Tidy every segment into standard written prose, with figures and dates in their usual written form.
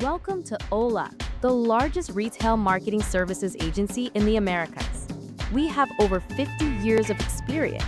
Welcome to Hola, the largest retail marketing services agency in the Americas. We have over 50 years of experience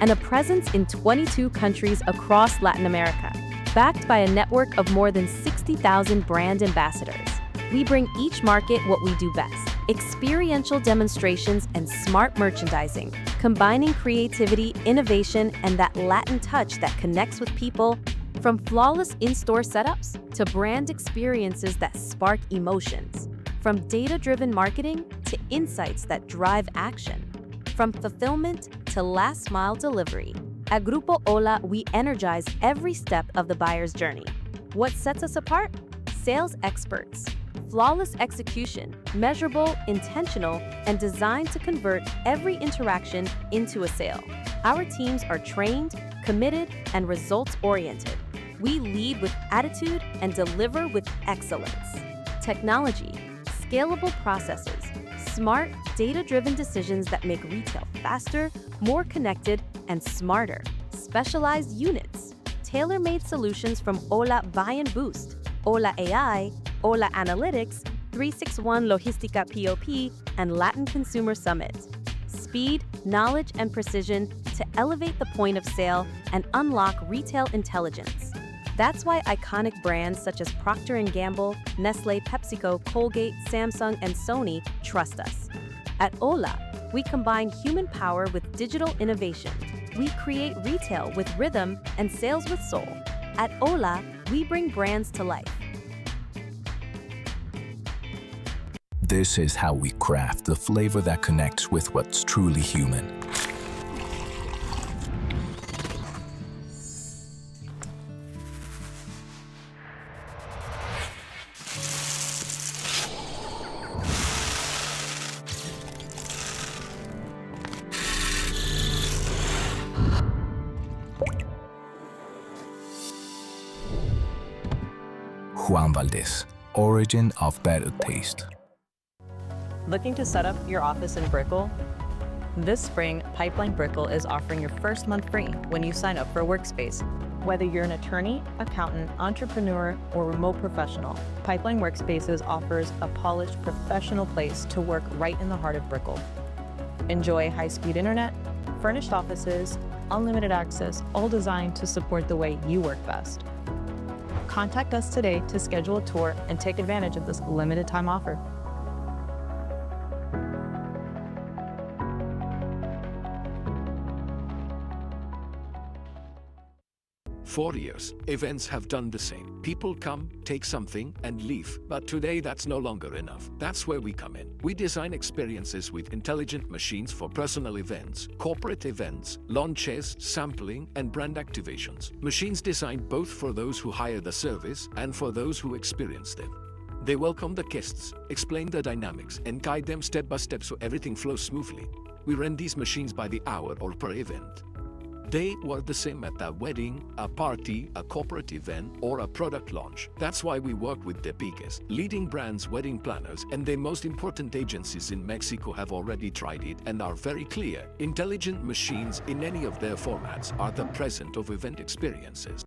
and a presence in 22 countries across Latin America, backed by a network of more than 60,000 brand ambassadors. We bring each market what we do best: experiential demonstrations and smart merchandising, combining creativity, innovation, and that Latin touch that connects with people. From flawless in-store setups to brand experiences that spark emotions. From data-driven marketing to insights that drive action. From fulfillment to last-mile delivery. At Grupo Hola, we energize every step of the buyer's journey. What sets us apart? Sales experts. Flawless execution, measurable, intentional, and designed to convert every interaction into a sale. Our teams are trained, committed, and results-oriented. We lead with attitude and deliver with excellence. Technology, scalable processes, smart, data-driven decisions that make retail faster, more connected, and smarter. Specialized units, tailor-made solutions from Hola Buy and Boost, Hola AI, Hola Analytics, 361 Logistica POP, and Latin Consumer Summit. Speed, knowledge, and precision to elevate the point of sale and unlock retail intelligence. That's why iconic brands such as Procter & Gamble, Nestlé, PepsiCo, Colgate, Samsung, and Sony trust us. At Hola, we combine human power with digital innovation. We create retail with rhythm and sales with soul. At Hola, we bring brands to life. This is how we craft the flavor that connects with what's truly human. Juan Valdez, origin of better taste. Looking to set up your office in Brickell? This spring, Pipeline Brickell is offering your first month free when you sign up for a workspace. Whether you're an attorney, accountant, entrepreneur, or remote professional, Pipeline Workspaces offers a polished, professional place to work right in the heart of Brickell. Enjoy high-speed internet, furnished offices, unlimited access, all designed to support the way you work best. Contact us today to schedule a tour and take advantage of this limited time offer. For years, events have done the same. People come, take something, and leave. But today, that's no longer enough. That's where we come in. We design experiences with intelligent machines for personal events, corporate events, launches, sampling, and brand activations. Machines designed both for those who hire the service and for those who experience them. They welcome the guests, explain the dynamics, and guide them step by step so everything flows smoothly. We rent these machines by the hour or per event. They were the same at a wedding, a party, a corporate event, or a product launch. That's why we work with the biggest, leading brands, wedding planners, and the most important agencies in Mexico have already tried it and are very clear. Intelligent machines in any of their formats are the present of event experiences.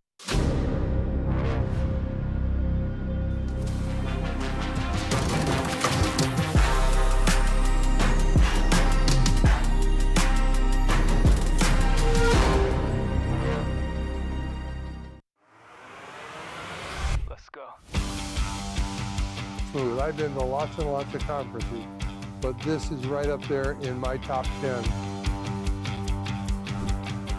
I've been to lots and lots of conferences, but this is right up there in my top 10.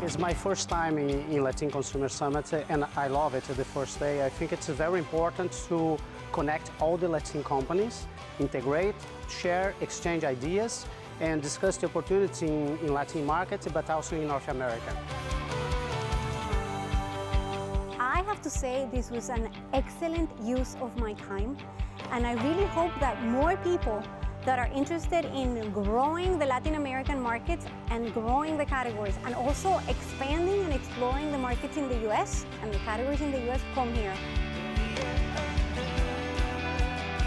It's my first time in Latin Consumer Summit, and I love it the first day. I think it's very important to connect all the Latin companies, integrate, share, exchange ideas, and discuss the opportunity in Latin markets, but also in North America. I have to say this was an excellent use of my time, and I really hope that more people that are interested in growing the Latin American markets and growing the categories and also expanding and exploring the markets in the US and the categories in the US come here.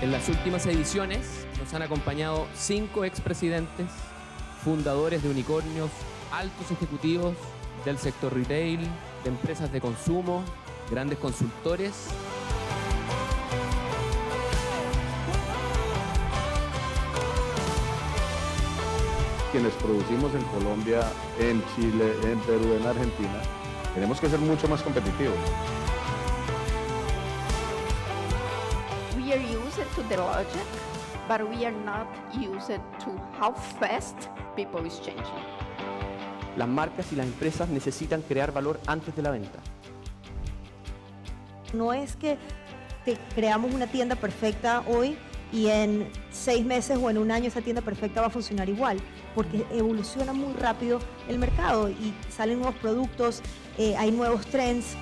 En las últimas ediciones nos han acompañado 5 expresidentes, fundadores de unicornios, altos ejecutivos del sector retail, de empresas de consumo, grandes consultores. quienes producimos en Colombia, en Chile, en Perú, en Argentina, tenemos que ser mucho más competitivos. We are used to the logic, but we are not used to how fast people is changing. Las marcas y las empresas necesitan crear valor antes de la venta. No es que creamos una tienda perfecta hoy y en 6 meses o en un año esa tienda perfecta va a funcionar igual, porque evoluciona muy rápido el mercado y salen nuevos productos, hay nuevos trends.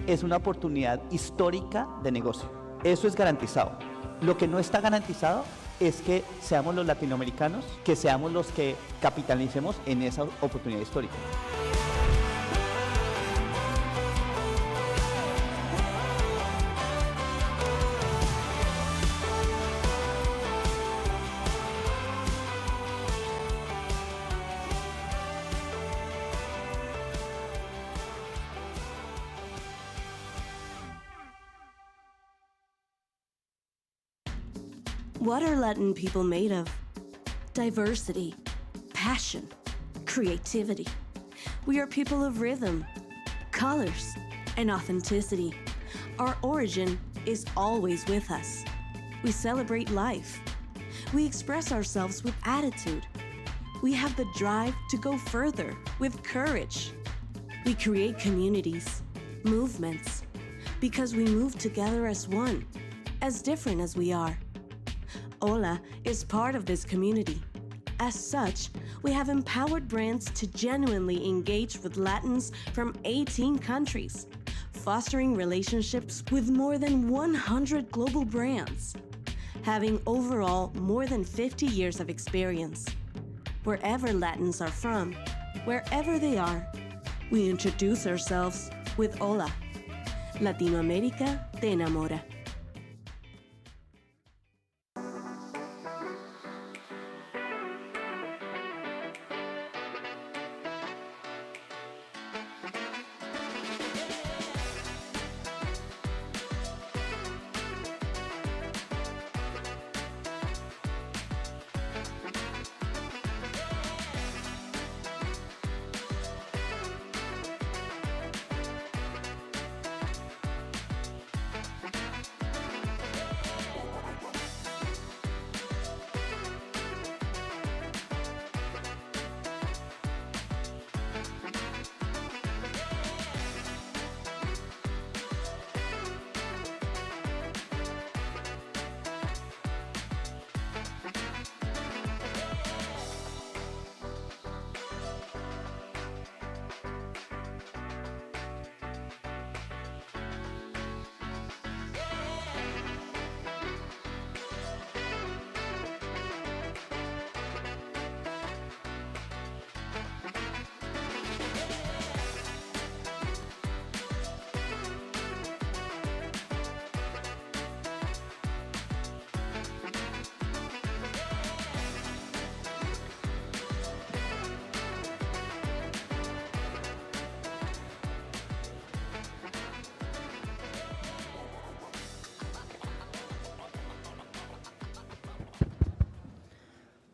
Es una oportunidad histórica de negocio. Eso es garantizado. Lo que no está garantizado es que seamos los latinoamericanos, que seamos los que capitalicemos en esa oportunidad histórica. What are Latin people made of? Diversity, passion, creativity. We are people of rhythm, colors, and authenticity. Our origin is always with us. We celebrate life. We express ourselves with attitude. We have the drive to go further with courage. We create communities, movements, because we move together as one, as different as we are. Hola is part of this community. As such, we have empowered brands to genuinely engage with Latins from 18 countries, fostering relationships with more than 100 global brands, having overall more than 50 years of experience. Wherever Latins are from, wherever they are, we introduce ourselves with Hola. Latinoamérica te enamora.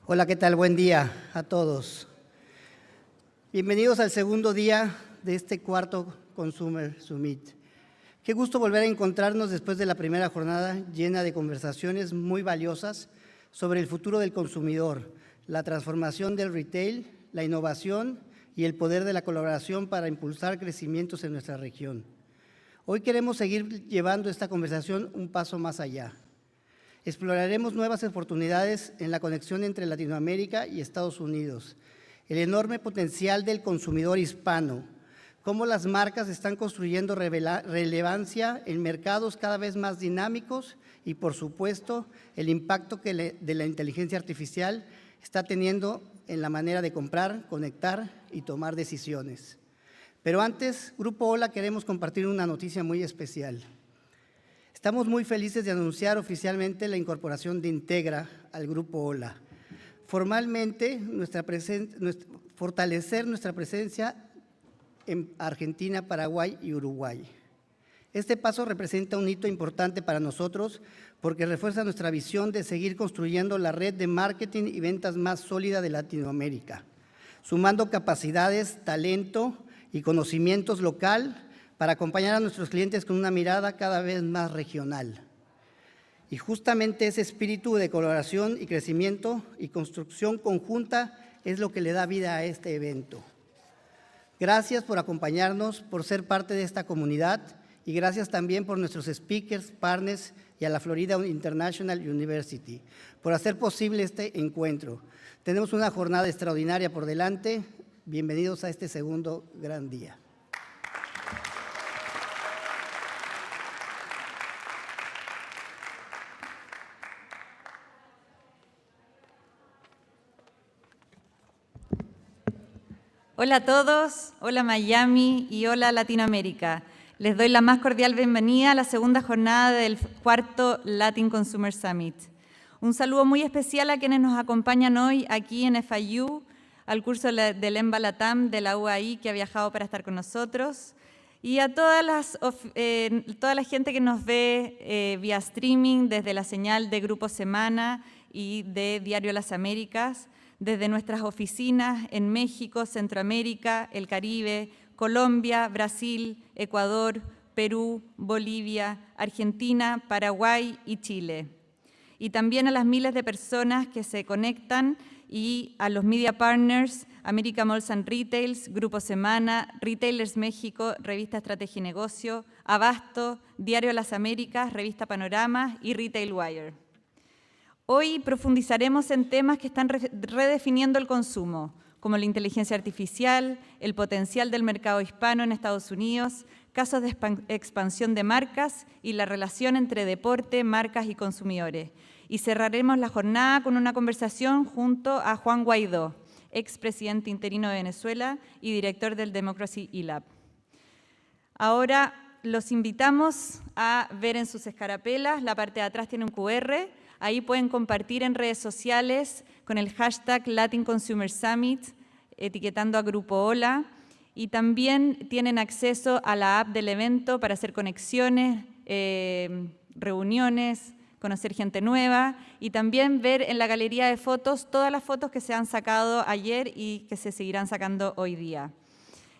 Hola, ¿qué tal? Buen día a todos. Bienvenidos al segundo día de este cuarto Consumer Summit. Qué gusto volver a encontrarnos después de la primera jornada llena de conversaciones muy valiosas sobre el futuro del consumidor, la transformación del retail, la innovación y el poder de la colaboración para impulsar crecimientos en nuestra región. Hoy queremos seguir llevando esta conversación un paso más allá. Exploraremos nuevas oportunidades en la conexión entre Latinoamérica y Estados Unidos, el enorme potencial del consumidor hispano, cómo las marcas están construyendo relevancia en mercados cada vez más dinámicos y, por supuesto, el impacto de la inteligencia artificial está teniendo en la manera de comprar, conectar y tomar decisiones. Pero antes, Grupo Hola, queremos compartir una noticia muy especial. Estamos muy felices de anunciar oficialmente la incorporación de Integra al Grupo Hola. Formalmente, fortalecer nuestra presencia en Argentina, Paraguay y Uruguay. Este paso representa un hito importante para nosotros porque refuerza nuestra visión de seguir construyendo la red de marketing y ventas más sólida de Latinoamérica, sumando capacidades, talento y conocimientos local para acompañar a nuestros clientes con una mirada cada vez más regional. Y justamente ese espíritu de colaboración y crecimiento y construcción conjunta es lo que le da vida a este evento. Gracias por acompañarnos, por ser parte de esta comunidad y gracias también por nuestros speakers, partners y a la Florida International University por hacer posible este encuentro. Tenemos una jornada extraordinaria por delante. Bienvenidos a este segundo gran día. Hola a todos, hola Miami y hola Latinoamérica. Les doy la más cordial bienvenida a la segunda jornada del cuarto Latin Consumer Summit. Un saludo muy especial a quienes nos acompañan hoy aquí en FIU, al curso del EMBA LATAM de la UAI que ha viajado para estar con nosotros, y a toda la gente que nos ve vía streaming desde la señal de Grupo Semana y de Diario Las Américas, desde nuestras oficinas en México, Centroamérica, el Caribe, Colombia, Brasil, Ecuador, Perú, Bolivia, Argentina, Paraguay y Chile. Y también a las miles de personas que se conectan y a los media partners, America Malls and Retails, Grupo Semana, Retailers México, Revista Estrategia y Negocio, Abasto, Diario Las Américas, Revista Panorama y Retail Wire. Hoy profundizaremos en temas que están redefiniendo el consumo, como la inteligencia artificial, el potencial del mercado hispano en Estados Unidos, casos de expansión de marcas y la relación entre deporte, marcas y consumidores. Y cerraremos la jornada con una conversación junto a Juan Guaidó, expresidente interino de Venezuela y director del Democracy eLab. Ahora los invitamos a ver en sus escarapelas, la parte de atrás tiene un QR. Ahí pueden compartir en redes sociales con el hashtag Latin Consumer Summit, etiquetando a Grupo Hola. Y también tienen acceso a la app del evento para hacer conexiones, reuniones, conocer gente nueva y también ver en la galería de fotos todas las fotos que se han sacado ayer y que se seguirán sacando hoy día.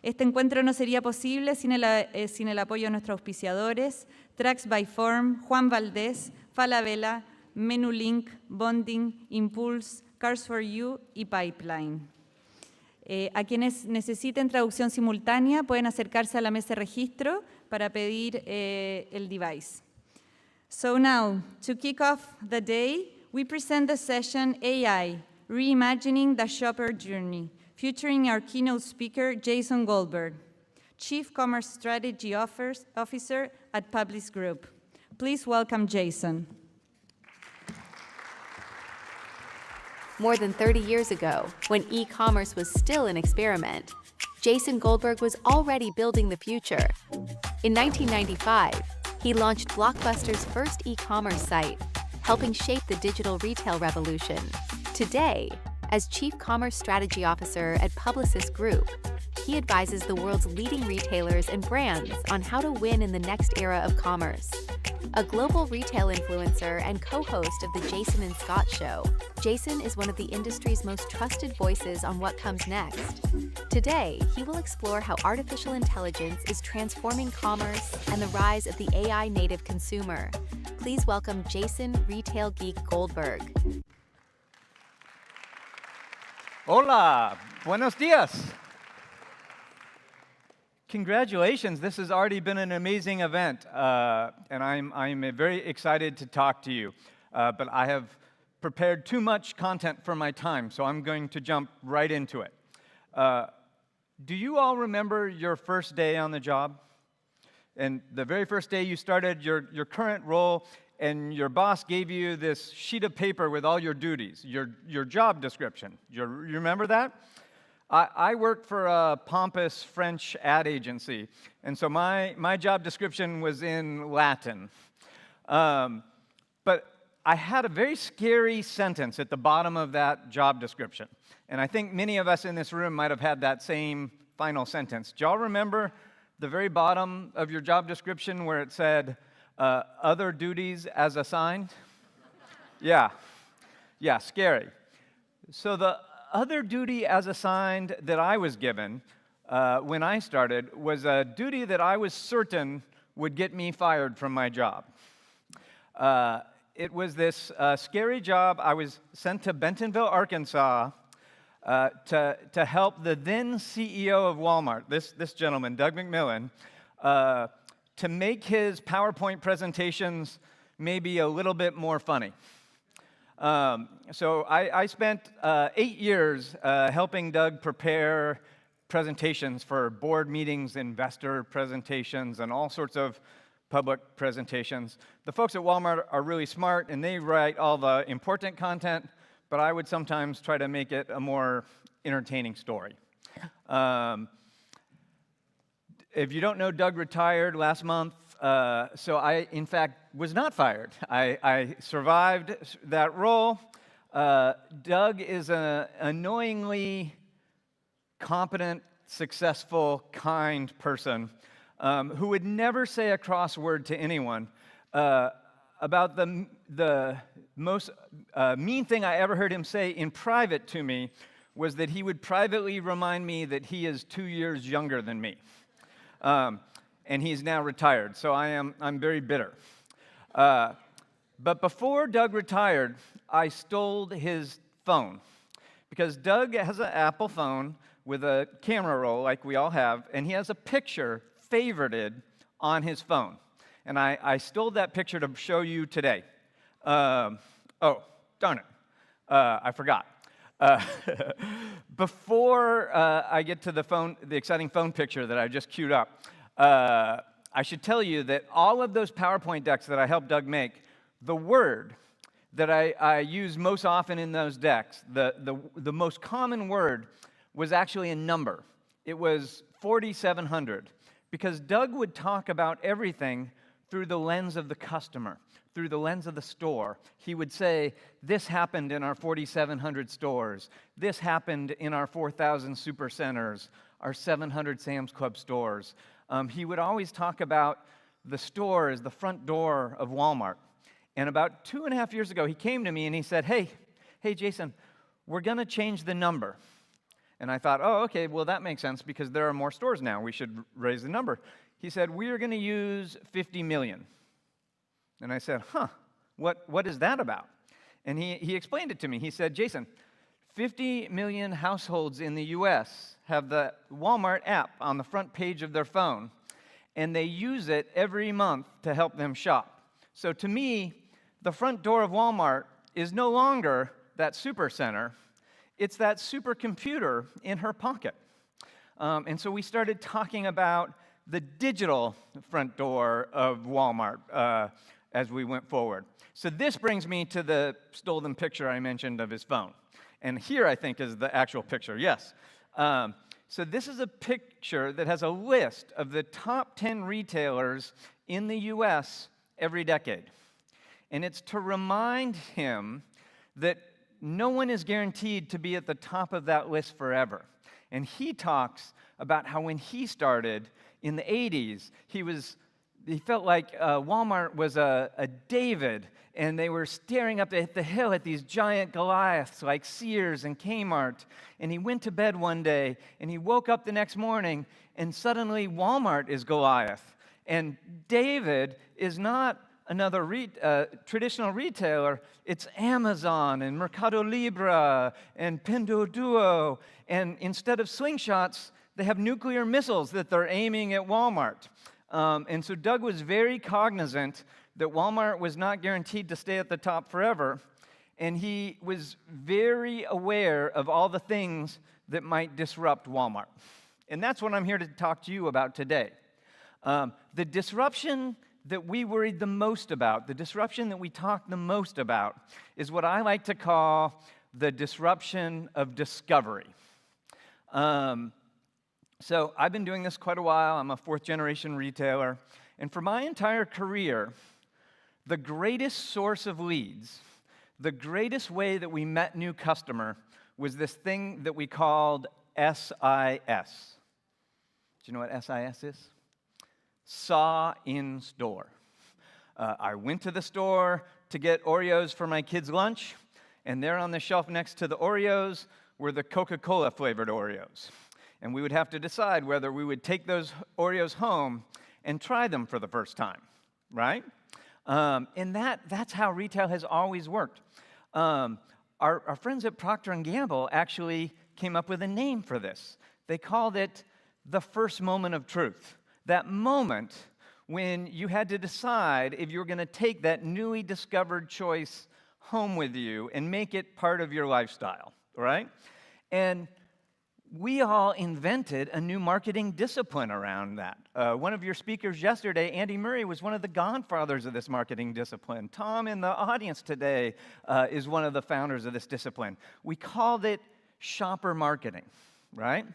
Este encuentro no sería posible sin el apoyo de nuestros auspiciadores, Tracks by Form, Juan Valdés, Falabella, Menulink, Bonding, Impulse, Cars for You y Pipeline. A quienes necesiten traducción simultánea pueden acercarse a la mesa de registro para pedir el device. So now, to kick off the day, we present the session AI, Reimagining the Shopper Journey, featuring our keynote speaker, Jason Goldberg, Chief Commerce Strategy Officer at Publis Group. Please welcome Jason. More than 30 years ago, when e-commerce was still an experiment, Jason Goldberg was already building the future. In 1995, he launched Blockbuster's first e-commerce site, helping shape the digital retail revolution. Today, as Chief Commerce Strategy Officer at Publicis Group, he advises the world's leading retailers and brands on how to win in the next era of commerce. A global retail influencer and co-host of The Jason and Scott Show, Jason is one of the industry's most trusted voices on what comes next. Today, he will explore how artificial intelligence is transforming commerce and the rise of the AI native consumer. Please welcome Jason Retail Geek Goldberg. Hola, buenos dias. Congratulations, this has already been an amazing event, and I'm very excited to talk to you. But I have prepared too much content for my time, so I'm going to jump right into it. Do you all remember your first day on the job? And the very first day you started your current role, and your boss gave you this sheet of paper with all your duties, your job description. You remember that? I worked for a pompous French ad agency, and so my job description was in Latin. But I had a very scary sentence at the bottom of that job description, and I think many of us in this room might have had that same final sentence. Do y'all remember the very bottom of your job description where it said, other duties as assigned? Yeah, scary. So the other duty as assigned that I was given when I started was a duty that I was certain would get me fired from my job. It was this scary job. I was sent to Bentonville, Arkansas, to help the then CEO of Walmart, this gentleman, Doug McMillon, to make his PowerPoint presentations maybe a little bit more funny. So I spent 8 years helping Doug prepare presentations for board meetings, investor presentations, and all sorts of public presentations. The folks at Walmart are really smart, and they write all the important content, but I would sometimes try to make it a more entertaining story. If you don't know, Doug retired last month, so I, in fact, was not fired. I survived that role. Doug is an annoyingly competent, successful, kind person who would never say a cross word to anyone. About the most mean thing I ever heard him say in private to me was that he would privately remind me that he is 2 years younger than me. And he's now retired, so I'm very bitter. But before Doug retired, I stole his phone. Because Doug has an Apple phone with a camera roll like we all have, and he has a picture favorited on his phone. And I stole that picture to show you today. Oh, darn it. I forgot. Before I get to the exciting phone picture that I just queued up, I should tell you that all of those PowerPoint decks that I helped Doug make, the word that I use most often in those decks, the most common word was actually a number. It was 4,700, because Doug would talk about everything through the lens of the customer, through the lens of the store. He would say, this happened in our 4,700 stores. This happened in our 4,000 supercenters, our 700 Sam's Club stores. He would always talk about the store as the front door of Walmart. And about 2.5 years ago, he came to me and he said, hey, Jason, we're going to change the number. And I thought, oh, okay, well, that makes sense because there are more stores now. We should raise the number. He said, we are going to use 50 million. And I said, what is that about? And he explained it to me. He said, Jason, 50 million households in the US have the Walmart app on the front page of their phone, and they use it every month to help them shop. So to me, the front door of Walmart is no longer that supercenter. It's that supercomputer in her pocket. And so we started talking about the digital front door of Walmart as we went forward. So this brings me to the stolen picture I mentioned of his phone. And here, I think, is the actual picture. Yes. So this is a picture that has a list of the top 10 retailers in the US every decade. And it's to remind him that no one is guaranteed to be at the top of that list forever. And he talks about how when he started in the 80s, he felt like Walmart was a David, and they were staring up the hill at these giant Goliaths like Sears and Kmart. And he went to bed one day, and he woke up the next morning, and suddenly Walmart is Goliath. And David is not another traditional retailer. It's Amazon and Mercado Libre and Pinduoduo. And instead of slingshots, they have nuclear missiles that they're aiming at Walmart. And so Doug was very cognizant that Walmart was not guaranteed to stay at the top forever, and he was very aware of all the things that might disrupt Walmart. And that's what I'm here to talk to you about today. The disruption that we worried the most about, the disruption that we talked the most about, is what I like to call the disruption of discovery. So I've been doing this quite a while. I'm a fourth-generation retailer. And for my entire career, the greatest source of leads, the greatest way that we met new customer was this thing that we called SIS. Do you know what SIS is? saw in store. I went to the store to get Oreos for my kids' lunch, and there on the shelf next to the Oreos were the Coca-Cola flavored Oreos. And we would have to decide whether we would take those Oreos home and try them for the first time, right? And that's how retail has always worked. Our friends at Procter & Gamble actually came up with a name for this. They called it the first moment of truth. That moment when you had to decide if you were going to take that newly discovered choice home with you and make it part of your lifestyle, right? And we all invented a new marketing discipline around that. One of your speakers yesterday, Andy Murray, was one of the godfathers of this marketing discipline. Tom in the audience today is one of the founders of this discipline. We called it shopper marketing, right?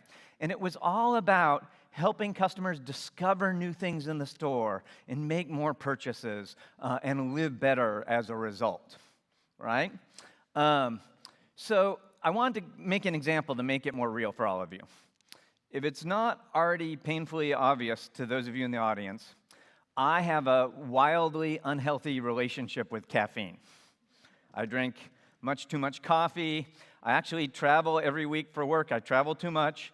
And it was all about helping customers discover new things in the store and make more purchases and live better as a result, right? So I wanted to make an example to make it more real for all of you. If it's not already painfully obvious to those of you in the audience, I have a wildly unhealthy relationship with caffeine. I drink much too much coffee. I actually travel every week for work. I travel too much.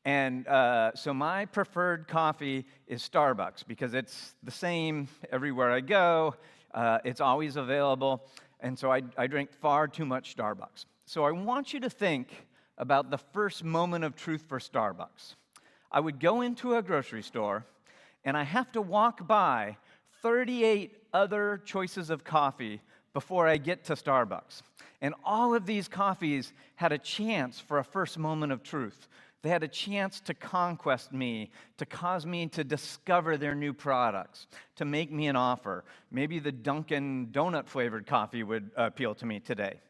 And so my preferred coffee is Starbucks because it's the same everywhere I go. It's always available. And so I drink far too much Starbucks. So I want you to think about the first moment of truth for Starbucks. I would go into a grocery store, and I have to walk by 38 other choices of coffee before I get to Starbucks. And all of these coffees had a chance for a first moment of truth. They had a chance to conquest me, to cause me to discover their new products, to make me an offer. Maybe the Dunkin' Donut flavored coffee would appeal to me today.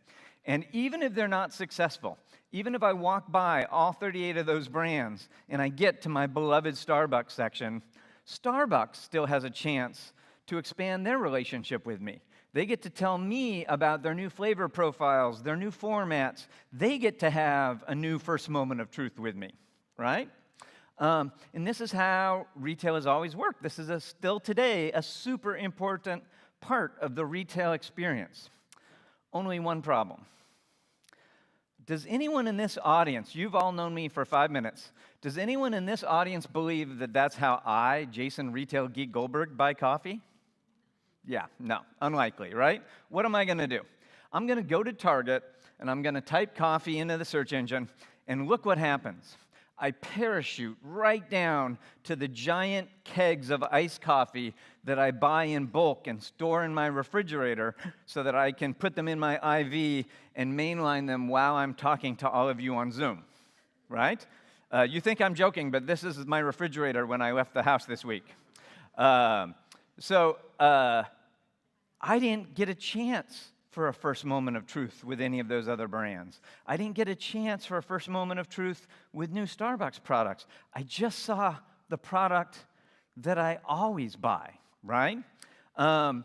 And even if they're not successful, even if I walk by all 38 of those brands and I get to my beloved Starbucks section, Starbucks still has a chance to expand their relationship with me. They get to tell me about their new flavor profiles, their new formats. They get to have a new first moment of truth with me, right? And this is how retail has always worked. This is still today a super important part of the retail experience. Only one problem. Does anyone in this audience, you've all known me for 5 minutes, does anyone in this audience believe that that's how I, Jason Retail Geek Goldberg, buy coffee? Yeah, no, unlikely, right? What am I going to do? I'm going to go to Target, and I'm going to type coffee into the search engine, and look what happens. I parachute right down to the giant kegs of iced coffee that I buy in bulk and store in my refrigerator so that I can put them in my IV and mainline them while I'm talking to all of you on Zoom, right? You think I'm joking, but this is my refrigerator when I left the house this week. So I didn't get a chance for a first moment of truth with any of those other brands. I didn't get a chance for a first moment of truth with new Starbucks products. I just saw the product that I always buy, right? And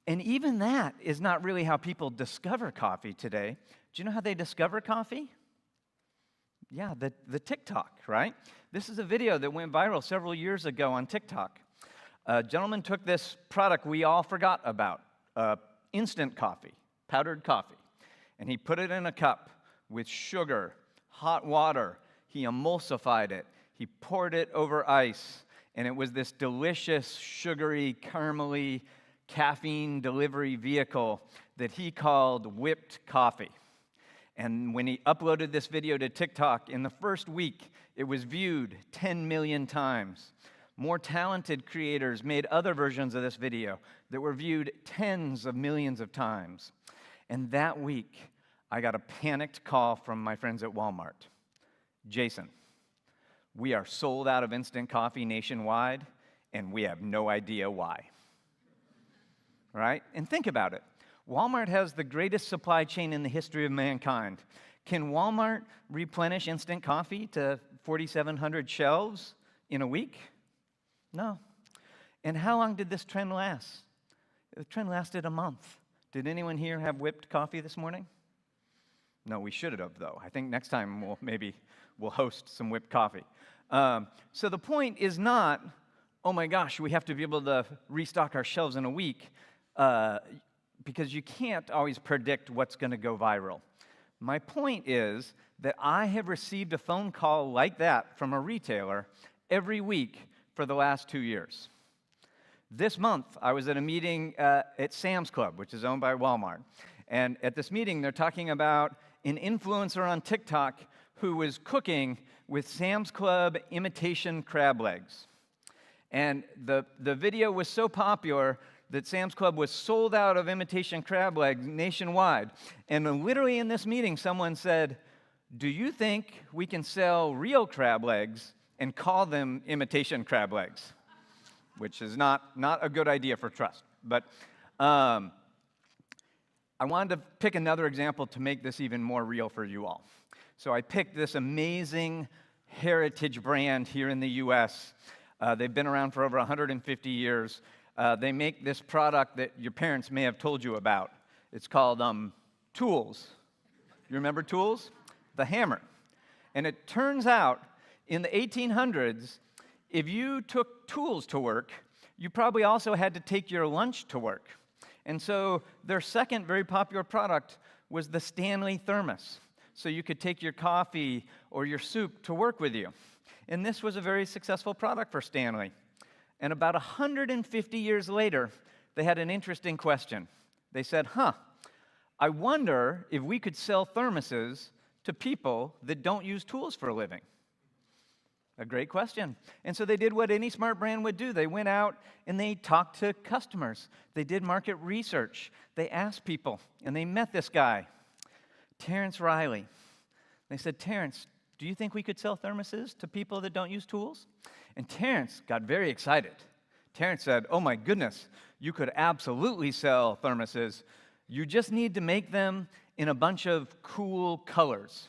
even that is not really how people discover coffee today. Do you know how they discover coffee? Yeah, the TikTok, right? This is a video that went viral several years ago on TikTok. A gentleman took this product we all forgot about, instant coffee, powdered coffee, and he put it in a cup with sugar, hot water. He emulsified it. He poured it over ice, and it was this delicious, sugary, caramely, caffeine delivery vehicle that he called whipped coffee. And when he uploaded this video to TikTok, in the first week, it was viewed 10 million times. More talented creators made other versions of this video that were viewed tens of millions of times. And that week, I got a panicked call from my friends at Walmart. Jason, we are sold out of instant coffee nationwide, and we have no idea why. Right? And think about it. Walmart has the greatest supply chain in the history of mankind. Can Walmart replenish instant coffee to 4,700 shelves in a week? No. And how long did this trend last? The trend lasted a month. Did anyone here have whipped coffee this morning? No, we should have, though. I think next time we'll host some whipped coffee. So the point is not oh my gosh, we have to be able to restock our shelves in a week, because you can't always predict what's going to go viral. My point is that I have received a phone call like that from a retailer every week for the last 2 years. This month, I was at a meeting at Sam's Club, which is owned by Walmart. And at this meeting, they're talking about an influencer on TikTok who was cooking with Sam's Club imitation crab legs. And the video was so popular that Sam's Club was sold out of imitation crab legs nationwide. And literally in this meeting, someone said, do you think we can sell real crab legs and call them imitation crab legs? Which is not a good idea for trust. But I wanted to pick another example to make this even more real for you all. So I picked this amazing heritage brand here in the US. They've been around for over 150 years. They make this product that your parents may have told you about. It's called Tools. You remember Tools? The hammer. And it turns out, in the 1800s, if you took tools to work, you probably also had to take your lunch to work. And so their second very popular product was the Stanley thermos. So you could take your coffee or your soup to work with you. And this was a very successful product for Stanley. And about 150 years later, they had an interesting question. They said, I wonder if we could sell thermoses to people that don't use tools for a living. A great question. And so they did what any smart brand would do. They went out and they talked to customers. They did market research. They asked people, and they met this guy, Terrence Riley. They said, Terrence, do you think we could sell thermoses to people that don't use tools? And Terrence got very excited. Terrence said, oh my goodness, you could absolutely sell thermoses. You just need to make them in a bunch of cool colors.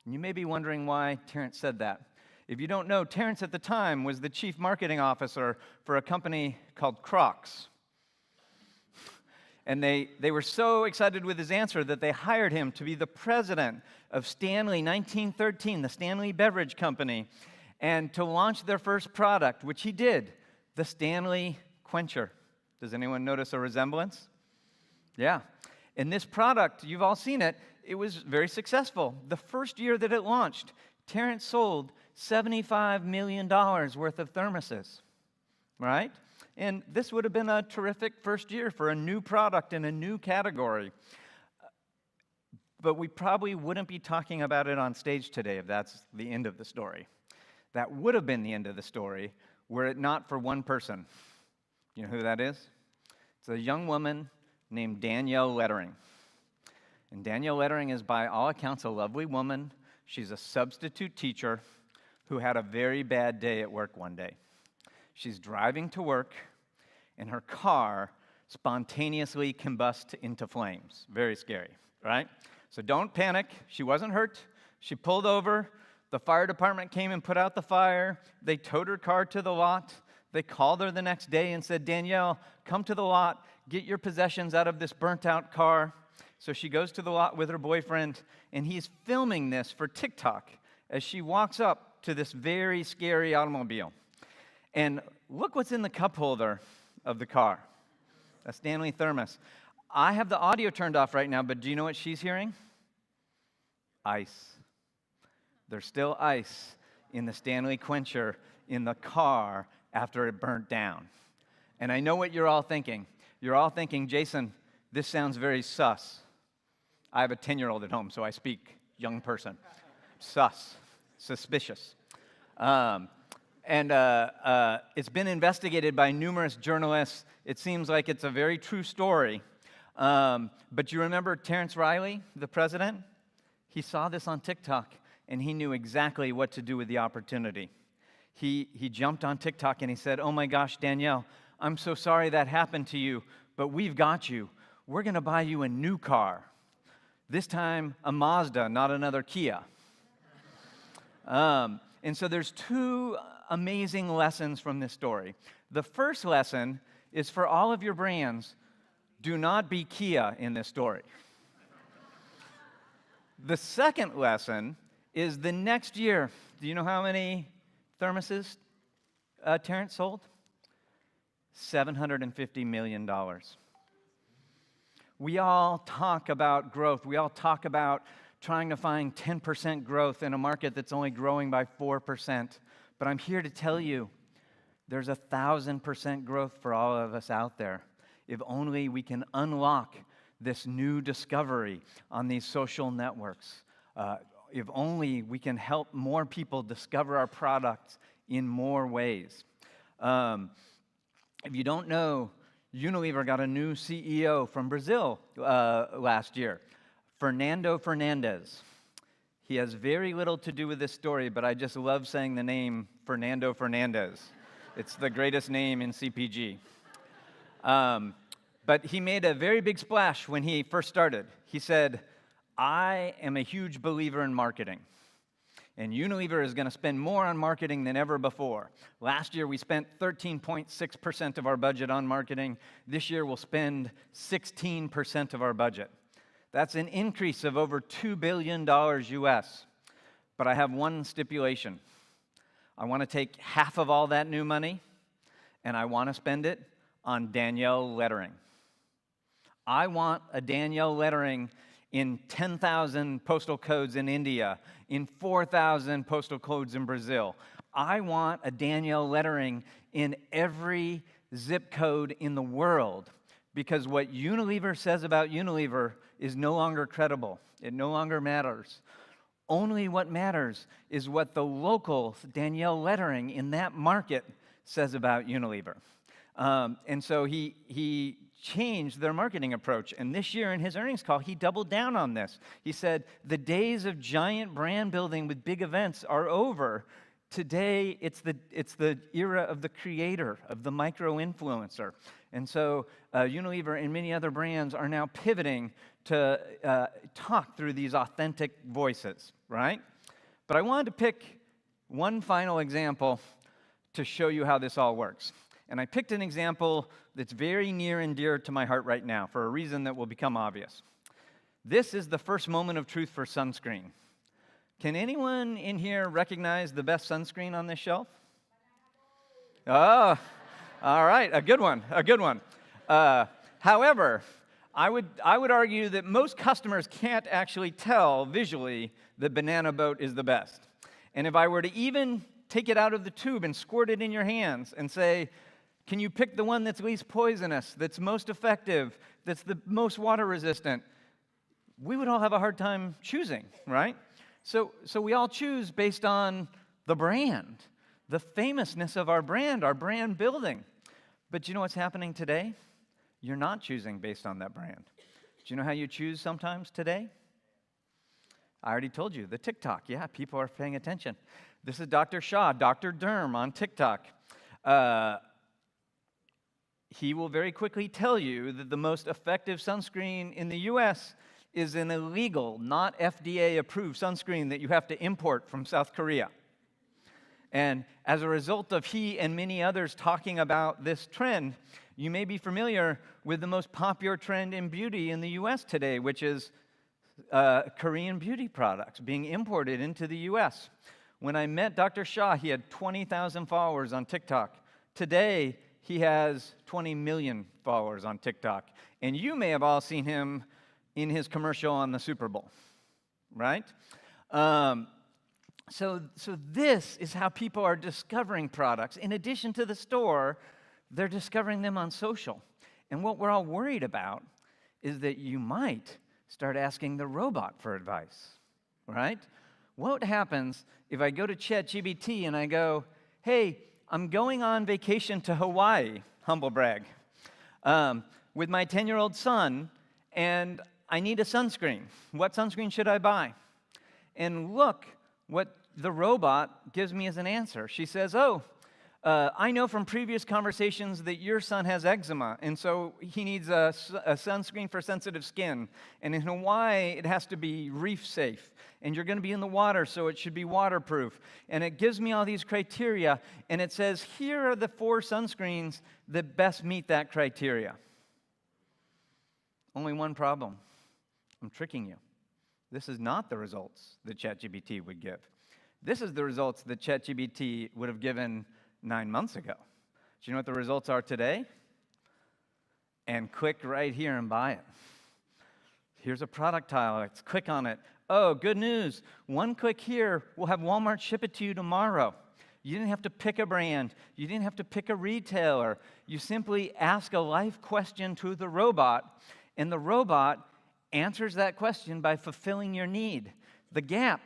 And you may be wondering why Terrence said that. If you don't know, Terrence at the time was the chief marketing officer for a company called Crocs. And they were so excited with his answer that they hired him to be the president of Stanley 1913, the Stanley Beverage Company, and to launch their first product, which he did, the Stanley Quencher. Does anyone notice a resemblance? Yeah. And this product, you've all seen it, it was very successful. The first year that it launched, Terrence sold $75 million worth of thermoses, right? And this would have been a terrific first year for a new product in a new category. But we probably wouldn't be talking about it on stage today if that's the end of the story. That would have been the end of the story were it not for one person. You know who that is? It's a young woman named Danielle Lettering. And Danielle Lettering is, by all accounts, a lovely woman. She's a substitute teacher who had a very bad day at work one day. She's driving to work, and her car spontaneously combusts into flames. Very scary, right? So don't panic. She wasn't hurt. She pulled over. The fire department came and put out the fire. They towed her car to the lot. They called her the next day and said, Danielle, come to the lot. Get your possessions out of this burnt-out car. So she goes to the lot with her boyfriend, and he's filming this for TikTok as she walks up to this very scary automobile. And look what's in the cup holder of the car, a Stanley thermos. I have the audio turned off right now, but do you know what she's hearing? Ice. There's still ice in the Stanley Quencher in the car after it burnt down. And I know what you're all thinking. You're all thinking, Jason, this sounds very sus. I have a 10-year-old at home, so I speak young person. Sus. Suspicious. It's been investigated by numerous journalists. It seems like it's a very true story. But you remember Terrence Riley, the president? He saw this on TikTok, and he knew exactly what to do with the opportunity. He jumped on TikTok, and he said, oh my gosh, Danielle, I'm so sorry that happened to you, but we've got you. We're going to buy you a new car. This time, a Mazda, not another Kia. And so there's two amazing lessons from this story. The first lesson is for all of your brands, do not be Kia in this story. The second lesson is the next year. Do you know how many thermoses Terrence sold? $750 million. We all talk about growth. We all talk about trying to find 10% growth in a market that's only growing by 4%. But I'm here to tell you, there's 1,000% growth for all of us out there. If only we can unlock this new discovery on these social networks. If only we can help more people discover our products in more ways. If you don't know, Unilever got a new CEO from Brazil last year, Fernando Fernandes. He has very little to do with this story, but I just love saying the name Fernando Fernandes. It's the greatest name in CPG. But he made a very big splash when he first started. He said, I am a huge believer in marketing. And Unilever is going to spend more on marketing than ever before. Last year, we spent 13.6% of our budget on marketing. This year, we'll spend 16% of our budget. That's an increase of over $2 billion US. But I have one stipulation. I want to take half of all that new money, and I want to spend it on Danielle lettering. I want a Danielle lettering in 10,000 postal codes in India, in 4,000 postal codes in Brazil. I want a Danielle lettering in every zip code in the world, because what Unilever says about Unilever is no longer credible. It no longer matters. Only what matters is what the local Danielle lettering in that market says about Unilever. And so he changed their marketing approach. And this year in his earnings call, he doubled down on this. He said, the days of giant brand building with big events are over. Today, it's the era of the creator, of the micro-influencer. And so Unilever and many other brands are now pivoting to talk through these authentic voices, right? But I wanted to pick one final example to show you how this all works. And I picked an example that's very near and dear to my heart right now for a reason that will become obvious. This is the first moment of truth for sunscreen. Can anyone in here recognize the best sunscreen on this shelf? Oh, all right, a good one. However, I would argue that most customers can't actually tell visually that Banana Boat is the best. And if I were to even take it out of the tube and squirt it in your hands and say, can you pick the one that's least poisonous, that's most effective, that's the most water resistant? We would all have a hard time choosing, right? So we all choose based on the brand, the famousness of our brand building. But you know what's happening today? You're not choosing based on that brand. Do you know how you choose sometimes today? I already told you, the TikTok. Yeah, people are paying attention. This is Dr. Shah, Dr. Derm on TikTok. He will very quickly tell you that the most effective sunscreen in the US is an illegal, not FDA-approved sunscreen that you have to import from South Korea. And as a result of he and many others talking about this trend, you may be familiar with the most popular trend in beauty in the US today, which is Korean beauty products being imported into the US. When I met Dr. Shah, he had 20,000 followers on TikTok. Today, he has 20 million followers on TikTok. And you may have all seen him in his commercial on the Super Bowl, right? So this is how people are discovering products. In addition to the store, they're discovering them on social. And what we're all worried about is that you might start asking the robot for advice, right? What happens if I go to ChatGPT and I go, hey, I'm going on vacation to Hawaii, humble brag, with my 10-year-old son, and I need a sunscreen. What sunscreen should I buy? And look what the robot gives me as an answer. She says, I know from previous conversations that your son has eczema, and so he needs a sunscreen for sensitive skin. And in Hawaii, it has to be reef safe. And you're going to be in the water, so it should be waterproof. And it gives me all these criteria, and it says, here are the 4 sunscreens that best meet that criteria. Only one problem. I'm tricking you. This is not the results that ChatGPT would give. This is the results that ChatGPT would have given 9 months ago. Do you know what the results are today? And click right here and buy it. Here's a product tile. Let's click on it. Oh, good news. One click here, we'll have Walmart ship it to you tomorrow. You didn't have to pick a brand. You didn't have to pick a retailer. You simply ask a life question to the robot, and the robot answers that question by fulfilling your need. The gap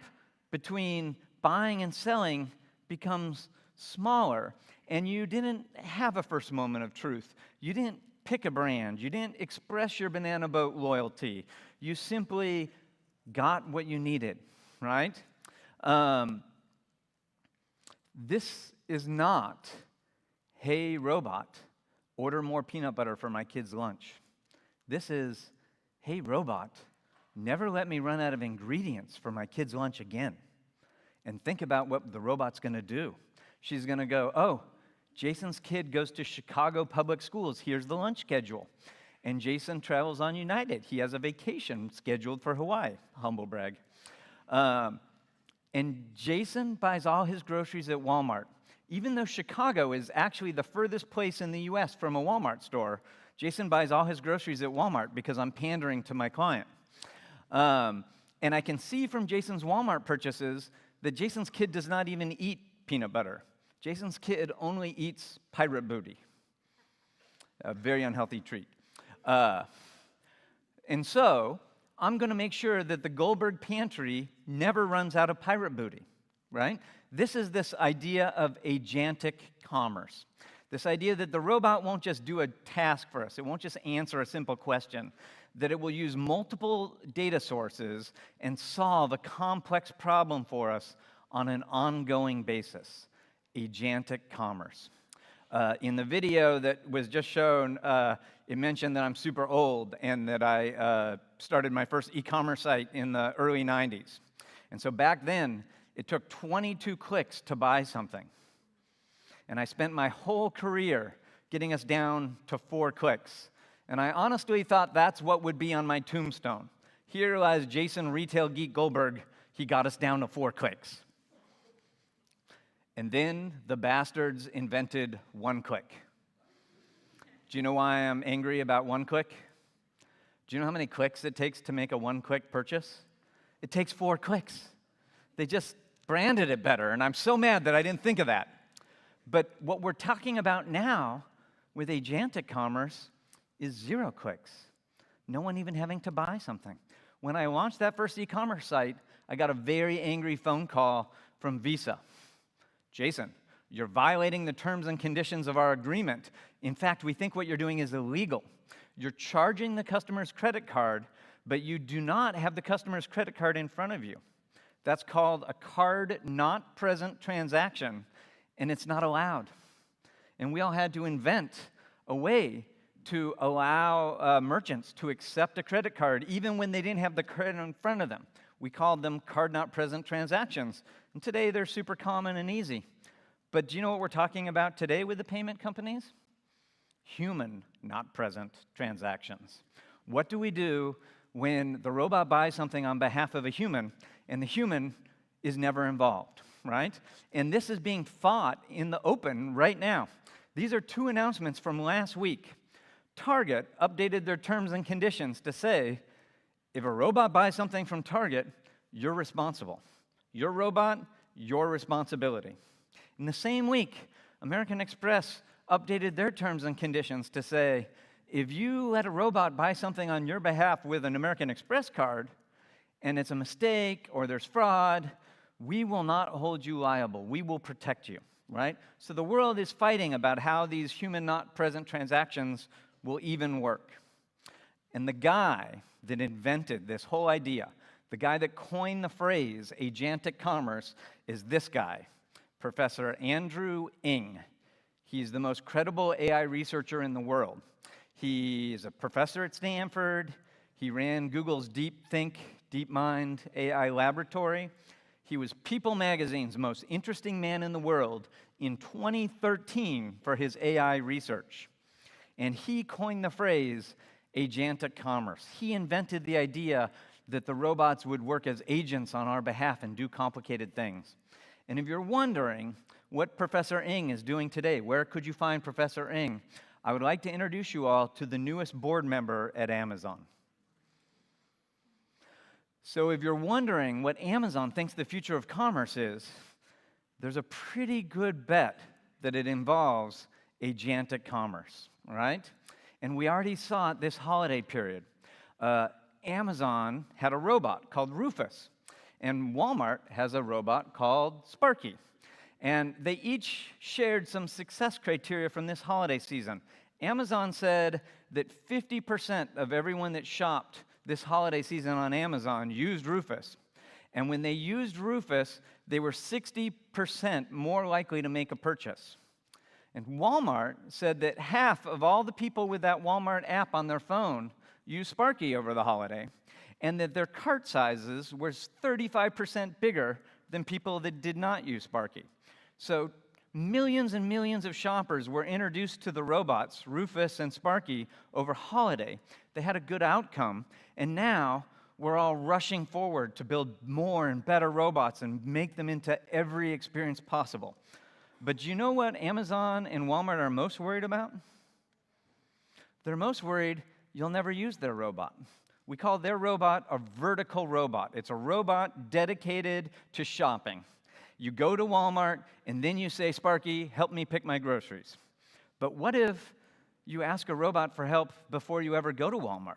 between buying and selling becomes smaller, and you didn't have a first moment of truth. You didn't pick a brand. You didn't express your banana boat loyalty. You simply got what you needed, right? This is not, hey, robot, order more peanut butter for my kid's lunch. This is, hey, robot, never let me run out of ingredients for my kid's lunch again. And think about what the robot's going to do. She's going to go, oh, Jason's kid goes to Chicago Public Schools. Here's the lunch schedule. And Jason travels on United. He has a vacation scheduled for Hawaii. Humble brag. And Jason buys all his groceries at Walmart. Even though Chicago is actually the furthest place in the US from a Walmart store, Jason buys all his groceries at Walmart because I'm pandering to my client. And I can see from Jason's Walmart purchases that Jason's kid does not even eat peanut butter. Jason's kid only eats pirate booty. A very unhealthy treat. And so, I'm going to make sure that the Goldberg pantry never runs out of pirate booty, right? This is this idea of agentic commerce. This idea that the robot won't just do a task for us. It won't just answer a simple question. That it will use multiple data sources and solve a complex problem for us on an ongoing basis. Agentic commerce. In the video that was just shown, it mentioned that I'm super old and that I started my first e-commerce site in the early 90s. And so back then, it took 22 clicks to buy something. And I spent my whole career getting us down to 4 clicks. And I honestly thought that's what would be on my tombstone. Here lies Jason Retail Geek Goldberg. He got us down to 4 clicks. And then the bastards invented one click. Do you know why I'm angry about one click? Do you know how many clicks it takes to make a one-click purchase? It takes 4 clicks. They just branded it better, and I'm so mad that I didn't think of that. But what we're talking about now with agentic commerce is 0 clicks. No one even having to buy something. When I launched that first e-commerce site, I got a very angry phone call from Visa. Jason, you're violating the terms and conditions of our agreement. In fact, we think what you're doing is illegal. You're charging the customer's credit card, but you do not have the customer's credit card in front of you. That's called a card not present transaction, and it's not allowed. And we all had to invent a way to allow merchants to accept a credit card even when they didn't have the credit in front of them. We called them card not present transactions. And today they're super common and easy. But do you know what we're talking about today with the payment companies? Human not present transactions. What do we do when the robot buys something on behalf of a human and the human is never involved, right? And this is being fought in the open right now. These are 2 announcements from last week. Target updated their terms and conditions to say, if a robot buys something from Target, you're responsible. Your robot, your responsibility. In the same week, American Express updated their terms and conditions to say, if you let a robot buy something on your behalf with an American Express card, and it's a mistake or there's fraud, we will not hold you liable. We will protect you, right? So the world is fighting about how these human not present transactions will even work. And the guy that invented this whole idea, the guy that coined the phrase agentic commerce, is this guy, Professor Andrew Ng. He's the most credible AI researcher in the world. He's a professor at Stanford. He ran Google's DeepThink, DeepMind AI laboratory. He was People magazine's most interesting man in the world in 2013 for his AI research. And he coined the phrase agentic commerce. He invented the idea that the robots would work as agents on our behalf and do complicated things. And if you're wondering what Professor Ng is doing today. Where could you find Professor Ng? I would like to introduce you all to the newest board member at Amazon. So if you're wondering what Amazon thinks the future of commerce is, there's a pretty good bet that it involves agentic commerce, right? And we already saw it this holiday period. Amazon had a robot called Rufus, and Walmart has a robot called Sparky. And they each shared some success criteria from this holiday season. Amazon said that 50% of everyone that shopped this holiday season on Amazon used Rufus. And when they used Rufus, they were 60% more likely to make a purchase. And Walmart said that half of all the people with that Walmart app on their phone used Sparky over the holiday, and that their cart sizes were 35% bigger than people that did not use Sparky. So millions and millions of shoppers were introduced to the robots, Rufus and Sparky, over holiday. They had a good outcome, and now we're all rushing forward to build more and better robots and make them into every experience possible. But do you know what Amazon and Walmart are most worried about? They're most worried you'll never use their robot. We call their robot a vertical robot. It's a robot dedicated to shopping. You go to Walmart, and then you say, Sparky, help me pick my groceries. But what if you ask a robot for help before you ever go to Walmart?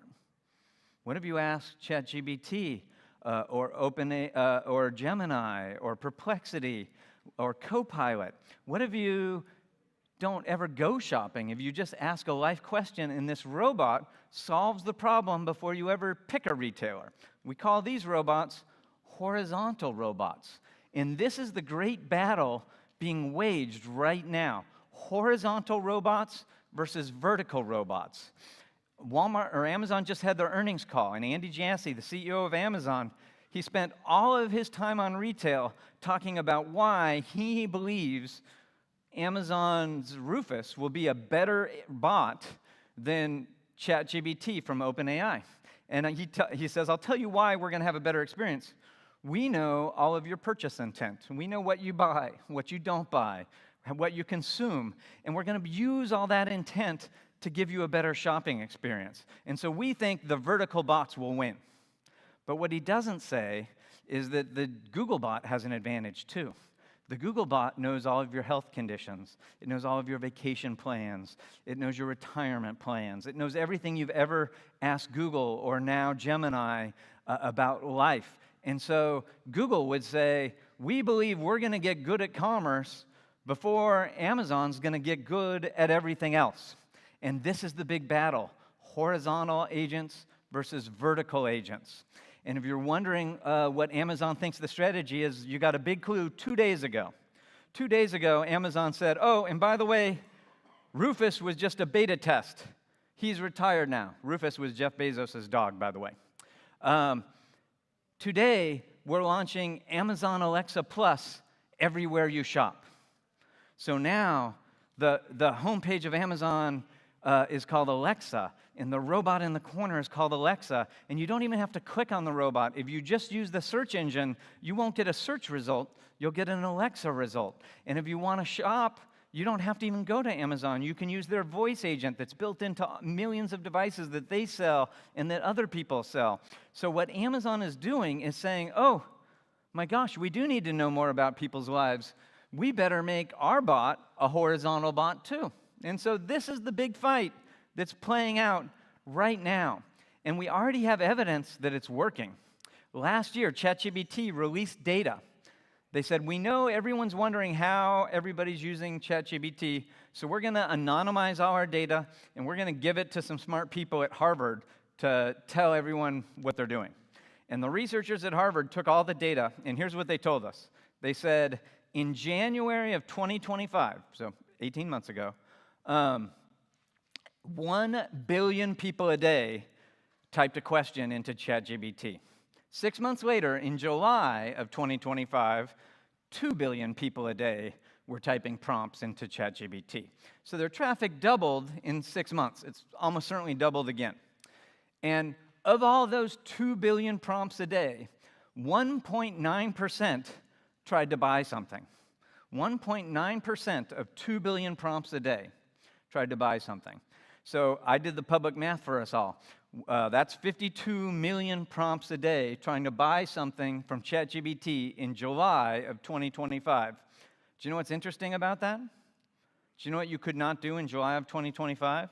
What if you ask ChatGPT or Gemini or Perplexity or Copilot? What if you don't ever go shopping? If you just ask a life question and this robot solves the problem before you ever pick a retailer? We call these robots horizontal robots. And this is the great battle being waged right now. Horizontal robots versus vertical robots. Walmart or Amazon just had their earnings call, and Andy Jassy, the CEO of Amazon, he spent all of his time on retail talking about why he believes Amazon's Rufus will be a better bot than ChatGPT from OpenAI. And he says, I'll tell you why we're going to have a better experience. We know all of your purchase intent. We know what you buy, what you don't buy, what you consume. And we're going to use all that intent to give you a better shopping experience. And so we think the vertical bots will win. But what he doesn't say is that the Google bot has an advantage too. The Google bot knows all of your health conditions. It knows all of your vacation plans. It knows your retirement plans. It knows everything you've ever asked Google or now Gemini about life. And so Google would say, we believe we're going to get good at commerce before Amazon's going to get good at everything else. And this is the big battle, horizontal agents versus vertical agents. And if you're wondering what Amazon thinks the strategy is, you got a big clue 2 days ago. 2 days ago, Amazon said, oh, and by the way, Rufus was just a beta test. He's retired now. Rufus was Jeff Bezos' dog, by the way. Today, we're launching Amazon Alexa Plus everywhere you shop. So now, the homepage of Amazon is called Alexa, and the robot in the corner is called Alexa, and you don't even have to click on the robot. If you just use the search engine, you won't get a search result, you'll get an Alexa result. And if you want to shop, you don't have to even go to Amazon. You can use their voice agent that's built into millions of devices that they sell and that other people sell. So what Amazon is doing is saying, oh, my gosh, we do need to know more about people's lives. We better make our bot a horizontal bot too. And so this is the big fight that's playing out right now. And we already have evidence that it's working. Last year, ChatGPT released data. They said, we know everyone's wondering how everybody's using ChatGPT, so we're going to anonymize all our data, and we're going to give it to some smart people at Harvard to tell everyone what they're doing. And the researchers at Harvard took all the data, and here's what they told us. They said, in January of 2025, so 18 months ago, 1 billion people a day typed a question into ChatGPT. 6 months later, in July of 2025, 2 billion people a day were typing prompts into ChatGPT. So their traffic doubled in 6 months. It's almost certainly doubled again. And of all those 2 billion prompts a day, 1.9% tried to buy something. 1.9% of 2 billion prompts a day tried to buy something. So I did the public math for us all. That's 52 million prompts a day trying to buy something from ChatGPT in July of 2025. Do you know what's interesting about that? Do you know what you could not do in July of 2025?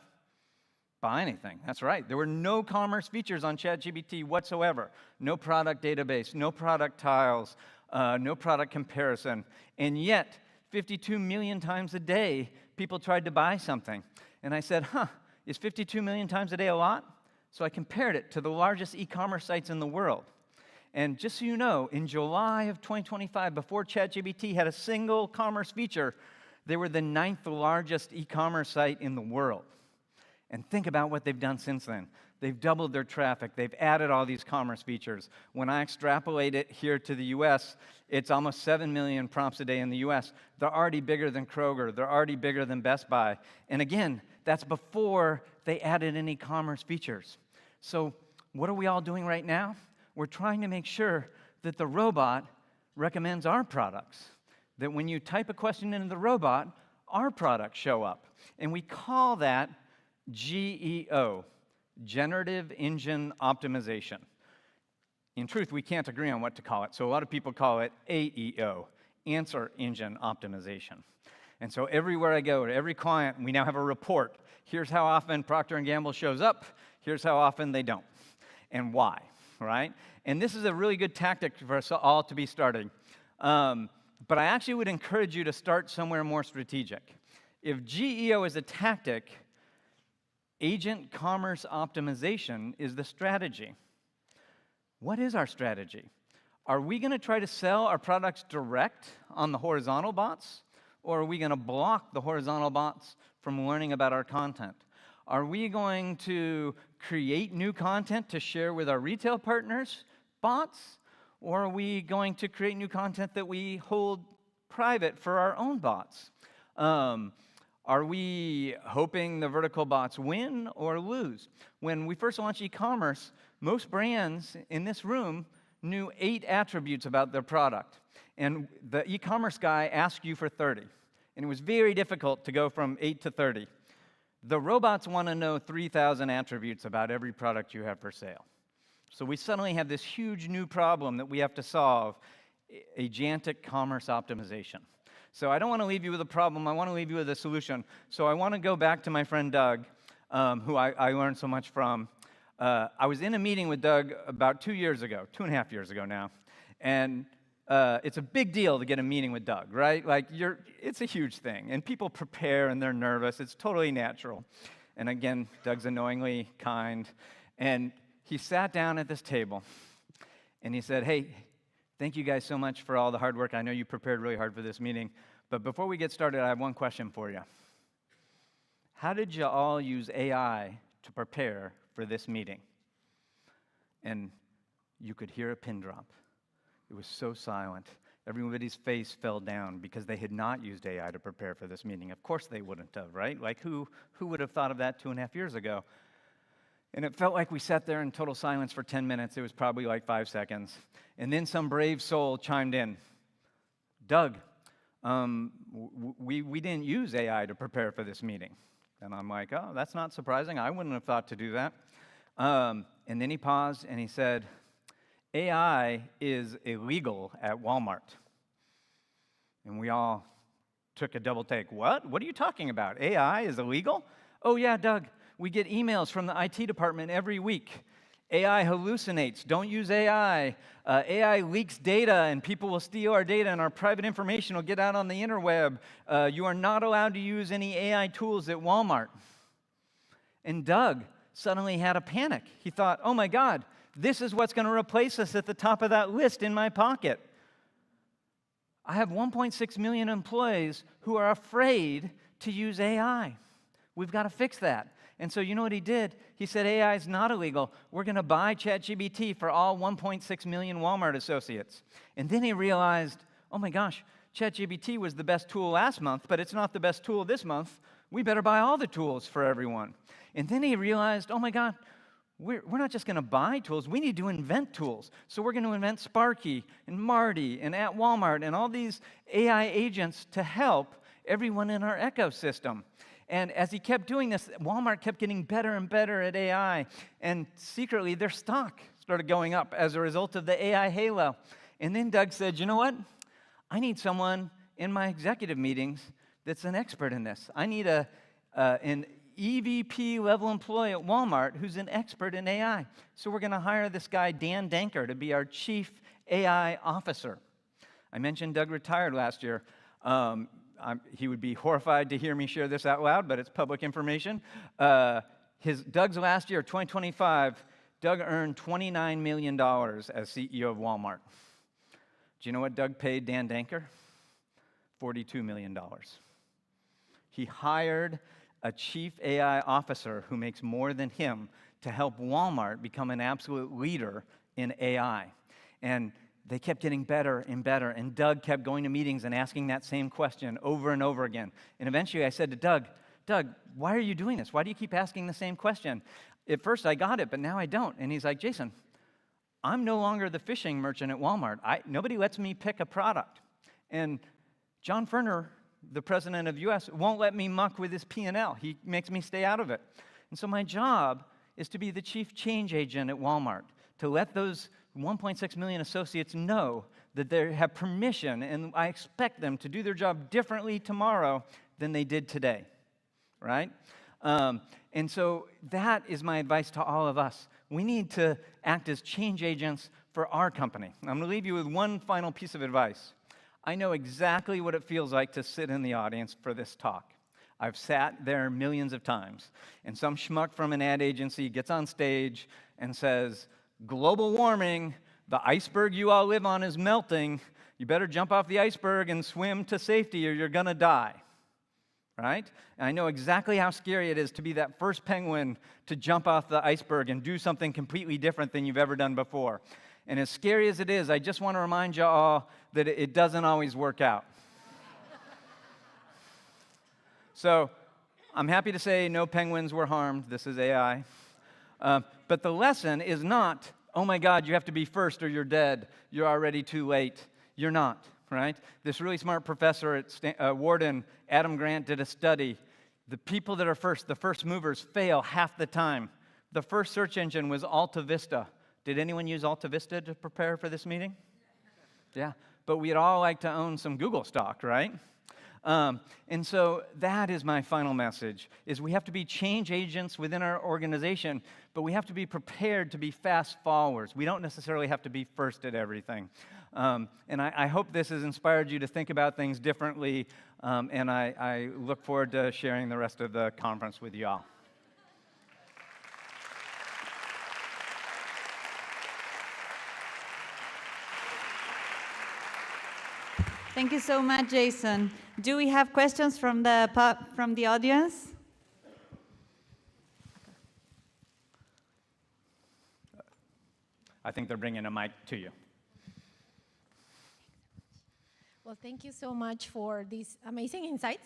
Buy anything. That's right. There were no commerce features on ChatGPT whatsoever. No product database, no product tiles, no product comparison. And yet, 52 million times a day, people tried to buy something. And I said, is 52 million times a day a lot? So I compared it to the largest e-commerce sites in the world. And just so you know, in July of 2025, before ChatGPT had a single commerce feature, they were the 9th largest e-commerce site in the world. And think about what they've done since then. They've doubled their traffic. They've added all these commerce features. When I extrapolate it here to the US, it's almost 7 million prompts a day in the US. They're already bigger than Kroger. They're already bigger than Best Buy. And again, that's before they added any commerce features. So what are we all doing right now? We're trying to make sure that the robot recommends our products. That when you type a question into the robot, our products show up. And we call that GEO, Generative Engine Optimization. In truth, we can't agree on what to call it, so a lot of people call it AEO, Answer Engine Optimization. And so everywhere I go, to every client, we now have a report. Here's how often Procter & Gamble shows up. Here's how often they don't, and why, right? And this is a really good tactic for us all to be starting. But I actually would encourage you to start somewhere more strategic. If GEO is a tactic, Agent Commerce Optimization is the strategy. What is our strategy? Are we going to try to sell our products direct on the horizontal bots, or are we going to block the horizontal bots from learning about our content? Are we going to create new content to share with our retail partners, bots, or are we going to create new content that we hold private for our own bots? Are we hoping the vertical bots win or lose? When we first launched e-commerce, most brands in this room knew 8 attributes about their product. And the e-commerce guy asked you for 30. And it was very difficult to go from 8 to 30. The robots want to know 3,000 attributes about every product you have for sale. So we suddenly have this huge new problem that we have to solve, agentic commerce optimization. So I don't want to leave you with a problem. I want to leave you with a solution. So I want to go back to my friend Doug, who I learned so much from. I was in a meeting with Doug about 2 years ago, 2.5 years ago now. And it's a big deal to get a meeting with Doug, right? Like, it's a huge thing. And people prepare and they're nervous. It's totally natural. And again, Doug's annoyingly kind. And he sat down at this table and he said, hey, thank you guys so much for all the hard work. I know you prepared really hard for this meeting. But before we get started, I have one question for you. How did you all use AI to prepare for this meeting? And you could hear a pin drop. It was so silent. Everybody's face fell down because they had not used AI to prepare for this meeting. Of course they wouldn't have, right? Like, who would have thought of that 2.5 years ago? And it felt like we sat there in total silence for 10 minutes. It was probably like 5 seconds. And then some brave soul chimed in. Doug, we didn't use AI to prepare for this meeting. And I'm like, oh, that's not surprising. I wouldn't have thought to do that. And then he paused and he said, AI is illegal at Walmart. And we all took a double take. What? What are you talking about? AI is illegal? Oh, yeah, Doug. We get emails from the IT department every week. AI hallucinates. Don't use AI. AI leaks data, and people will steal our data, and our private information will get out on the interweb. You are not allowed to use any AI tools at Walmart. And Doug suddenly had a panic. He thought, oh, my God, this is what's going to replace us at the top of that list in my pocket. I have 1.6 million employees who are afraid to use AI. We've got to fix that. And so you know what he did? He said, AI is not illegal. We're going to buy ChatGPT for all 1.6 million Walmart associates. And then he realized, oh my gosh, ChatGPT was the best tool last month, but it's not the best tool this month. We better buy all the tools for everyone. And then he realized, oh my God, we're not just going to buy tools, we need to invent tools. So we're going to invent Sparky and Marty and at Walmart and all these AI agents to help everyone in our ecosystem. And as he kept doing this, Walmart kept getting better and better at AI. And secretly, their stock started going up as a result of the AI halo. And then Doug said, you know what? I need someone in my executive meetings that's an expert in this. I need an EVP level employee at Walmart who's an expert in AI. So we're going to hire this guy, Dan Danker, to be our chief AI officer. I mentioned Doug retired last year. He would be horrified to hear me share this out loud, but it's public information. Doug's last year, 2025, Doug earned $29 million as CEO of Walmart. Do you know what Doug paid Dan Danker? $42 million. He hired a chief AI officer who makes more than him to help Walmart become an absolute leader in AI. And they kept getting better and better, and Doug kept going to meetings and asking that same question over and over again. And eventually I said to Doug, why are you doing this? Why do you keep asking the same question? At first I got it, but now I don't. And he's like, Jason, I'm no longer the fishing merchant at Walmart. Nobody lets me pick a product. And John Furner, the president of US, won't let me muck with his P&L. He makes me stay out of it. And so my job is to be the chief change agent at Walmart, to let those 1.6 million associates know that they have permission, and I expect them to do their job differently tomorrow than they did today, right? And so that is my advice to all of us. We need to act as change agents for our company. I'm going to leave you with one final piece of advice. I know exactly what it feels like to sit in the audience for this talk. I've sat there millions of times, and some schmuck from an ad agency gets on stage and says, global warming, the iceberg you all live on is melting. You better jump off the iceberg and swim to safety or you're going to die, right? And I know exactly how scary it is to be that first penguin to jump off the iceberg and do something completely different than you've ever done before. And as scary as it is, I just want to remind you all that it doesn't always work out. So I'm happy to say no penguins were harmed. This is AI. But the lesson is not, oh my God, you have to be first or you're dead. You're already too late. You're not, right? This really smart professor at Wharton, Adam Grant, did a study. The people that are first, the first movers, fail half the time. The first search engine was Alta Vista. Did anyone use Alta Vista to prepare for this meeting? Yeah, but we'd all like to own some Google stock, right? And so that is my final message, is we have to be change agents within our organization, but we have to be prepared to be fast followers. We don't necessarily have to be first at everything. And I hope this has inspired you to think about things differently, and I look forward to sharing the rest of the conference with you all. Thank you so much, Jason. Do we have questions from the audience? I think they're bringing a mic to you. Well, thank you so much for these amazing insights.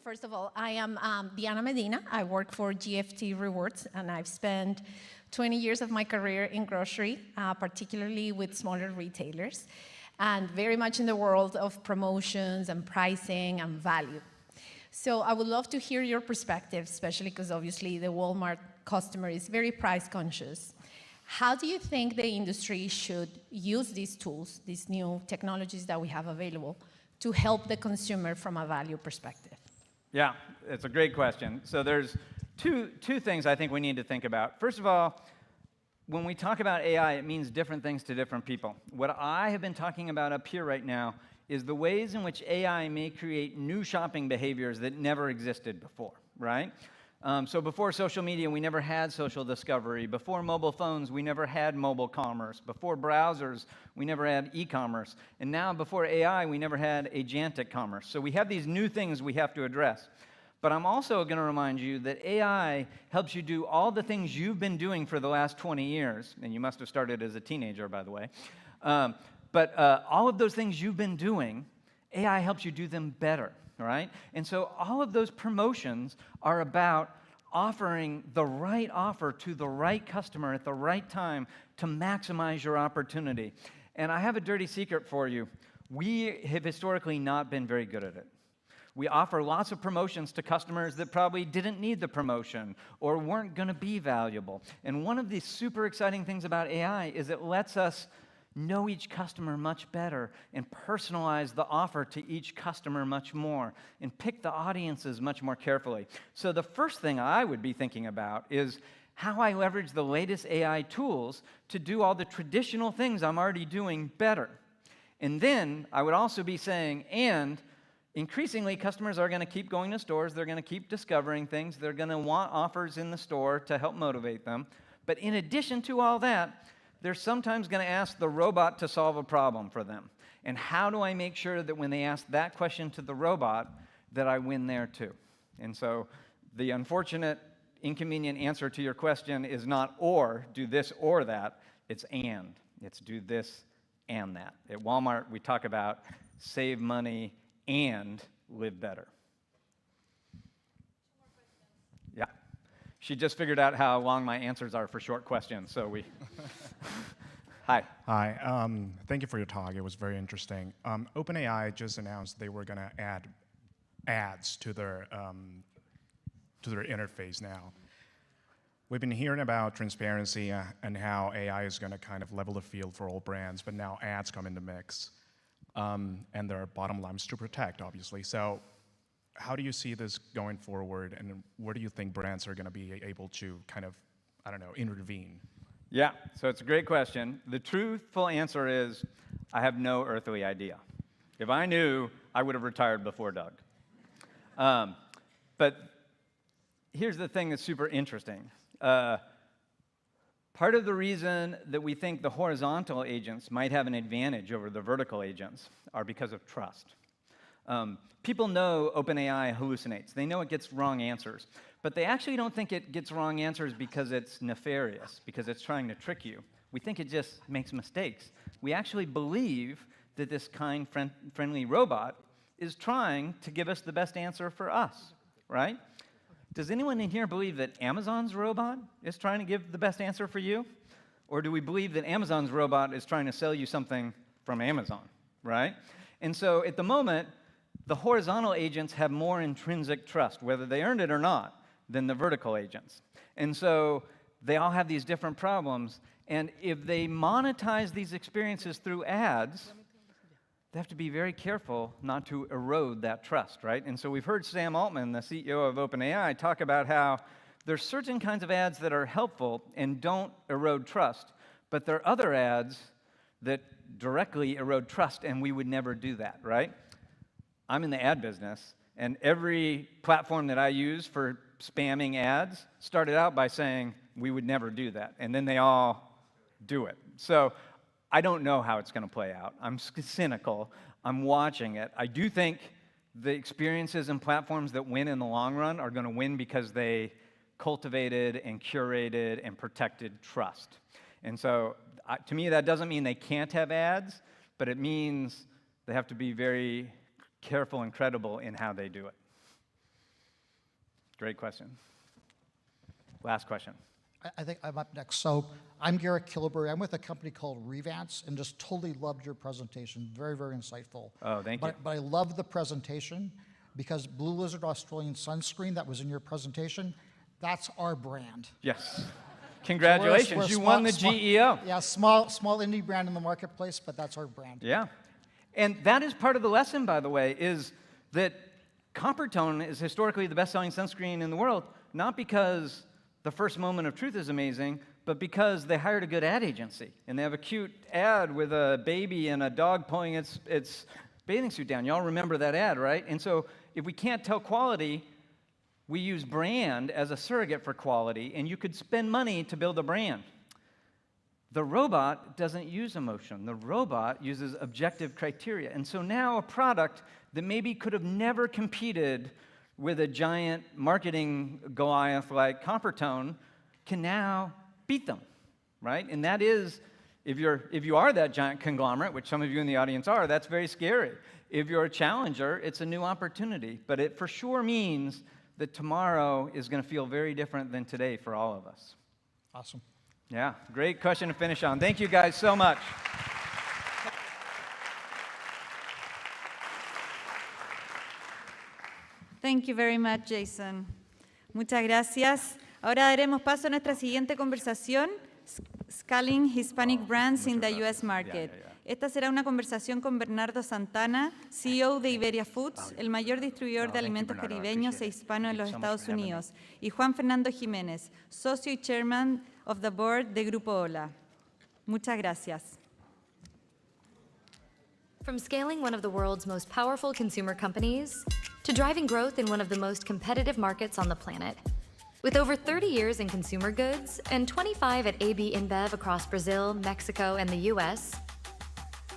First of all, I am Diana Medina. I work for GFT Rewards, and I've spent 20 years of my career in grocery, particularly with smaller retailers, and very much in the world of promotions and pricing and value. So I would love to hear your perspective, especially because obviously the Walmart customer is very price conscious. How do you think the industry should use these tools, these new technologies that we have available, to help the consumer from a value perspective? Yeah, it's a great question. So there's two things I think we need to think about. First of all, when we talk about AI, it means different things to different people. What I have been talking about up here right now is the ways in which AI may create new shopping behaviors that never existed before, right? So before social media, we never had social discovery. Before mobile phones, we never had mobile commerce. Before browsers, we never had e-commerce. And now, before AI, we never had agentic commerce. So we have these new things we have to address. But I'm also going to remind you that AI helps you do all the things you've been doing for the last 20 years, and you must have started as a teenager, by the way. But all of those things you've been doing, AI helps you do them better, all right? And so all of those promotions are about offering the right offer to the right customer at the right time to maximize your opportunity. And I have a dirty secret for you. We have historically not been very good at it. We offer lots of promotions to customers that probably didn't need the promotion or weren't going to be valuable. And one of the super exciting things about AI is it lets us know each customer much better and personalize the offer to each customer much more and pick the audiences much more carefully. So the first thing I would be thinking about is how I leverage the latest AI tools to do all the traditional things I'm already doing better. And then I would also be saying, and increasingly, customers are going to keep going to stores. They're going to keep discovering things. They're going to want offers in the store to help motivate them. But in addition to all that, they're sometimes going to ask the robot to solve a problem for them. And how do I make sure that when they ask that question to the robot, that I win there too? And so the unfortunate, inconvenient answer to your question is not or, do this or that. It's and. It's do this and that. At Walmart, we talk about save money and live better. Yeah. She just figured out how long my answers are for short questions, so we... Hi. Hi. Thank you for your talk. It was very interesting. OpenAI just announced they were going to add ads to their interface now. We've been hearing about transparency and how AI is going to kind of level the field for all brands, but now ads come in the mix. And there are bottom lines to protect, obviously. So how do you see this going forward, and where do you think brands are going to be able to kind of, I don't know, intervene? Yeah, so it's a great question. The truthful answer is I have no earthly idea. If I knew, I would have retired before Doug. But here's the thing that's super interesting. Part of the reason that we think the horizontal agents might have an advantage over the vertical agents are because of trust. People know OpenAI hallucinates. They know it gets wrong answers. But they actually don't think it gets wrong answers because it's nefarious, because it's trying to trick you. We think it just makes mistakes. We actually believe that this kind, friendly robot is trying to give us the best answer for us, right? Does anyone in here believe that Amazon's robot is trying to give the best answer for you? Or do we believe that Amazon's robot is trying to sell you something from Amazon, right? And so at the moment, the horizontal agents have more intrinsic trust, whether they earned it or not, than the vertical agents. And so they all have these different problems. And if they monetize these experiences through ads, they have to be very careful not to erode that trust, right? And so we've heard Sam Altman, the CEO of OpenAI, talk about how there's certain kinds of ads that are helpful and don't erode trust, but there are other ads that directly erode trust, and we would never do that, right? I'm in the ad business, and every platform that I use for spamming ads started out by saying, we would never do that, and then they all do it. So I don't know how it's going to play out. I'm cynical. I'm watching it. I do think the experiences and platforms that win in the long run are going to win because they cultivated and curated and protected trust. And so to me, that doesn't mean they can't have ads, but it means they have to be very careful and credible in how they do it. Great question. Last question. I think I'm up next. So I'm Garrett Kilberry. I'm with a company called Revance, and just totally loved your presentation. Very, very insightful. Oh, thank you. But I love the presentation because Blue Lizard Australian Sunscreen that was in your presentation, that's our brand. Yes. Congratulations, we're you won the GEO. Yeah, small indie brand in the marketplace, but that's our brand. Yeah. And that is part of the lesson, by the way, is that Coppertone is historically the best-selling sunscreen in the world, not because the first moment of truth is amazing, but because they hired a good ad agency. And they have a cute ad with a baby and a dog pulling its bathing suit down. Y'all remember that ad, right? And so if we can't tell quality, we use brand as a surrogate for quality, and you could spend money to build a brand. The robot doesn't use emotion. The robot uses objective criteria. And so now a product that maybe could have never competed with a giant marketing Goliath like Coppertone can now beat them, right? And that is, if you are that giant conglomerate, which some of you in the audience are, that's very scary. If you're a challenger, it's a new opportunity. But it for sure means that tomorrow is going to feel very different than today for all of us? Awesome. Yeah, great question to finish on. Thank you guys so much. Thank you very much, Jason. Muchas gracias. Ahora daremos paso a nuestra siguiente conversación, Scaling Hispanic Brands in the U.S. Market. Esta será una conversación con Bernardo Santana, CEO de Iberia Foods, el mayor distribuidor de alimentos caribeños e hispanos en los Estados Unidos, y Juan Fernando Jiménez, socio y chairman of the board de Grupo Ola. Muchas gracias. From scaling one of the world's most powerful consumer companies to driving growth in one of the most competitive markets on the planet. With over 30 years in consumer goods and 25 at AB InBev across Brazil, Mexico, and the US,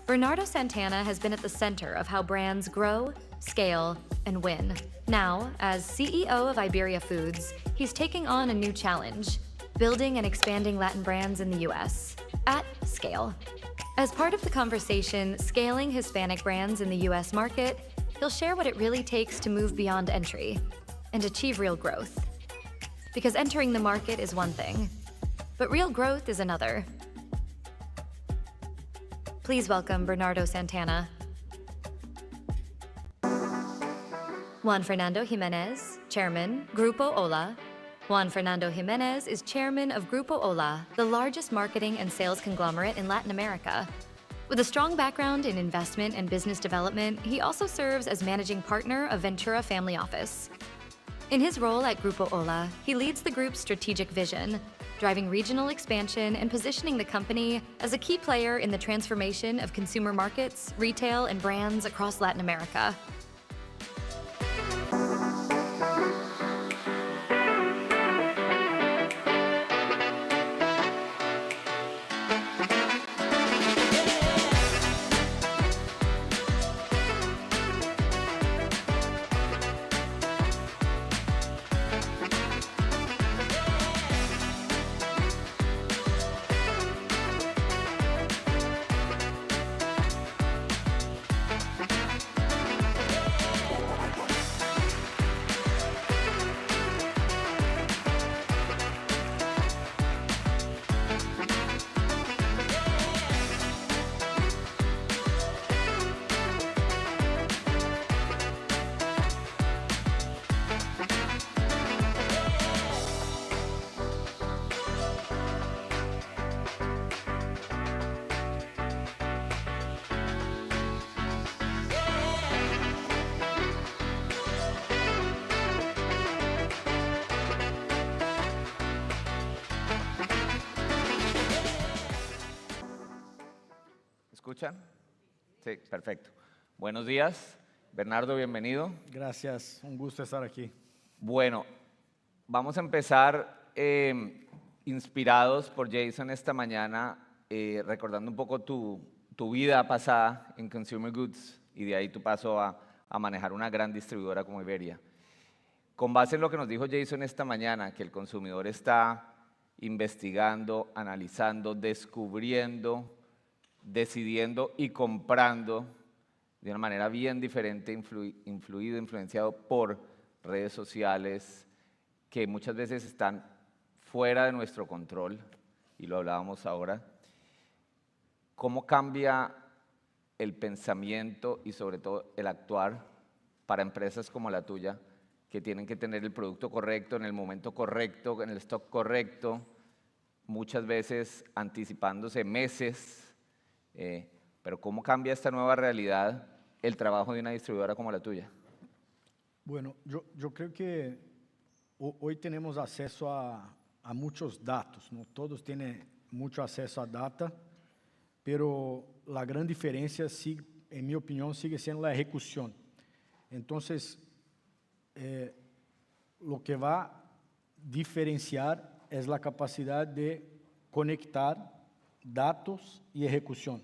Bernardo Santana has been at the center of how brands grow, scale, and win. Now, as CEO of Iberia Foods, he's taking on a new challenge, building and expanding Latin brands in the US at scale. As part of the conversation, Scaling Hispanic Brands in the US market, he'll share what it really takes to move beyond entry and achieve real growth. Because entering the market is one thing, but real growth is another. Please welcome Bernardo Santana. Juan Fernando Jimenez, Chairman, Grupo Ola. Juan Fernando Jimenez is chairman of Grupo Ola, the largest marketing and sales conglomerate in Latin America. With a strong background in investment and business development, he also serves as managing partner of Ventura Family Office. In his role at Grupo Ola, he leads the group's strategic vision, driving regional expansion and positioning the company as a key player in the transformation of consumer markets, retail, and brands across Latin America. ¿Escuchan? Sí, perfecto. Buenos días. Bernardo, bienvenido. Gracias, un gusto estar aquí. Bueno, vamos a empezar inspirados por Jason esta mañana, recordando un poco tu vida pasada en Consumer Goods y de ahí tu paso a manejar una gran distribuidora como Iberia. Con base en lo que nos dijo Jason esta mañana, que el consumidor está investigando, analizando, descubriendo, decidiendo y comprando de una manera bien diferente, influenciado por redes sociales que muchas veces están fuera de nuestro control, y lo hablábamos ahora. ¿Cómo cambia el pensamiento y sobre todo el actuar para empresas como la tuya, que tienen que tener el producto correcto, en el momento correcto, en el stock correcto, muchas veces anticipándose meses? Pero ¿cómo cambia esta nueva realidad el trabajo de una distribuidora como la tuya? Bueno, yo creo que hoy tenemos acceso a muchos datos, ¿no? Todos tienen mucho acceso a data, pero la gran diferencia, en mi opinión, sigue siendo la ejecución. Entonces, lo que va a diferenciar es la capacidad de conectar datos y ejecución.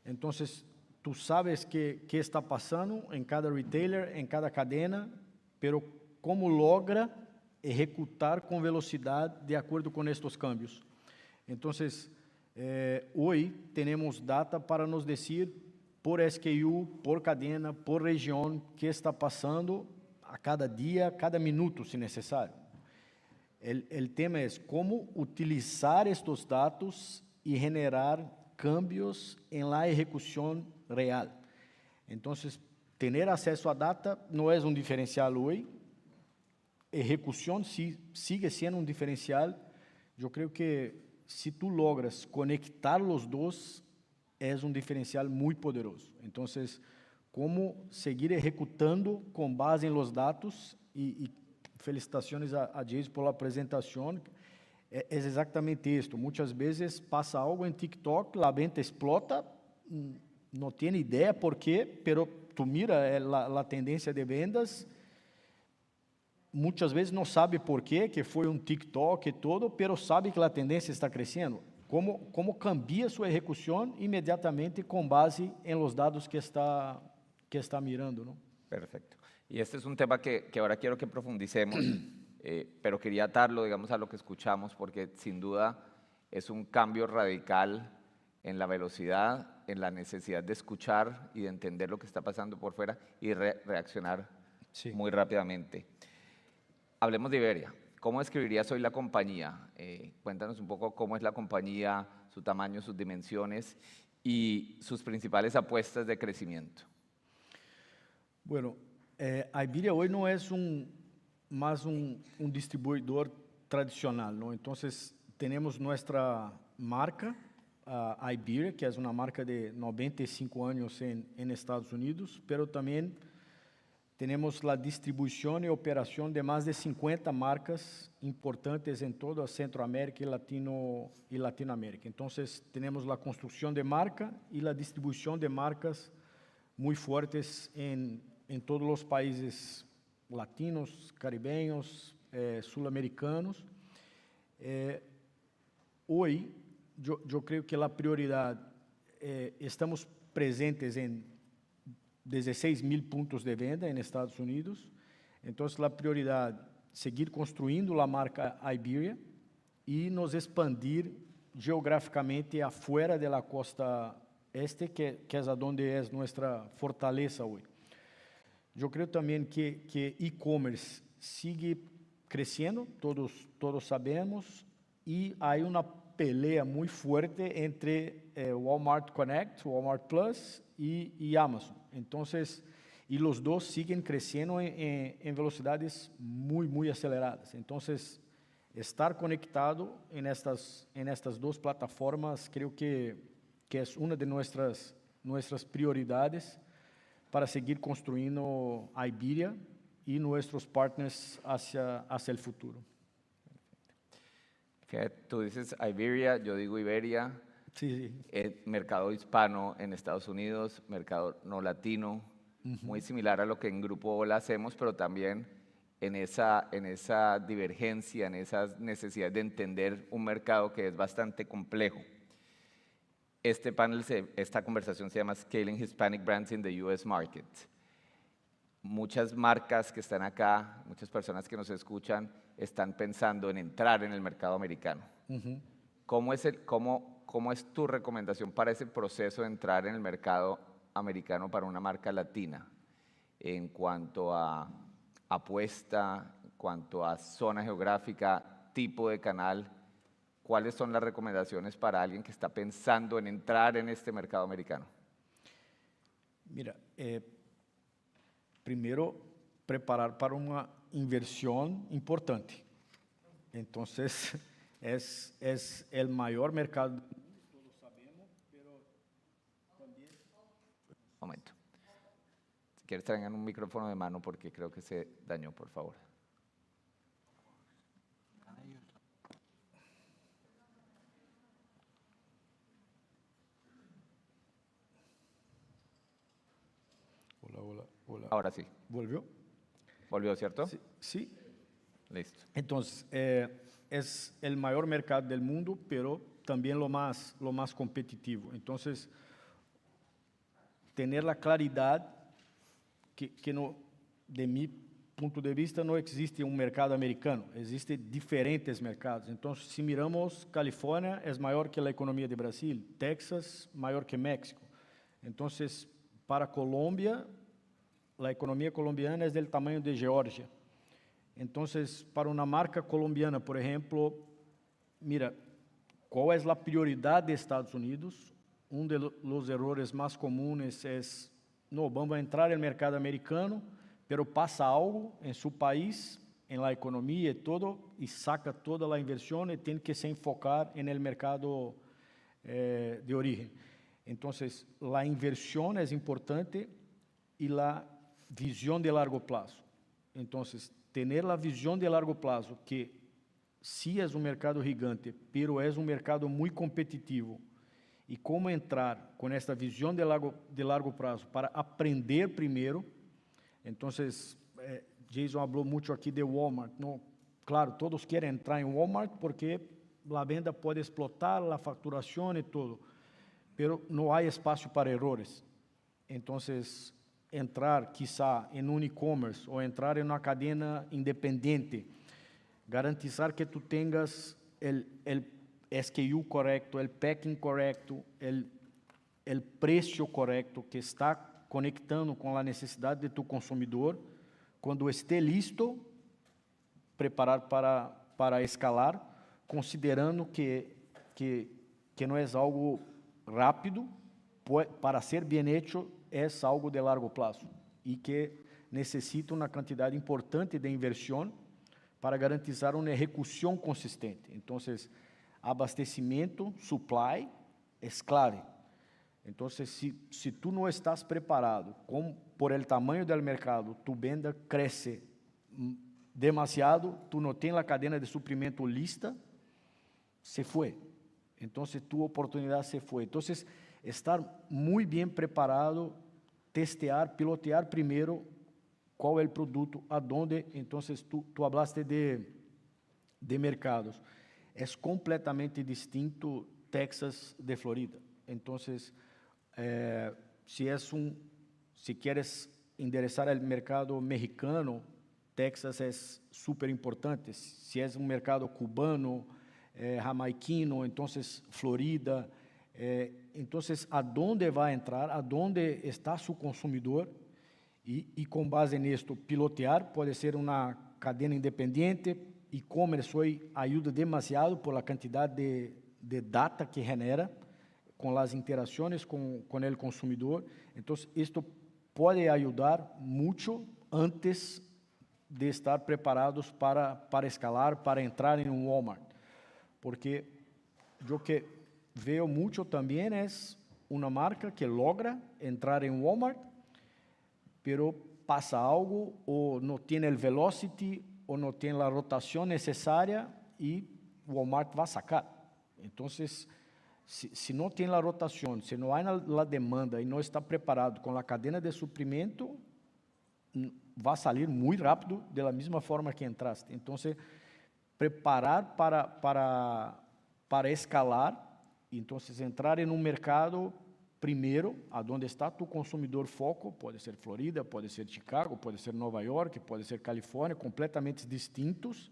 Entonces, tú sabes qué está pasando en cada retailer, en cada cadena, pero cómo logra ejecutar con velocidad de acuerdo con estos cambios. Entonces, hoy tenemos data para nos decir por SKU, por cadena, por región, qué está pasando a cada día, a cada minuto, si necesario. El tema es cómo utilizar estos datos y generar cambios en la ejecución real. Entonces, tener acceso a data no es un diferencial hoy. Ejecución sí, sigue siendo un diferencial. Yo creo que si tú logras conectar los dos, es un diferencial muy poderoso. Entonces, cómo seguir ejecutando con base en los datos y felicitaciones a Jason por la apresentação. É exatamente isto. Muitas vezes passa algo em TikTok, a venta explota, não tem ideia por quê, pero tu mira a tendência de vendas, muitas vezes não sabe por quê, que foi um TikTok e todo, pero sabe que a tendência está crescendo. Como cambia sua execução imediatamente com base em los dados que está mirando, ¿no? Perfecto. Y este es un tema que ahora quiero que profundicemos, pero quería atarlo, digamos, a lo que escuchamos, porque sin duda es un cambio radical en la velocidad, en la necesidad de escuchar y de entender lo que está pasando por fuera y reaccionar muy rápidamente. Hablemos de Iberia. ¿Cómo describirías hoy la compañía? Cuéntanos un poco cómo es la compañía, su tamaño, sus dimensiones y sus principales apuestas de crecimiento. Bueno, Iberia hoy no es más un distribuidor tradicional, ¿no? Entonces, tenemos nuestra marca, Iberia, que es una marca de 95 años en Estados Unidos, pero también tenemos la distribución y operación de más de 50 marcas importantes en toda Centroamérica y Latinoamérica. Entonces, tenemos la construcción de marca y la distribución de marcas muy fuertes en todos los países latinos, caribeños, sulamericanos. Hoy, yo creo que la prioridad, estamos presentes en 16.000 puntos de venda en Estados Unidos. Entonces, la prioridad, seguir construyendo la marca Iberia y nos expandir geográficamente afuera de la costa este, que es a donde es nuestra fortaleza hoy. Yo creo también que e-commerce sigue creciendo, todos sabemos, y hay una pelea muy fuerte entre Walmart Connect, Walmart Plus y Amazon. Entonces, y los dos siguen creciendo en velocidades muy aceleradas. Entonces, estar conectado en estas dos plataformas creo que es una de nuestras prioridades para seguir construyendo Iberia y nuestros partners hacia el futuro. Tú dices Iberia, yo digo Iberia. Sí. Mercado hispano en Estados Unidos, mercado no latino, muy similar a lo que en Grupo Ola hacemos, pero también en esa divergencia, en esa necesidad de entender un mercado que es bastante complejo. Esta conversación se llama Scaling Hispanic Brands in the U.S. Market. Muchas marcas que están acá, muchas personas que nos escuchan, están pensando en entrar en el mercado americano. ¿Cómo es tu recomendación para ese proceso de entrar en el mercado americano para una marca latina? En cuanto a apuesta, en cuanto a zona geográfica, tipo de canal, ¿cuáles son las recomendaciones para alguien que está pensando en entrar en este mercado americano? Mira, primero, preparar para una inversión importante. Entonces, es el mayor mercado. Todos sabemos, pero también... Momento. Si quieres, traigan un micrófono de mano porque creo que se dañó, por favor. Hola. Ahora sí. ¿Volvió? ¿Volvió, cierto? Sí. Listo. Entonces, es el mayor mercado del mundo, pero también lo más competitivo. Entonces, tener la claridad que no, de mi punto de vista, no existe un mercado americano, existen diferentes mercados. Entonces, si miramos, California es mayor que la economía de Brasil, Texas mayor que México. Entonces, para Colombia, la economía colombiana es del tamaño de Georgia. Entonces, para una marca colombiana, por ejemplo, mira, ¿cuál es la prioridad de Estados Unidos? Uno de los errores más comunes es, no, vamos a entrar en el mercado americano, pero pasa algo en su país, en la economía y todo, y saca toda la inversión y tiene que se enfocar en el mercado de origen. Entonces, la inversión es importante y la visión de largo plazo. Entonces, tener la visión de largo plazo, que sí es un mercado gigante, pero es un mercado muy competitivo, y cómo entrar con esta visión de largo plazo para aprender primero. Entonces, Jason habló mucho aquí de Walmart, ¿no? Claro, todos quieren entrar en Walmart porque la venta puede explotar, la facturación y todo, pero no hay espacio para errores. Entonces, entrar quizá en un e-commerce o entrar en una cadena independiente, garantizar que tú tengas el SKU correcto, el packing correcto, el precio correcto, que está conectando con la necesidad de tu consumidor. Cuando esté listo, preparar para escalar, considerando que no es algo rápido, para ser bien hecho es algo de largo plazo y que necesita una cantidad importante de inversión para garantizar una ejecución consistente. Entonces, abastecimiento, supply, es clave. Entonces, si tú no estás preparado por el tamaño del mercado, tu venta crece demasiado, tú no tienes la cadena de suprimento lista, se fue. Entonces, tu oportunidad se fue. Entonces, estar muy bien preparado, testear, pilotear primero cuál es el producto, a dónde. Entonces, tú hablaste de mercados. Es completamente distinto Texas de Florida. Entonces, si quieres enderezar el mercado mexicano, Texas es súper importante. Si es un mercado cubano, jamaiquino, entonces Florida. Entonces, ¿a dónde va a entrar? ¿A dónde está su consumidor? Y con base en esto, pilotear. Puede ser una cadena independiente. E-commerce hoy ayuda demasiado por la cantidad de data que genera con las interacciones con el consumidor. Entonces, esto puede ayudar mucho antes de estar preparados para escalar, para entrar en un Walmart. Porque yo que veo mucho también es una marca que logra entrar en Walmart, pero pasa algo o no tiene el velocity o no tiene la rotación necesaria y Walmart va a sacar. Entonces, si no tiene la rotación, si no hay la demanda y no está preparado con la cadena de suprimento, va a salir muy rápido de la misma forma que entraste. Entonces, preparar para escalar, entonces entrar en un mercado primero, a donde está tu consumidor foco, puede ser Florida, puede ser Chicago, puede ser Nueva York, puede ser California, completamente distintos.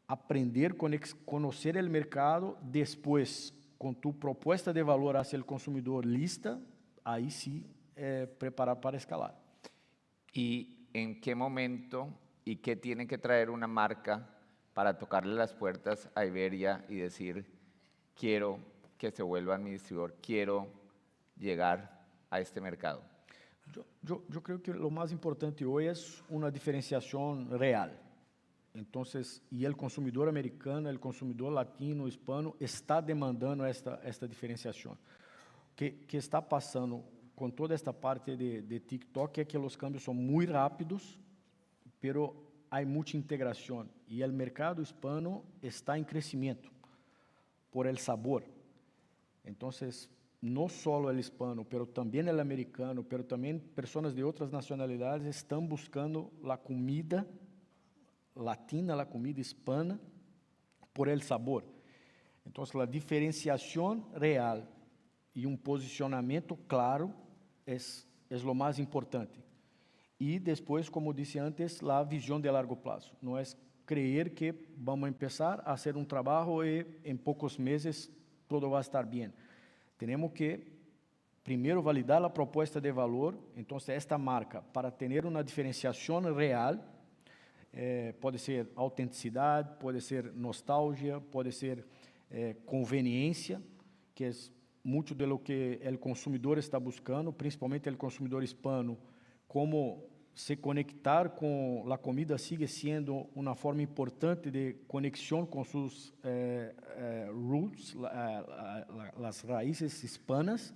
Aprender, conocer el mercado, después, con tu propuesta de valor hacia el consumidor lista, ahí sí, preparar para escalar. ¿Y en qué momento y qué tiene que traer una marca para tocarle las puertas a Iberia y decir, quiero que se vuelva mi distribuidor, quiero llegar a este mercado? Yo creo que lo más importante hoy es una diferenciación real. Entonces, y el consumidor americano, el consumidor latino, hispano, está demandando esta diferenciación. ¿Qué está pasando con toda esta parte de TikTok? Es que los cambios son muy rápidos, pero hay mucha integración. Y el mercado hispano está en crecimiento por el sabor. Entonces, no solo el hispano, pero también el americano, pero también personas de otras nacionalidades están buscando la comida latina, la comida hispana, por el sabor. Entonces, la diferenciación real y un posicionamiento claro es lo más importante. Y después, como dije antes, la visión de largo plazo. No es creer que vamos a empezar a hacer un trabajo y en pocos meses todo va a estar bien. Tenemos que primero validar la propuesta de valor. Entonces, esta marca, para tener una diferenciación real, puede ser autenticidad, puede ser nostalgia, puede ser conveniencia, que es mucho de lo que el consumidor está buscando, principalmente el consumidor hispano, como se conectar con la comida sigue siendo una forma importante de conexión con sus roots, las raíces hispanas,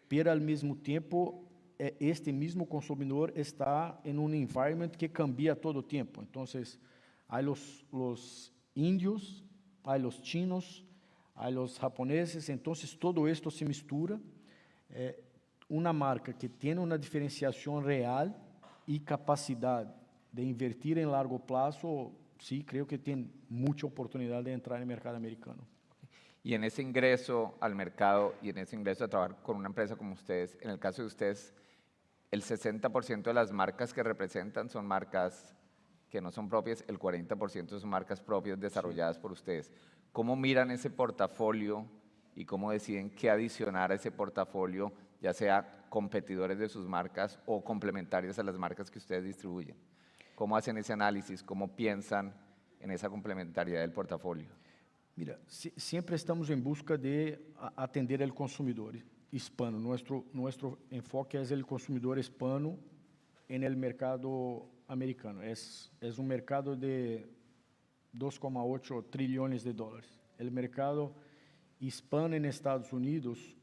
pero al mismo tiempo este mismo consumidor está en un environment que cambia todo el tiempo. Entonces, hay los indios, hay los chinos, hay los japoneses, entonces todo esto se mistura. Una marca que tiene una diferenciación real y capacidad de invertir en largo plazo, sí, creo que tiene mucha oportunidad de entrar en el mercado americano. Y en ese ingreso al mercado y en ese ingreso a trabajar con una empresa como ustedes, en el caso de ustedes, el 60% de las marcas que representan son marcas que no son propias, el 40% son marcas propias desarrolladas por ustedes. ¿Cómo miran ese portafolio y cómo deciden qué adicionar a ese portafolio, ya sea competidores de sus marcas o complementarias a las marcas que ustedes distribuyen? ¿Cómo hacen ese análisis? ¿Cómo piensan en esa complementariedad del portafolio? Mira, siempre estamos en busca de atender al consumidor hispano. Nuestro enfoque es el consumidor hispano en el mercado americano. Es un mercado de 2,8 trillones de dólares. El mercado hispano en Estados Unidos,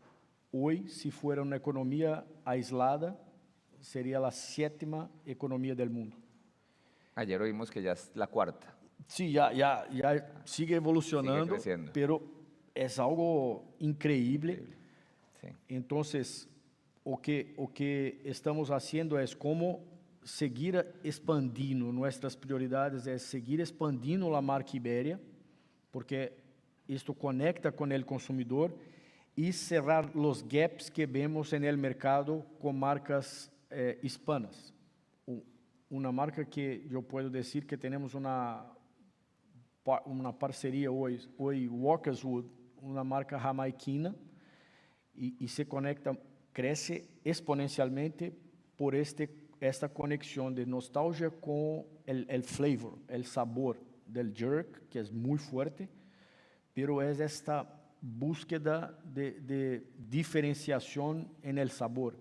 hoy, si fuera una economía aislada, sería la 7ª economía del mundo. Ayer oímos que ya es la 4ª. Sí, ya sigue evolucionando, pero es algo increíble. Sí. Entonces, o que estamos haciendo es cómo seguir expandindo nuestras prioridades, es seguir expandindo la marca Iberia, porque esto conecta con el consumidor y cerrar los gaps que vemos en el mercado con marcas hispanas. Una marca que yo puedo decir que tenemos una parcería hoy Walkerswood, una marca jamaiquina, y se conecta, crece exponencialmente por esta conexión de nostalgia con el flavor, el sabor del jerk, que es muy fuerte, pero es esta búsqueda de diferenciación en el sabor.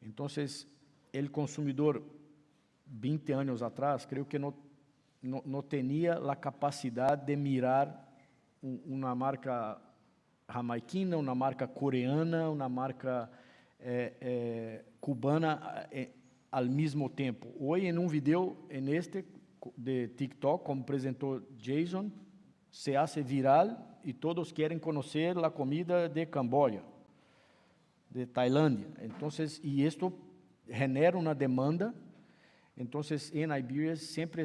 Entonces, el consumidor 20 años atrás, creo que no tenía la capacidad de mirar una marca jamaiquina, una marca coreana, una marca cubana al mismo tiempo. Hoy en un video de TikTok, como presentó Jason, se hace viral y todos quieren conocer la comida de Camboya, de Tailandia. Entonces, y esto genera una demanda. Entonces, en Iberia siempre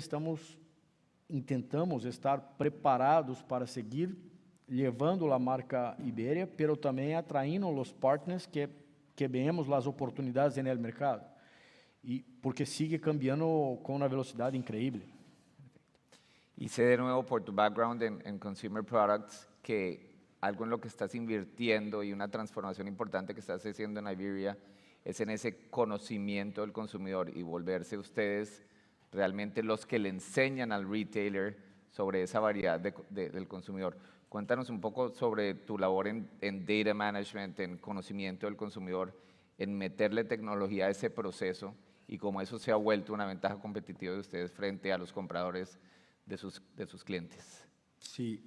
intentamos estar preparados para seguir llevando a marca Iberia, pero também atraindo os partners que vemos as oportunidades no mercado, e porque sigue cambiando com uma velocidade increíble. Y sé de nuevo por tu background en consumer products que algo en lo que estás invirtiendo y una transformación importante que estás haciendo en Iberia es en ese conocimiento del consumidor y volverse ustedes realmente los que le enseñan al retailer sobre esa variedad del consumidor. Cuéntanos un poco sobre tu labor en data management, en conocimiento del consumidor, en meterle tecnología a ese proceso y cómo eso se ha vuelto una ventaja competitiva de ustedes frente a los compradores de sus clientes. Sí,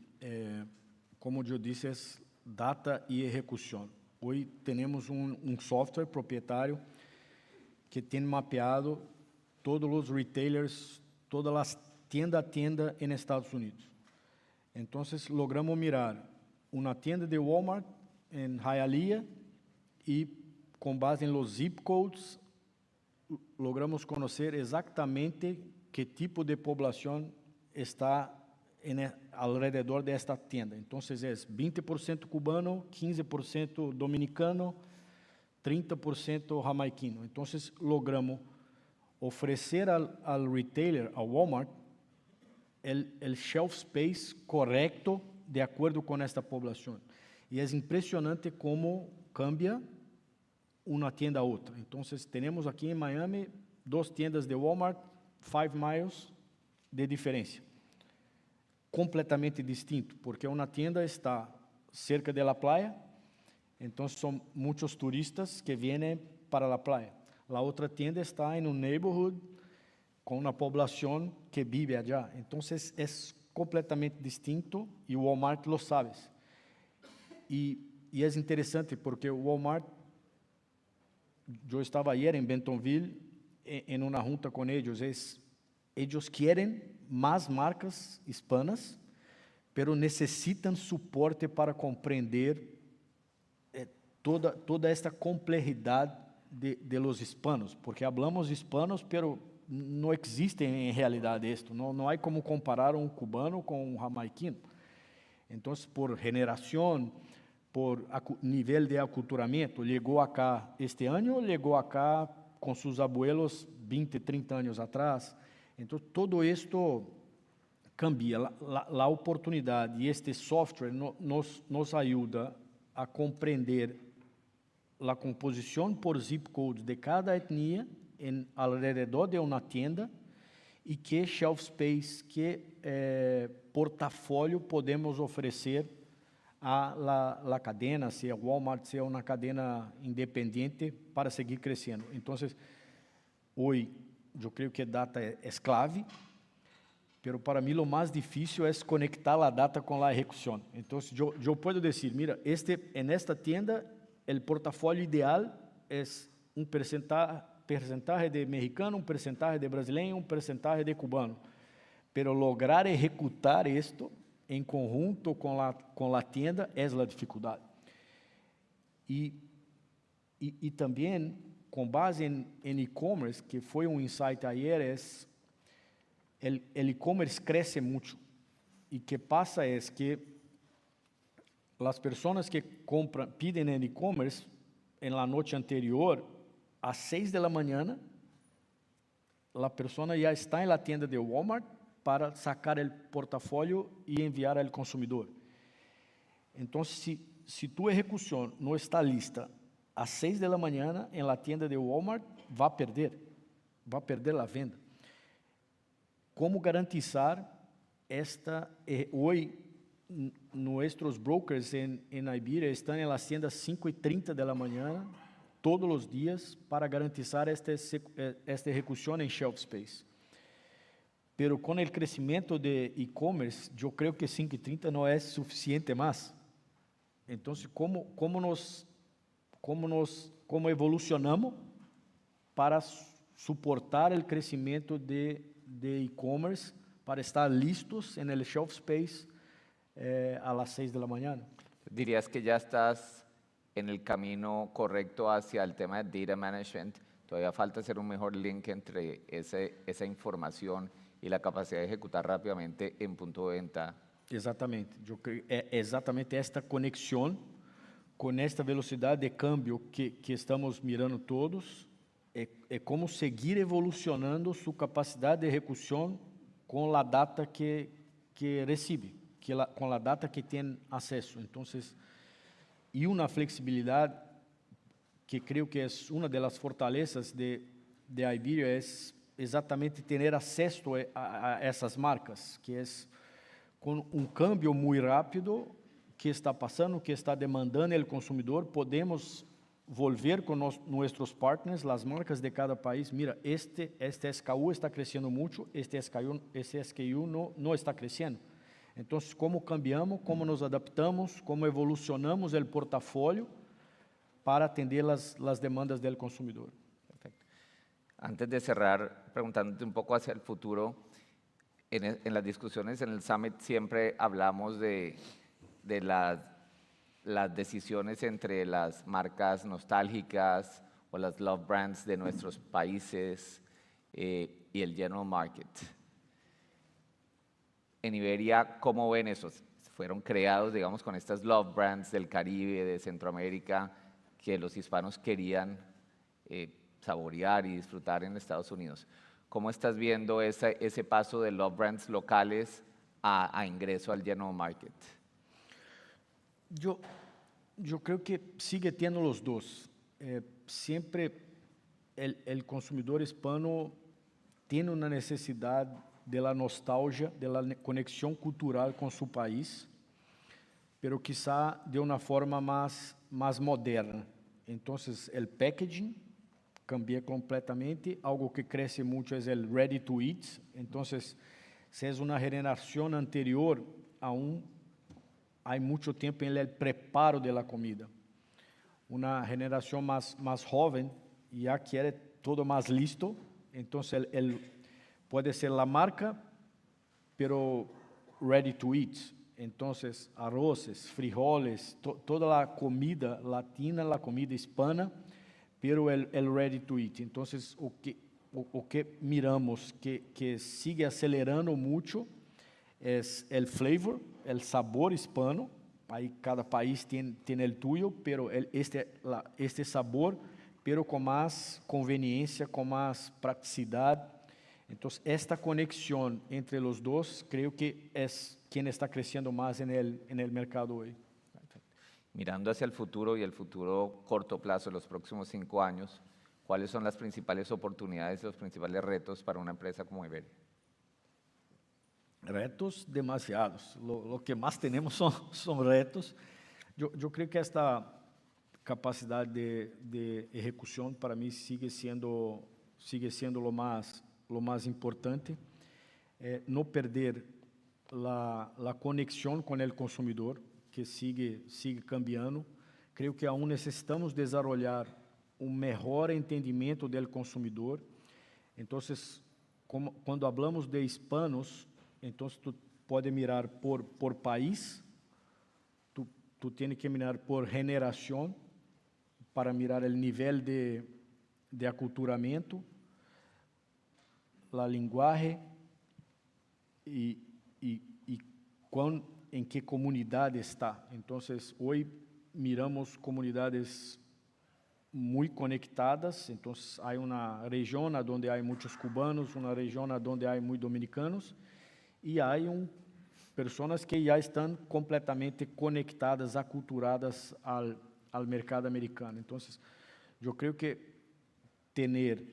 como yo dije, es data y ejecución. Hoy tenemos un software propietario que tiene mapeado todos los retailers, todas las tienda a tienda en Estados Unidos. Entonces logramos mirar una tienda de Walmart en Hialeah y con base en los zip codes logramos conocer exactamente qué tipo de población está alrededor de esta tienda. Entonces es 20% cubano, 15% dominicano, 30% jamaiquino. Entonces logramos ofrecer al retailer, a Walmart, el shelf space correcto de acuerdo con esta población. Y es impresionante cómo cambia una tienda a otra. Entonces, tenemos aquí en Miami 2 tiendas de Walmart, 5 miles de diferencia. Completamente distinto, porque una tienda está cerca de la playa, entonces son muchos turistas que vienen para la playa. La otra tienda está en un neighborhood con una población que vive allá. Entonces es completamente distinto y Walmart lo sabe. Y es interesante porque Walmart, yo estaba ayer en Bentonville en una junta con ellos. Ellos quieren más marcas hispanas, pero necesitan soporte para comprender toda esta complejidad de los hispanos, porque hablamos hispanos, pero no existe en realidad esto, no hay como comparar un cubano con un jamaiquino. Entonces, por generación, por nivel de aculturamiento, llegó acá este año, llegó acá con sus abuelos 20, 30 años atrás. Entonces, todo esto cambia, la oportunidad y este software nos ayuda a comprender la composición por zip code de cada etnia alrededor de una tienda y qué shelf space, qué portafolio podemos ofrecer a la cadena, sea Walmart, sea una cadena independiente, para seguir creciendo. Entonces, hoy yo creo que data es clave, pero para mí lo más difícil es conectar la data con la ejecución. Entonces, yo puedo decir, mira, en esta tienda el portafolio ideal es un porcentaje de mexicano, un porcentaje de brasileño, un porcentaje de cubano. Pero lograr ejecutar esto en conjunto con la tienda es la dificultad. Y también, con base en e-commerce, que fue un insight ayer, el e-commerce crece mucho. Y que pasa es que las personas que piden en e-commerce en la noche anterior, a 6 de la mañana, la persona ya está en la tienda de Walmart para sacar el portafolio y enviar al consumidor. Entonces, si tu ejecución no está lista a 6 de la mañana en la tienda de Walmart, va a perder la venta. ¿Cómo garantizar esta? Hoy, nuestros brokers en Iberia están en las tiendas 5:30 de la mañana, todos los días, para garantizar esta ejecución en shelf space. Pero con el crecimiento de e-commerce, yo creo que 5:30 no es suficiente más. Entonces, ¿cómo evolucionamos para soportar el crecimiento de e-commerce, para estar listos en el shelf space a las 6 de la mañana? ¿Dirías que ya estás en el camino correcto hacia el tema de data management? Todavía falta hacer un mejor link entre esa información y la capacidad de ejecutar rápidamente en punto de venta. Exatamente. Eu creio, é exatamente esta conexão com esta velocidade de câmbio que estamos mirando todos. É como seguir evolucionando sua capacidade de execução com a data que recebe, com a data que tem acesso. Então, e uma flexibilidade que creio que é uma das fortalezas de Iberia, é exatamente ter acesso a essas marcas, que é com um câmbio muito rápido que está passando, que está demandando o consumidor, podemos volver com nossos partners, as marcas de cada país. Mira, este SKU está crescendo muito, este SKU não está crescendo. Então, como cambiamos, como nos adaptamos, como evolucionamos o portafólio para atender as demandas do consumidor. Perfecto. Antes de cerrar, preguntándote un poco hacia el futuro, en las discusiones en el Summit siempre hablamos de las decisiones entre las marcas nostálgicas o las love brands de nuestros países y el general market. En Iberia, ¿cómo ven esos? Fueron creados, digamos, con estas love brands del Caribe, de Centroamérica, que los hispanos querían saborear y disfrutar en Estados Unidos. ¿Cómo estás viendo ese paso de love brands locales a ingreso al general market? Yo creo que sigue tendo os dois. siempre el consumidor hispano tiene una necesidad de la nostalgia, de la conexión cultural con su país, pero quizá de una forma más moderna. Entonces, el packaging cambia completamente. Algo que crece mucho es el ready to eat. Entonces, si es una generación anterior, aún hay mucho tiempo en el preparo de la comida. Una generación más joven ya quiere todo más listo. Entonces, puede ser la marca, pero ready to eat. Entonces, arroces, frijoles, toda la comida latina, la comida hispana, pero el ready to eat. Entonces, o que miramos que sigue acelerando mucho es el flavor, el sabor hispano. Ahí cada país tiene el tuyo, pero este sabor, pero con más conveniencia, con más practicidad. Entonces, esta conexión entre los dos creo que es quien está creciendo más en el mercado hoy. Mirando hacia el futuro y el futuro corto plazo, los próximos 5 años, ¿cuáles son las principales oportunidades y los principales retos para una empresa como Iberia? Retos demasiados. Lo que más tenemos son retos. Yo creo que esta capacidad de ejecución para mí sigue siendo lo más importante. No perder la conexión con el consumidor, que sigue cambiando. Creo que aún necesitamos desarrollar un mejor entendimiento del consumidor. Entonces, cuando hablamos de hispanos, entonces tú puedes mirar por país, tú tienes que mirar por generación para mirar el nivel de aculturamiento, la lenguaje y en qué comunidad está. Entonces, hoy miramos comunidades muy conectadas. Entonces, hay una región donde hay muchos cubanos, una región donde hay muy dominicanos, y hay personas que ya están completamente conectadas, aculturadas al mercado americano. Entonces, yo creo que tener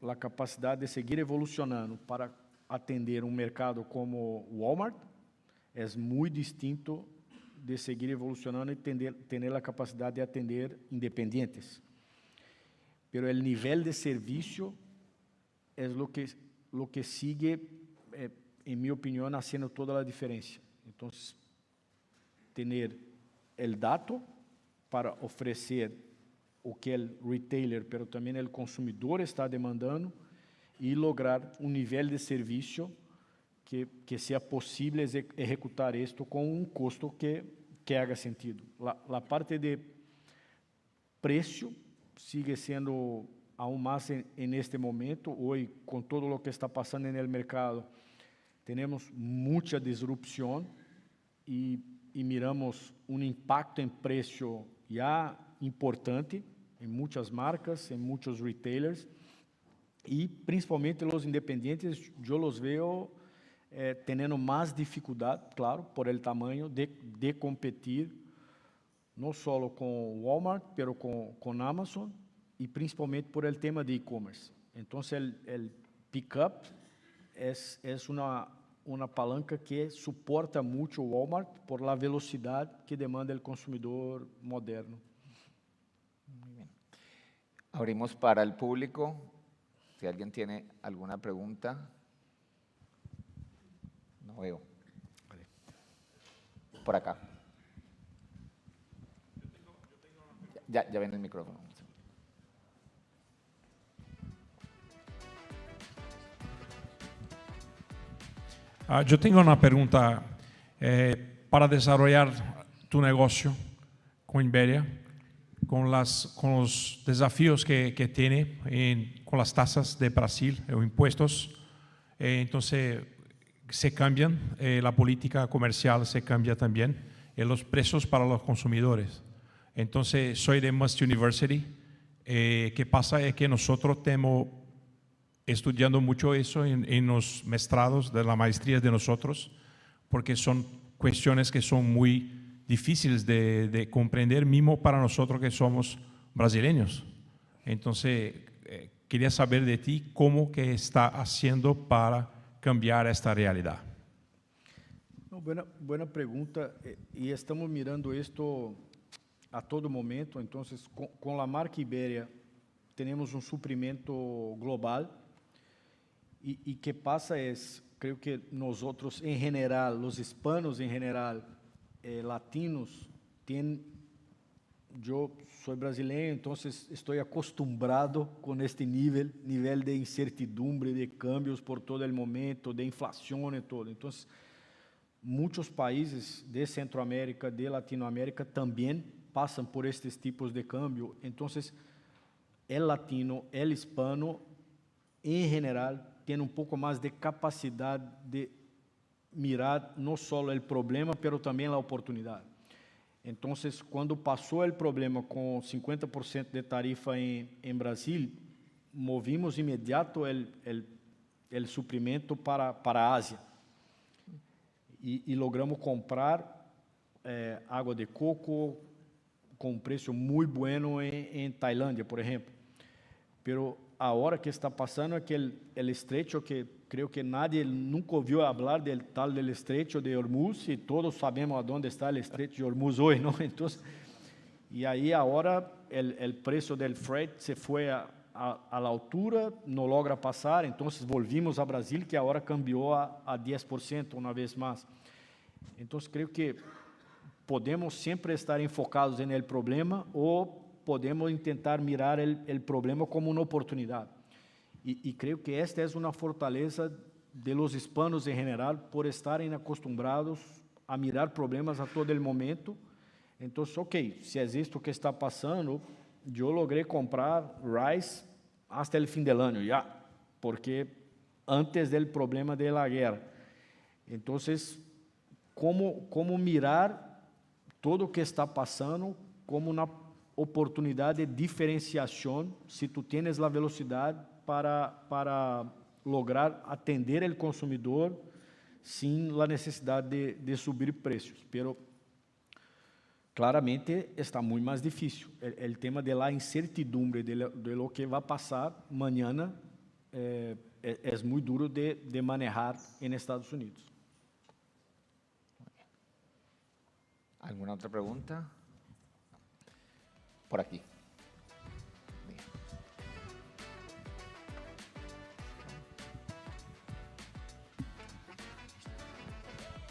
la capacidad de seguir evolucionando para atender un mercado como Walmart es muy distinto de seguir evolucionando y tener la capacidad de atender independientes. Pero el nivel de servicio es lo que sigue, en mi opinión, haciendo toda la diferencia. Entonces, tener el dato para ofrecer o que el retailer, pero también el consumidor está demandando, y lograr un nivel de servicio que sea posible ejecutar esto con un costo que haga sentido. La parte de precio sigue siendo aún más en este momento. Hoy, con todo lo que está pasando en el mercado, tenemos mucha disrupción y miramos un impacto en precio ya importante en muchas marcas, en muchos retailers, y principalmente los independientes, yo los veo teniendo más dificultad, claro, por el tamaño de competir, no solo con Walmart, pero con Amazon, y principalmente por el tema de e-commerce. Entonces, el pick-up es una palanca que soporta mucho Walmart por la velocidad que demanda el consumidor moderno. Muy bien. Abrimos para el público. Si alguien tiene alguna pregunta. No veo. Por acá. Ya ven el micrófono. Yo tengo una pregunta para desarrollar tu negocio con Iberia, con los desafíos que tiene con las tasas de Brasil o impuestos. Entonces, se cambian, la política comercial se cambia también, los precios para los consumidores. Entonces, soy de Must University. ¿Qué pasa? Es que nosotros estamos estudiando mucho eso en los mestrados de la maestría de nosotros, porque son cuestiones que son muy difíciles de comprender, mismo para nosotros que somos brasileños. Entonces, quería saber de ti cómo que está haciendo para cambiar esta realidad. No, buena pregunta. Y estamos mirando esto a todo momento. Entonces, con la marca Iberia, tenemos un suprimento global. Y qué pasa es, creo que nosotros en general, los hispanos en general, latinos, yo soy brasileño, entonces estoy acostumbrado con este nivel de incertidumbre, de cambios por todo el momento, de inflación y todo. Entonces, muchos países de Centroamérica, de Latinoamérica también pasan por estos tipos de cambio. Entonces, el latino, el hispano, en general, tiene un poco más de capacidad de mirar no solo el problema, pero también la oportunidad. Entonces, cuando pasó el problema con 50% de tarifa en Brasil, movimos inmediato el suprimento para Asia. Y logramos comprar água de coco com um preço muito bueno em Tailândia, por exemplo. Pero ahora que está passando é que el estrecho que creo que nadie nunca ouviu falar del estrecho de Hormuz e todos sabemos aonde está el estrecho de Hormuz hoje, não? Então, e aí agora el preço del freight se foi a la altura, não logra passar, então volvimos a Brasil que agora cambiou a 10% uma vez mais. Então, creio que podemos sempre estar enfocados en el problema ou podemos intentar mirar el problema como una oportunidad. Y creo que esta es una fortaleza de los hispanos en general por estarem acostumbrados a mirar problemas a todo el momento. Entonces, ok, si es esto que está pasando, yo logré comprar rice hasta el fin del año ya, porque antes del problema de la guerra. Entonces, ¿cómo mirar todo o que está passando como uma oportunidade de diferenciação se tu tienes a velocidade para lograr atender o consumidor sem a necessidade de subir preços. Pero claramente está muito mais difícil. O tema de la incertidumbre de lo que vai passar mañana é muito duro de manejar em Estados Unidos. ¿Alguna otra pregunta? Por aquí.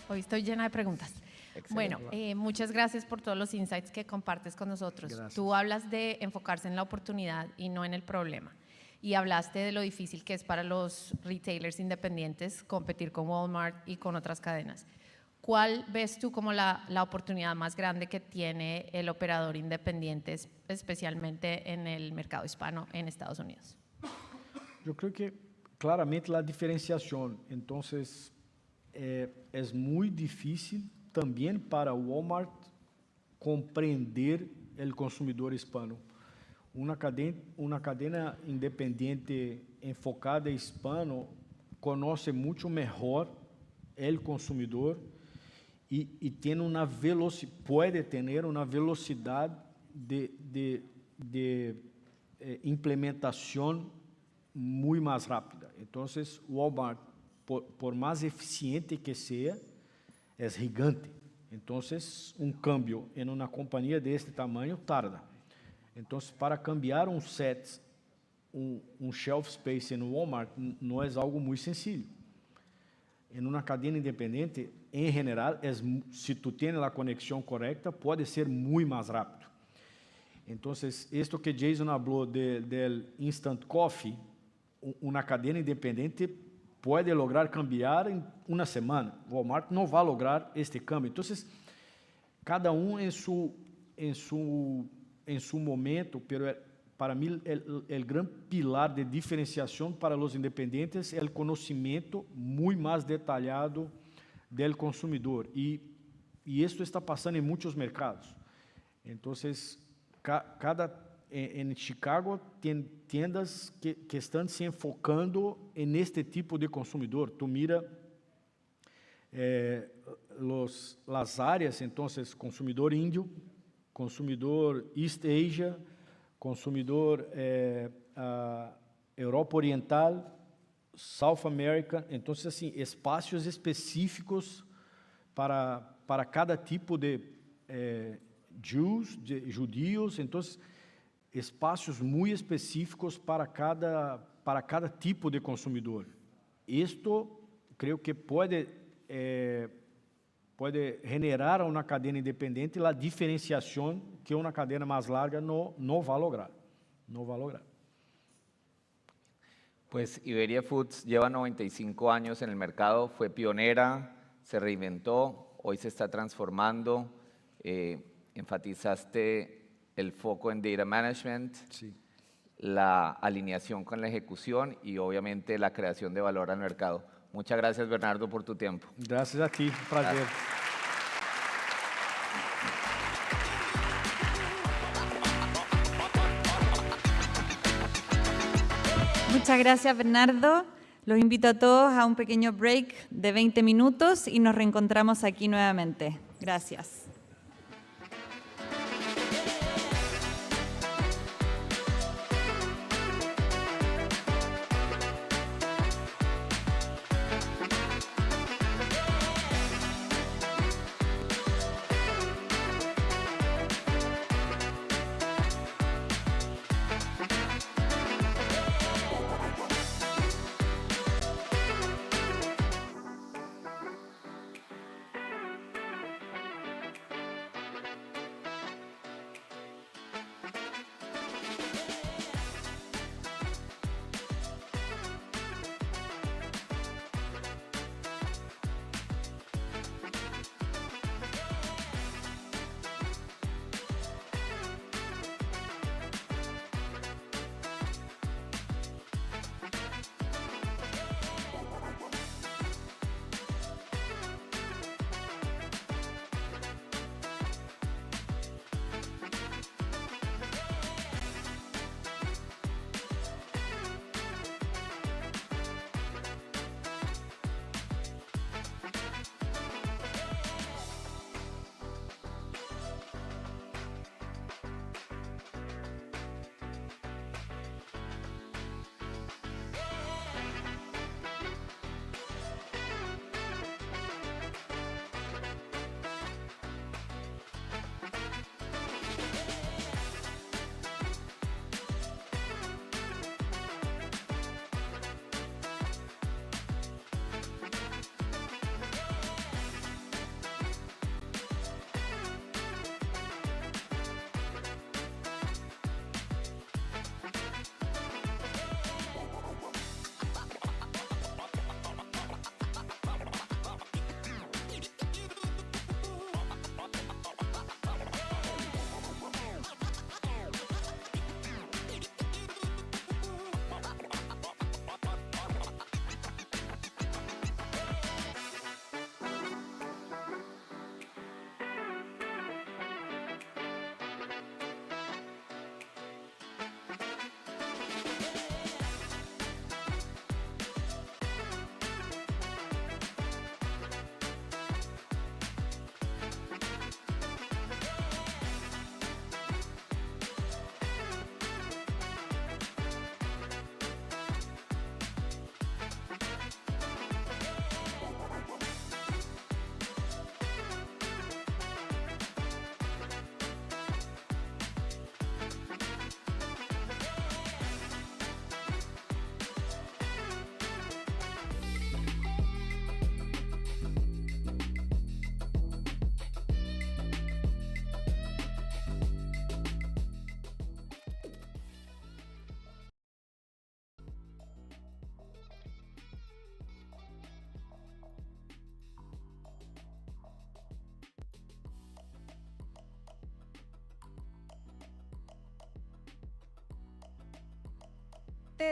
Hoy estoy llena de preguntas. Excelente. Bueno, muchas gracias por todos los insights que compartes con nosotros. Gracias. Tú hablas de enfocarse en la oportunidad y no en el problema. Y hablaste de lo difícil que es para los retailers independientes competir con Walmart y con otras cadenas. ¿Cuál ves tú como la oportunidad más grande que tiene el operador independiente, especialmente en el mercado hispano en Estados Unidos? Yo creo que claramente la diferenciación. Entonces, es muy difícil también para Walmart comprender el consumidor hispano. Una cadena independiente enfocada en hispano conoce mucho mejor el consumidor y tiene una puede tener una velocidad de implementación muy más rápida. Entonces, Walmart, por más eficiente que sea, es gigante. Entonces, un cambio en una compañía de este tamaño tarda. Entonces, para cambiar un set, un shelf space en Walmart, no es algo muy sencillo. En una cadena independiente, en general, si tú tienes la conexión correcta, puede ser muy más rápido. Entonces, esto que Jason habló del Instant Coffee, una cadena independiente puede lograr cambiar en una semana. Walmart no va a lograr este cambio. Entonces, cada uno en su momento, pero para mí el gran pilar de diferenciación para los independientes es el conocimiento muy más detallado del consumidor. Y esto está pasando en muchos mercados. Entonces, en Chicago tiendas que están se enfocando en este tipo de consumidor. Tú mira las áreas, entonces, consumidor indio, consumidor East Asia, consumidor Europa Oriental, South America. Então, assim, espaços específicos para cada tipo de judios. Então, espaços muito específicos para cada tipo de consumidor. Isto, creio que pode generar uma cadeia independente a diferenciação que uma cadeia mais larga não vai lograr. No va a lograr. Pues Iberia Foods lleva 95 años en el mercado, fue pionera, se reinventó, hoy se está transformando. Enfatizaste el foco en data management, sí, la alineación con la ejecución y obviamente la creación de valor al mercado. Muchas gracias, Bernardo, por tu tiempo. Gracias a ti, un placer. Gracias. Muchas gracias, Bernardo. Los invito a todos a un pequeño break de 20 minutos y nos reencontramos aquí nuevamente. Gracias.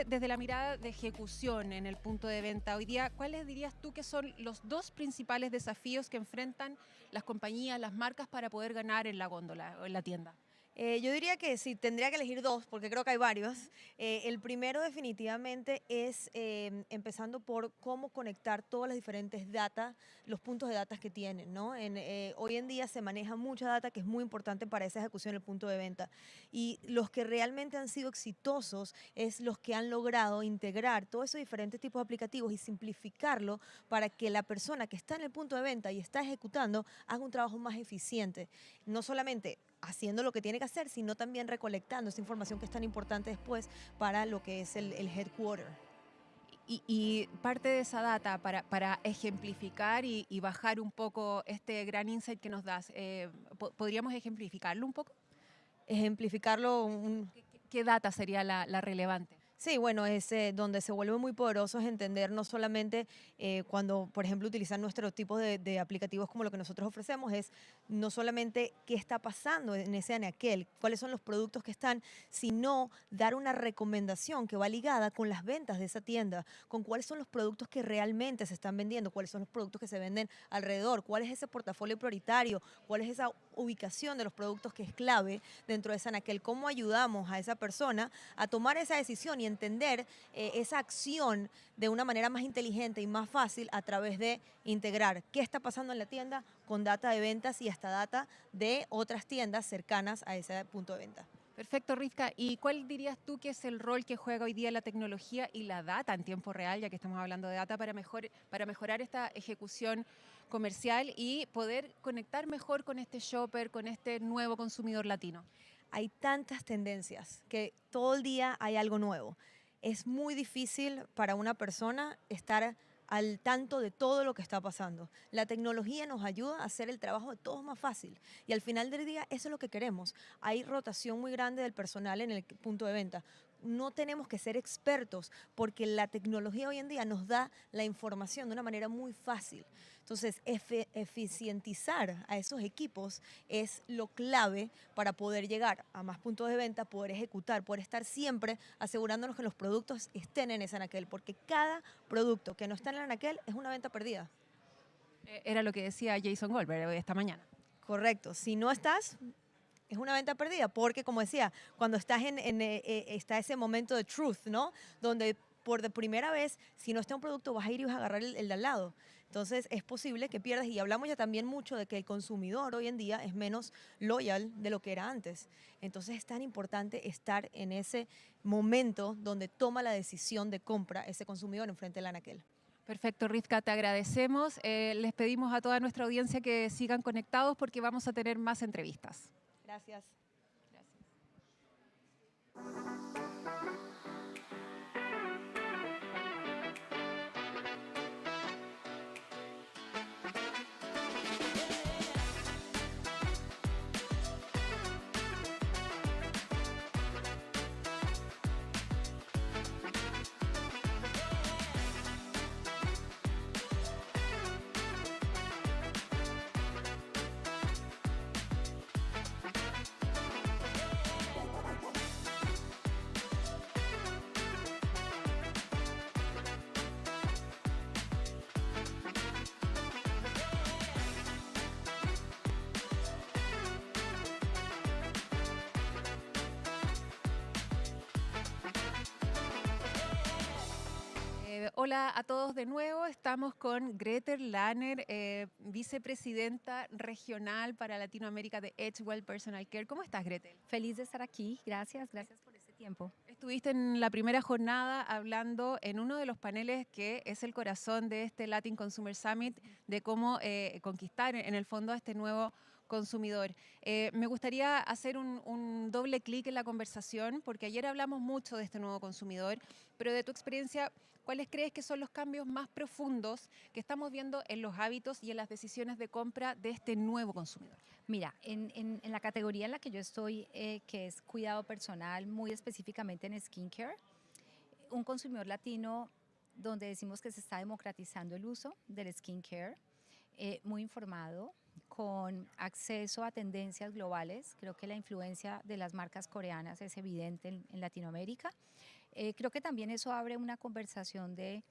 Desde la mirada de ejecución en el punto de venta hoy día, ¿cuáles dirías tú que son los dos principales desafíos que enfrentan las compañías, las marcas para poder ganar en la góndola o en la tienda? Yo diría que sí, tendría que elegir dos, porque creo que hay varios. El primero definitivamente es empezando por cómo conectar todas las diferentes data, los puntos de data que tienen, ¿no? Hoy en día se maneja mucha data que es muy importante para esa ejecución del punto de venta. Y los que realmente han sido exitosos es los que han logrado integrar todos esos diferentes tipos de aplicativos y simplificarlo para que la persona que está en el punto de venta y está ejecutando haga un trabajo más eficiente. No solamente haciendo lo que tiene que hacer, sino también recolectando esa información que es tan importante después para lo que es el headquarter. Y parte de esa data para ejemplificar y bajar un poco este gran insight que nos das, ¿podríamos ejemplificarlo un poco? Ejemplificarlo. ¿Qué data sería la relevante? Sí, bueno, es donde se vuelve muy poderoso es entender no solamente cuando, por ejemplo, utilizan nuestros tipos de aplicativos como lo que nosotros ofrecemos, es no solamente qué está pasando en ese anaquel, cuáles son los productos que están, sino dar una recomendación que va ligada con las ventas de esa tienda, con cuáles son los productos que realmente se están vendiendo, cuáles son los productos que se venden alrededor, cuál es ese portafolio prioritario, cuál es esa ubicación de los productos que es clave dentro de ese anaquel, cómo ayudamos a esa persona a tomar esa decisión y entender esa acción de una manera más inteligente y más fácil a través de integrar qué está pasando en la tienda con data de ventas y hasta data de otras tiendas cercanas a ese punto de venta. Perfecto, Rivka. ¿Y cuál dirías tú que es el rol que juega hoy día la tecnología y la data en tiempo real, ya que estamos hablando de data, para mejorar esta ejecución comercial y poder conectar mejor con este shopper, con este nuevo consumidor latino? Hay tantas tendencias que todo el día hay algo nuevo. Es muy difícil para una persona estar al tanto de todo lo que está pasando. La tecnología nos ayuda a hacer el trabajo de todos más fácil y al final del día eso es lo que queremos. Hay rotación muy grande del personal en el punto de venta. No tenemos que ser expertos porque la tecnología hoy en día nos da la información de una manera muy fácil. Entonces, eficientizar a esos equipos es lo clave para poder llegar a más puntos de venta, poder ejecutar, poder estar siempre asegurándonos que los productos estén en ese anaquel, porque cada producto que no está en el anaquel es una venta perdida. Era lo que decía Jason Goldberg esta mañana. Correcto. Si no estás, es una venta perdida, porque como decía, cuando estás está ese momento de truth, ¿no? Donde por de primera vez, si no está un producto, vas a ir y vas a agarrar el de al lado. Entonces es posible que pierdas, y hablamos ya también mucho de que el consumidor hoy en día es menos loyal de lo que era antes. Entonces es tan importante estar en ese momento donde toma la decisión de compra ese consumidor enfrente del anaquel. Perfecto, Rivka, te agradecemos. Les pedimos a toda nuestra audiencia que sigan conectados porque vamos a tener más entrevistas. Gracias. Hola a todos de nuevo, estamos con Gretel Lanner, vicepresidenta regional para Latinoamérica de Edgewell Personal Care. ¿Cómo estás, Gretel? Feliz de estar aquí, gracias por este tiempo. Estuviste en la primera jornada hablando en uno de los paneles que es el corazón de este Latin Consumer Summit, de cómo conquistar en el fondo a este nuevo consumidor. Me gustaría hacer un doble clic en la conversación, porque ayer hablamos mucho de este nuevo consumidor, pero de tu experiencia, ¿cuáles crees que son los cambios más profundos que estamos viendo en los hábitos y en las decisiones de compra de este nuevo consumidor? Mira, en la categoría en la que yo estoy, que es cuidado personal, muy específicamente en skincare, un consumidor latino donde decimos que se está democratizando el uso del skincare, muy informado, con acceso a tendencias globales. Creo que la influencia de las marcas coreanas es evidente en Latinoamérica. Creo que también eso abre una conversación de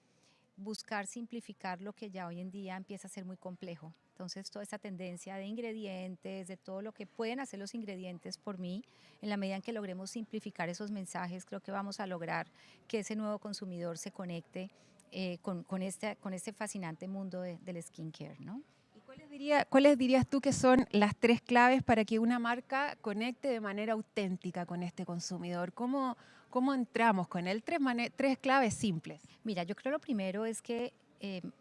buscar simplificar lo que ya hoy en día empieza a ser muy complejo. Entonces, toda esta tendencia de ingredientes, de todo lo que pueden hacer los ingredientes por mí, en la medida en que logremos simplificar esos mensajes, creo que vamos a lograr que ese nuevo consumidor se conecte con este fascinante mundo del skincare, ¿no? ¿Cuáles dirías tú que son las 3 claves para que una marca conecte de manera auténtica con este consumidor? ¿Cómo entramos con él? 3 claves simples. Mira, yo creo lo primero es que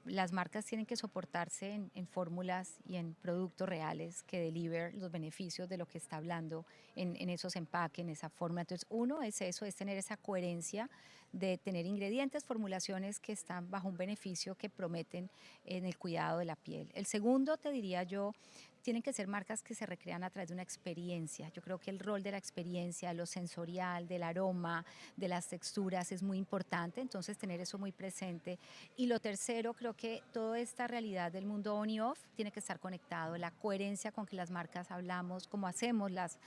las marcas tienen que soportarse en fórmulas y en productos reales que deliver los beneficios de lo que está hablando en esos empaques, en esa fórmula. Entonces, uno es eso, es tener esa coherencia de tener ingredientes, formulaciones que están bajo un beneficio que prometen en el cuidado de la piel. El segundo, te diría yo, tienen que ser marcas que se recrean a través de una experiencia. Yo creo que el rol de la experiencia, lo sensorial, del aroma, de las texturas es muy importante, entonces tener eso muy presente. Y lo tercero, creo que toda esta realidad del mundo on y off tiene que estar conectado, la coherencia con que las marcas hablamos, cómo hacemos las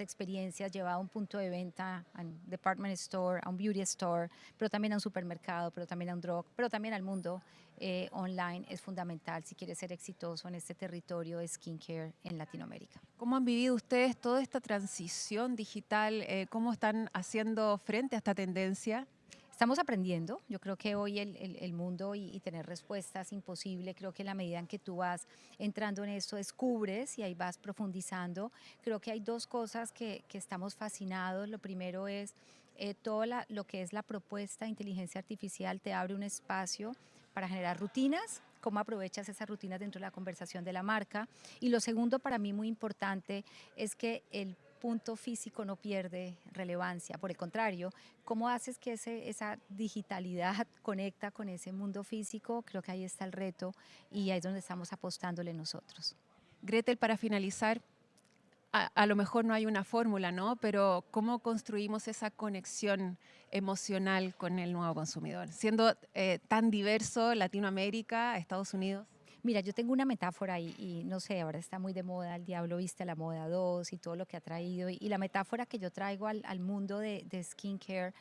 experiencias, llevado a un punto de venta, a un department store, a un beauty store, pero también a un supermercado, pero también a un drug, pero también al mundo online es fundamental si quieres ser exitoso en este territorio de skincare en Latinoamérica. ¿Cómo han vivido ustedes toda esta transición digital? ¿Cómo están haciendo frente a esta tendencia? Estamos aprendiendo. Yo creo que hoy el mundo y tener respuestas es imposible. Creo que en la medida en que tú vas entrando en esto, descubres y ahí vas profundizando. Creo que hay 2 cosas que estamos fascinados. Lo primero es todo lo que es la propuesta de inteligencia artificial te abre un espacio para generar rutinas, cómo aprovechas esas rutinas dentro de la conversación de la marca. Y lo segundo, para mí muy importante, es que el punto físico no pierde relevancia. Por el contrario, cómo haces que esa digitalidad conecta con ese mundo físico, creo que ahí está el reto y ahí es donde estamos apostándole nosotros. Gretel, para finalizar, a lo mejor no hay una fórmula, ¿no? Pero ¿cómo construimos esa conexión emocional con el nuevo consumidor? Siendo tan diverso Latinoamérica, Estados Unidos. Mira, yo tengo una metáfora y no sé, ahora está muy de moda, el diablo viste a la moda 2 y todo lo que ha traído. Y la metáfora que yo traigo al mundo de skincare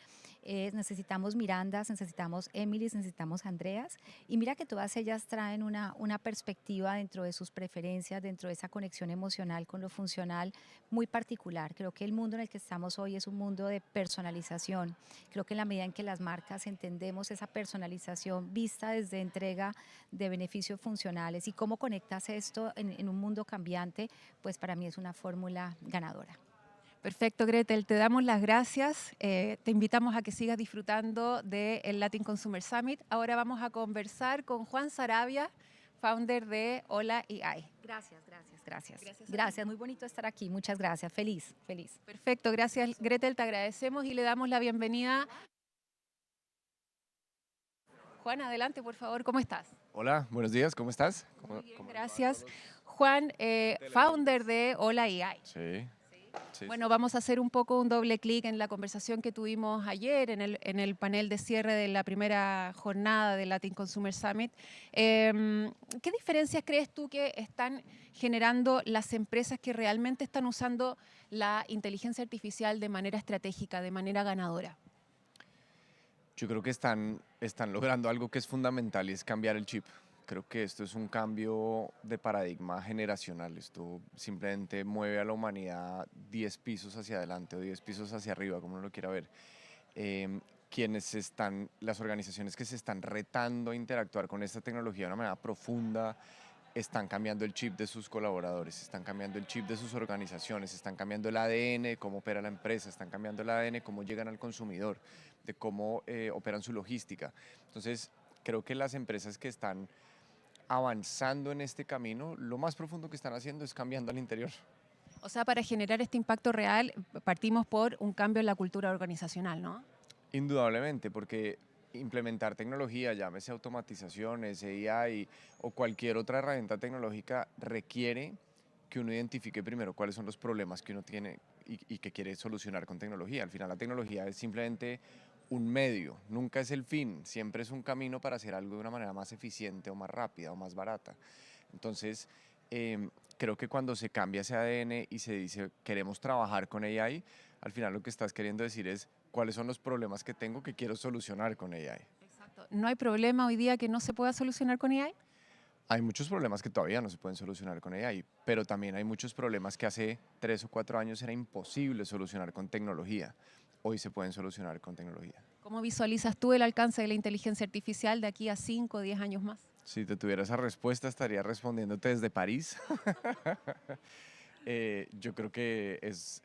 es necesitamos Mirandas, necesitamos Emilys, necesitamos Andreas. Y mira que todas ellas traen una perspectiva dentro de sus preferencias, dentro de esa conexión emocional con lo funcional muy particular. Creo que el mundo en el que estamos hoy es un mundo de personalización. Creo que en la medida en que las marcas entendemos esa personalización vista desde entrega de beneficios funcionales y cómo conectas esto en un mundo cambiante, pues para mí es una fórmula ganadora. Perfecto, Gretel, te damos las gracias. Te invitamos a que sigas disfrutando del Latin Consumer Summit. Ahora vamos a conversar con Juan Sarabia, founder de Hola AI. Gracias. Gracias, muy bonito estar aquí. Muchas gracias. Feliz. Perfecto, gracias, Gretel, te agradecemos y le damos la bienvenida. Juan, adelante, por favor, ¿cómo estás? Hola, buenos días, ¿cómo estás? Muy bien, gracias. Juan, founder de Hola AI. Sí. Bueno, vamos a hacer un poco un doble clic en la conversación que tuvimos ayer en el panel de cierre de la primera jornada del Latin Consumer Summit. ¿Qué diferencias crees tú que están generando las empresas que realmente están usando la inteligencia artificial de manera estratégica, de manera ganadora? Yo creo que están logrando algo que es fundamental y es cambiar el chip. Creo que esto es un cambio de paradigma generacional. Esto simplemente mueve a la humanidad 10 pisos hacia adelante o 10 pisos hacia arriba, como uno lo quiera ver. Las organizaciones que se están retando a interactuar con esta tecnología de una manera profunda, están cambiando el chip de sus colaboradores, están cambiando el chip de sus organizaciones, están cambiando el ADN de cómo opera la empresa, están cambiando el ADN de cómo llegan al consumidor, de cómo operan su logística. Entonces, creo que las empresas que están avanzando en este camino, lo más profundo que están haciendo es cambiando al interior. O sea, para generar este impacto real, partimos por un cambio en la cultura organizacional, ¿no? Indudablemente, porque implementar tecnología, llámese automatizaciones, AI o cualquier otra herramienta tecnológica, requiere que uno identifique primero cuáles son los problemas que uno tiene y que quiere solucionar con tecnología. Al final la tecnología es simplemente un medio, nunca es el fin, siempre es un camino para hacer algo de una manera más eficiente o más rápida o más barata. Entonces, creo que cuando se cambia ese ADN y se dice queremos trabajar con AI, al final lo que estás queriendo decir es cuáles son los problemas que tengo que quiero solucionar con AI. Exacto. ¿No hay problema hoy día que no se pueda solucionar con AI? Hay muchos problemas que todavía no se pueden solucionar con AI, pero también hay muchos problemas que hace 3 o 4 años era imposible solucionar con tecnología. Hoy se pueden solucionar con tecnología. ¿Cómo visualizas tú el alcance de la inteligencia artificial de aquí a 5 o 10 años más? Si te tuviera esa respuesta, estaría respondiéndote desde París. Yo creo que es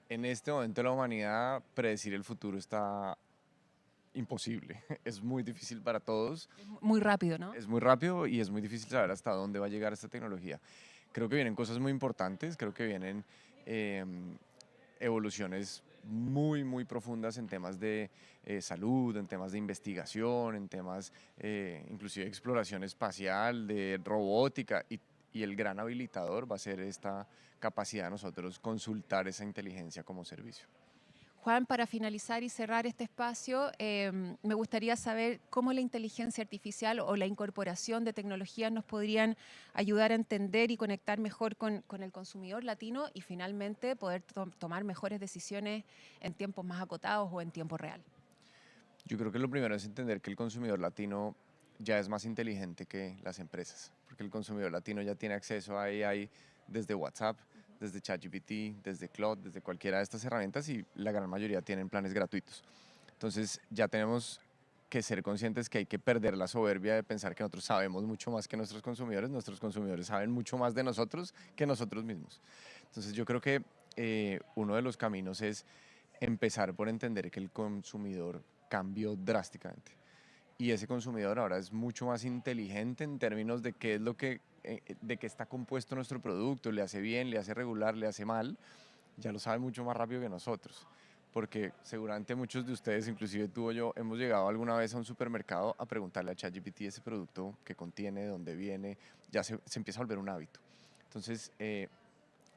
en este momento de la humanidad predecir el futuro está imposible. Es muy difícil para todos. Muy rápido, ¿no? Es muy rápido y es muy difícil saber hasta dónde va a llegar esta tecnología. Creo que vienen cosas muy importantes, creo que vienen evoluciones muy, muy profundas en temas de salud, en temas de investigación, en temas inclusive de exploración espacial, de robótica, y el gran habilitador va a ser esta capacidad de nosotros consultar esa inteligencia como servicio. Juan, para finalizar y cerrar este espacio, me gustaría saber cómo la inteligencia artificial o la incorporación de tecnologías nos podrían ayudar a entender y conectar mejor con el consumidor latino y finalmente poder tomar mejores decisiones en tiempos más acotados o en tiempo real. Yo creo que lo primero es entender que el consumidor latino ya es más inteligente que las empresas, porque el consumidor latino ya tiene acceso a AI desde WhatsApp, desde ChatGPT, desde Claude, desde cualquiera de estas herramientas, y la gran mayoría tienen planes gratuitos. Entonces ya tenemos que ser conscientes que hay que perder la soberbia de pensar que nosotros sabemos mucho más que nuestros consumidores saben mucho más de nosotros que nosotros mismos. Entonces yo creo que uno de los caminos es empezar por entender que el consumidor cambió drásticamente. Y ese consumidor ahora es mucho más inteligente en términos de qué es lo que, de qué está compuesto nuestro producto, le hace bien, le hace regular, le hace mal, ya lo sabe mucho más rápido que nosotros. Porque seguramente muchos de ustedes, inclusive tú o yo, hemos llegado alguna vez a un supermercado a preguntarle a ChatGPT ese producto que contiene, de dónde viene, ya se empieza a volver un hábito. Entonces,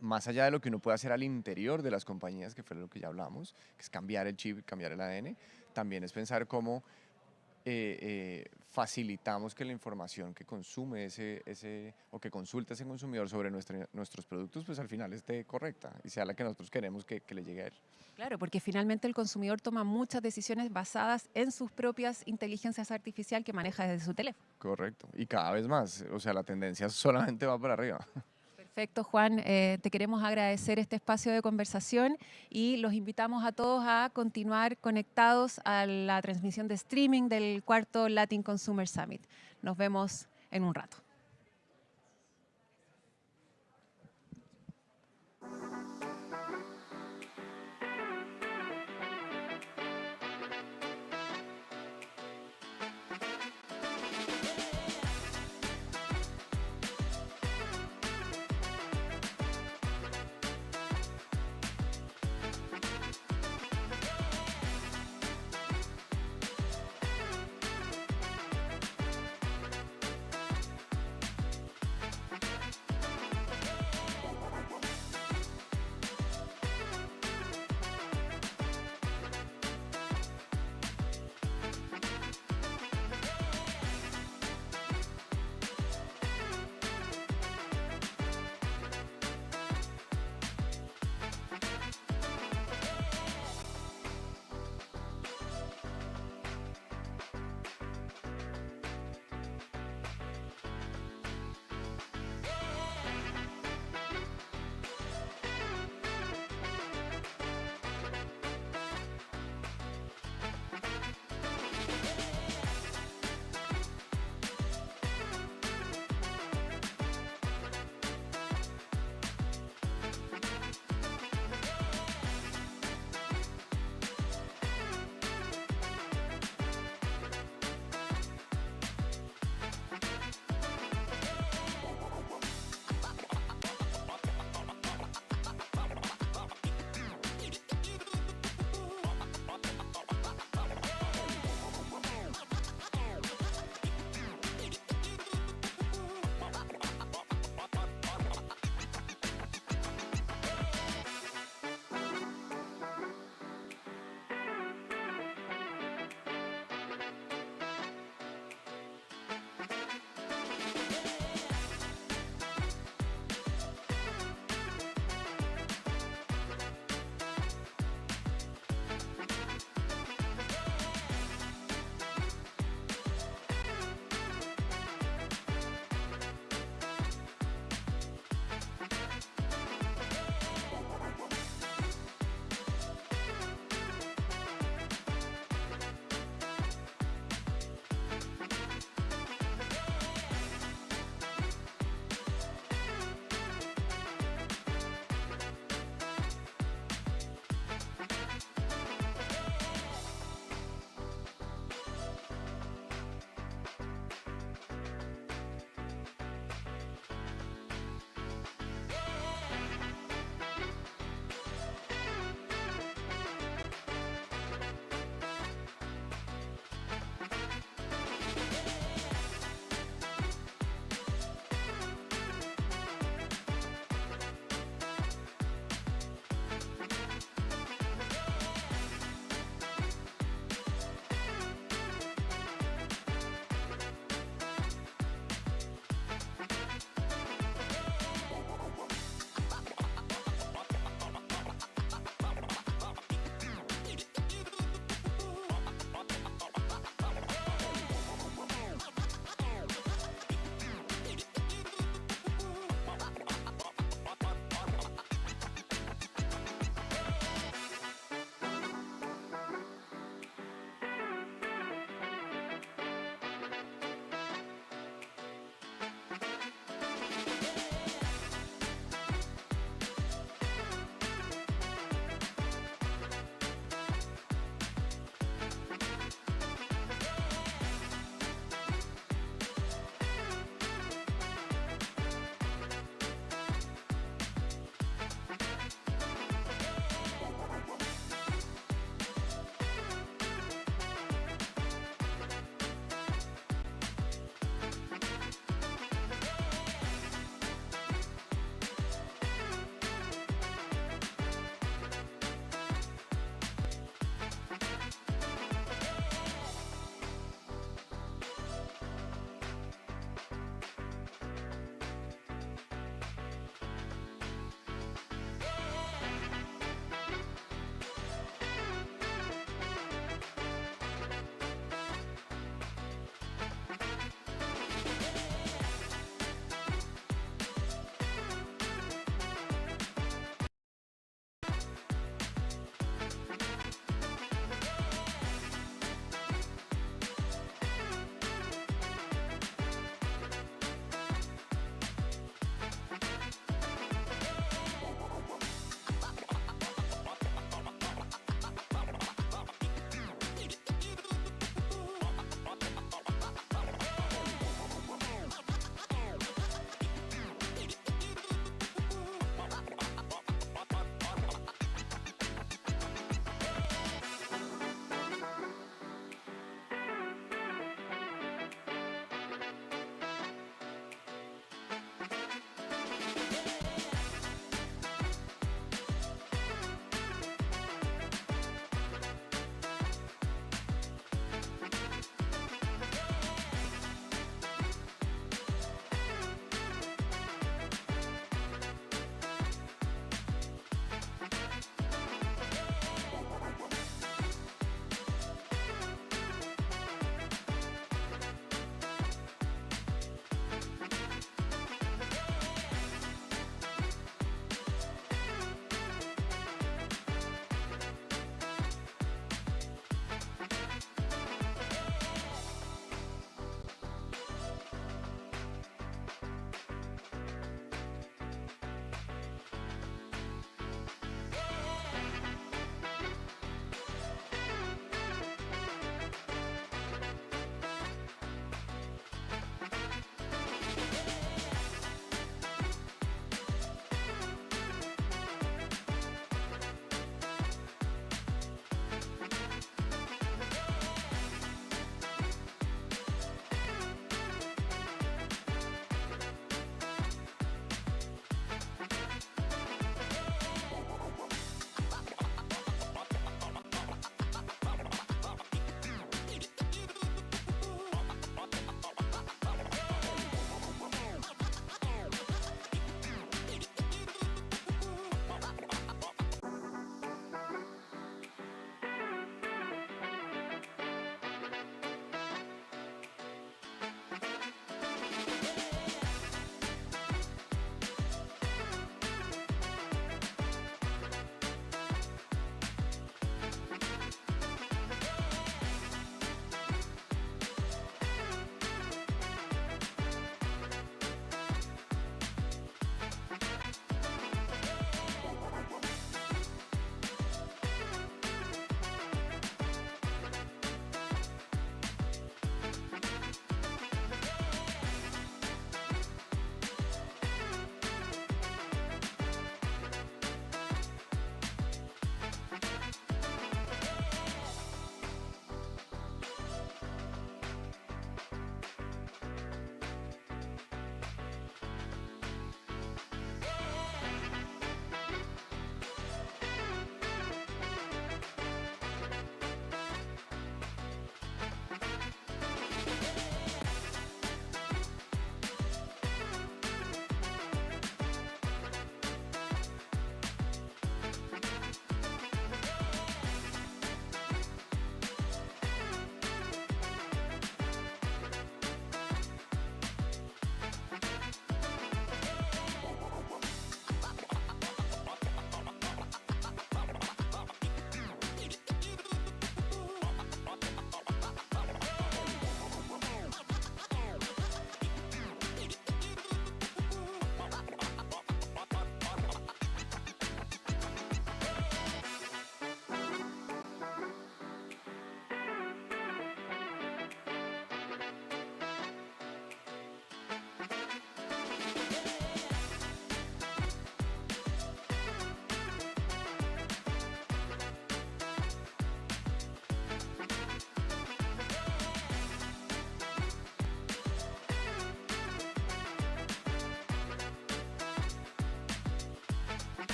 más allá de lo que uno puede hacer al interior de las compañías, que fue lo que ya hablamos, que es cambiar el chip, cambiar el ADN, también es pensar cómo facilitamos que la información que consume o que consulta ese consumidor sobre nuestros productos, pues al final esté correcta y sea la que nosotros queremos que le llegue a él. Claro, porque finalmente el consumidor toma muchas decisiones basadas en sus propias inteligencias artificiales que maneja desde su teléfono. Correcto, y cada vez más, o sea, la tendencia solamente va para arriba. Perfecto, Juan. Te queremos agradecer este espacio de conversación y los invitamos a todos a continuar conectados a la transmisión de streaming del cuarto Latin Consumer Summit. Nos vemos en un rato.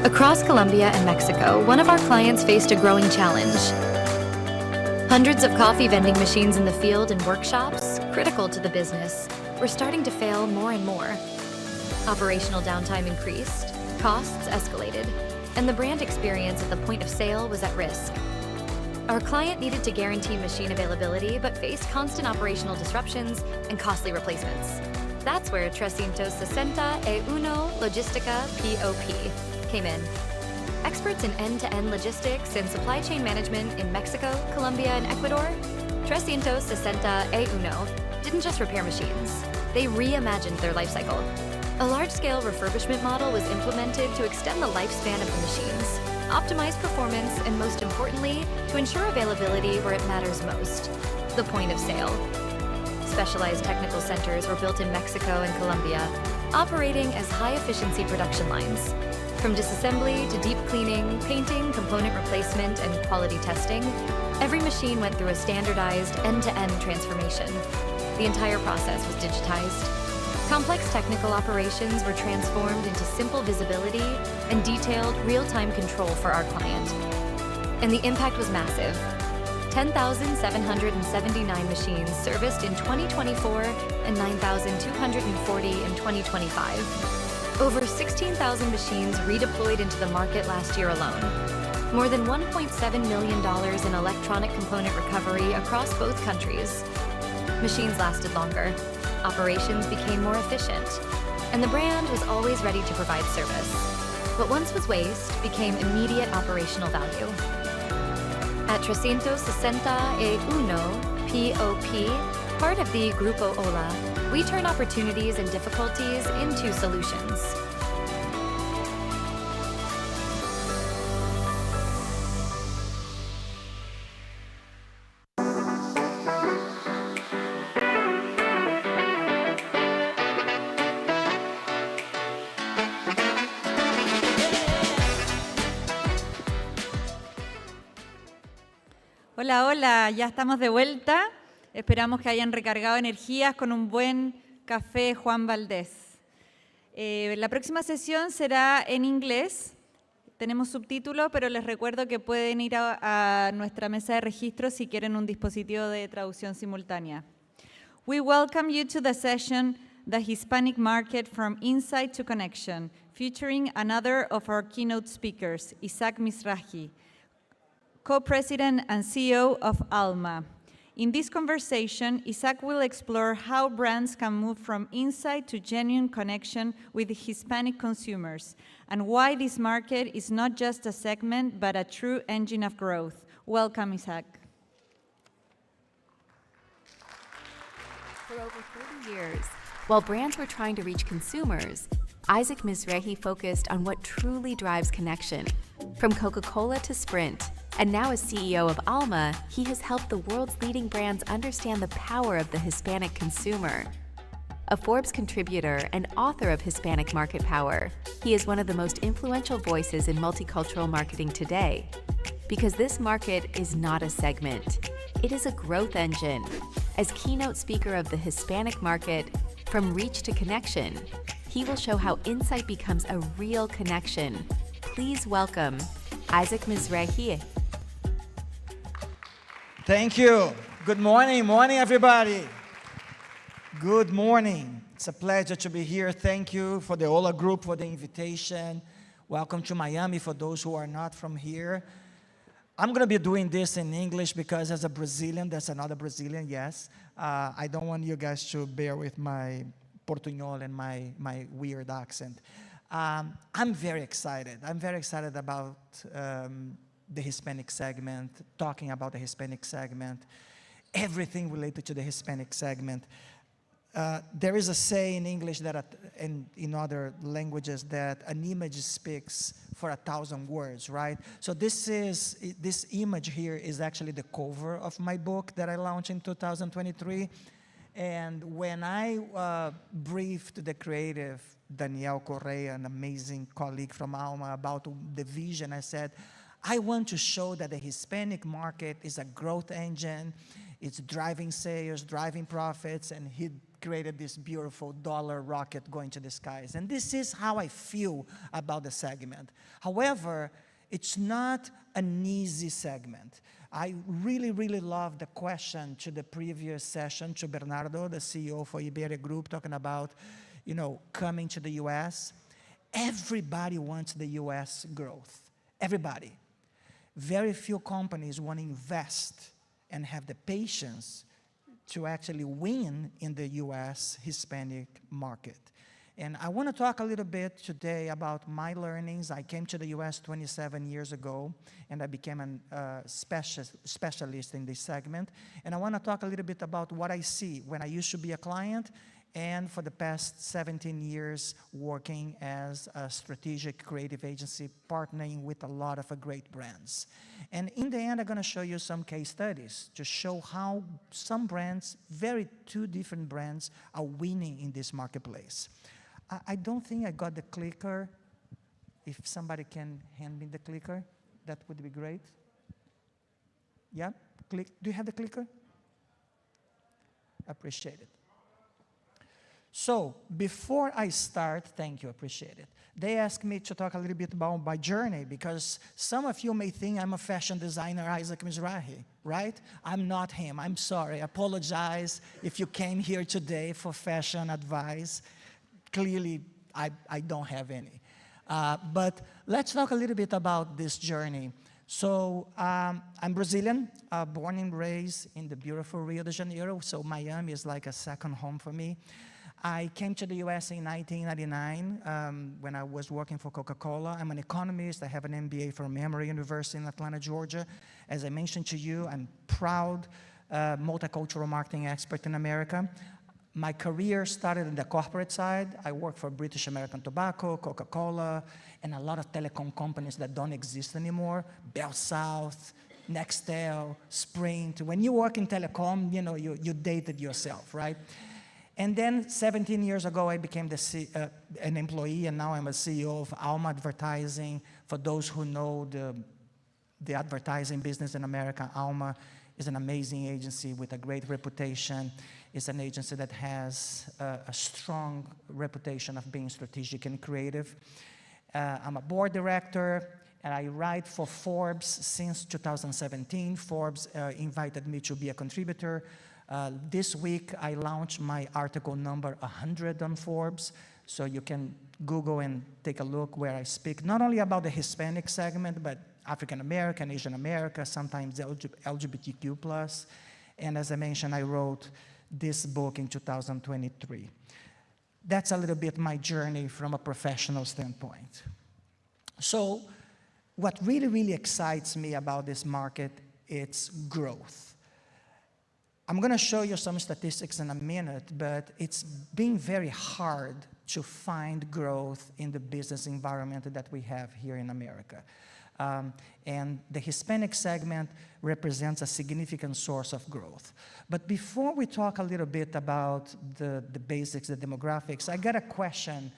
Across Colombia and Mexico, one of our clients faced a growing challenge. Hundreds of coffee vending machines in the field and workshops, critical to the business, were starting to fail more and more. Operational downtime increased, costs escalated, and the brand experience at the point of sale was at risk. Our client needed to guarantee machine availability but faced constant operational disruptions and costly replacements. That's where 360 Logistica POP came in. Experts in end-to-end logistics and supply chain management in Mexico, Colombia, and Ecuador, 360 didn't just repair machines. They reimagined their life cycle. A large-scale refurbishment model was implemented to extend the lifespan of the machines, optimize performance, and most importantly, to ensure availability where it matters most, the point of sale. Specialized technical centers were built in Mexico and Colombia, operating as high-efficiency production lines. From disassembly to deep cleaning, painting, component replacement, and quality testing, every machine went through a standardized end-to-end transformation. The entire process was digitized. Complex technical operations were transformed into simple visibility and detailed real-time control for our client. And the impact was massive. 10,779 machines serviced in 2024 and 9,240 in 2025. Over 16,000 machines redeployed into the market last year alone. More than $1.7 million in electronic component recovery across both countries. Machines lasted longer, operations became more efficient, and the brand was always ready to provide service. What once was waste became immediate operational value. At 360 POP, part of the Grupo Ola, we turn opportunities and difficulties into solutions. Hola, hola, ya estamos de vuelta. Esperamos que hayan recargado energías con un buen café Juan Valdés. La próxima sesión será en inglés. Tenemos subtítulos, pero les recuerdo que pueden ir a nuestra mesa de registro si quieren un dispositivo de traducción simultánea. We welcome you to the session, The Hispanic Market from Insight to Connection, featuring another of our keynote speakers, Isaac Mizrahi, co-president and CEO of Alma. In this conversation, Isaac will explore how brands can move from insight to genuine connection with Hispanic consumers, and why this market is not just a segment, but a true engine of growth. Welcome, Isaac. For over 30 years, while brands were trying to reach consumers, Isaac Mizrahi focused on what truly drives connection. From Coca-Cola to Sprint, and now as CEO of Alma, he has helped the world's leading brands understand the power of the Hispanic consumer. A Forbes contributor and author of Hispanic Market Power, he is one of the most influential voices in multicultural marketing today. Because this market is not a segment, it is a growth engine. As keynote speaker of the Hispanic market, From Reach to Connection, he will show how insight becomes a real connection. Please welcome Isaac Mizrahi. Thank you. Good morning, everybody. Good morning. It's a pleasure to be here. Thank you for the Ola Group for the invitation. Welcome to Miami for those who are not from here. I'm going to be doing this in English because as a Brazilian, that's another Brazilian, yes. I don't want you guys to bear with my portuñol and my weird accent. I'm very excited. I'm very excited about the Hispanic segment, talking about the Hispanic segment, everything related to the Hispanic segment. There is a say in English that, and in other languages, that an image speaks for 1,000 words, right? So this image here is actually the cover of my book that I launched in 2023. And when I briefed the creative, Daniel Correa, an amazing colleague from Alma, about the vision, I said, I want to show that the Hispanic market is a growth engine. It's driving sales, driving profits, and he created this beautiful dollar rocket going to the skies. And this is how I feel about the segment. However, it's not an easy segment. I really, really love the question to the previous session to Bernardo, the CEO for Iberia Group, talking about, you know, coming to the US. Everybody wants the US growth. Everybody. Very few companies want to invest and have the patience to actually win in the US Hispanic market. And I want to talk a little bit today about my learnings. I came to the US 27 years ago, and I became a specialist in this segment. And I want to talk a little bit about what I see when I used to be a client, and for the past 17 years working as a strategic creative agency, partnering with a lot of great brands. And in the end, I'm going to show you some case studies to show how some brands, two different brands, are winning in this marketplace. I don't think I got the clicker. If somebody can hand me the clicker, that would be great. Yeah? Click. Do you have the clicker? Appreciate it. So before I start, thank you, appreciate it. They asked me to talk a little bit about my journey because some of you may think I'm a fashion designer, Isaac Mizrahi, right? I'm not him, I'm sorry. I apologize if you came here today for fashion advice. Clearly, I don't have any. But let's talk a little bit about this journey. So I'm Brazilian, born and raised in the beautiful Rio de Janeiro, so Miami is like a second home for me. I came to the US in 1999 when I was working for Coca-Cola. I'm an economist. I have an MBA from Emory University in Atlanta, Georgia. As I mentioned to you, I'm proud multicultural marketing expert in America. My career started in the corporate side. I worked for British American Tobacco, Coca-Cola, and a lot of telecom companies that don't exist anymore. Bell South, Nextel, Sprint. When you work in telecom, you know, you dated yourself, right? And then 17 years ago, I became an employee, and now I'm a CEO of Alma Advertising. For those who know the advertising business in America, Alma is an amazing agency with a great reputation. It's an agency that has a strong reputation of being strategic and creative. I'm a board director, and I write for Forbes since 2017. Forbes invited me to be a contributor. This week, I launched my article number 100 on Forbes, so you can Google and take a look where I speak not only about the Hispanic segment, but African American, Asian America, sometimes LGBTQ+. And as I mentioned, I wrote this book in 2023. That's a little bit my journey from a professional standpoint. So what really, really excites me about this market, it's growth. I'm going to show you some statistics in a minute, but it's been very hard to find growth in the business environment that we have here in America. And the Hispanic segment represents a significant source of growth. But before we talk a little bit about the basics, the demographics, I got a question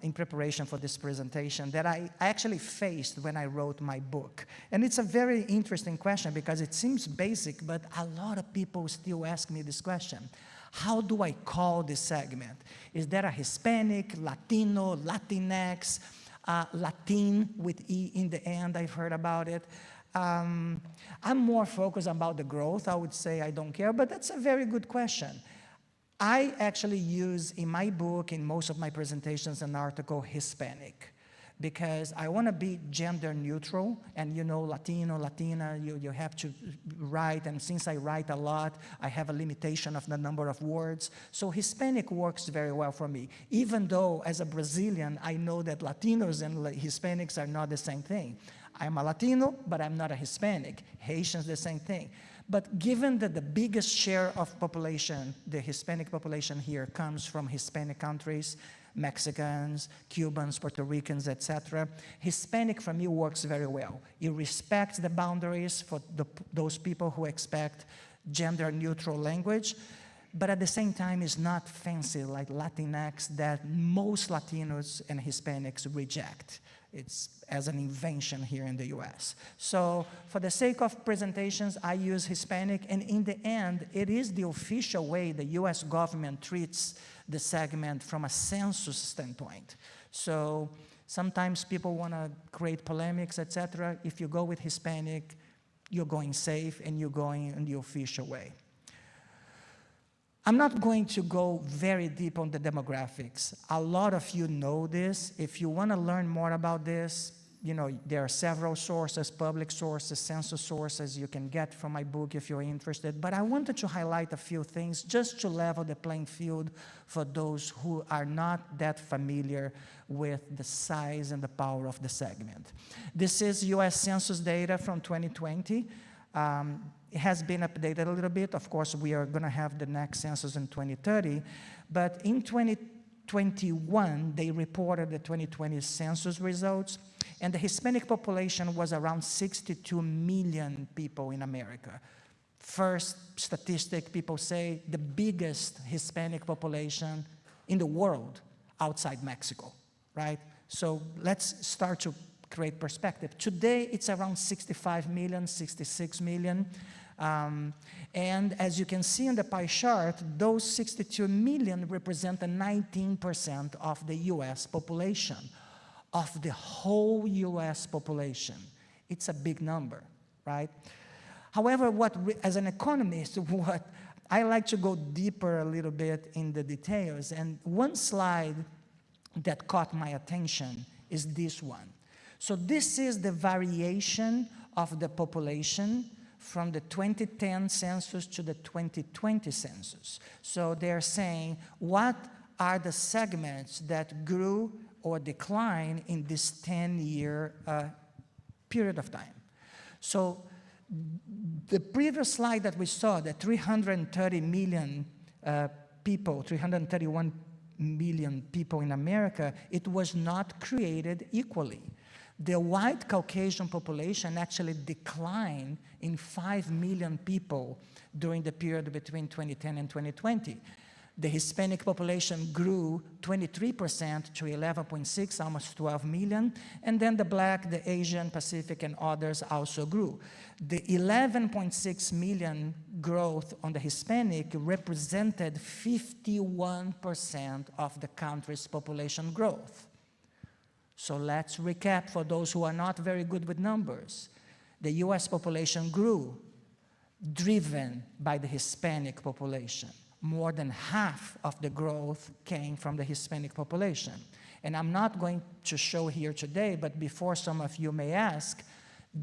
in preparation for this presentation that I actually faced when I wrote my book. And it's a very interesting question because it seems basic, but a lot of people still ask me this question. How do I call this segment? Is that a Hispanic, Latino, Latinx, Latin with E in the end? I've heard about it. I'm more focused about the growth. I would say I don't care, but that's a very good question. I actually use in my book, in most of my presentations, an article Hispanic, because I want to be gender neutral, and you know, Latino, Latina, you have to write, and since I write a lot, I have a limitation of the number of words, so Hispanic works very well for me, even though as a Brazilian, I know that Latinos and Hispanics are not the same thing. I'm a Latino, but I'm not a Hispanic. Haitians, the same thing. But given that the biggest share of population, the Hispanic population here, comes from Hispanic countries, Mexicans, Cubans, Puerto Ricans, etc., Hispanic for me works very well. It respects the boundaries for those people who expect gender-neutral language, but at the same time is not fancy like Latinx that most Latinos and Hispanics reject. It's as an invention here in the US. So for the sake of presentations, I use Hispanic, and in the end, it is the official way the US government treats the segment from a census standpoint. So sometimes people want to create polemics, etc. If you go with Hispanic, you're going safe and you're going in the official way. I'm not going to go very deep on the demographics. A lot of you know this. If you want to learn more about this, you know, there are several sources, public sources, census sources you can get from my book if you're interested. But I wanted to highlight a few things just to level the playing field for those who are not that familiar with the size and the power of the segment. This is US Census data from 2020. It has been updated a little bit. Of course, we are going to have the next census in 2030. But in 2021, they reported the 2020 census results, and the Hispanic population was around 62 million people in America. First statistic, people say the biggest Hispanic population in the world outside Mexico, right? So let's start to create perspective. Today, it's around 65 million, 66 million. And as you can see in the pie chart, those 62 million represent 19% of the US population, of the whole US population. It's a big number, right? However, as an economist, what I like to go deeper a little bit in the details. And one slide that caught my attention is this one. So this is the variation of the population from the 2010 census to the 2020 census. So they're saying, what are the segments that grew or declined in this 10-year period of time? So the previous slide that we saw, the 330 million people, 331 million people in America, it was not created equally. The white Caucasian population actually declined in 5 million people during the period between 2010 and 2020. The Hispanic population grew 23% to 11.6, almost 12 million, and then the Black, the Asian, Pacific, and others also grew. The 11.6 million growth on the Hispanic represented 51% of the country's population growth. So let's recap for those who are not very good with numbers. The US population grew, driven by the Hispanic population. More than half of the growth came from the Hispanic population. And I'm not going to show here today, but before some of you may ask,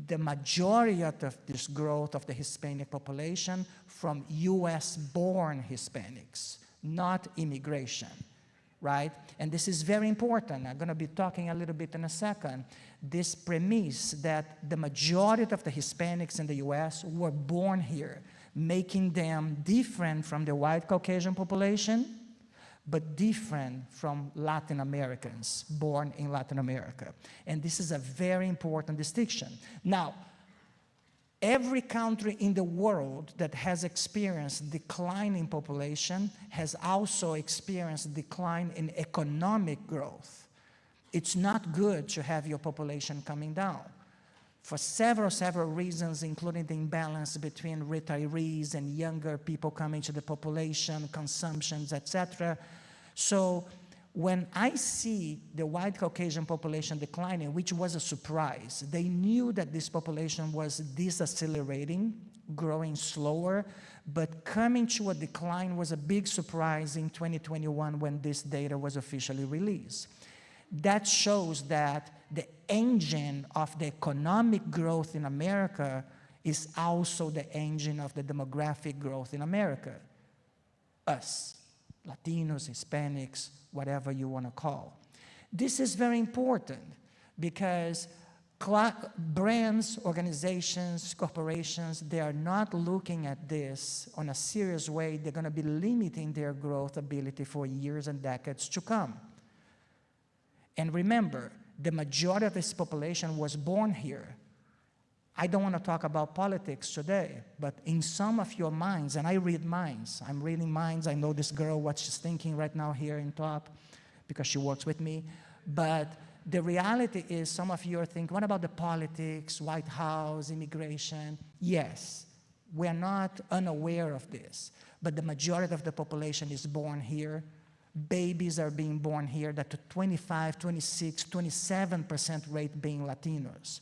the majority of this growth of the Hispanic population from US-born Hispanics, not immigration. Right? And this is very important. I'm going to be talking a little bit in a second. This premise that the majority of the Hispanics in the US were born here, making them different from the white Caucasian population, but different from Latin Americans born in Latin America. And this is a very important distinction. Now, every country in the world that has experienced decline in population has also experienced decline in economic growth. It's not good to have your population coming down for several reasons, including the imbalance between retirees and younger people coming to the population, consumptions, etc. So when I see the white Caucasian population declining, which was a surprise, they knew that this population was decelerating, growing slower, but coming to a decline was a big surprise in 2021 when this data was officially released. That shows that the engine of the economic growth in America is also the engine of the demographic growth in America. Us, Latinos, Hispanics, whatever you want to call. This is very important because brands, organizations, corporations, they are not looking at this on a serious way. They're going to be limiting their growth ability for years and decades to come. And remember, the majority of this population was born here. I don't want to talk about politics today, but in some of your minds, and I read minds, I'm reading minds, I know this girl, what she's thinking right now here in top, because she works with me, but The reality is, some of you are thinking, what about the politics, White House, immigration? Yes, we're not unaware of this, but the majority of the population is born here. Babies are being born here, that to 25, 26, 27% rate being Latinos.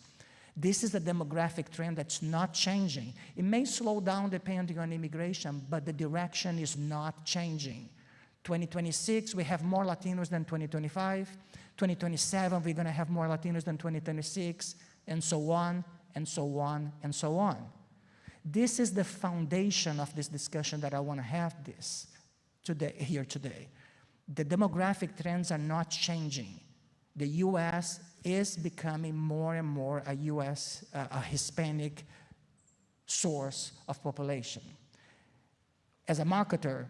This is a demographic trend that's not changing. It may slow down depending on immigration, but the direction is not changing. 2026, we have more Latinos than 2025. 2027, we're going to have more Latinos than 2026, and so on, and so on, and so on. This is the foundation of this discussion that I want to have here today. The demographic trends are not changing. The U.S. is becoming more and more a Hispanic source of population. As a marketer,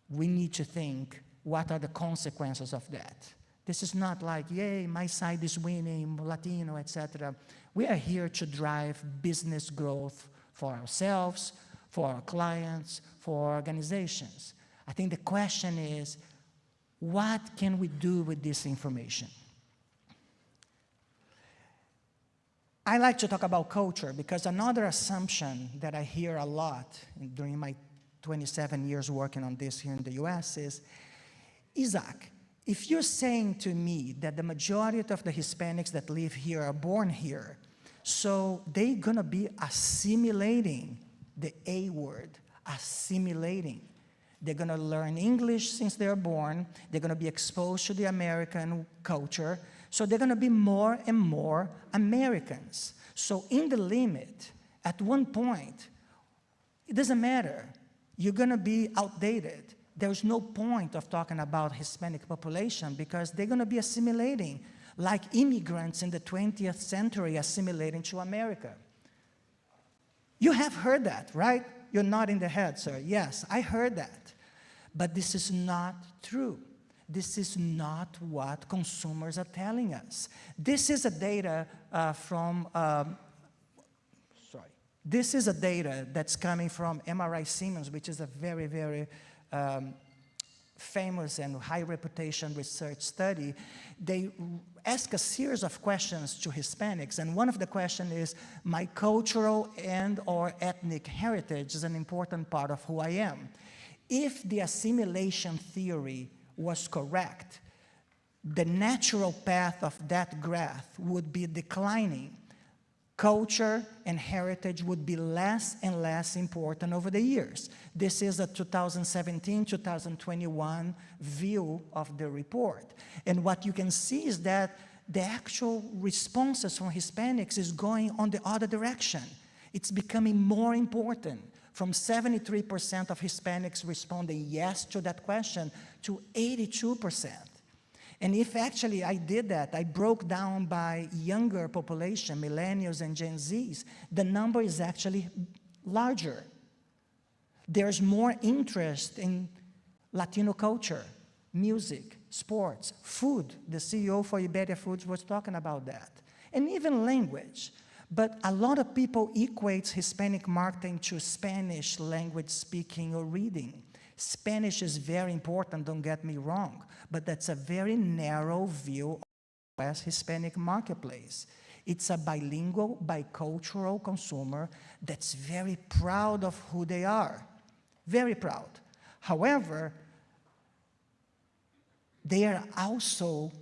we need to think, what are the consequences of that? This is not like, yay, my side is winning, Latino, etc. We are here to drive business growth for ourselves, for our clients, for organizations. I think the question is, what can we do with this information? I like to talk about culture because another assumption that I hear a lot during my 27 years working on this here in the US is, Isaac, if you're saying to me that the majority of the Hispanics that live here are born here, so they're gonna be assimilating the A word, assimilating. They're gonna learn English since they're born, they're gonna be exposed to the American culture, so they're gonna be more and more Americans. So in the limit, at one point, it doesn't matter, you're gonna be outdated. There's no point of talking about Hispanic population because they're gonna be assimilating like immigrants in the 20th century assimilating to America. You have heard that, right? You're nodding the head, sir. Yes, I heard that. But this is not true. This is not what consumers are telling us. This is a data This is a data that's coming from MRI Siemens, which is a very, very famous and high reputation research study. They ask a series of questions to Hispanics, and one of the questions is, my cultural and or ethnic heritage is an important part of who I am. If the assimilation theory was correct, the natural path of that graph would be declining. Culture and heritage would be less and less important over the years. This is a 2017-2021 view of the report. And what you can see is that the actual responses from Hispanics is going on the other direction. It's becoming more important, from 73% of Hispanics responding yes to that question to 82%. And if actually I did that, I broke down by younger population, millennials and Gen Zs, the number is actually larger. There's more interest in Latino culture, music, sports, food. The CEO for Iberia Foods was talking about that. And even language. But a lot of people equate Hispanic marketing to Spanish language speaking or reading. Spanish is very important, don't get me wrong, but that's a very narrow view of the US Hispanic marketplace. It's a bilingual, bicultural consumer that's very proud of who they are, very proud. However, they are also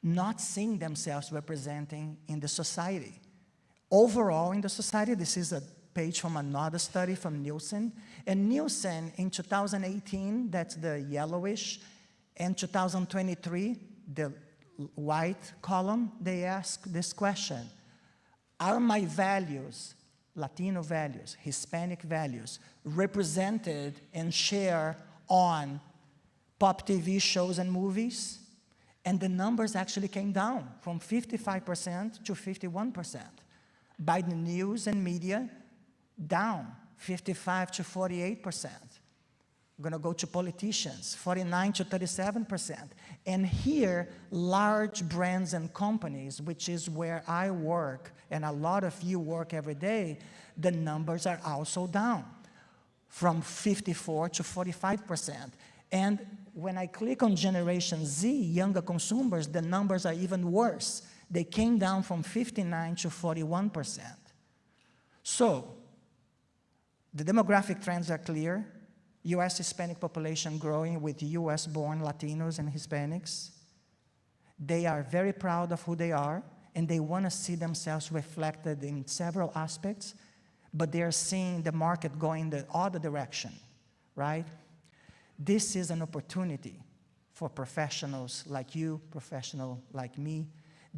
not seeing themselves representing in the society. Overall in the society, this is a page from another study from Nielsen. And Nielsen in 2018, that's the yellowish, and 2023, the white column, they ask this question: are my values, Latino values, Hispanic values, represented and shared on pop TV shows and movies? And the numbers actually came down from 55% to 51%. By the news and media, down 55 to 48%. I'm gonna go to politicians, 49 to 37%. And here, large brands and companies, which is where I work, and a lot of you work every day, the numbers are also down from 54 to 45%. And when I click on Generation Z, younger consumers, the numbers are even worse. They came down from 59 to 41%. So, the demographic trends are clear. U.S. Hispanic population growing with U.S.-born Latinos and Hispanics. They are very proud of who they are, and they want to see themselves reflected in several aspects, but they are seeing the market going the other direction, right? This is an opportunity for professionals like you, professional like me.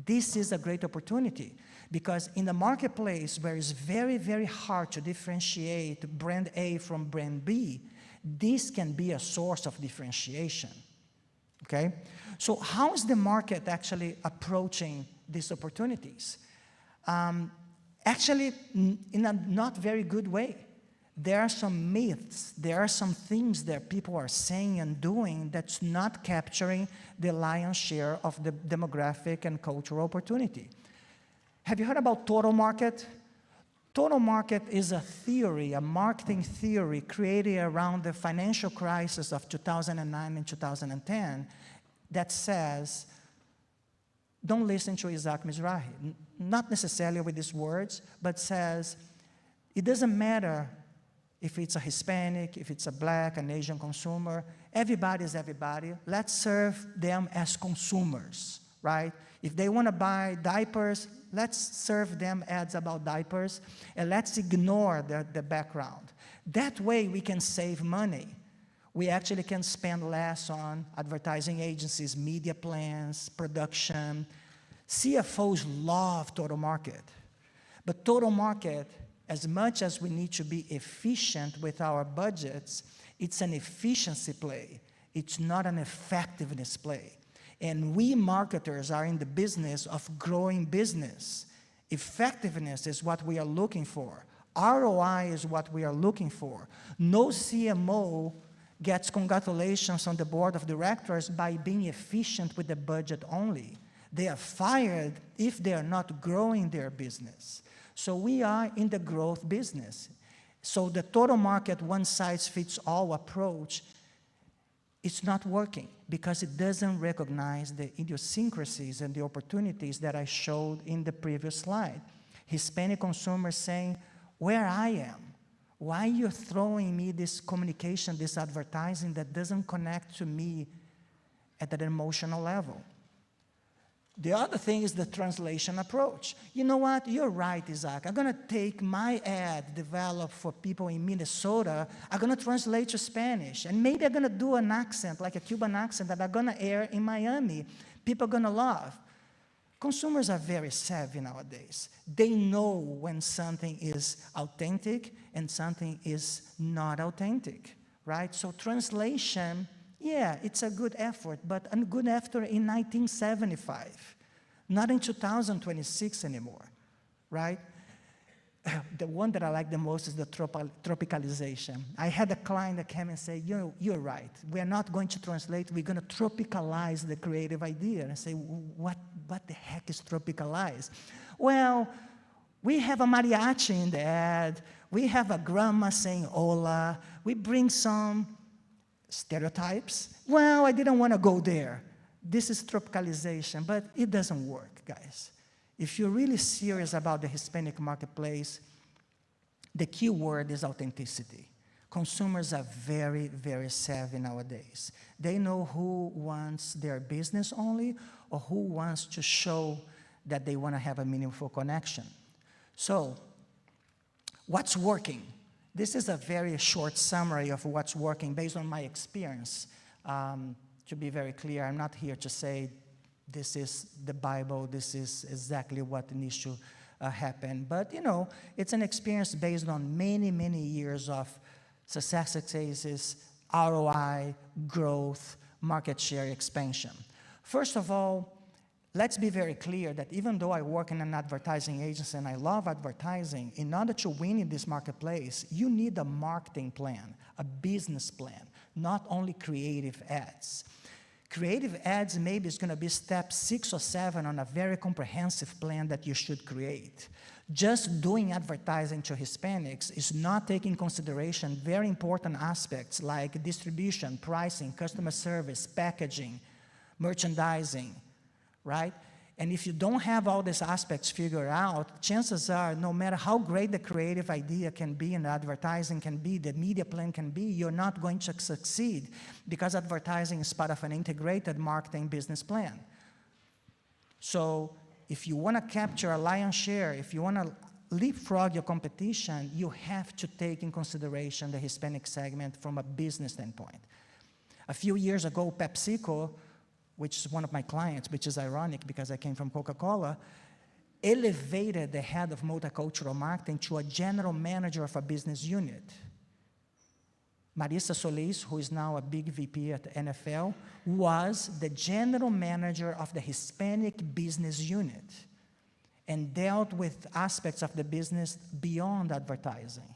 This is a great opportunity because in the marketplace where it's very, very hard to differentiate brand A from brand B, this can be a source of differentiation, okay? So how is the market actually approaching these opportunities? Actually, in a not very good way. There are some myths, there are some things that people are saying and doing that's not capturing the lion's share of the demographic and cultural opportunity. Have you heard about total market? Total market is a theory, a marketing theory created around the financial crisis of 2009 and 2010 that says, don't listen to Isaac Mizrahi, not necessarily with these words, but says, it doesn't matter if it's a Hispanic, if it's a Black, an Asian consumer, everybody is everybody. Let's serve them as consumers, right? If they want to buy diapers, let's serve them ads about diapers, and let's ignore the background. That way we can save money. We actually can spend less on advertising agencies, media plans, production. CFOs love total market. But total market, as much as we need to be efficient with our budgets, it's an efficiency play. It's not an effectiveness play. And we marketers are in the business of growing business. Effectiveness is what we are looking for. ROI is what we are looking for. No CMO gets congratulations on the board of directors by being efficient with the budget only. They are fired if they are not growing their business. So we are in the growth business. So the total market one-size-fits-all approach, it's not working because it doesn't recognize the idiosyncrasies and the opportunities that I showed in the previous slide. Hispanic consumers saying, where I am, why you're throwing me this communication, this advertising that doesn't connect to me at an emotional level? The other thing is the translation approach. You know what? You're right, Isaac. I'm going to take my ad developed for people in Minnesota. I'm going to translate to Spanish. And maybe I'm going to do an accent, like a Cuban accent, that I'm going to air in Miami. People are going to love. Consumers are very savvy nowadays. They know when something is authentic and something is not authentic, right? So translation, yeah, it's a good effort, but a good effort in 1975, not in 2026 anymore, right? The one that I like the most is the tropicalization. I had a client that came and said, you're right. We're not going to translate. We're going to tropicalize the creative idea. And I say, what the heck is tropicalize? Well, we have a mariachi in the ad. We have a grandma saying hola. We bring some stereotypes. Well, I didn't want to go there. This is tropicalization, but it doesn't work, guys. If you're really serious about the Hispanic marketplace, the key word is authenticity. Consumers are very, very savvy nowadays. They know who wants their business only or who wants to show that they want to have a meaningful connection. So, what's working? This is a very short summary of what's working based on my experience. To be very clear, I'm not here to say this is the Bible, this is exactly what needs to happen. But, you know, it's an experience based on many, many years of success cases, ROI, growth, market share expansion. First of all, let's be very clear that even though I work in an advertising agency and I love advertising, in order to win in this marketplace, you need a marketing plan, a business plan, not only creative ads. Creative ads maybe is going to be step 6 or 7 on a very comprehensive plan that you should create. Just doing advertising to Hispanics is not taking into consideration very important aspects like distribution, pricing, customer service, packaging, merchandising, right? And if you don't have all these aspects figured out, chances are, no matter how great the creative idea can be and the advertising can be, the media plan can be, you're not going to succeed because advertising is part of an integrated marketing business plan. So if you want to capture a lion's share, if you want to leapfrog your competition, you have to take in consideration the Hispanic segment from a business standpoint. A few years ago, PepsiCo, which is one of my clients, which is ironic because I came from Coca-Cola, elevated the head of multicultural marketing to a general manager of a business unit. Marissa Solis, who is now a big VP at the NFL, was the general manager of the Hispanic business unit and dealt with aspects of the business beyond advertising.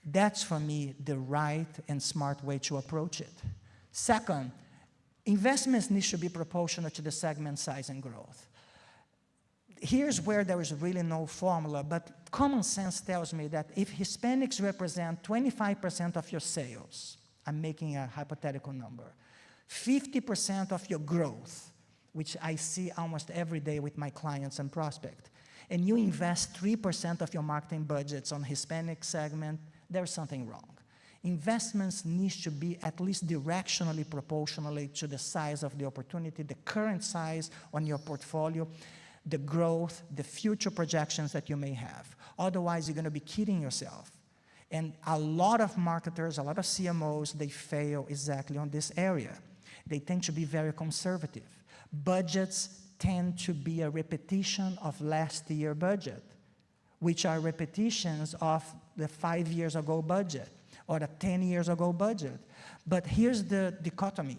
That's, for me, the right and smart way to approach it. Second, investments need to be proportional to the segment size and growth. Here's where there is really no formula, but common sense tells me that if Hispanics represent 25% of your sales, I'm making a hypothetical number, 50% of your growth, which I see almost every day with my clients and prospects, and you invest 3% of your marketing budgets on Hispanic segment, there's something wrong. Investments need to be at least directionally proportionally to the size of the opportunity, the current size on your portfolio, the growth, the future projections that you may have. Otherwise, you're going to be kidding yourself. And a lot of marketers, a lot of CMOs, they fail exactly on this area. They tend to be very conservative. Budgets tend to be a repetition of last year's budget, which are repetitions of the 5 years ago budget or the 10 years ago budget. But here's the dichotomy.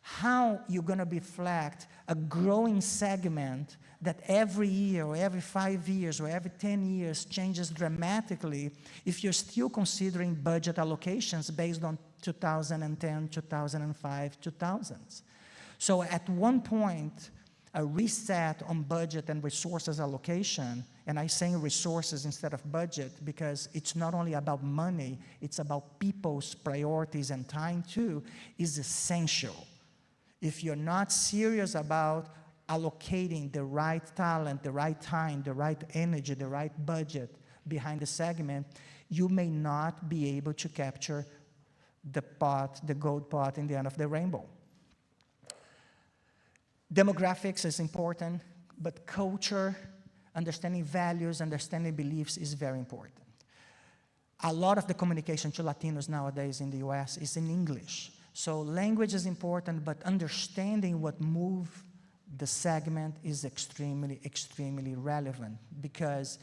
How you're going to reflect a growing segment that every year or every 5 years or every 10 years changes dramatically if you're still considering budget allocations based on 2010, 2005, 2000s. So at one point, a reset on budget and resources allocation, and I'm saying resources instead of budget because it's not only about money, it's about people's priorities and time too, is essential. If you're not serious about allocating the right talent, the right time, the right energy, the right budget behind the segment, you may not be able to capture the pot, the gold pot in the end of the rainbow. Demographics is important, but culture, understanding values, understanding beliefs is very important. A lot of the communication to Latinos nowadays in the US is in English. So language is important, but understanding what moves the segment is extremely, extremely relevant because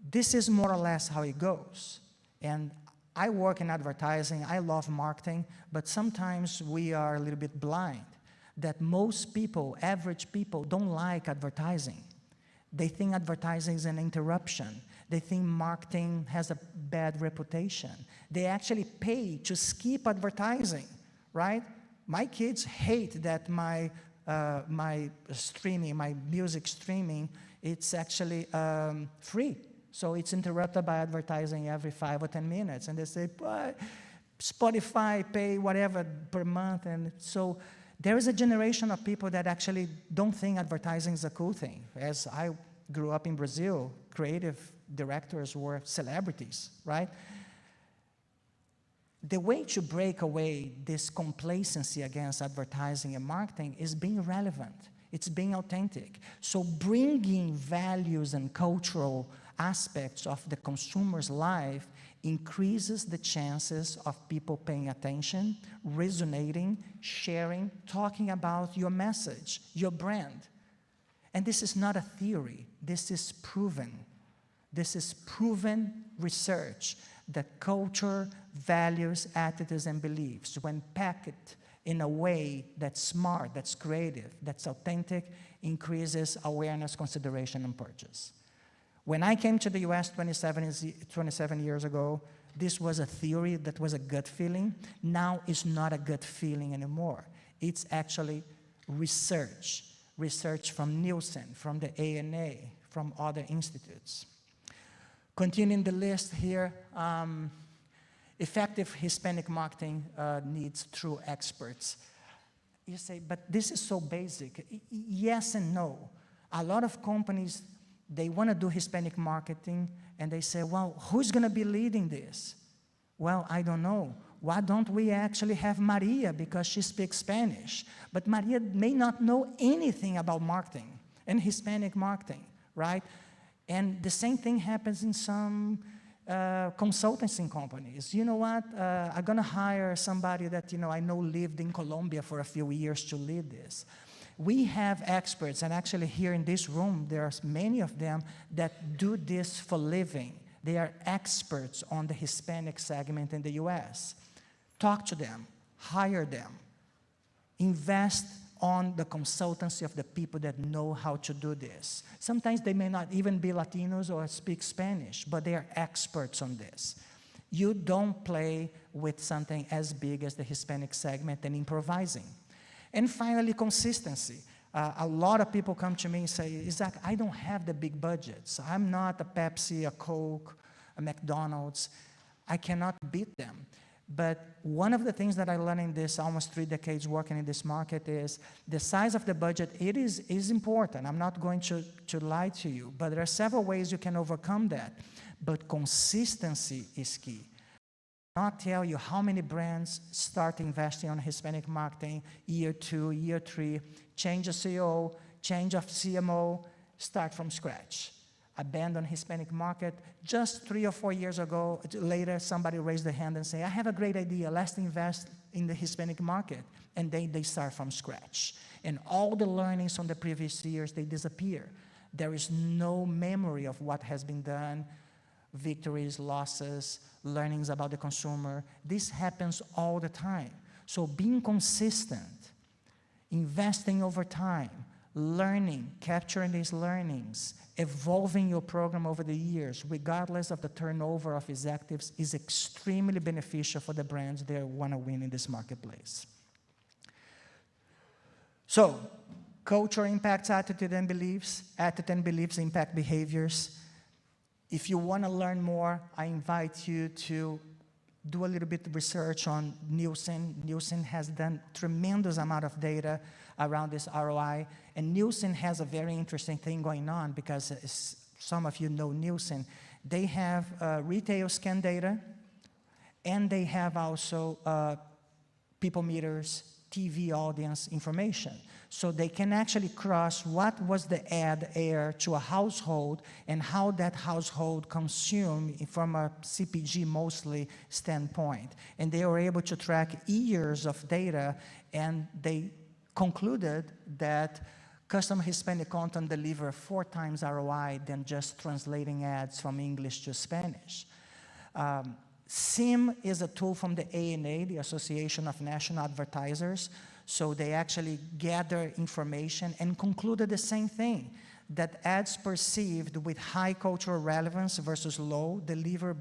this is more or less how it goes. And I work in advertising, I love marketing, but sometimes we are a little bit blind that most people, average people, don't like advertising. They think advertising is an interruption. They think marketing has a bad reputation. They actually pay to skip advertising, right? My kids hate that my music streaming, it's actually free. So it's interrupted by advertising every 5 or 10 minutes. And they say, Spotify, pay whatever per month. And so there is a generation of people that actually don't think advertising is a cool thing. As I grew up in Brazil, creative directors were celebrities, right? The way to break away this complacency against advertising and marketing is being relevant. It's being authentic. So bringing values and cultural aspects of the consumer's life increases the chances of people paying attention, resonating, sharing, talking about your message, your brand. And this is not a theory. This is proven. This is proven research that culture, values, attitudes, and beliefs, when packed in a way that's smart, that's creative, that's authentic, increases awareness, consideration, and purchase. When I came to the US 27 years ago, this was a theory that was a gut feeling. Now it's not a gut feeling anymore. It's actually research from Nielsen, from the ANA, from other institutes. Continuing the list here, effective Hispanic marketing needs true experts. You say, but this is so basic. Yes and no. A lot of companies, they want to do Hispanic marketing, and they say, well, who's going to be leading this? Well, I don't know. Why don't we actually have Maria, because she speaks Spanish? But Maria may not know anything about marketing and Hispanic marketing, right? And the same thing happens in some consulting companies. You know what? I'm going to hire somebody that I know lived in Colombia for a few years to lead this. We have experts, and actually here in this room, there's many of them that do this for living. They are experts on the Hispanic segment in the US. Talk to them, hire them, invest on the consultancy of the people that know how to do this. Sometimes they may not even be Latinos or speak Spanish, but they are experts on this. You don't play with something as big as the Hispanic segment and improvising. And finally, consistency. A lot of people come to me and say, Isaac, I don't have the big budgets. I'm not a Pepsi, a Coke, a McDonald's. I cannot beat them. But one of the things that I learned in this almost 3 decades working in this market is the size of the budget. It is important. I'm not going to lie to you, but there are several ways you can overcome that. But consistency is key. Not tell you how many brands start investing on Hispanic marketing, year 2, year 3, change of CEO, change of CMO, start from scratch. Abandon Hispanic market. Just 3 or 4 years ago, later, somebody raised their hand and say, I have a great idea, let's invest in the Hispanic market. And they start from scratch. And all the learnings from the previous years, they disappear. There is no memory of what has been done, victories, losses, learnings about the consumer. This happens all the time. So being consistent, investing over time, learning, capturing these learnings, evolving your program over the years, regardless of the turnover of executives, is extremely beneficial for the brands that want to win in this marketplace. So, culture impacts attitude and beliefs. Attitude and beliefs impact behaviors. If you want to learn more, I invite you to do a little bit of research on Nielsen. Nielsen has done tremendous amount of data around this ROI. And Nielsen has a very interesting thing going on because some of you know Nielsen. They have retail scan data, and they have also people meters, TV audience information. So they can actually cross what was the ad air to a household and how that household consumed from a CPG mostly standpoint. And they were able to track years of data, and they concluded that custom Hispanic content deliver 4 times ROI than just translating ads from English to Spanish. SIM is a tool from the ANA, the Association of National Advertisers. So they actually gather information and concluded the same thing, that ads perceived with high cultural relevance versus low deliver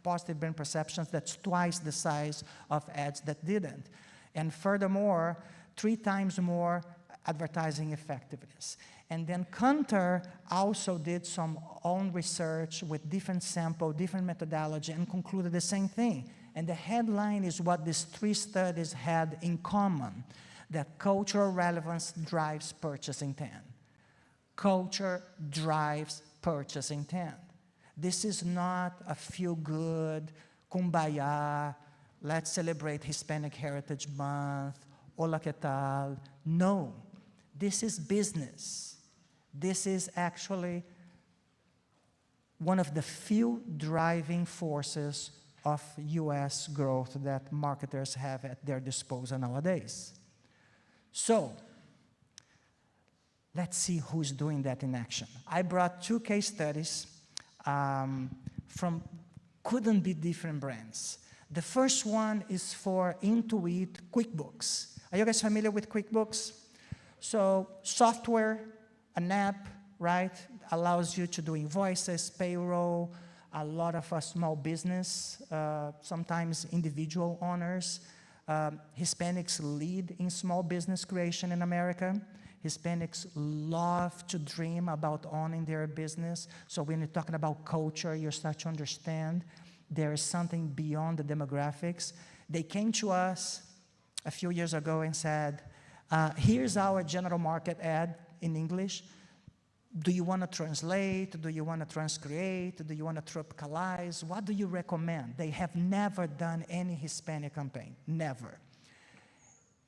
positive brand perceptions that's twice the size of ads that didn't. And furthermore, 3 times more advertising effectiveness. And then Kantar also did some own research with different sample, different methodology, and concluded the same thing. And the headline is what these 3 studies had in common, that cultural relevance drives purchase intent. Culture drives purchase intent. This is not a feel-good, kumbaya, let's celebrate Hispanic Heritage Month, hola que tal. No, this is business. This is actually one of the few driving forces of US growth that marketers have at their disposal nowadays. So, let's see who's doing that in action. I brought 2 case studies from couldn't be different brands. The first one is for Intuit QuickBooks. Are you guys familiar with QuickBooks? So, software, an app, right, allows you to do invoices, payroll, a lot of small business, sometimes individual owners, Hispanics lead in small business creation in America. Hispanics love to dream about owning their business. So when you're talking about culture, you start to understand there is something beyond the demographics. They came to us a few years ago and said, here's our general market ad in English. Do you want to translate? Do you want to transcreate? Do you want to tropicalize? What do you recommend? They have never done any Hispanic campaign, never.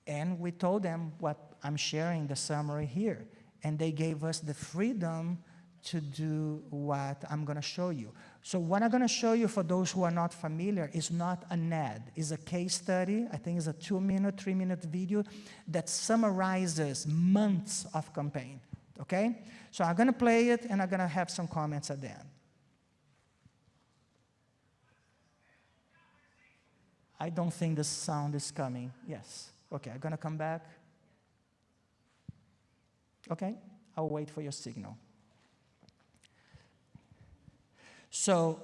And we told them what I'm sharing, the summary here. And they gave us the freedom to do what I'm going to show you. So what I'm going to show you, for those who are not familiar, is not an ad. It's a case study. I think it's a 2-minute, 3-minute video that summarizes months of campaign. Okay? So I'm going to play it, and I'm going to have some comments at the end. I don't think the sound is coming. Yes. Okay, I'm going to come back. Okay, I'll wait for your signal. So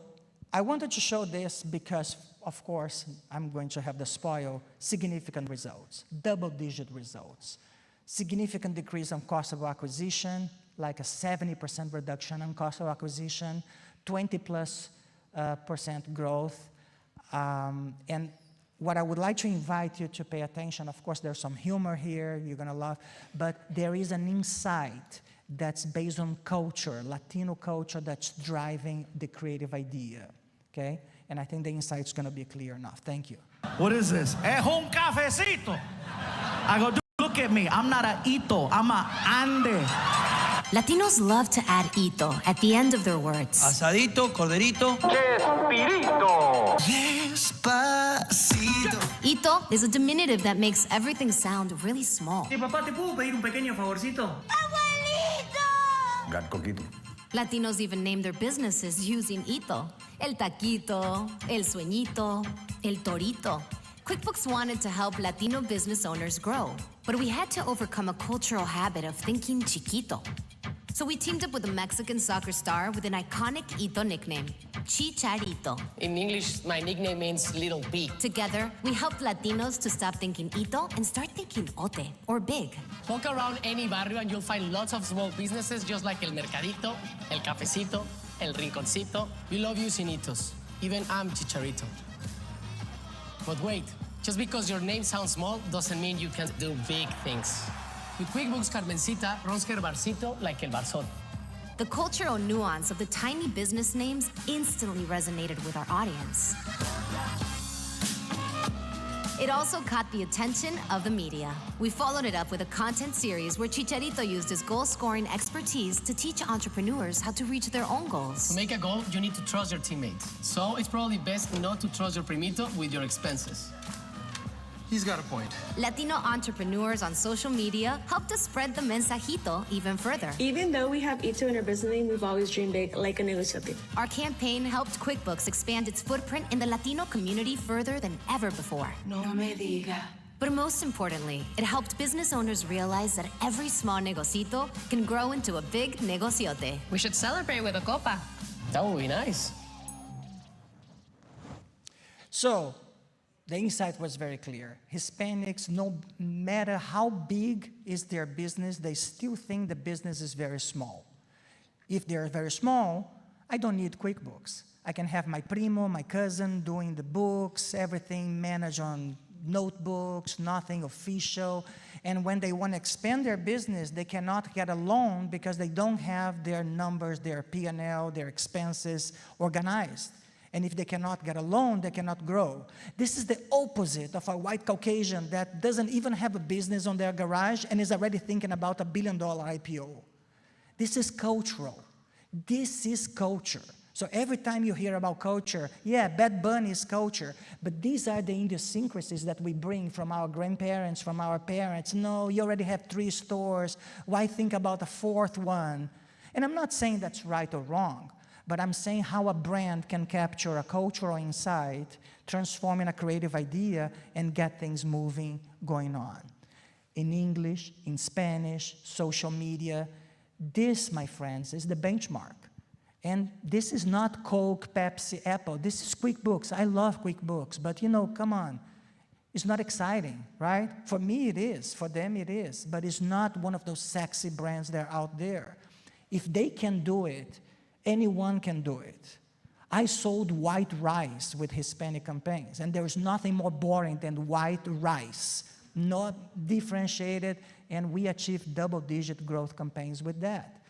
I wanted to show this because, of course, I'm going to have the spoil, significant results, double-digit results, significant decrease on cost of acquisition, like a 70% reduction on cost of acquisition, 20+% growth, and what I would like to invite you to pay attention, of course, there's some humor here, you're going to laugh, but there is an insight that's based on culture, Latino culture, that's driving the creative idea, okay? And I think the insight's going to be clear enough. Thank you. What is this? Es un cafecito. I go, look at me. I'm not a hito. I'm a ande. Latinos love to add hito at the end of their words. Asadito, corderito. Chespirito. Despacito. Hito is a diminutive that makes everything sound really small. Papá, ¿te puedo pedir un pequeño favorcito? Got coquito. Latinos even name their businesses using hito. El taquito, el sueñito, el torito. QuickBooks wanted to help Latino business owners grow, but we had to overcome a cultural habit of thinking chiquito. So we teamed up with a Mexican soccer star with an iconic hito nickname, Chicharito. In English, my nickname means little pig. Together, we helped Latinos to stop thinking hito and start thinking ote, or big. Walk around any barrio and you'll find lots of small businesses just like El Mercadito, El Cafecito, El Rinconcito. We love using hitos. Even I'm Chicharito. But wait, just because your name sounds small doesn't mean you can do big things. With QuickBooks, Carmencita runs her barcito like El Barzón. The cultural nuance of the tiny business names instantly resonated with our audience. It also caught the attention of the media. We followed it up with a content series where Chicharito used his goal-scoring expertise to teach entrepreneurs how to reach their own goals. To make a goal, you need to trust your teammates. So it's probably best not to trust your primito with your expenses. He's got a point. Latino entrepreneurs on social media helped us spread the mensajito even further. Even though we have Ito in our business name, we've always dreamed big, like a negociote. Our campaign helped QuickBooks expand its footprint in the Latino community further than ever before. No me diga. But most importantly, it helped business owners realize that every small negocito can grow into a big negociote. We should celebrate with a copa. That would be nice. So, the insight was very clear. Hispanics, no matter how big is their business, they still think the business is very small. If they're very small, I don't need QuickBooks. I can have my primo, my cousin, doing the books, everything managed on notebooks, nothing official. And when they want to expand their business, they cannot get a loan because they don't have their numbers, their P&L, their expenses organized. And if they cannot get a loan, they cannot grow. This is the opposite of a white Caucasian that doesn't even have a business on their garage and is already thinking about $1 billion IPO. This is cultural. This is culture. So every time you hear about culture, yeah, Bad Bunny is culture, but these are the idiosyncrasies that we bring from our grandparents, from our parents. No, you already have 3 stores. Why think about a 4th one? And I'm not saying that's right or wrong, but I'm saying how a brand can capture a cultural insight, transforming a creative idea, and get things moving, going on. In English, in Spanish, social media, this, my friends, is the benchmark. And this is not Coke, Pepsi, Apple. This is QuickBooks. I love QuickBooks, but you know, come on. It's not exciting, right? For me it is, for them it is, but it's not one of those sexy brands that are out there. If they can do it, anyone can do it. I sold white rice with Hispanic campaigns, and there is nothing more boring than white rice, not differentiated, and we achieved double-digit growth campaigns with that.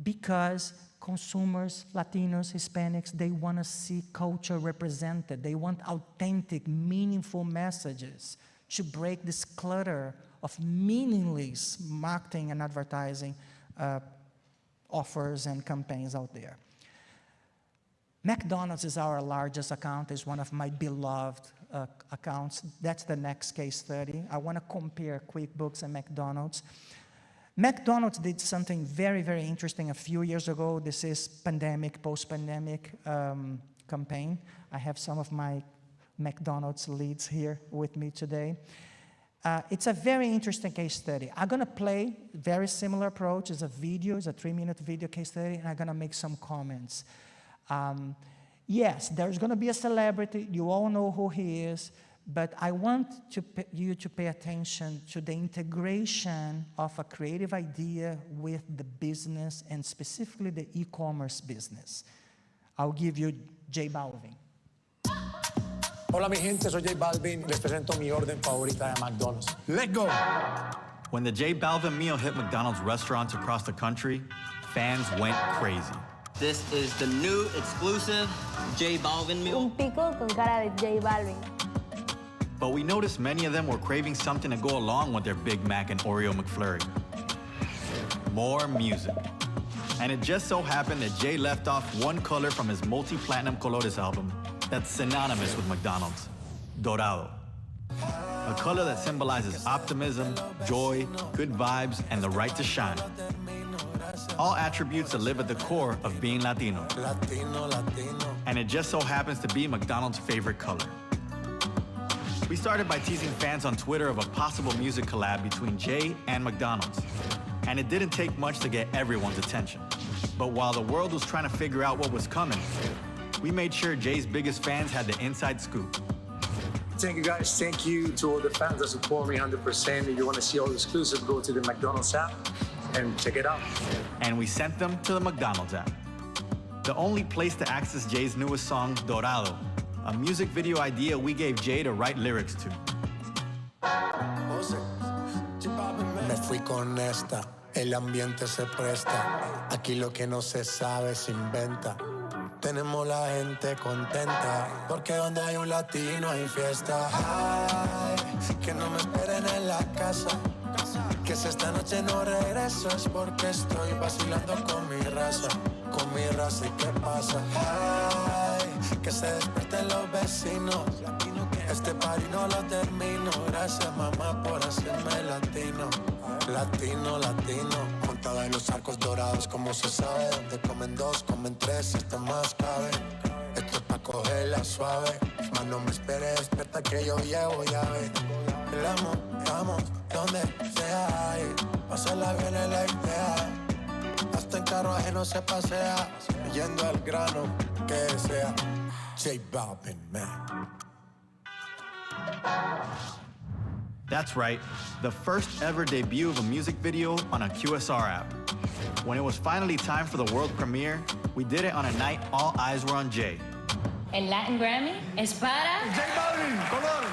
Because consumers, Latinos, Hispanics, they want to see culture represented. They want authentic, meaningful messages to break this clutter of meaningless marketing and advertising offers and campaigns out there. McDonald's is our largest account. It's one of my beloved accounts. That's the next case study. I want to compare QuickBooks and McDonald's. McDonald's did something very, very interesting a few years ago. This is pandemic, post-pandemic campaign. I have some of my McDonald's leads here with me today. It's a very interesting case study. I'm going to play a very similar approach. It's a video, it's a 3-minute video case study, and I'm going to make some comments. Yes, there's going to be a celebrity. You all know who he is. But I want you to pay attention to the integration of a creative idea with the business, and specifically the e-commerce business. I'll give you J Balvin. Hola mi gente, soy J Balvin. Les presento mi orden favorita de McDonald's. Let's go! When the J Balvin meal hit McDonald's restaurants across the country, fans went crazy. This is the new exclusive J Balvin meal. Un pico con cara de J Balvin. But we noticed many of them were craving something to go along with their Big Mac and Oreo McFlurry. More music. And it just so happened that Jay left off one color from his multi-platinum Colores album that's synonymous with McDonald's, Dorado. A color that symbolizes optimism, joy, good vibes, and the right to shine. All attributes that live at the core of being Latino. And it just so happens to be McDonald's favorite color. We started by teasing fans on Twitter of a possible music collab between Jay and McDonald's. And it didn't take much to get everyone's attention. But while the world was trying to figure out what was coming, we made sure Jay's biggest fans had the inside scoop. Thank you guys. Thank you to all the fans that support me 100%. If you want to see all the exclusives, go to the McDonald's app and check it out. And we sent them to the McDonald's app. The only place to access Jay's newest song, Dorado, a music video idea we gave Jay to write lyrics to. Me fui con esta, el ambiente se presta. Aquí lo que no se sabe se inventa. Tenemos la gente contenta, porque donde hay un latino hay fiesta. Ay, que no me esperen en la casa, que si esta noche no regreso es porque estoy vacilando con mi raza y qué pasa. Ay, que se despierten los vecinos, este party no lo termino. Gracias mamá por hacerme latino, latino. Montada en los arcos dorados, como se sabe, donde comen 2, comen 3, esto más cabe. Esto es pa' cogerla suave, más no me espere, despierta que yo llevo llave. Vamos, donde sea, pasarla bien en la idea. Hasta en carro ajeno se pasea, yendo al grano que sea. J Balvin, man. That's right, the first ever debut of a music video on a QSR app. When it was finally time for the world premiere, we did it on a night all eyes were on Jay. El Latin Grammy es para J Balvin, color.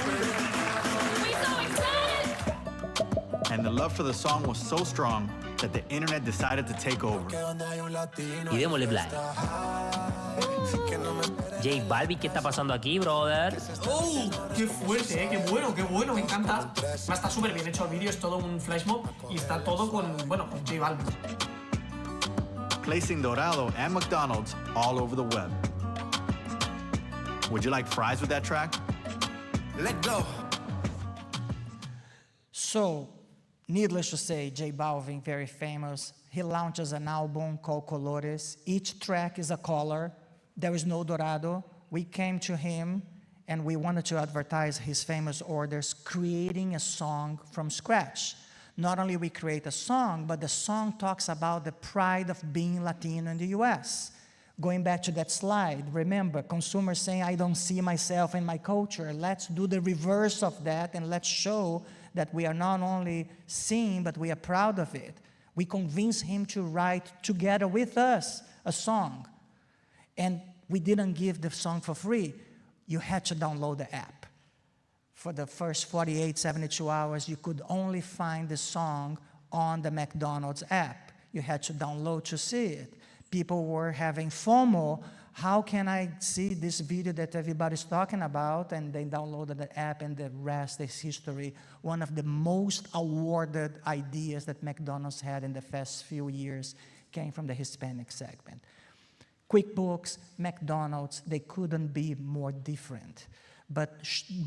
We're so excited! And the love for the song was so strong that the internet decided to take over. Y démosle play. J Balvin, ¿qué está pasando aquí, brother? ¡Oh! ¡Qué fuerte, qué bueno! Me encanta. Está súper bien hecho el vídeo, es todo un flash mob y está todo con J Balvin. Placing Dorado and McDonald's all over the web. Would you like fries with that track? Let's go! So, needless to say, J Balvin, very famous. He launches an album called Colores. Each track is a color. There is no Dorado. We came to him and we wanted to advertise his famous orders, creating a song from scratch. Not only we create a song, but the song talks about the pride of being Latino in the US. Going back to that slide, remember, consumers saying, I don't see myself in my culture. Let's do the reverse of that, and let's show that we are not only seeing, but we are proud of it. We convinced him to write together with us a song. And we didn't give the song for free. You had to download the app. For the first 48, 72 hours, you could only find the song on the McDonald's app. You had to download to see it. People were having FOMO. How can I see this video that everybody's talking about? And they downloaded the app, and the rest is history. One of the most awarded ideas that McDonald's had in the past few years came from the Hispanic segment. QuickBooks, McDonald's, they couldn't be more different. But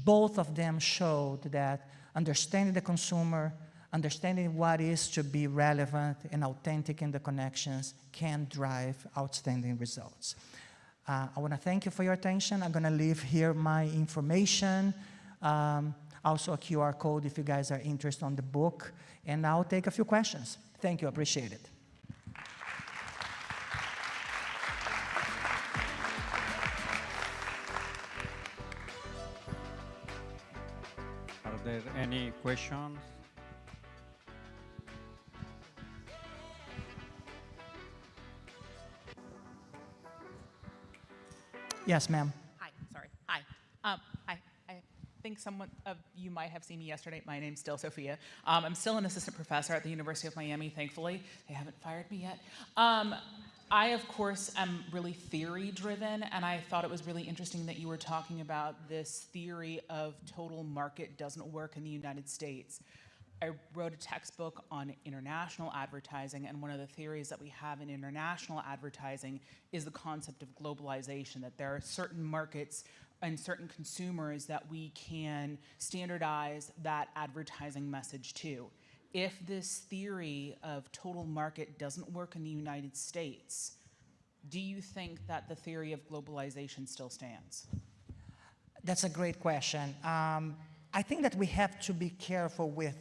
both of them showed that understanding the consumer, understanding what is to be relevant and authentic in the connections can drive outstanding results. I want to thank you for your attention. I'm going to leave here my information, also a QR code if you guys are interested on the book, and I'll take a few questions. Thank you, appreciate it. Are there any questions? Yes, ma'am. Hi, sorry. Hi. Hi. I think someone of you might have seen me yesterday. My name's still Sophia. I'm still an assistant professor at the University of Miami, thankfully. They haven't fired me yet. I, of course, am really theory-driven, and I thought it was really interesting that you were talking about this theory of total market doesn't work in the United States. I wrote a textbook on international advertising, and one of the theories that we have in international advertising is the concept of globalization, that there are certain markets and certain consumers that we can standardize that advertising message to. If this theory of total market doesn't work in the United States, do you think that the theory of globalization still stands? That's a great question. I think that we have to be careful with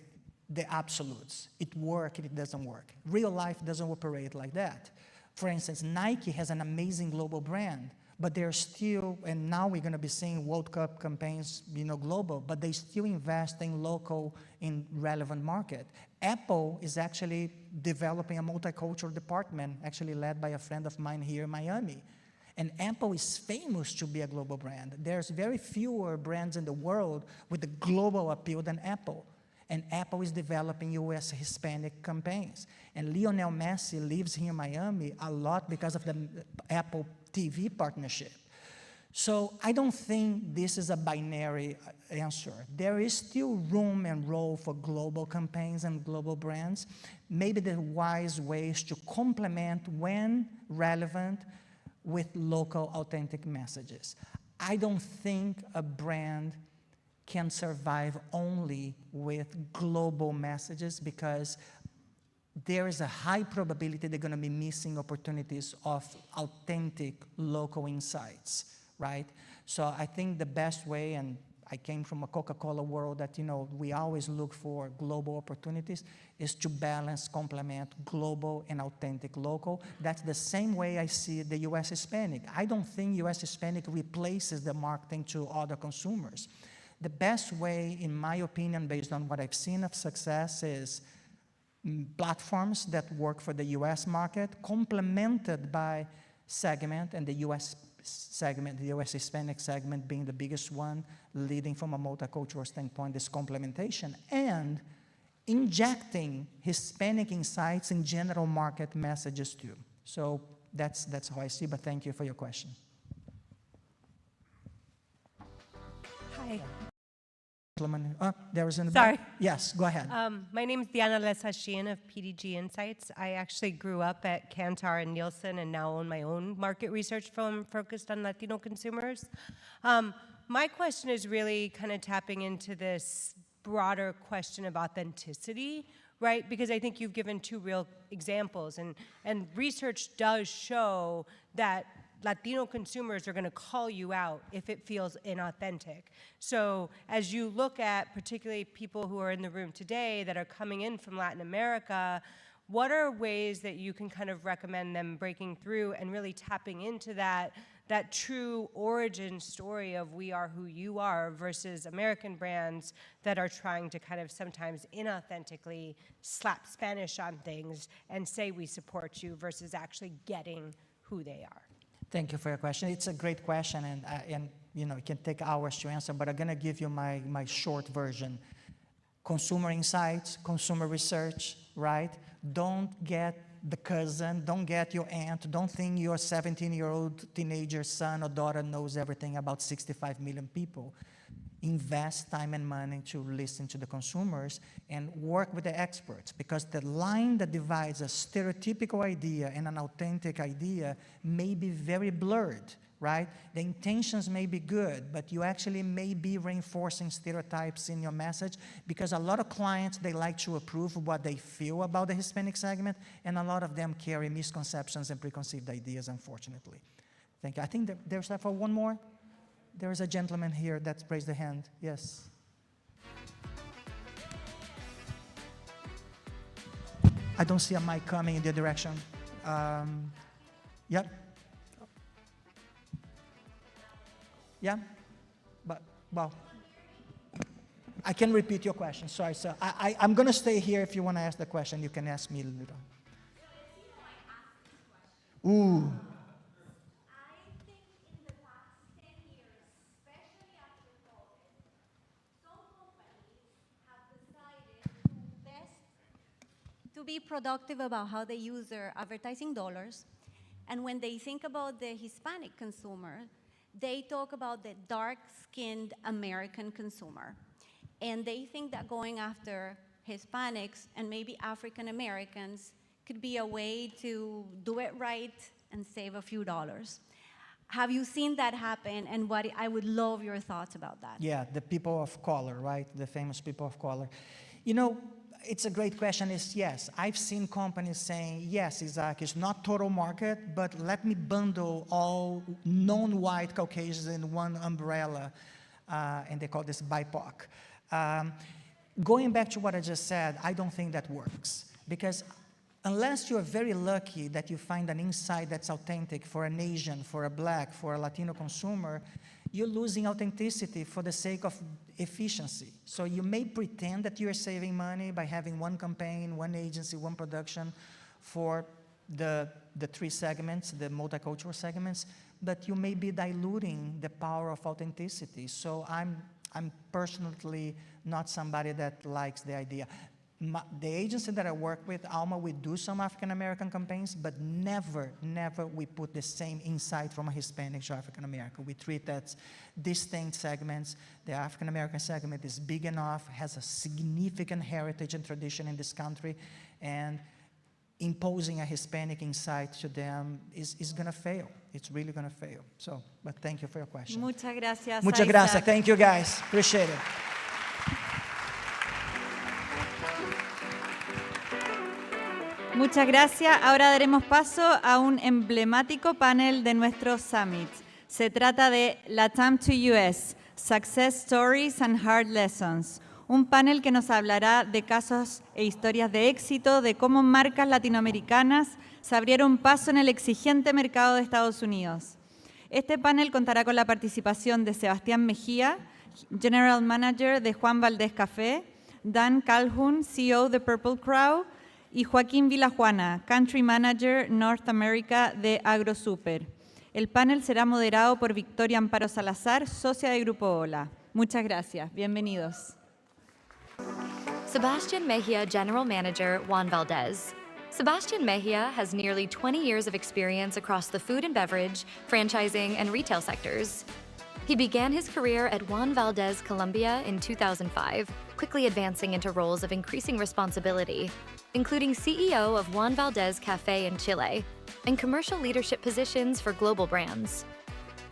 the absolutes. It works and it doesn't work. Real life doesn't operate like that. For instance, Nike has an amazing global brand, but they're still, and now we're going to be seeing World Cup campaigns, global, but they still invest in local, in relevant market. Apple is actually developing a multicultural department, actually led by a friend of mine here in Miami. And Apple is famous to be a global brand. There's very fewer brands in the world with a global appeal than Apple. And Apple is developing US Hispanic campaigns. And Lionel Messi lives here in Miami a lot because of the Apple TV partnership. So I don't think this is a binary answer. There is still room and role for global campaigns and global brands. Maybe the wise way is to complement, when relevant, with local authentic messages. I don't think a brand can survive only with global messages, because there is a high probability they're going to be missing opportunities of authentic local insights, right? So I think the best way, and I came from a Coca-Cola world that, we always look for global opportunities, is to balance, complement global and authentic local. That's the same way I see the US Hispanic. I don't think US Hispanic replaces the marketing to other consumers. The best way, in my opinion, based on what I've seen of success, is platforms that work for the US market, complemented by segment, and the US segment, the US Hispanic segment being the biggest one, leading from a multicultural standpoint, this complementation, and injecting Hispanic insights in general market messages too. So that's how I see, but thank you for your question. Hi. There was in the Sorry. back. Yes, go ahead. My name is Diana Lesashian of PDG Insights. I actually grew up at Kantar and Nielsen and now own my own market research firm focused on Latino consumers. My question is really kind of tapping into this broader question of authenticity, right? Because I think you've given two real examples, and research does show that Latino consumers are going to call you out if it feels inauthentic. So as you look at particularly people who are in the room today that are coming in from Latin America, what are ways that you can kind of recommend them breaking through and really tapping into that true origin story of we are who you are versus American brands that are trying to kind of sometimes inauthentically slap Spanish on things and say we support you versus actually getting who they are? Thank you for your question. It's a great question, and you know, it can take hours to answer, but I'm gonna give you my short version. Consumer insights, consumer research, right? Don't get the cousin, don't get your aunt, don't think your 17-year-old teenager son or daughter knows everything about 65 million people. Invest time and money to listen to the consumers and work with the experts, because the line that divides a stereotypical idea and an authentic idea may be very blurred, right? The intentions may be good, but you actually may be reinforcing stereotypes in your message, because a lot of clients, they like to approve what they feel about the Hispanic segment, and a lot of them carry misconceptions and preconceived ideas, unfortunately. Thank you. I think there's time for one more. There is a gentleman here that's raised the hand. Yes. I don't see a mic coming in the direction. Yep. Yeah, but, well, I can repeat your question. Sorry, sir. I'm going to stay here. If you want to ask the question, you can ask me later. Ooh. To be productive about how they use their advertising dollars. And when they think about the Hispanic consumer, they talk about the dark-skinned American consumer. And they think that going after Hispanics and maybe African Americans could be a way to do it right and save a few dollars. Have you seen that happen? And I would love your thoughts about that. Yeah, the people of color, right? The famous people of color. You know, it's a great question. Is yes, I've seen companies saying, yes, Isaac, it's not total market, but let me bundle all non-white Caucasians in one umbrella, and they call this BIPOC. Going back to what I just said, I don't think that works, because unless you're very lucky that you find an insight that's authentic for an Asian, for a Black, for a Latino consumer, you're losing authenticity for the sake of efficiency. So you may pretend that you're saving money by having one campaign, one agency, one production for the three segments, the multicultural segments, but you may be diluting the power of authenticity. So I'm personally not somebody that likes the idea. The agency that I work with, Alma, we do some African-American campaigns, but never we put the same insight from a Hispanic to African-American. We treat that distinct segments. The African-American segment is big enough, has a significant heritage and tradition in this country, and imposing a Hispanic insight to them is gonna fail. It's really gonna fail. So, but thank you for your question. Muchas gracias. Muchas gracias. Thank you, guys. Appreciate it. Muchas gracias. Ahora daremos paso a un emblemático panel de nuestro Summit. Se trata de LATAM to US, Success Stories and Hard Lessons. Un panel que nos hablará de casos e historias de éxito, de cómo marcas latinoamericanas se abrieron paso en el exigente mercado de Estados Unidos. Este panel contará con la participación de Sebastián Mejía, General Manager de Juan Valdez Café, Dan Calhoun, CEO de Purple Crow, y Joaquín Vilajuana, Country Manager North America de AgroSuper. El panel será moderado por Victoria Amparo Salazar, socia de Grupo Ola. Muchas gracias. Bienvenidos. Sebastián Mejía, General Manager, Juan Valdez. Sebastián Mejía has nearly 20 years of experience across the food and beverage, franchising, and retail sectors. He began his career at Juan Valdez Colombia in 2005, quickly advancing into roles of increasing responsibility, including CEO of Juan Valdez Café in Chile, and commercial leadership positions for global brands.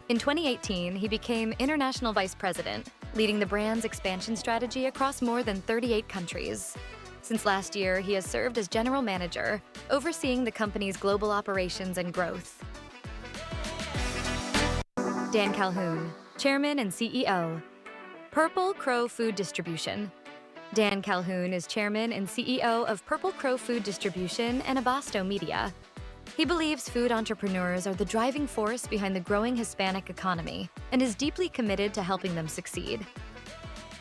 In 2018, he became International Vice President, leading the brand's expansion strategy across more than 38 countries. Since last year, he has served as General Manager, overseeing the company's global operations and growth. Dan Calhoun, Chairman and CEO, Purple Crow Food Distribution. Dan Calhoun is chairman and CEO of Purple Crow Food Distribution and Abasto Media. He believes food entrepreneurs are the driving force behind the growing Hispanic economy and is deeply committed to helping them succeed.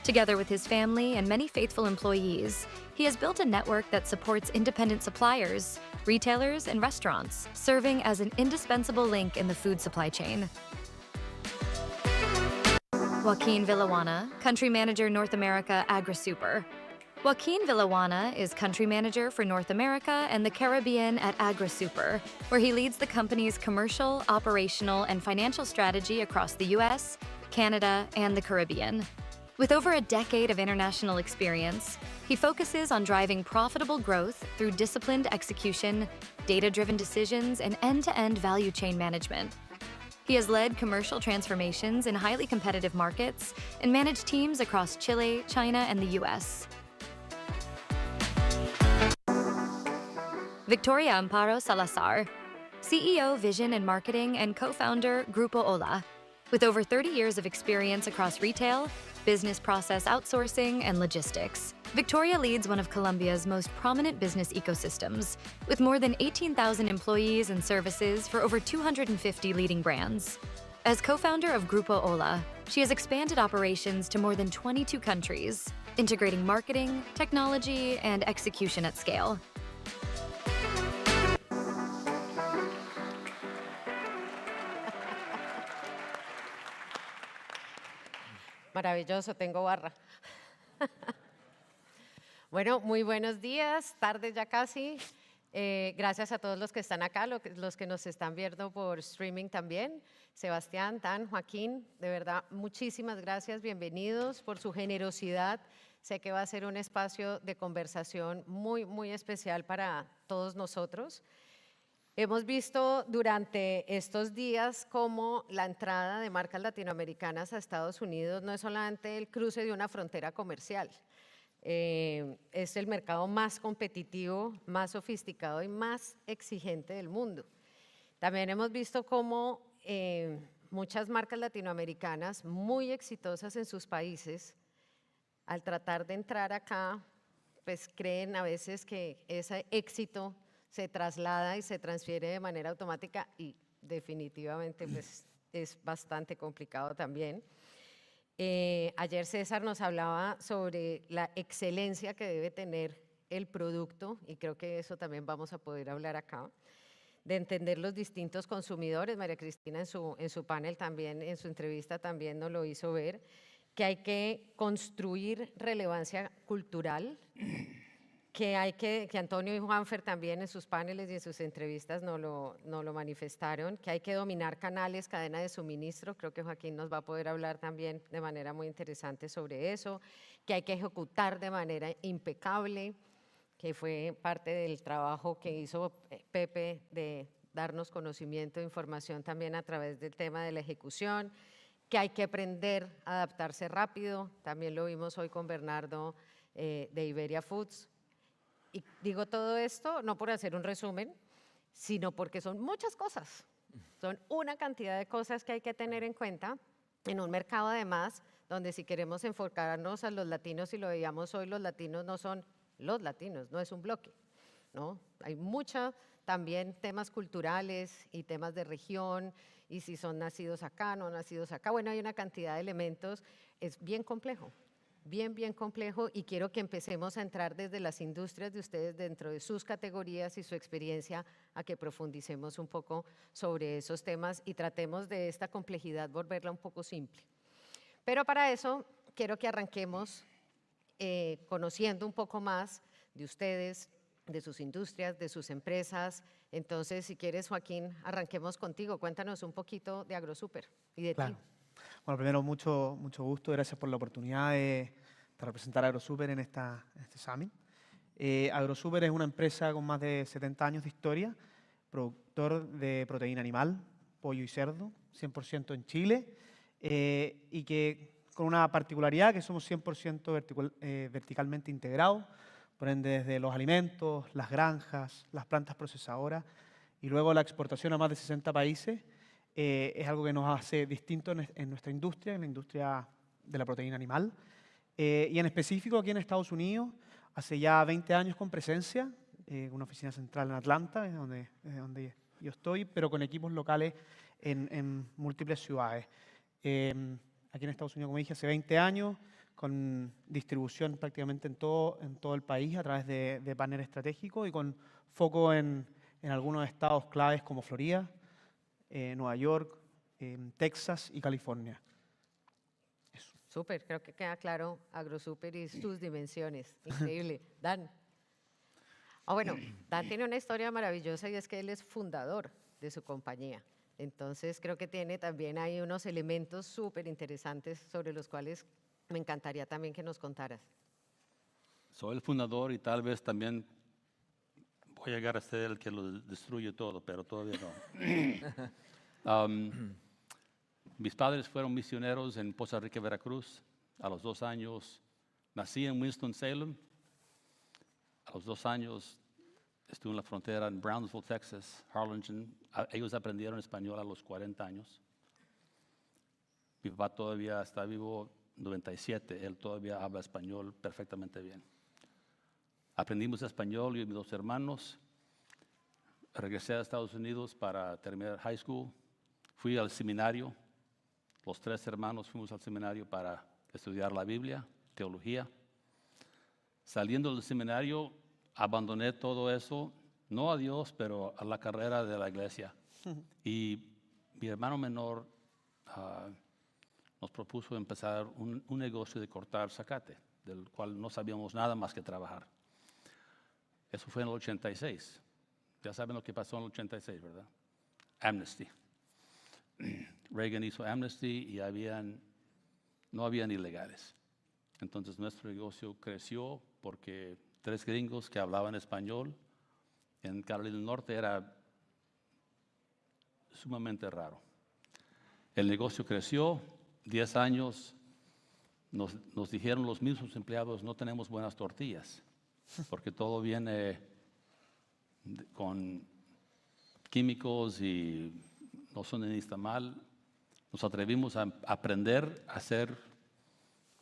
Together with his family and many faithful employees, he has built a network that supports independent suppliers, retailers, and restaurants, serving as an indispensable link in the food supply chain. Joaquin Villawana, Country Manager North America AgriSuper. Joaquin Villawana is Country Manager for North America and the Caribbean at AgriSuper, where he leads the company's commercial, operational, and financial strategy across the US, Canada, and the Caribbean. With over a decade of international experience, he focuses on driving profitable growth through disciplined execution, data-driven decisions, and end-to-end value chain management. He has led commercial transformations in highly competitive markets and managed teams across Chile, China, and the US. Victoria Amparo Salazar, CEO, Vision and Marketing, and co-founder Grupo Ola. With over 30 years of experience across retail, business process outsourcing, and logistics, Victoria leads one of Colombia's most prominent business ecosystems, with more than 18,000 employees and services for over 250 leading brands. As co-founder of Grupo Ola, she has expanded operations to more than 22 countries, integrating marketing, technology, and execution at scale. Maravilloso, tengo barra. Bueno, muy buenos días, tarde ya casi. Gracias a todos los que están acá, los que nos están viendo por streaming también. Sebastián, Dan, Joaquín, de verdad, muchísimas gracias, bienvenidos por su generosidad. Sé que va a ser un espacio de conversación muy, muy especial para todos nosotros. Hemos visto durante estos días cómo la entrada de marcas latinoamericanas a Estados Unidos no es solamente el cruce de una frontera comercial, es el mercado más competitivo, más sofisticado y más exigente del mundo. También hemos visto cómo muchas marcas latinoamericanas muy exitosas en sus países, al tratar de entrar acá, pues creen a veces que ese éxito se traslada y se transfiere de manera automática y definitivamente pues, es bastante complicado también. Ayer César nos hablaba sobre la excelencia que debe tener el producto y creo que eso también vamos a poder hablar acá, de entender los distintos consumidores. María Cristina en su panel también, en su entrevista también nos lo hizo ver, que hay que construir relevancia cultural, que Antonio y Juanfer también en sus paneles y en sus entrevistas nos lo manifestaron, que hay que dominar canales, cadena de suministro, creo que Joaquín nos va a poder hablar también de manera muy interesante sobre eso, que hay que ejecutar de manera impecable, que fue parte del trabajo que hizo Pepe de darnos conocimiento e información también a través del tema de la ejecución, que hay que aprender a adaptarse rápido, también lo vimos hoy con Bernardo de Iberia Foods. Y digo todo esto no por hacer un resumen, sino porque son muchas cosas, son una cantidad de cosas que hay que tener en cuenta en un mercado además donde si queremos enfocarnos a los latinos y lo veíamos hoy, los latinos no son los latinos, no es un bloque, ¿no? Hay muchos también temas culturales y temas de región y si son nacidos acá, no nacidos acá, bueno, hay una cantidad de elementos, es bien complejo. Bien complejo y quiero que empecemos a entrar desde las industrias de ustedes dentro de sus categorías y su experiencia a que profundicemos un poco sobre esos temas y tratemos de esta complejidad volverla un poco simple. Pero para eso quiero que arranquemos conociendo un poco más de ustedes, de sus industrias, de sus empresas. Entonces, si quieres, Joaquín, arranquemos contigo. Cuéntanos un poquito de AgriSuper y de ti. Bueno, primero, mucho gusto. Gracias por la oportunidad de representar a AgriSuper en este Summit. AgriSuper es una empresa con más de 70 años de historia, productor de proteína animal, pollo y cerdo, 100% en Chile, y que con una particularidad que somos 100% verticalmente integrados, por ende desde los alimentos, las granjas, las plantas procesadoras y luego la exportación a más de 60 países. Es algo que nos hace distinto en nuestra industria, en la industria de la proteína animal. Y en específico aquí en Estados Unidos, hace ya 20 años con presencia, una oficina central en Atlanta, es donde yo estoy, pero con equipos locales en múltiples ciudades. Aquí en Estados Unidos, como dije, hace 20 años, con distribución prácticamente en todo el país a través de partners estratégicos y con foco en algunos estados claves como Florida, Nueva York, Texas y California. Súper, creo que queda claro AgroSuper y sus dimensiones. Increíble. Dan. Bueno, Dan tiene una historia maravillosa y es que él es fundador de su compañía. Entonces creo que tiene también ahí unos elementos súper interesantes sobre los cuales me encantaría también que nos contaras. Soy el fundador y tal vez también voy a llegar a ser el que lo destruye todo, pero todavía no. Mis padres fueron misioneros en Poza Rica, Veracruz. A los 2 años nací en Winston-Salem. A los 2 años estuve en la frontera en Brownsville, Texas, Harlingen. Ellos aprendieron español a los 40 años. Mi papá todavía está vivo, 97. Él todavía habla español perfectamente bien. Aprendimos español, yo y mis 2 hermanos. Regresé a Estados Unidos para terminar high school. Fui al seminario. Los 3 hermanos fuimos al seminario para estudiar la Biblia, teología. Saliendo del seminario, abandoné todo eso, no a Dios, pero a la carrera de la iglesia. Y mi hermano menor nos propuso empezar un negocio de cortar zacate, del cual no sabíamos nada más que trabajar. Eso fue en el 86. Ya saben lo que pasó en el 86, ¿verdad? Amnesty. Reagan hizo amnesty y no habían ilegales. Entonces nuestro negocio creció porque 3 gringos que hablaban español en Carolina del Norte era sumamente raro. El negocio creció, 10 años, nos dijeron los mismos empleados, no tenemos buenas tortillas, porque todo viene con químicos y no son de nixtamal. Nos atrevimos a aprender a hacer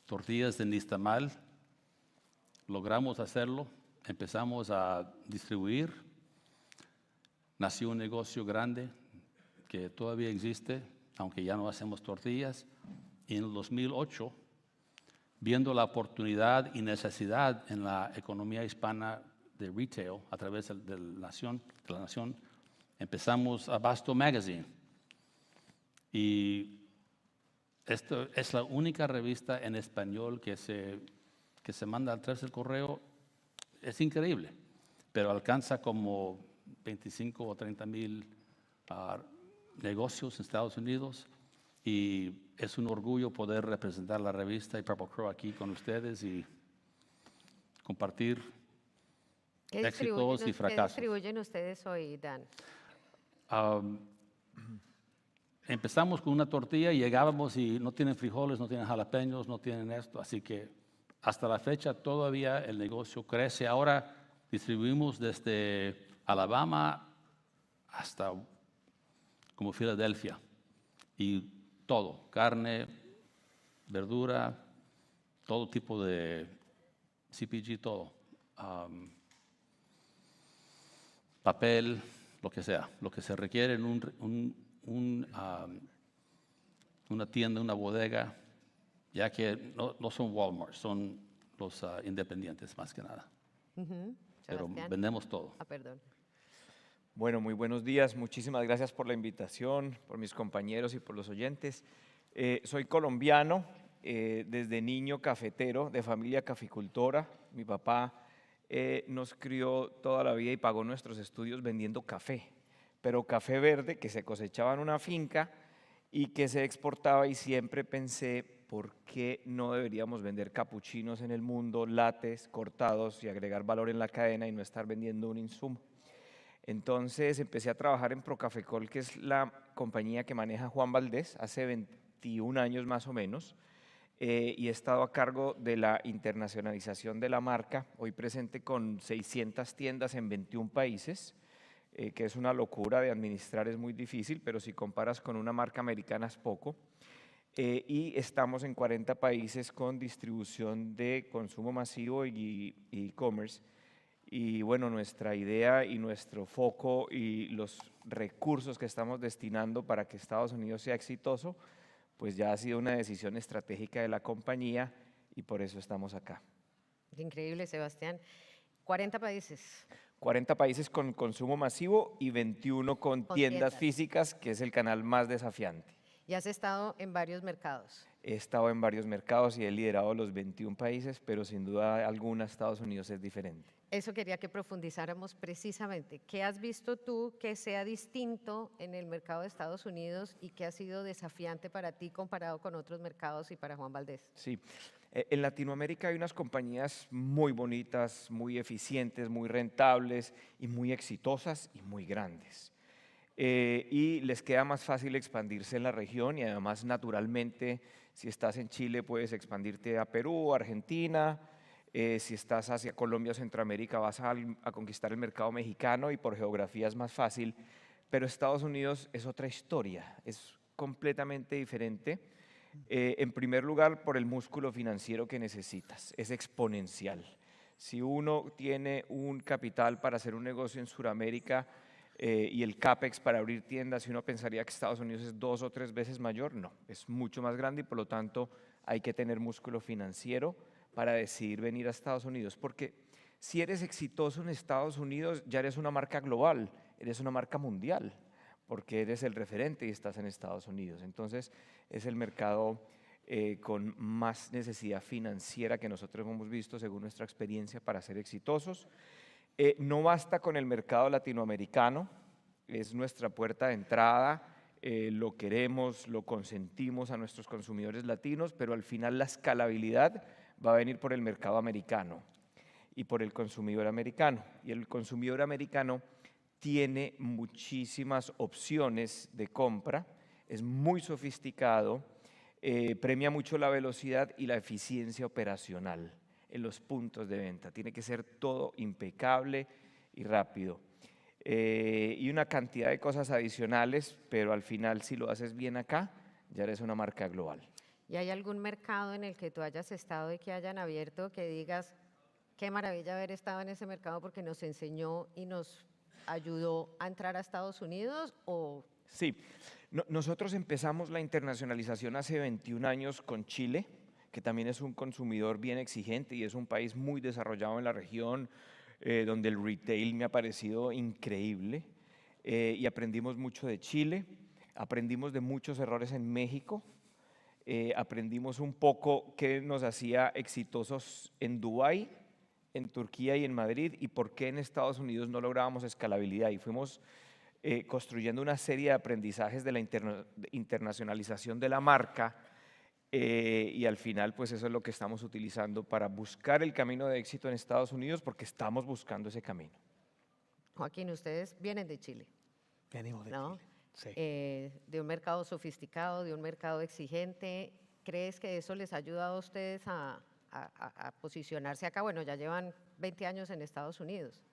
tortillas de nixtamal. Logramos hacerlo, empezamos a distribuir. Nació un negocio grande que todavía existe, aunque ya no hacemos tortillas. Y en el 2008, viendo la oportunidad y necesidad en la economía hispana de retail a través de la nación, empezamos Abasto Magazine. Y esto es la única revista en español que se manda a través del correo. Es increíble, pero alcanza como 25 o 30 mil negocios en Estados Unidos. Y es un orgullo poder representar la revista y Purple Crow aquí con ustedes y compartir éxitos y fracasos. ¿Qué distribuyen ustedes hoy, Dan? Empezamos con una tortilla y llegábamos y no tienen frijoles, no tienen jalapeños, no tienen esto. Así que hasta la fecha todavía el negocio crece. Ahora distribuimos desde Alabama hasta como Filadelfia. Y todo, carne, verdura, todo tipo de CPG, todo. Papel, lo que sea, lo que se requiere en una tienda, una bodega, ya que no son Walmart, son los independientes más que nada. Pero vendemos todo. Perdón. Bueno, muy buenos días. Muchísimas gracias por la invitación, por mis compañeros y por los oyentes. Soy colombiano, desde niño cafetero, de familia caficultora. Mi papá nos crió toda la vida y pagó nuestros estudios vendiendo café, pero café verde que se cosechaba en una finca y que se exportaba, y siempre pensé, ¿por qué no deberíamos vender capuchinos en el mundo, lates cortados y agregar valor en la cadena y no estar vendiendo un insumo? Entonces empecé a trabajar en Procafecol, que es la compañía que maneja Juan Valdés, hace 21 años más o menos, y he estado a cargo de la internacionalización de la marca, hoy presente con 600 tiendas en 21 países, que es una locura de administrar, es muy difícil, pero si comparas con una marca americana es poco. y estamos en 40 países con distribución de consumo masivo y e-commerce. Y bueno, nuestra idea y nuestro foco y los recursos que estamos destinando para que Estados Unidos sea exitoso, pues ya ha sido una decisión estratégica de la compañía y por eso estamos acá. Increíble, Sebastián. 40 países. 40 países con consumo masivo y 21 con tiendas físicas, que es el canal más desafiante. Y has estado en varios mercados. He estado en varios mercados y he liderado los 21 países, pero sin duda alguna Estados Unidos es diferente. Eso quería que profundizáramos precisamente. ¿Qué has visto tú que sea distinto en el mercado de Estados Unidos y que ha sido desafiante para ti comparado con otros mercados y para Juan Valdez? Sí, en Latinoamérica hay unas compañías muy bonitas, muy eficientes, muy rentables y muy exitosas y muy grandes. Y les queda más fácil expandirse en la región y además naturalmente si estás en Chile puedes expandirte a Perú, Argentina, si estás hacia Colombia o Centroamérica vas a conquistar el mercado mexicano y por geografía es más fácil, pero Estados Unidos es otra historia, es completamente diferente. En primer lugar, por el músculo financiero que necesitas, es exponencial. Si uno tiene un capital para hacer un negocio en Sudamérica y el CAPEX para abrir tiendas, si uno pensaría que Estados Unidos es 2 o 3 veces mayor, no, es mucho más grande y por lo tanto hay que tener músculo financiero para decidir venir a Estados Unidos, porque si eres exitoso en Estados Unidos ya eres una marca global, eres una marca mundial, porque eres el referente y estás en Estados Unidos. Entonces es el mercado con más necesidad financiera que nosotros hemos visto según nuestra experiencia para ser exitosos. No basta con el mercado latinoamericano, es nuestra puerta de entrada, lo queremos, lo consentimos a nuestros consumidores latinos, pero al final la escalabilidad va a venir por el mercado americano y por el consumidor americano. Y el consumidor americano tiene muchísimas opciones de compra, es muy sofisticado, premia mucho la velocidad y la eficiencia operacional en los puntos de venta. Tiene que ser todo impecable y rápido. Y una cantidad de cosas adicionales, pero al final si lo haces bien acá, ya eres una marca global. ¿Y hay algún mercado en el que tú hayas estado y que hayan abierto que digas, qué maravilla haber estado en ese mercado porque nos enseñó y nos ayudó a entrar a Estados Unidos? ¿O? Sí, nosotros empezamos la internacionalización hace 21 años con Chile, que también es un consumidor bien exigente y es un país muy desarrollado en la región, donde el retail me ha parecido increíble y aprendimos mucho de Chile, aprendimos de muchos errores en México, aprendimos un poco qué nos hacía exitosos en Dubái, en Turquía y en Madrid y por qué en Estados Unidos no lográbamos escalabilidad y fuimos construyendo una serie de aprendizajes de la internacionalización de la marca y al final pues eso es lo que estamos utilizando para buscar el camino de éxito en Estados Unidos porque estamos buscando ese camino. Joaquín, ustedes vienen de Chile. Venimos de ¿no? Chile, sí. De un mercado sofisticado, de un mercado exigente. ¿Crees que eso les ha ayudado a ustedes a posicionarse acá? Bueno, ya llevan 20 años en Estados Unidos.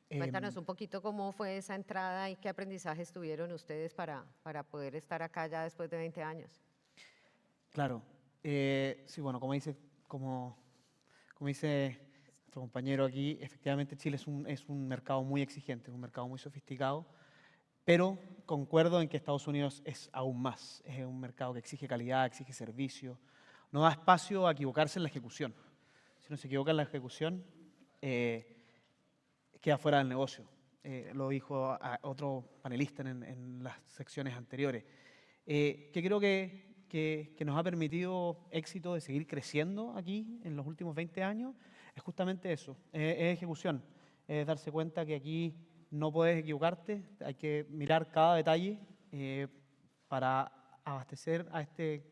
Cuéntanos un poquito cómo fue esa entrada y qué aprendizajes tuvieron ustedes para poder estar acá ya después de 20 años. Claro. Sí, bueno, como dice nuestro compañero aquí, efectivamente Chile es un mercado muy exigente, es un mercado muy sofisticado, pero concuerdo en que Estados Unidos es aún más. Es un mercado que exige calidad, exige servicio, no da espacio a equivocarse en la ejecución. Si uno se equivoca en la ejecución, queda fuera del negocio. Lo dijo otro panelista en las secciones anteriores. Que creo que nos ha permitido éxito de seguir creciendo aquí en los últimos 20 años, es justamente eso, es ejecución. Es darse cuenta que aquí no puedes equivocarte, hay que mirar cada detalle para abastecer a este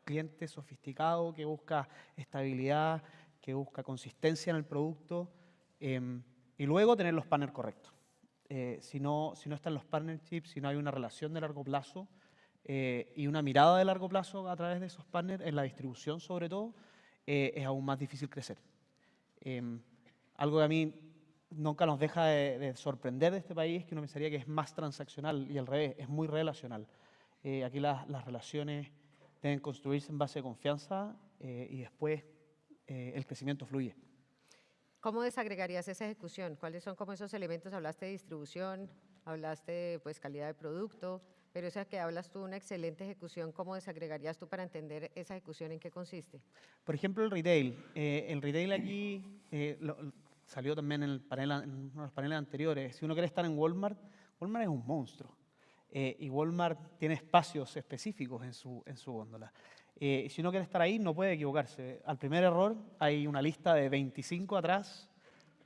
cliente sofisticado que busca estabilidad, que busca consistencia en el producto y luego tener los partners correctos. Si no están los partnerships, si no hay una relación de largo plazo y una mirada de largo plazo a través de esos partners, en la distribución sobre todo, es aún más difícil crecer. Algo que a mí nunca nos deja de sorprender de este país es que uno pensaría que es más transaccional y al revés, es muy relacional. Aquí las relaciones deben construirse en base de confianza y después el crecimiento fluye. ¿Cómo desagregarías esa ejecución? ¿Cuáles son como esos elementos? Hablaste de distribución, hablaste de pues, calidad de producto, pero esa que hablas tú, una excelente ejecución, ¿cómo desagregarías tú para entender esa ejecución en qué consiste? Por ejemplo, el retail. El retail aquí salió también en uno de los paneles anteriores. Si uno quiere estar en Walmart, Walmart es un monstruo. Y Walmart tiene espacios específicos en su góndola. Si uno quiere estar ahí, no puede equivocarse. Al primer error, hay una lista de 25 atrás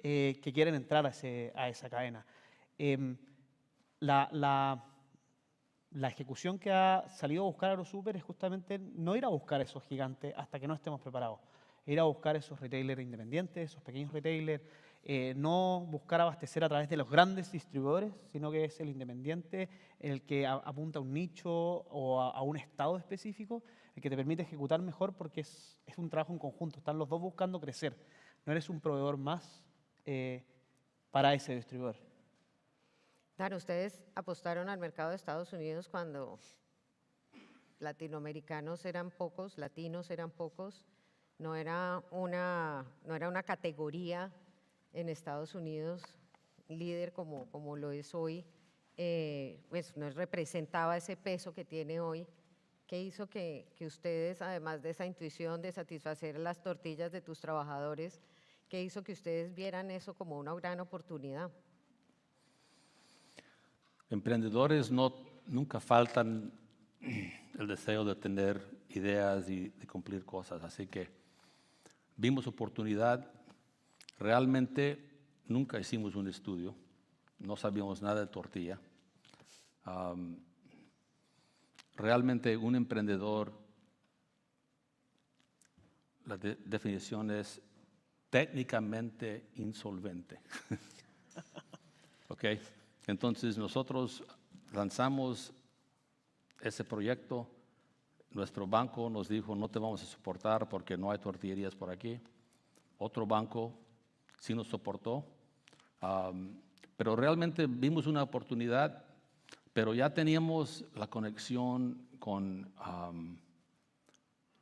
que quieren entrar a esa cadena. La ejecución que ha salido a buscar AgroSuper es justamente no ir a buscar esos gigantes hasta que no estemos preparados. Ir a buscar esos retailers independientes, esos pequeños retailers, no buscar abastecer a través de los grandes distribuidores, sino que es el independiente el que apunta a un nicho o a un estado específico, el que te permite ejecutar mejor porque es un trabajo en conjunto. Están los dos buscando crecer. No eres un proveedor más para ese distribuidor. Dan, ustedes apostaron al mercado de Estados Unidos cuando latinoamericanos eran pocos, latinos eran pocos, no era una categoría en Estados Unidos líder como lo es hoy, pues no representaba ese peso que tiene hoy. ¿Qué hizo que ustedes, además de esa intuición de satisfacer las tortillas de tus trabajadores, qué hizo que ustedes vieran eso como una gran oportunidad? Emprendedores nunca faltan el deseo de tener ideas y de cumplir cosas, así que vimos oportunidad. Realmente nunca hicimos un estudio, no sabíamos nada de tortilla. Realmente un emprendedor, la definición es técnicamente insolvente. ¿Ok? Entonces nosotros lanzamos ese proyecto, nuestro banco nos dijo no te vamos a soportar porque no hay tortillerías por aquí. Otro banco sí nos soportó, pero realmente vimos una oportunidad, pero ya teníamos la conexión con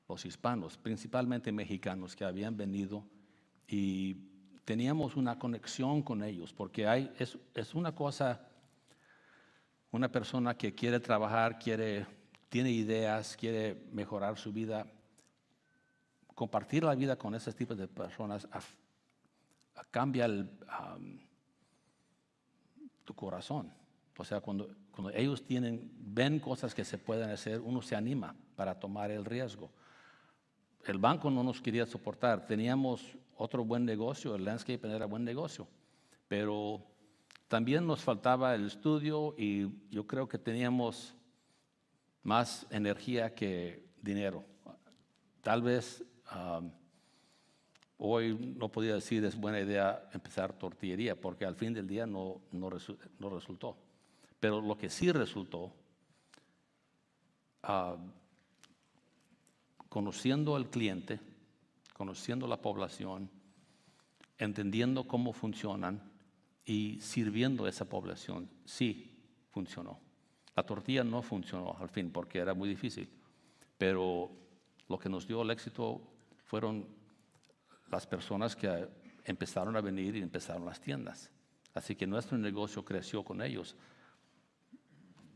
los hispanos, principalmente mexicanos que habían venido y teníamos una conexión con ellos, porque es una cosa, una persona que quiere trabajar, tiene ideas, quiere mejorar su vida, compartir la vida con ese tipo de personas cambia tu corazón. O sea, cuando ellos ven cosas que se pueden hacer, uno se anima para tomar el riesgo. El banco no nos quería soportar. Teníamos otro buen negocio, el landscaping era buen negocio, pero también nos faltaba el estudio y yo creo que teníamos más energía que dinero. Tal vez hoy no podía decir es buena idea empezar tortillería porque al fin del día no resultó. Pero lo que sí resultó, conociendo al cliente, conociendo la población, entendiendo cómo funcionan y sirviendo a esa población, sí funcionó. La tortilla no funcionó al fin porque era muy difícil, pero lo que nos dio el éxito fueron las personas que empezaron a venir y empezaron las tiendas. Así que nuestro negocio creció con ellos.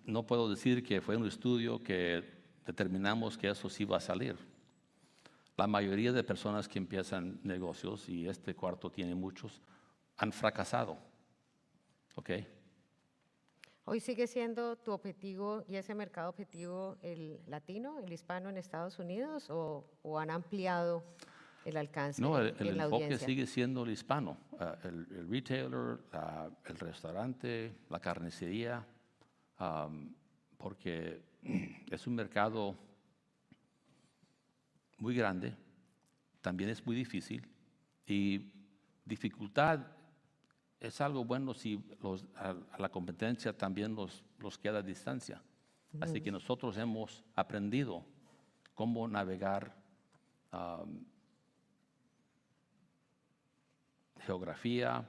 No puedo decir que fue un estudio que determinamos que eso sí va a salir. La mayoría de personas que empiezan negocios, y este cuarto tiene muchos, han fracasado. ¿Ok? ¿Hoy sigue siendo tu objetivo y ese mercado objetivo el latino, el hispano en Estados Unidos o han ampliado el alcance No, el en la enfoque audiencia? sigue siendo el hispano, el retailer, el restaurante, la carnicería, porque es un mercado muy grande, también es muy difícil y dificultad es algo bueno si a la competencia también los queda a distancia. Así que nosotros hemos aprendido cómo navegar geografía,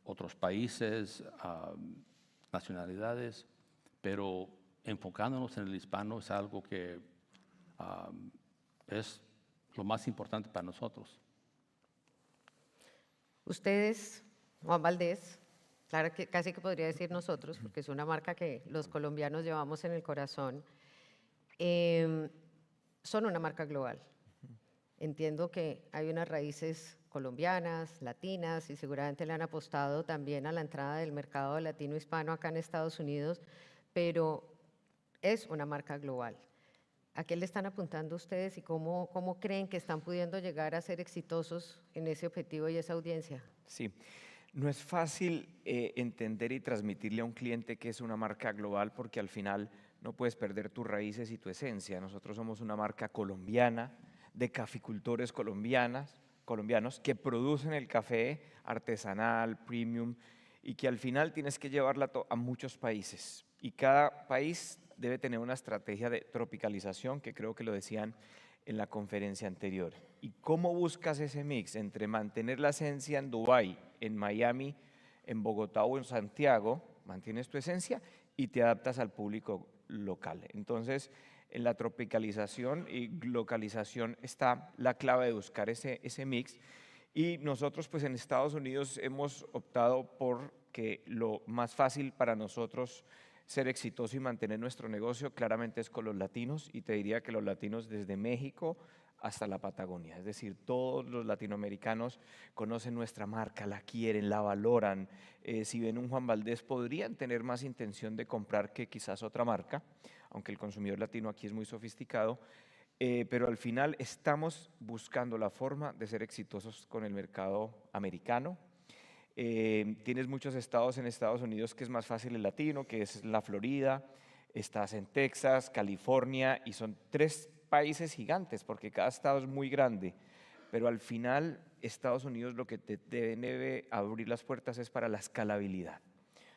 otros países, nacionalidades, pero enfocándonos en el hispano es algo que es lo más importante para nosotros. Ustedes, Juan Valdez, claro que casi que podría decir nosotros, porque es una marca que los colombianos llevamos en el corazón, son una marca global. Entiendo que hay unas raíces colombianas, latinas, y seguramente le han apostado también a la entrada del mercado latino-hispano acá en Estados Unidos, pero es una marca global. ¿A qué le están apuntando ustedes y cómo creen que están pudiendo llegar a ser exitosos en ese objetivo y esa audiencia? Sí, no es fácil entender y transmitirle a un cliente que es una marca global porque al final no puedes perder tus raíces y tu esencia. Nosotros somos una marca colombiana, de caficultores colombianos que producen el café artesanal, premium, y que al final tienes que llevarla a muchos países. Y cada país debe tener una estrategia de tropicalización, que creo que lo decían en la conferencia anterior. ¿Y cómo buscas ese mix entre mantener la esencia en Dubái, en Miami, en Bogotá o en Santiago? Mantienes tu esencia y te adaptas al público local. Entonces, en la tropicalización y localización está la clave de buscar ese mix. Y nosotros, pues en Estados Unidos hemos optado por que lo más fácil para nosotros ser exitoso y mantener nuestro negocio claramente es con los latinos, y te diría que los latinos desde México hasta la Patagonia, es decir, todos los latinoamericanos conocen nuestra marca, la quieren, la valoran. Si ven un Juan Valdez podrían tener más intención de comprar que quizás otra marca, aunque el consumidor latino aquí es muy sofisticado, pero al final estamos buscando la forma de ser exitosos con el mercado americano. Tienes muchos estados en Estados Unidos que es más fácil el latino, que es la Florida, estás en Texas, California, y son 3 países gigantes porque cada estado es muy grande, pero al final Estados Unidos lo que te debe abrir las puertas es para la escalabilidad.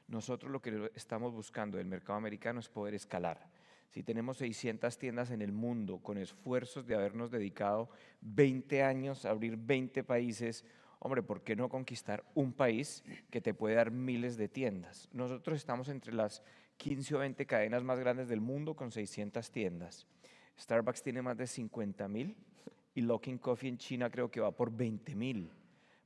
Nosotros lo que estamos buscando del mercado americano es poder escalar. Si tenemos 600 tiendas en el mundo con esfuerzos de habernos dedicado 20 años a abrir 20 países, hombre, ¿por qué no conquistar un país que te puede dar miles de tiendas? Nosotros estamos entre las 15 o 20 cadenas más grandes del mundo con 600 tiendas. Starbucks tiene más de 50,000 y Luckin Coffee en China creo que va por 20,000.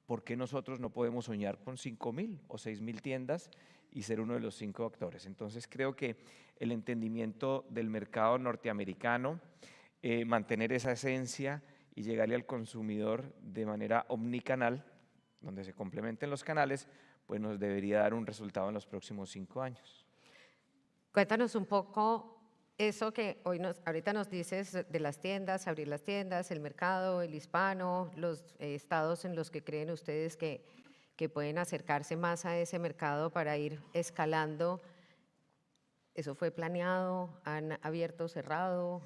¿Por qué nosotros no podemos soñar con 5,000 o 6,000 tiendas y ser uno de los 5 actores? Entonces creo que el entendimiento del mercado norteamericano, mantener esa esencia y llegarle al consumidor de manera omnicanal, donde se complementen los canales, pues nos debería dar un resultado en los próximos 5 años. Cuéntanos un poco eso que ahorita nos dices de las tiendas, abrir las tiendas, el mercado, el hispano, los estados en los que creen ustedes que pueden acercarse más a ese mercado para ir escalando. ¿Eso fue planeado? ¿Han abierto, cerrado?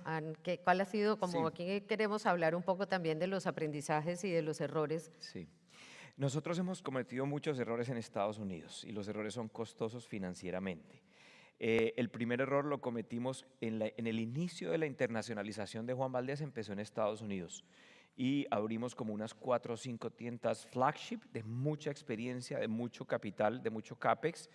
¿Cuál ha sido? Como aquí queremos hablar un poco también de los aprendizajes y de los errores. Sí. Nosotros hemos cometido muchos errores en Estados Unidos y los errores son costosos financieramente. El primer error lo cometimos en el inicio de la internacionalización de Juan Valdez, empezó en Estados Unidos y abrimos como unas 4 o 5 tiendas flagship de mucha experiencia, de mucho capital, de mucho CAPEX,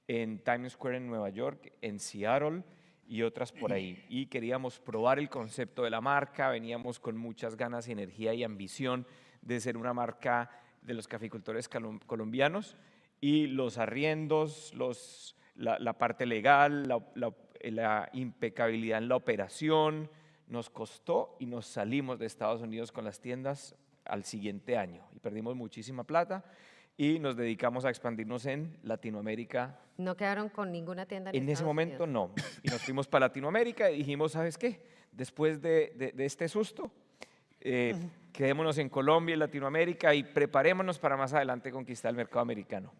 en Times Square en Nueva York, en Seattle y otras por ahí. Y queríamos probar el concepto de la marca, veníamos con muchas ganas, energía y ambición de ser una marca de los caficultores colombianos, y los arriendos, la parte legal, la impecabilidad en la operación, nos costó y nos salimos de Estados Unidos con las tiendas al siguiente año y perdimos muchísima plata y nos dedicamos a expandirnos en Latinoamérica. ¿No quedaron con ninguna tienda en ese Estados momento? Unidos? No, y nos fuimos para Latinoamérica y dijimos, ¿sabes qué? Después de este susto, quedémonos en Colombia y Latinoamérica y preparémonos para más adelante conquistar el mercado americano.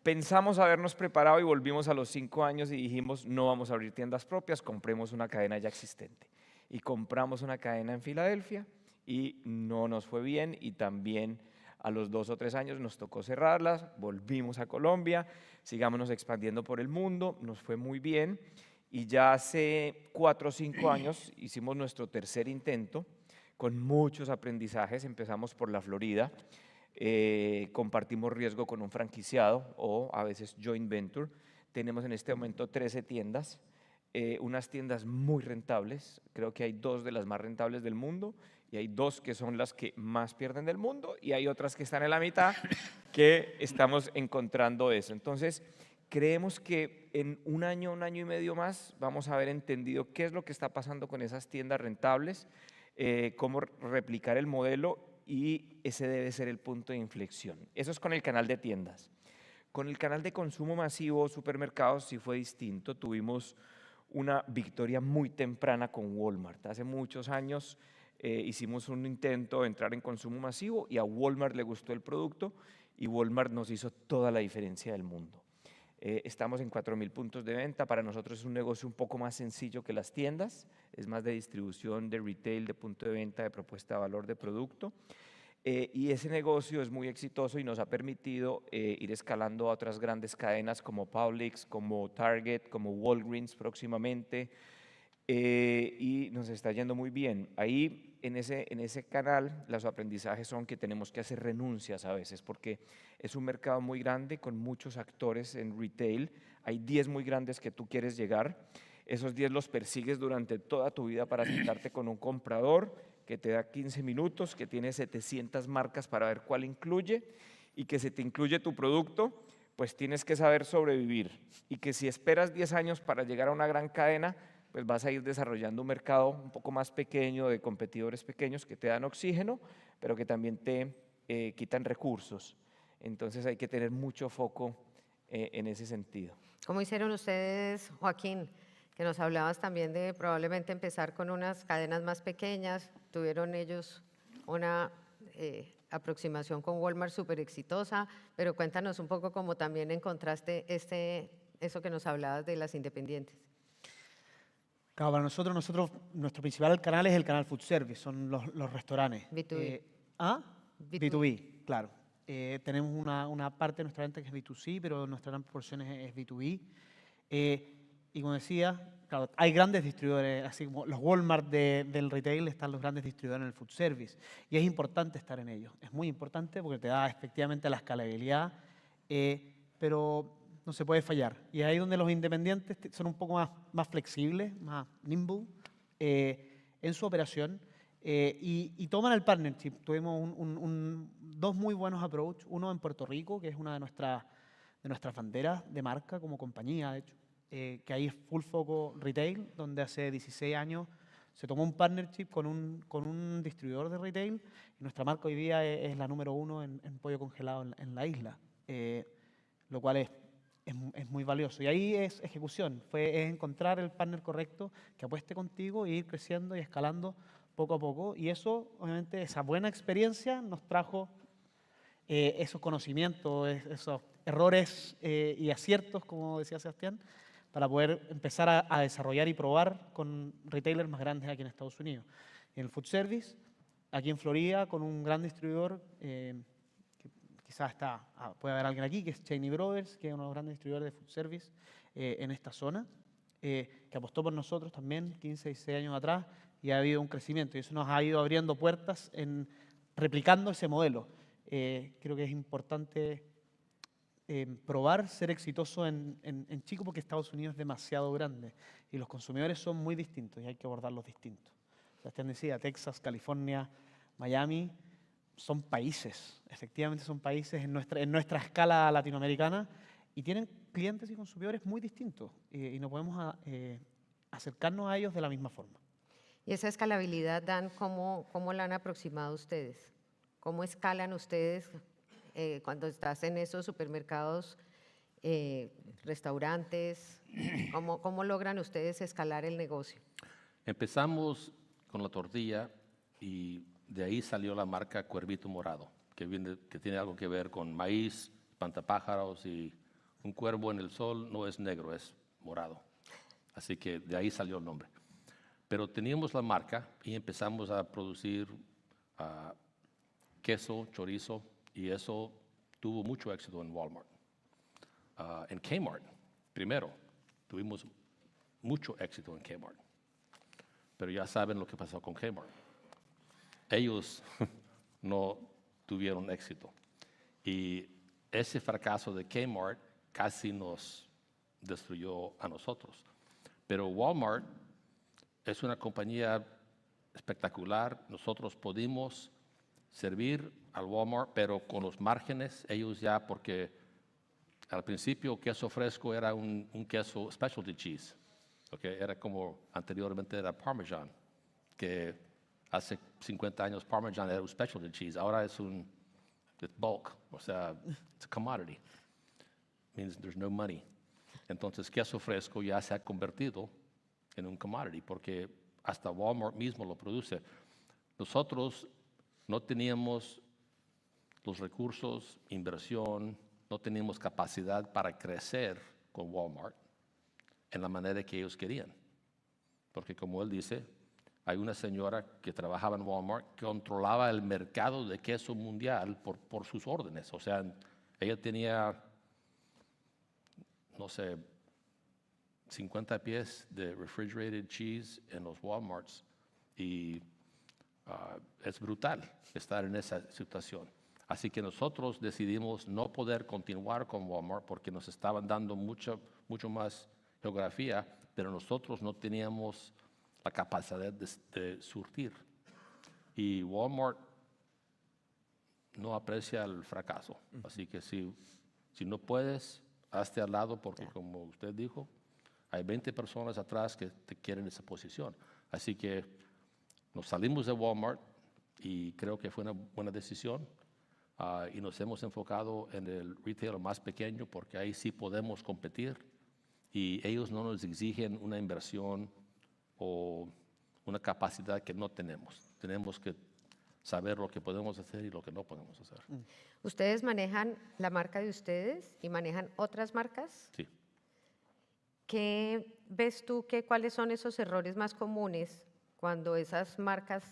Pensamos habernos preparado y volvimos a los 5 años y dijimos, no vamos a abrir tiendas propias, compremos una cadena ya existente. Y compramos una cadena en Filadelfia y no nos fue bien, y también a los 2 o 3 años nos tocó cerrarlas, volvimos a Colombia, sigámonos expandiendo por el mundo, nos fue muy bien, y ya hace 4 o 5 años hicimos nuestro tercer intento con muchos aprendizajes. Empezamos por la Florida. Compartimos riesgo con un franquiciado o a veces joint venture. Tenemos en este momento 13 tiendas. unas tiendas muy rentables. Creo que hay 2 de las más rentables del mundo y hay 2 que son las que más pierden del mundo y hay otras que están en la mitad que estamos encontrando eso. Entonces, creemos que en un año y medio más vamos a haber entendido qué es lo que está pasando con esas tiendas rentables, cómo replicar el modelo y ese debe ser el punto de inflexión. Eso es con el canal de tiendas. Con el canal de consumo masivo, supermercados, sí fue distinto. Tuvimos una victoria muy temprana con Walmart. Hace muchos años hicimos un intento de entrar en consumo masivo y a Walmart le gustó el producto y Walmart nos hizo toda la diferencia del mundo. Estamos en 4.000 puntos de venta. Para nosotros es un negocio un poco más sencillo que las tiendas. Es más de distribución, de retail, de punto de venta, de propuesta de valor de producto. Y ese negocio es muy exitoso y nos ha permitido ir escalando a otras grandes cadenas como Publix, como Target, como Walgreens próximamente, y nos está yendo muy bien. Ahí en ese canal los aprendizajes son que tenemos que hacer renuncias a veces porque es un mercado muy grande con muchos actores en retail. Hay 10 muy grandes que tú quieres llegar. Esos 10 los persigues durante toda tu vida para sentarte con un comprador que te da 15 minutos, que tiene 700 marcas para ver cuál incluye y que si te incluye tu producto, pues tienes que saber sobrevivir y que si esperas 10 años para llegar a una gran cadena, pues vas a ir desarrollando un mercado un poco más pequeño de competidores pequeños que te dan oxígeno, pero que también te quitan recursos. Entonces hay que tener mucho foco en ese sentido. ¿Cómo hicieron ustedes, Joaquín? Que nos hablabas también de probablemente empezar con unas cadenas más pequeñas. Tuvieron ellos una aproximación con Walmart súper exitosa, pero cuéntanos un poco cómo también encontraste eso que nos hablabas de las independientes. Claro, para nosotros, nuestro principal canal es el canal Food Service, son los restaurantes. B2B. B2B, claro. Tenemos una parte de nuestra venta que es B2C, pero nuestra gran proporción es B2B. Y como decía, claro, hay grandes distribuidores, así como los Walmart del retail, están los grandes distribuidores en el food service. Y es importante estar en ellos. Es muy importante porque te da efectivamente la escalabilidad, pero no se puede fallar. Y ahí donde los independientes son un poco más flexibles, más nimble en su operación y toman el partnership. Tuvimos 2 muy buenos approach, uno en Puerto Rico, que es una de nuestras banderas de marca como compañía, de hecho. Que ahí es full foco retail, donde hace 16 años se tomó un partnership con un distribuidor de retail y nuestra marca hoy día es la número 1 en pollo congelado en la isla, lo cual es muy valioso. Y ahí es ejecución, es encontrar el partner correcto que apueste contigo e ir creciendo y escalando poco a poco. Y eso, obviamente, esa buena experiencia nos trajo esos conocimientos, esos errores y aciertos, como decía Sebastián, para poder empezar a desarrollar y probar con retailers más grandes aquí en Estados Unidos. En el food service, aquí en Florida, con un gran distribuidor, que quizás puede haber alguien aquí, que es Cheney Brothers, que es uno de los grandes distribuidores de food service en esta zona, que apostó por nosotros también 15, 16 años atrás y ha habido un crecimiento. Y eso nos ha ido abriendo puertas en replicando ese modelo. Creo que es importante probar ser exitoso en chico porque Estados Unidos es demasiado grande y los consumidores son muy distintos y hay que abordarlos distintos. Sebastián decía, Texas, California, Miami son países, efectivamente son países en nuestra escala latinoamericana y tienen clientes y consumidores muy distintos y no podemos acercarnos a ellos de la misma forma. ¿Y esa escalabilidad, Dan, cómo la han aproximado ustedes? ¿Cómo escalan ustedes cuando estás en esos supermercados, restaurantes? ¿Cómo logran ustedes escalar el negocio? Empezamos con la tortilla y de ahí salió la marca Cuervito Morado, que tiene algo que ver con maíz, espantapájaros y un cuervo en el sol no es negro, es morado. Así que de ahí salió el nombre. Pero teníamos la marca y empezamos a producir queso, chorizo, y eso tuvo mucho éxito en Walmart. En Kmart, primero, tuvimos mucho éxito en Kmart. Pero ya saben lo que pasó con Kmart. Ellos no tuvieron éxito. Y ese fracaso de Kmart casi nos destruyó a nosotros. Pero Walmart es una compañía espectacular. Nosotros pudimos servir al Walmart, pero con los márgenes, ellos ya, porque al principio queso fresco era un queso specialty cheese. Okay, era como anteriormente era Parmesan, que hace 50 años Parmesan era un specialty cheese. Ahora es un bulk, o sea, it's a commodity. Means there's no money. Entonces, queso fresco ya se ha convertido en un commodity, porque hasta Walmart mismo lo produce. Nosotros no teníamos los recursos, inversión, no teníamos capacidad para crecer con Walmart en la manera que ellos querían. Porque como él dice, hay una señora que trabajaba en Walmart que controlaba el mercado de queso mundial por sus órdenes. O sea, ella tenía, no sé, 50 pies de refrigerated cheese en los Walmarts y es brutal estar en esa situación. Así que nosotros decidimos no poder continuar con Walmart porque nos estaban dando mucho más geografía, pero nosotros no teníamos la capacidad de surtir. Y Walmart no aprecia el fracaso. Así que si no puedes, hazte al lado porque como usted dijo, hay 20 personas atrás que te quieren esa posición. Así que nos salimos de Walmart y creo que fue una buena decisión. Y nos hemos enfocado en el retail más pequeño porque ahí sí podemos competir y ellos no nos exigen una inversión o una capacidad que no tenemos. Tenemos que saber lo que podemos hacer y lo que no podemos hacer. ¿Ustedes manejan la marca de ustedes y manejan otras marcas? Sí. ¿Qué ves tú cuáles son esos errores más comunes cuando esas marcas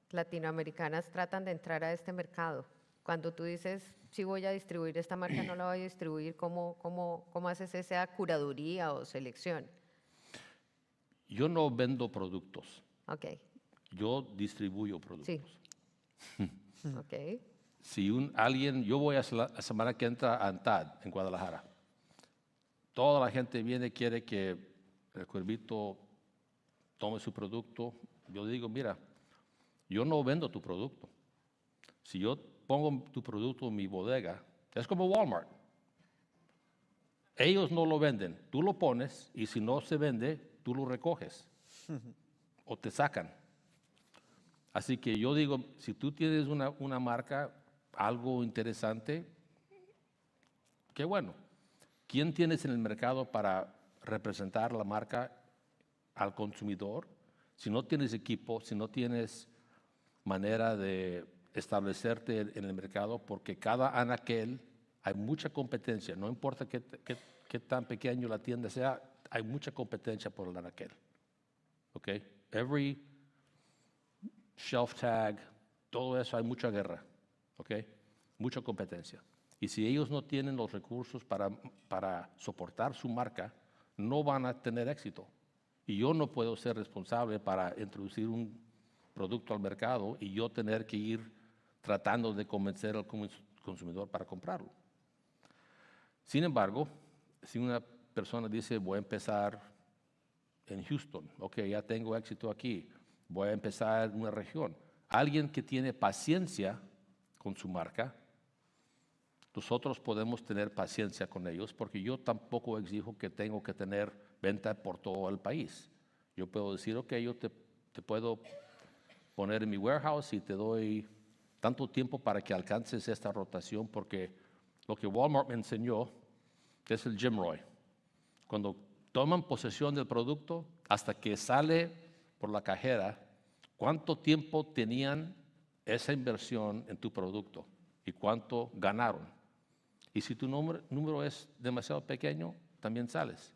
latinoamericanas tratan de entrar a este mercado? Cuando tú dices, si voy a distribuir esta marca, no la voy a distribuir, ¿cómo haces esa curaduría o selección? Yo no vendo productos. Ok. Yo distribuyo productos. Sí. Ok. Si yo voy a la semana que entra a ANTAD en Guadalajara. Toda la gente viene, quiere que el Cuervito tome su producto. Yo digo, mira, yo no vendo tu producto. Si yo pongo tu producto en mi bodega, es como Walmart. Ellos no lo venden, tú lo pones y si no se vende, tú lo recoges o te sacan. Así que yo digo, si tú tienes una marca, algo interesante, qué bueno. ¿Quién tienes en el mercado para representar la marca al consumidor? Si no tienes equipo, si no tienes manera de establecerte en el mercado, porque cada anaquel hay mucha competencia, no importa qué tan pequeño la tienda sea, hay mucha competencia por el anaquel. Okay? Every shelf tag, todo eso hay mucha guerra, okay? Mucha competencia. Y si ellos no tienen los recursos para soportar su marca, no van a tener éxito. Y yo no puedo ser responsable para introducir un producto al mercado y yo tener que ir tratando de convencer al consumidor para comprarlo. Sin embargo, si una persona dice, voy a empezar en Houston, ok, ya tengo éxito aquí, voy a empezar en una región. Alguien que tiene paciencia con su marca, nosotros podemos tener paciencia con ellos porque yo tampoco exijo que tengo que tener venta por todo el país. Yo puedo decir, ok, yo te puedo poner en mi warehouse y te doy tanto tiempo para que alcances esta rotación porque lo que Walmart me enseñó es el Jim Roy. Cuando toman posesión del producto hasta que sale por la cajera, ¿cuánto tiempo tenían esa inversión en tu producto y cuánto ganaron? Y si tu número es demasiado pequeño, también sales.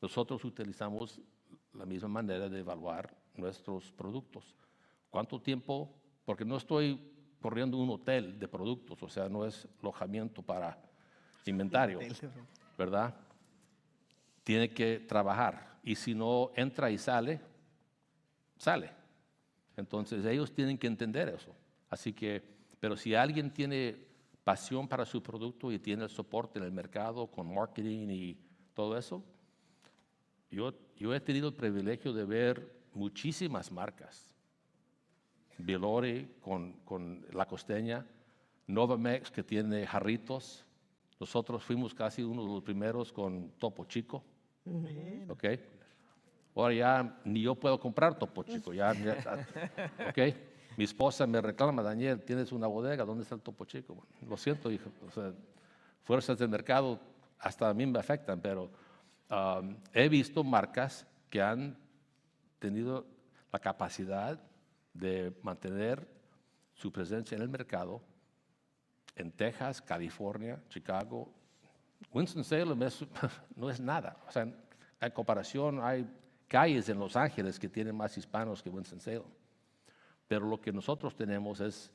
Nosotros utilizamos la misma manera de evaluar nuestros productos. ¿Cuánto tiempo? Porque no estoy corriendo un hotel de productos, o sea, no es alojamiento para inventario, ¿verdad? Tiene que trabajar y si no entra y sale, sale. Entonces ellos tienen que entender eso. Así que, pero si alguien tiene pasión para su producto y tiene el soporte en el mercado con marketing y todo eso, yo he tenido el privilegio de ver muchísimas marcas. Bilori con la costeña, Novamex que tiene jarritos. Nosotros fuimos casi uno de los primeros con Topo Chico. ¿Ok? Ahora ya ni yo puedo comprar Topo Chico. ¿Ok? Mi esposa me reclama, Daniel, ¿tienes una bodega? ¿Dónde está el Topo Chico? Bueno, lo siento, hijo. O sea, fuerzas del mercado hasta a mí me afectan, pero he visto marcas que han tenido la capacidad de mantener su presencia en el mercado en Texas, California, Chicago. Winston-Salem no es nada. O sea, en comparación, hay calles en Los Ángeles que tienen más hispanos que Winston-Salem. Pero lo que nosotros tenemos es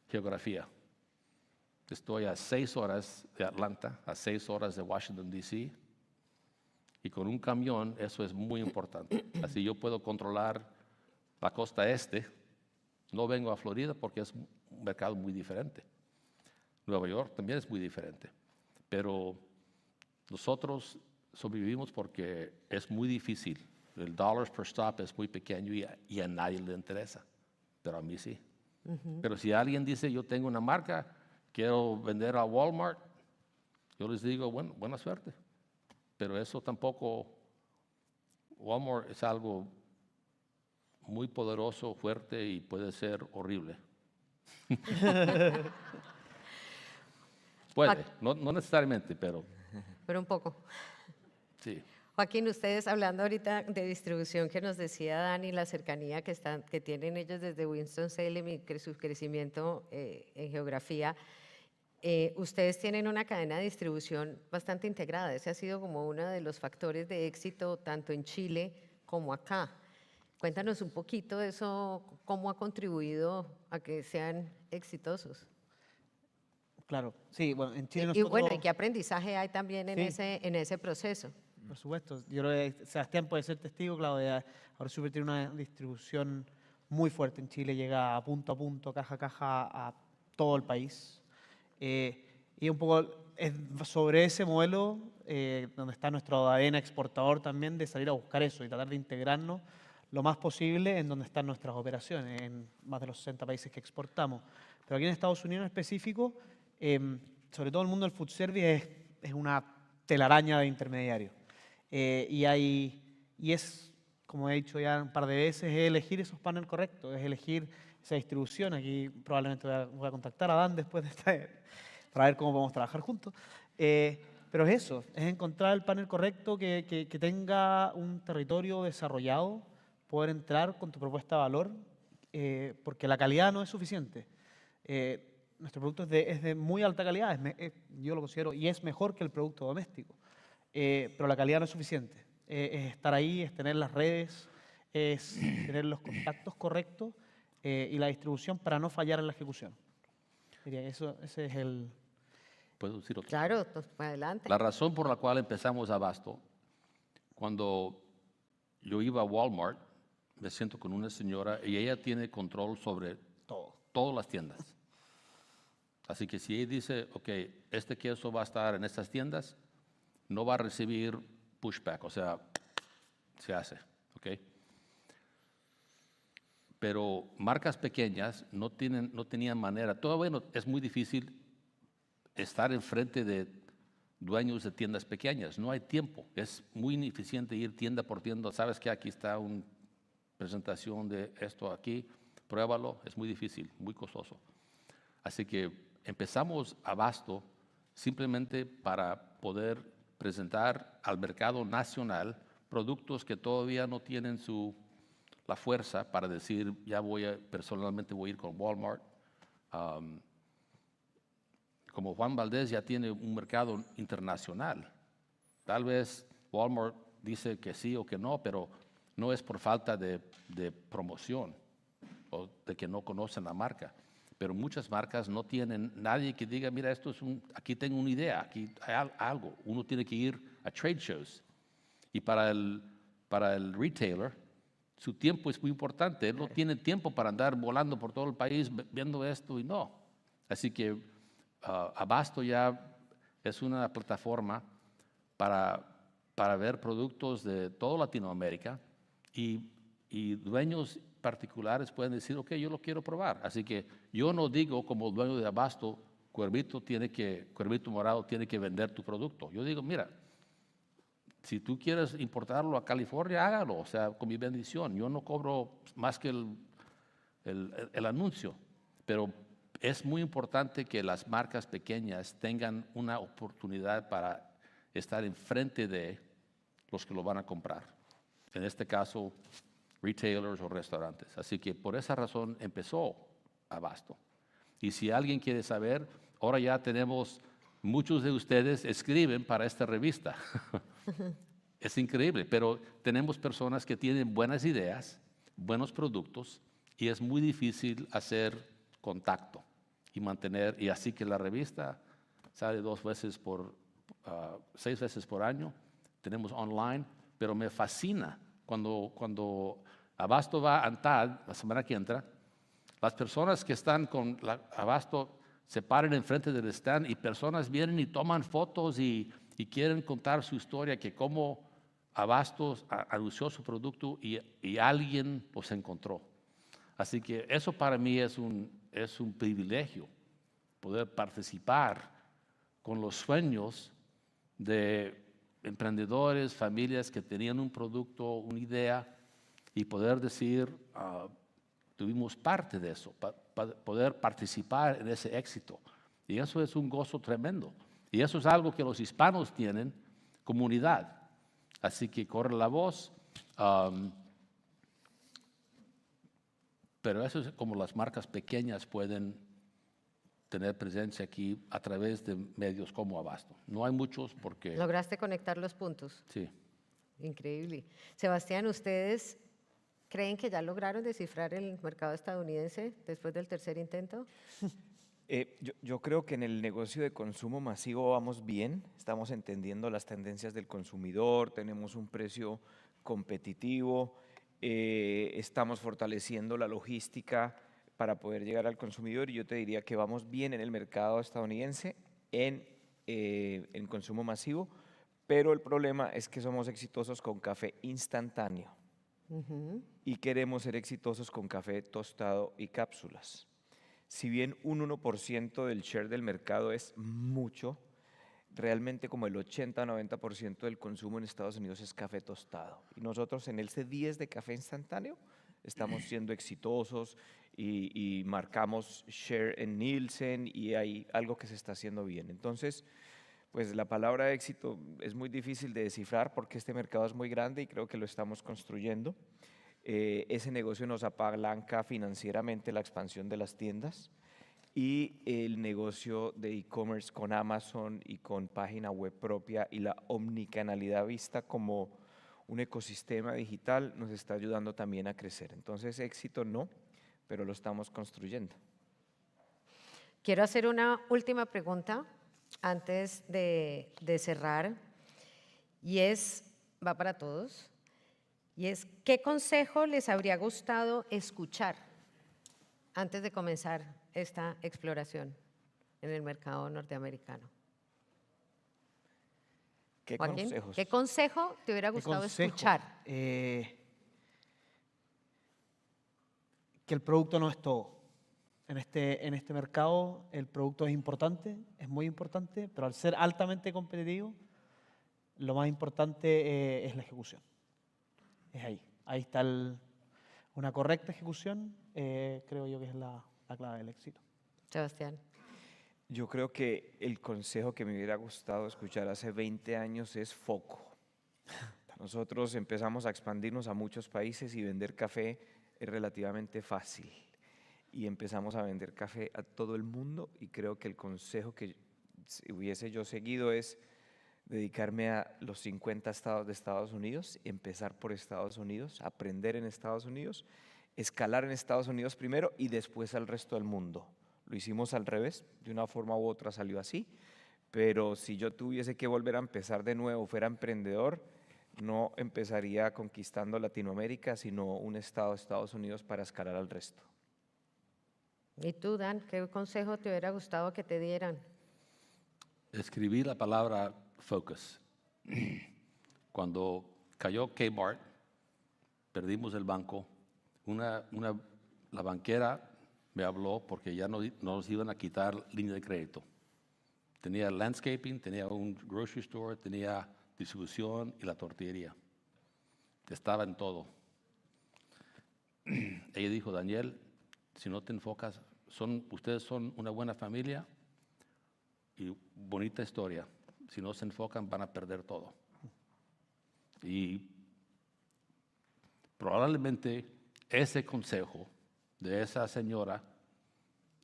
geografía. Estoy a 6 horas de Atlanta, a 6 horas de Washington, D.C., y con un camión eso es muy importante. Así yo puedo controlar la costa este. No vengo a Florida porque es un mercado muy diferente. Nueva York también es muy diferente. Pero nosotros sobrevivimos porque es muy difícil. El dollars per stop es muy pequeño y a nadie le interesa. Pero a mí sí. Pero si alguien dice, yo tengo una marca, quiero vender a Walmart, yo les digo, bueno, buena suerte. Pero eso tampoco, Walmart es algo muy poderoso, fuerte y puede ser horrible. Puede, no necesariamente, pero... Pero un poco. Sí. Joaquín, ustedes hablando ahorita de distribución que nos decía Dani, la cercanía que tienen ellos desde Winston-Salem y su crecimiento en geografía, ustedes tienen una cadena de distribución bastante integrada. Ese ha sido como uno de los factores de éxito tanto en Chile como acá. Cuéntanos un poquito de eso, cómo ha contribuido a que sean exitosos. Claro, sí, bueno, en Chile Y bueno, ¿y qué aprendizaje hay también en, Sí. en ese proceso? Por supuesto, yo creo que Sebastián puede ser testigo, Claudia. Ahora Super tiene una distribución muy fuerte en Chile, llega a punto, caja a caja a todo el país. Y un poco es sobre ese modelo donde está nuestro ADN exportador también, de salir a buscar eso y tratar de integrarnos lo más posible en donde están nuestras operaciones, en más de los 60 países que exportamos. Pero aquí en Estados Unidos en específico, sobre todo el mundo del food service es una telaraña de intermediarios. Y es, como he dicho ya un par de veces, es elegir esos partners correctos, es elegir esa distribución. Aquí probablemente voy a contactar a Dan después de esta, para ver cómo podemos trabajar juntos. Pero es eso, es encontrar el partner correcto que tenga un territorio desarrollado, poder entrar con tu propuesta de valor, porque la calidad no es suficiente. Nuestro producto es de muy alta calidad, yo lo considero, y es mejor que el producto doméstico. Pero la calidad no es suficiente. Es estar ahí, es tener las redes, es tener los contactos correctos y la distribución para no fallar en la ejecución. Diría que ese es el... ¿Puedo decir otro? Claro, adelante. La razón por la cual empezamos Abasto, cuando yo iba a Walmart, me siento con una señora y ella tiene control sobre todas las tiendas. Así que si ella dice, ok, este queso va a estar en estas tiendas, no va a recibir pushback, o sea, se hace, ¿ok? Pero marcas pequeñas no tenían manera, todavía es muy difícil estar enfrente de dueños de tiendas pequeñas, no hay tiempo, es muy ineficiente ir tienda por tienda, sabes que aquí está una presentación de esto aquí, pruébalo, es muy difícil, muy costoso. Así que empezamos Abasto simplemente para poder presentar al mercado nacional productos que todavía no tienen la fuerza para decir, ya personalmente voy a ir con Walmart. Como Juan Valdez ya tiene un mercado internacional. Tal vez Walmart dice que sí o que no, pero no es por falta de promoción o de que no conocen la marca. Pero muchas marcas no tienen nadie que diga, mira, aquí tengo una idea, aquí hay algo. Uno tiene que ir a trade shows. Y para el retailer, su tiempo es muy importante. Él no tiene tiempo para andar volando por todo el país viendo esto y no. Así que Abasto ya es una plataforma para para ver productos de toda Latinoamérica y dueños particulares pueden decir, ok, yo lo quiero probar. Así que yo no digo como dueño de Abasto, Cuervito Morado tiene que vender tu producto. Yo digo, mira, si tú quieres importarlo a California, hágalo, o sea, con mi bendición. Yo no cobro más que el anuncio, pero es muy importante que las marcas pequeñas tengan una oportunidad para estar enfrente de los que lo van a comprar. En este caso, retailers o restaurantes. Así que por esa razón empezó Abasto. Y si alguien quiere saber, ahora ya tenemos, muchos de ustedes escriben para esta revista. Es increíble, pero tenemos personas que tienen buenas ideas, buenos productos, y es muy difícil hacer contacto y mantener, y así que la revista sale 6 veces por año, tenemos online, pero me fascina cuando Abasto va a ANTAD la semana que entra, las personas que están con Abasto se paran enfrente del stand y personas vienen y toman fotos y quieren contar su historia, que cómo Abasto anunció su producto y alguien los encontró. Así que eso para mí es un privilegio, poder participar con los sueños de emprendedores, familias que tenían un producto, una idea, y poder decir, tuvimos parte de eso, poder participar en ese éxito. Y eso es un gozo tremendo. Y eso es algo que los hispanos tienen, comunidad. Así que corre la voz. Pero eso es como las marcas pequeñas pueden tener presencia aquí a través de medios como Abasto. No hay muchos porque... ¿Lograste conectar los puntos? Sí. Increíble. Sebastián, ¿ustedes creen que ya lograron descifrar el mercado estadounidense después del tercer intento? Yo creo que en el negocio de consumo masivo vamos bien, estamos entendiendo las tendencias del consumidor, tenemos un precio competitivo, estamos fortaleciendo la logística para poder llegar al consumidor, y yo te diría que vamos bien en el mercado estadounidense en consumo masivo, pero el problema es que somos exitosos con café instantáneo y queremos ser exitosos con café tostado y cápsulas. Si bien un 1% del share del mercado es mucho, realmente como el 80-90% del consumo en Estados Unidos es café tostado. Y nosotros en el C10 de café instantáneo estamos siendo exitosos y marcamos share en Nielsen, y hay algo que se está haciendo bien. Entonces, pues la palabra éxito es muy difícil de descifrar porque este mercado es muy grande y creo que lo estamos construyendo. Ese negocio nos apalanca financieramente la expansión de las tiendas, y el negocio de e-commerce con Amazon y con página web propia y la omnicanalidad vista como un ecosistema digital nos está ayudando también a crecer. Entonces, éxito no, pero lo estamos construyendo. Quiero hacer una última pregunta antes de cerrar, y va para todos, y es, ¿qué consejo les habría gustado escuchar antes de comenzar esta exploración en el mercado norteamericano? ¿Qué Joaquín, consejos? ¿qué consejo te hubiera gustado escuchar? Que el producto no es todo. En este mercado el producto es importante, es muy importante, pero al ser altamente competitivo, lo más importante es la ejecución. Es ahí. Ahí está una correcta ejecución, creo yo que es la clave del éxito. Sebastián. Yo creo que el consejo que me hubiera gustado escuchar hace 20 años es foco. Nosotros empezamos a expandirnos a muchos países y vender café es relativamente fácil. Y empezamos a vender café a todo el mundo, y creo que el consejo que hubiese yo seguido es dedicarme a los 50 estados de Estados Unidos, empezar por Estados Unidos, aprender en Estados Unidos, escalar en Estados Unidos primero y después al resto del mundo. Lo hicimos al revés, de una forma u otra salió así, pero si yo tuviese que volver a empezar de nuevo, fuera emprendedor, no empezaría conquistando Latinoamérica, sino un estado de Estados Unidos para escalar al resto. ¿Y tú, Dan, qué consejo te hubiera gustado que te dieran? Escribí la palabra focus. Cuando cayó Kmart, perdimos el banco. La banquera me habló porque ya no nos iban a quitar línea de crédito. Tenía landscaping, tenía un grocery store, tenía distribución y la tortillería. Estaba en todo. Ella dijo, Daniel, si no te enfocas, ustedes son una buena familia y bonita historia. Si no se enfocan, van a perder todo. Y probablemente ese consejo de esa señora,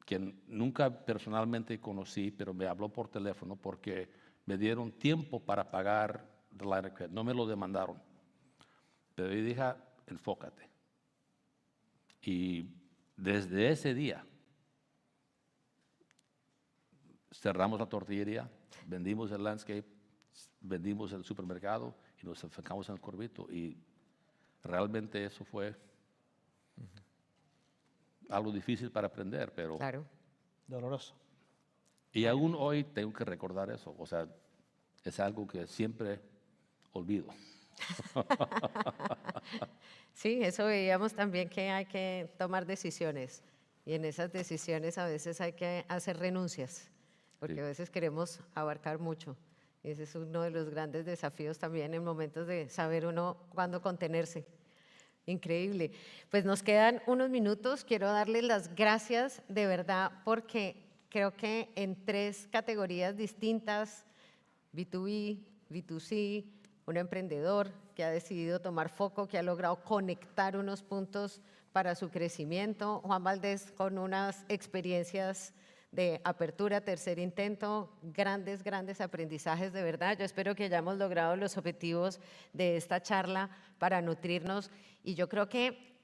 que nunca personalmente conocí, pero me habló por teléfono porque me dieron tiempo para pagar the line of credit. No me lo demandaron. Pero yo dije, enfócate. Y desde ese día cerramos la tortillería, vendimos el landscape, vendimos el supermercado y nos enfocamos en el Corvito. Y realmente eso fue algo difícil para aprender, pero... Claro. Doloroso. Y aún hoy tengo que recordar eso. O sea, es algo que siempre olvido. Sí, eso veíamos también, que hay que tomar decisiones. Y en esas decisiones a veces hay que hacer renuncias, porque Sí. a veces queremos abarcar mucho. Y ese es uno de los grandes desafíos también en momentos de saber uno cuándo contenerse. Increíble. Pues nos quedan unos minutos. Quiero darles las gracias de verdad, porque creo que en 3 categorías distintas, B2B, B2C, un emprendedor que ha decidido tomar foco, que ha logrado conectar unos puntos para su crecimiento, Juan Valdés con unas experiencias de apertura, tercer intento, grandes aprendizajes de verdad. Yo espero que hayamos logrado los objetivos de esta charla para nutrirnos, y yo creo que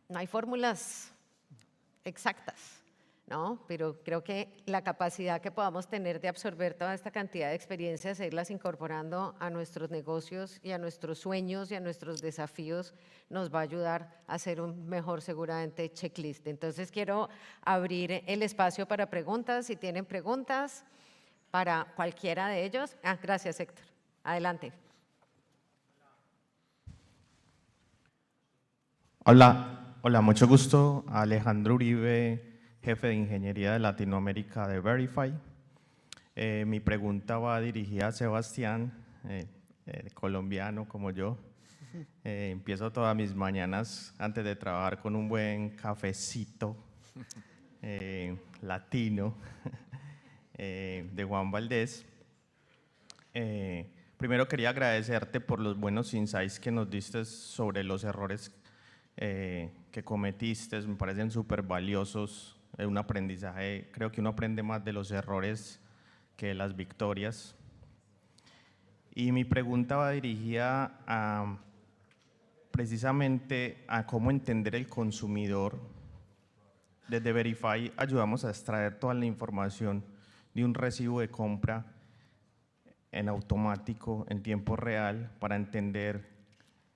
no hay fórmulas exactas, ¿no? Pero creo que la capacidad que podamos tener de absorber toda esta cantidad de experiencias e irlas incorporando a nuestros negocios y a nuestros sueños y a nuestros desafíos nos va a ayudar a hacer un mejor, seguramente, checklist. Entonces quiero abrir el espacio para preguntas. Si tienen preguntas para cualquiera de ellos. Gracias, Héctor. Adelante. Hola, mucho gusto. Alejandro Uribe, jefe de Ingeniería de Latinoamérica de Verify. Mi pregunta va dirigida a Sebastián, colombiano como yo. Empiezo todas mis mañanas antes de trabajar con un buen cafecito latino de Juan Valdés. Primero quería agradecerte por los buenos insights que nos diste sobre los errores que cometiste. Me parecen súper valiosos. Un aprendizaje, creo que uno aprende más de los errores que de las victorias. Y mi pregunta va dirigida precisamente a cómo entender el consumidor. Desde Verify ayudamos a extraer toda la información de un recibo de compra en automático, en tiempo real, para entender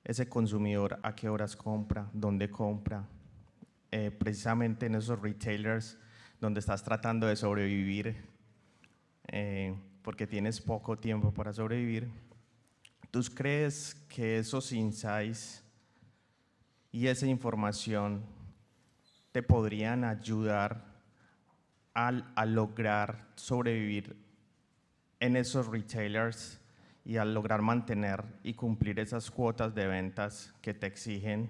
ese consumidor a qué horas compra, dónde compra, precisamente en esos retailers donde estás tratando de sobrevivir, porque tienes poco tiempo para sobrevivir. ¿Tú crees que esos insights y esa información te podrían ayudar a lograr sobrevivir en esos retailers y al lograr mantener y cumplir esas cuotas de ventas que te exigen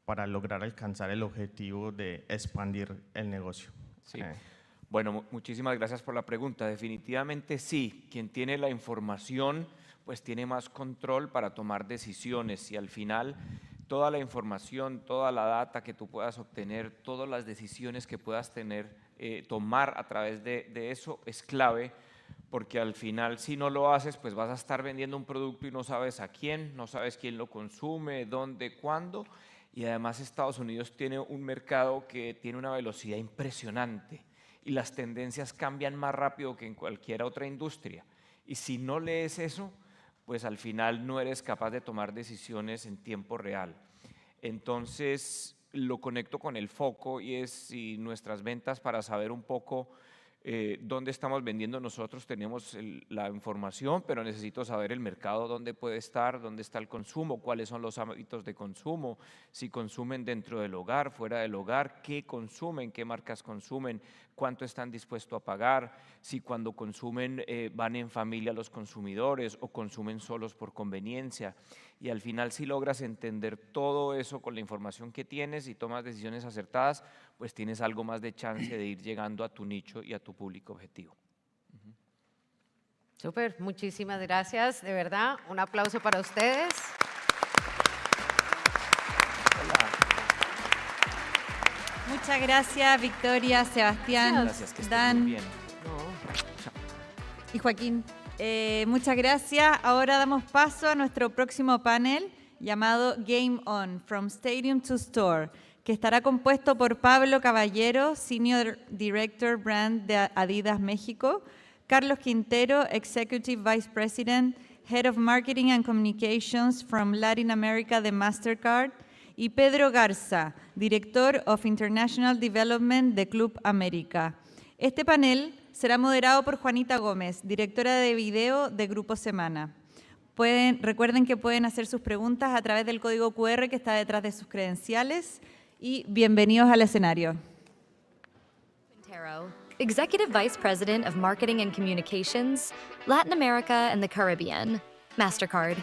para lograr alcanzar el objetivo de expandir el negocio? Sí. Bueno, muchísimas gracias por la pregunta. Definitivamente sí, quien tiene la información pues tiene más control para tomar decisiones, y al final toda la información, toda la data que tú puedas obtener, todas las decisiones que puedas tomar a través de eso es clave, porque al final si no lo haces pues vas a estar vendiendo un producto y no sabes a quién, no sabes quién lo consume, dónde, cuándo. Y además Estados Unidos tiene un mercado que tiene una velocidad impresionante y las tendencias cambian más rápido que en cualquier otra industria. Y si no lees eso, pues al final no eres capaz de tomar decisiones en tiempo real. Entonces lo conecto con el foco, y es nuestras ventas, para saber un poco dónde estamos vendiendo nosotros, tenemos la información, pero necesito saber el mercado, dónde puede estar, dónde está el consumo, cuáles son los hábitos de consumo, si consumen dentro del hogar, fuera del hogar, qué consumen, qué marcas consumen, cuánto están dispuestos a pagar, si cuando consumen van en familia los consumidores o consumen solos por conveniencia. Y al final, si logras entender todo eso con la información que tienes y tomas decisiones acertadas, pues tienes algo más de chance de ir llegando a tu nicho y a tu público objetivo. Súper, muchísimas gracias, de verdad, un aplauso para ustedes. Muchas gracias, Victoria, Sebastián, Gracias, que estén Dan muy bien. y Joaquín. Muchas gracias. Ahora damos paso a nuestro próximo panel llamado Game On, From Stadium to Store, que estará compuesto por Pablo Caballero, Senior Director Brand de Adidas México, Carlos Quintero, Executive Vice President, Head of Marketing and Communications from Latin America de Mastercard, y Pedro Garza, Director of International Development de Club América. Este panel será moderado por Juanita Gómez, directora de video de Grupo Semana. Recuerden que pueden hacer sus preguntas a través del código QR que está detrás de sus credenciales y bienvenidos al escenario. Quintero, Executive Vice President of Marketing and Communications, Latin America and the Caribbean, MasterCard.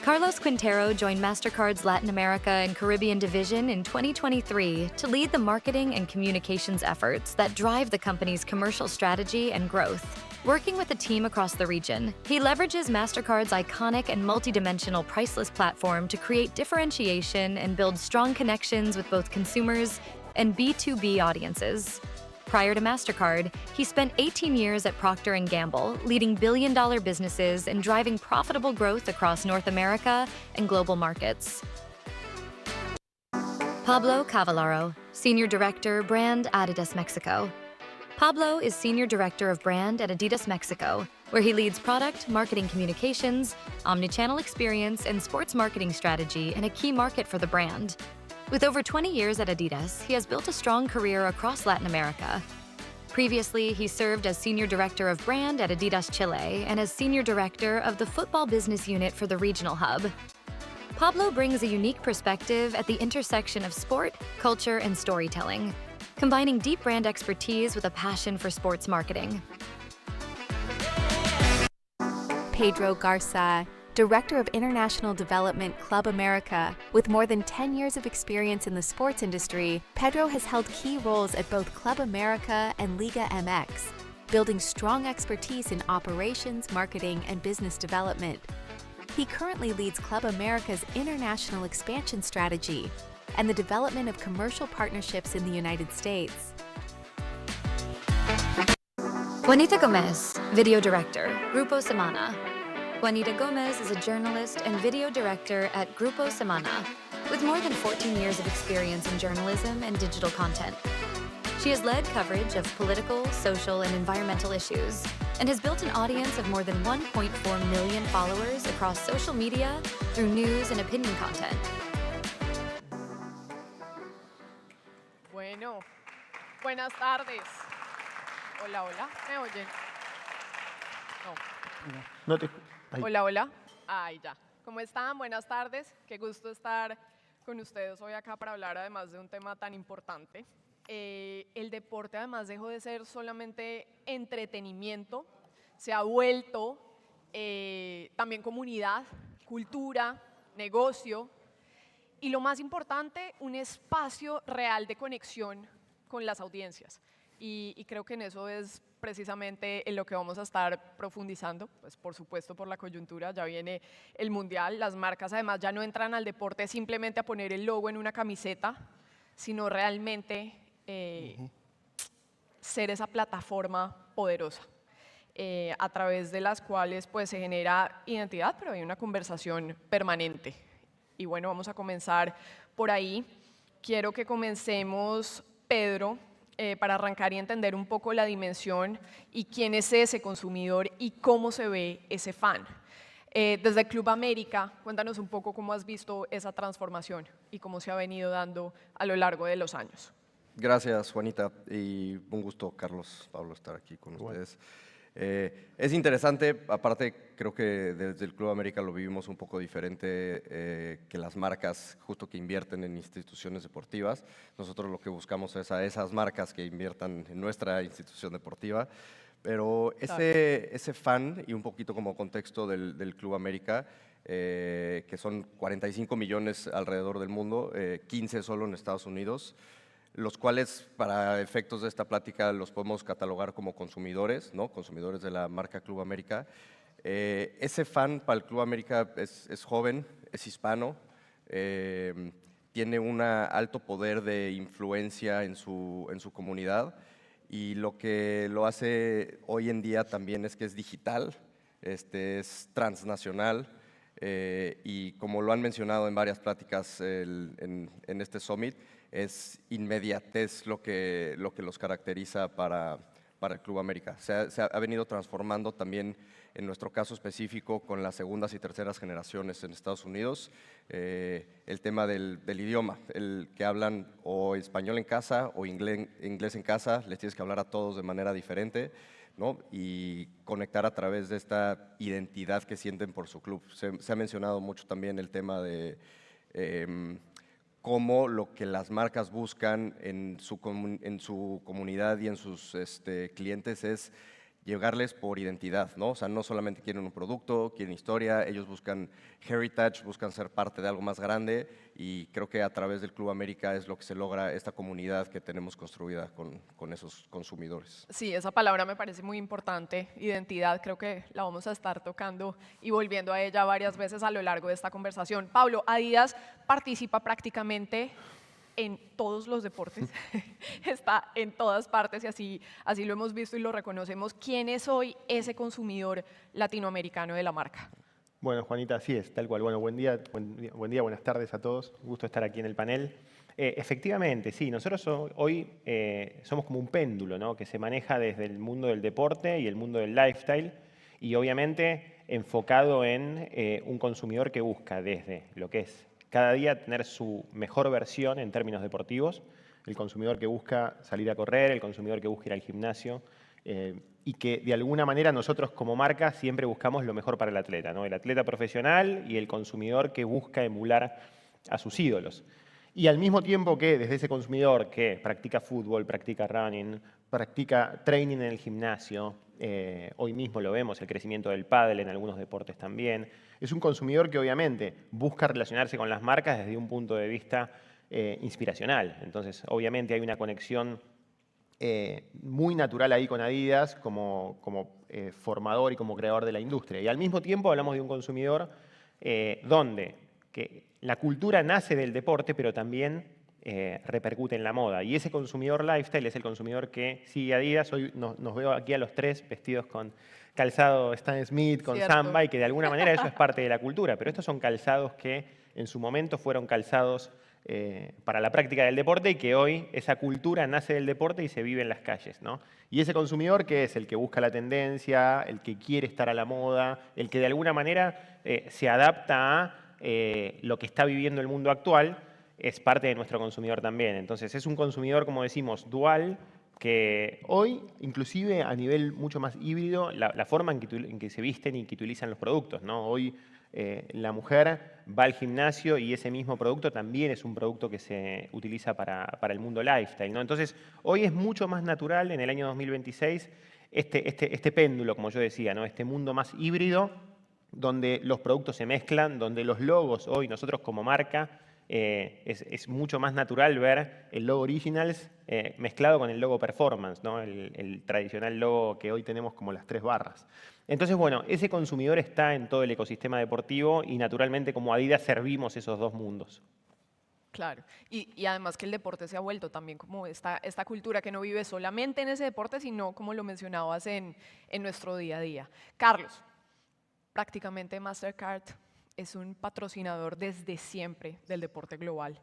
Carlos Quintero joined MasterCard's Latin America and Caribbean division in 2023 to lead the marketing and communications efforts that drive the company's commercial strategy and growth. Working with a team across the region, he leverages MasterCard's iconic and multidimensional priceless platform to create differentiation and build strong connections with both consumers and B2B audiences. Prior to MasterCard, he spent 18 years at Procter & Gamble, leading billion-dollar businesses and driving profitable growth across North America and global markets. Pablo Cavallaro, Senior Director, Brand, Adidas Mexico. Pablo is Senior Director of Brand at Adidas Mexico, where he leads product, marketing communications, omnichannel experience, and sports marketing strategy in a key market for the brand. With over 20 years at Adidas, he has built a strong career across Latin America. Previously, he served as Senior Director of Brand at Adidas Chile and as Senior Director of the Football Business Unit for the Regional Hub. Pablo brings a unique perspective at the intersection of sport, culture, and storytelling, combining deep brand expertise with a passion for sports marketing. Pedro Garza, Director of International Development, Club America. With more than 10 years of experience in the sports industry, Pedro has held key roles at both Club America and Liga MX, building strong expertise in operations, marketing, and business development. He currently leads Club America's international expansion strategy and the development of commercial partnerships in the United States. Juanita Gomez, Video Director, Grupo Semana. Juanita Gomez is a journalist and video director at Grupo Semana, with more than 14 years of experience in journalism and digital content. She has led coverage of political, social, and environmental issues, and has built an audience of more than 1.4 million followers across social media through news and opinion content. Bueno, buenas tardes. Hola, hola, ¿me oyen? No. No te... Ahí. Hola, hola. Ahí ya. ¿Cómo están? Buenas tardes. Qué gusto estar con ustedes hoy acá para hablar además de un tema tan importante. El deporte además dejó de ser solamente entretenimiento, se ha vuelto también comunidad, cultura, negocio y lo más importante, un espacio real de conexión con las audiencias. Y creo que en eso es precisamente en lo que vamos a estar profundizando, pues por supuesto por la coyuntura, ya viene el Mundial, las marcas además ya no entran al deporte simplemente a poner el logo en una camiseta, sino realmente ser esa plataforma poderosa a través de las cuales pues se genera identidad, pero hay una conversación permanente. Y bueno, vamos a comenzar por ahí. Quiero que comencemos, Pedro, para arrancar y entender un poco la dimensión y quién es ese consumidor y cómo se ve ese fan. Desde Club América, cuéntanos un poco cómo has visto esa transformación y cómo se ha venido dando a lo largo de los años. Gracias, Juanita, y un gusto, Carlos, Pablo, estar aquí con ustedes. Es interesante, aparte creo que desde el Club América lo vivimos un poco diferente que las marcas justo que invierten en instituciones deportivas. Nosotros lo que buscamos es a esas marcas que inviertan en nuestra institución deportiva. Pero ese fan, y un poquito como contexto del Club América, que son 45 millones alrededor del mundo, 15 solo en Estados Unidos, los cuales para efectos de esta plática los podemos catalogar como consumidores, ¿no? Consumidores de la marca Club América. Ese fan para el Club América es joven, es hispano, tiene un alto poder de influencia en su comunidad, y lo que lo hace hoy en día también es que es digital, es transnacional, y como lo han mencionado en varias pláticas en este Summit, es inmediatez lo que los caracteriza para el Club América. Se ha venido transformando también, en nuestro caso específico, con las segundas y terceras generaciones en Estados Unidos, el tema del idioma, el que hablan o español en casa o inglés en casa, les tienes que hablar a todos de manera diferente, ¿no? Y conectar a través de esta identidad que sienten por su club. Se ha mencionado mucho también el tema de cómo lo que las marcas buscan en su comunidad y en sus clientes es llegarles por identidad, ¿no? O sea, no solamente quieren un producto, quieren historia, ellos buscan heritage, buscan ser parte de algo más grande, y creo que a través del Club América es lo que se logra esta comunidad que tenemos construida con esos consumidores. Sí, esa palabra me parece muy importante, identidad, creo que la vamos a estar tocando y volviendo a ella varias veces a lo largo de esta conversación. Pablo, Adidas participa prácticamente en todos los deportes, está en todas partes, y así lo hemos visto y lo reconocemos. ¿Quién es hoy ese consumidor latinoamericano de la marca? Bueno, Juanita, así es, tal cual. Bueno, buen día, buenas tardes a todos. Un gusto estar aquí en el panel. Efectivamente, sí, nosotros hoy somos como un péndulo, ¿no? Que se maneja desde el mundo del deporte y el mundo del lifestyle, y obviamente enfocado en un consumidor que busca desde lo que es cada día tener su mejor versión en términos deportivos, el consumidor que busca salir a correr, el consumidor que busca ir al gimnasio, y que de alguna manera nosotros como marca siempre buscamos lo mejor para el atleta, ¿no? El atleta profesional y el consumidor que busca emular a sus ídolos. Y al mismo tiempo que desde ese consumidor que practica fútbol, practica running, practica training en el gimnasio, hoy mismo lo vemos, el crecimiento del pádel en algunos deportes también, es un consumidor que obviamente busca relacionarse con las marcas desde un punto de vista inspiracional. Entonces, obviamente hay una conexión muy natural ahí con Adidas como formador y como creador de la industria. Y al mismo tiempo hablamos de un consumidor donde la cultura nace del deporte, pero también repercute en la moda. Y ese consumidor lifestyle es el consumidor que sigue Adidas. Hoy nos veo aquí a los tres vestidos con calzado Stan Smith, con Samba, y que de alguna manera eso es parte de la cultura. Pero estos son calzados que en su momento fueron calzados para la práctica del deporte, y que hoy esa cultura nace del deporte y se vive en las calles, ¿no? Y ese consumidor, que es el que busca la tendencia, el que quiere estar a la moda, el que de alguna manera se adapta a lo que está viviendo el mundo actual, es parte de nuestro consumidor también. Entonces es un consumidor, como decimos, dual, que hoy, inclusive a nivel mucho más híbrido, la forma en que se visten y que utilizan los productos, ¿no? Hoy la mujer va al gimnasio y ese mismo producto también es un producto que se utiliza para el mundo lifestyle, ¿no? Entonces hoy es mucho más natural en el año 2026 este péndulo, como yo decía, ¿no? Este mundo más híbrido, donde los productos se mezclan, donde los logos hoy nosotros como marca es mucho más natural ver el logo Originals mezclado con el logo Performance, ¿no? El tradicional logo que hoy tenemos como las 3 barras. Entonces, bueno, ese consumidor está en todo el ecosistema deportivo, y naturalmente como Adidas servimos esos dos mundos. Claro, y además que el deporte se ha vuelto también como esta cultura que no vive solamente en ese deporte, sino como lo mencionabas en nuestro día a día. Carlos, prácticamente Mastercard es un patrocinador desde siempre del deporte global.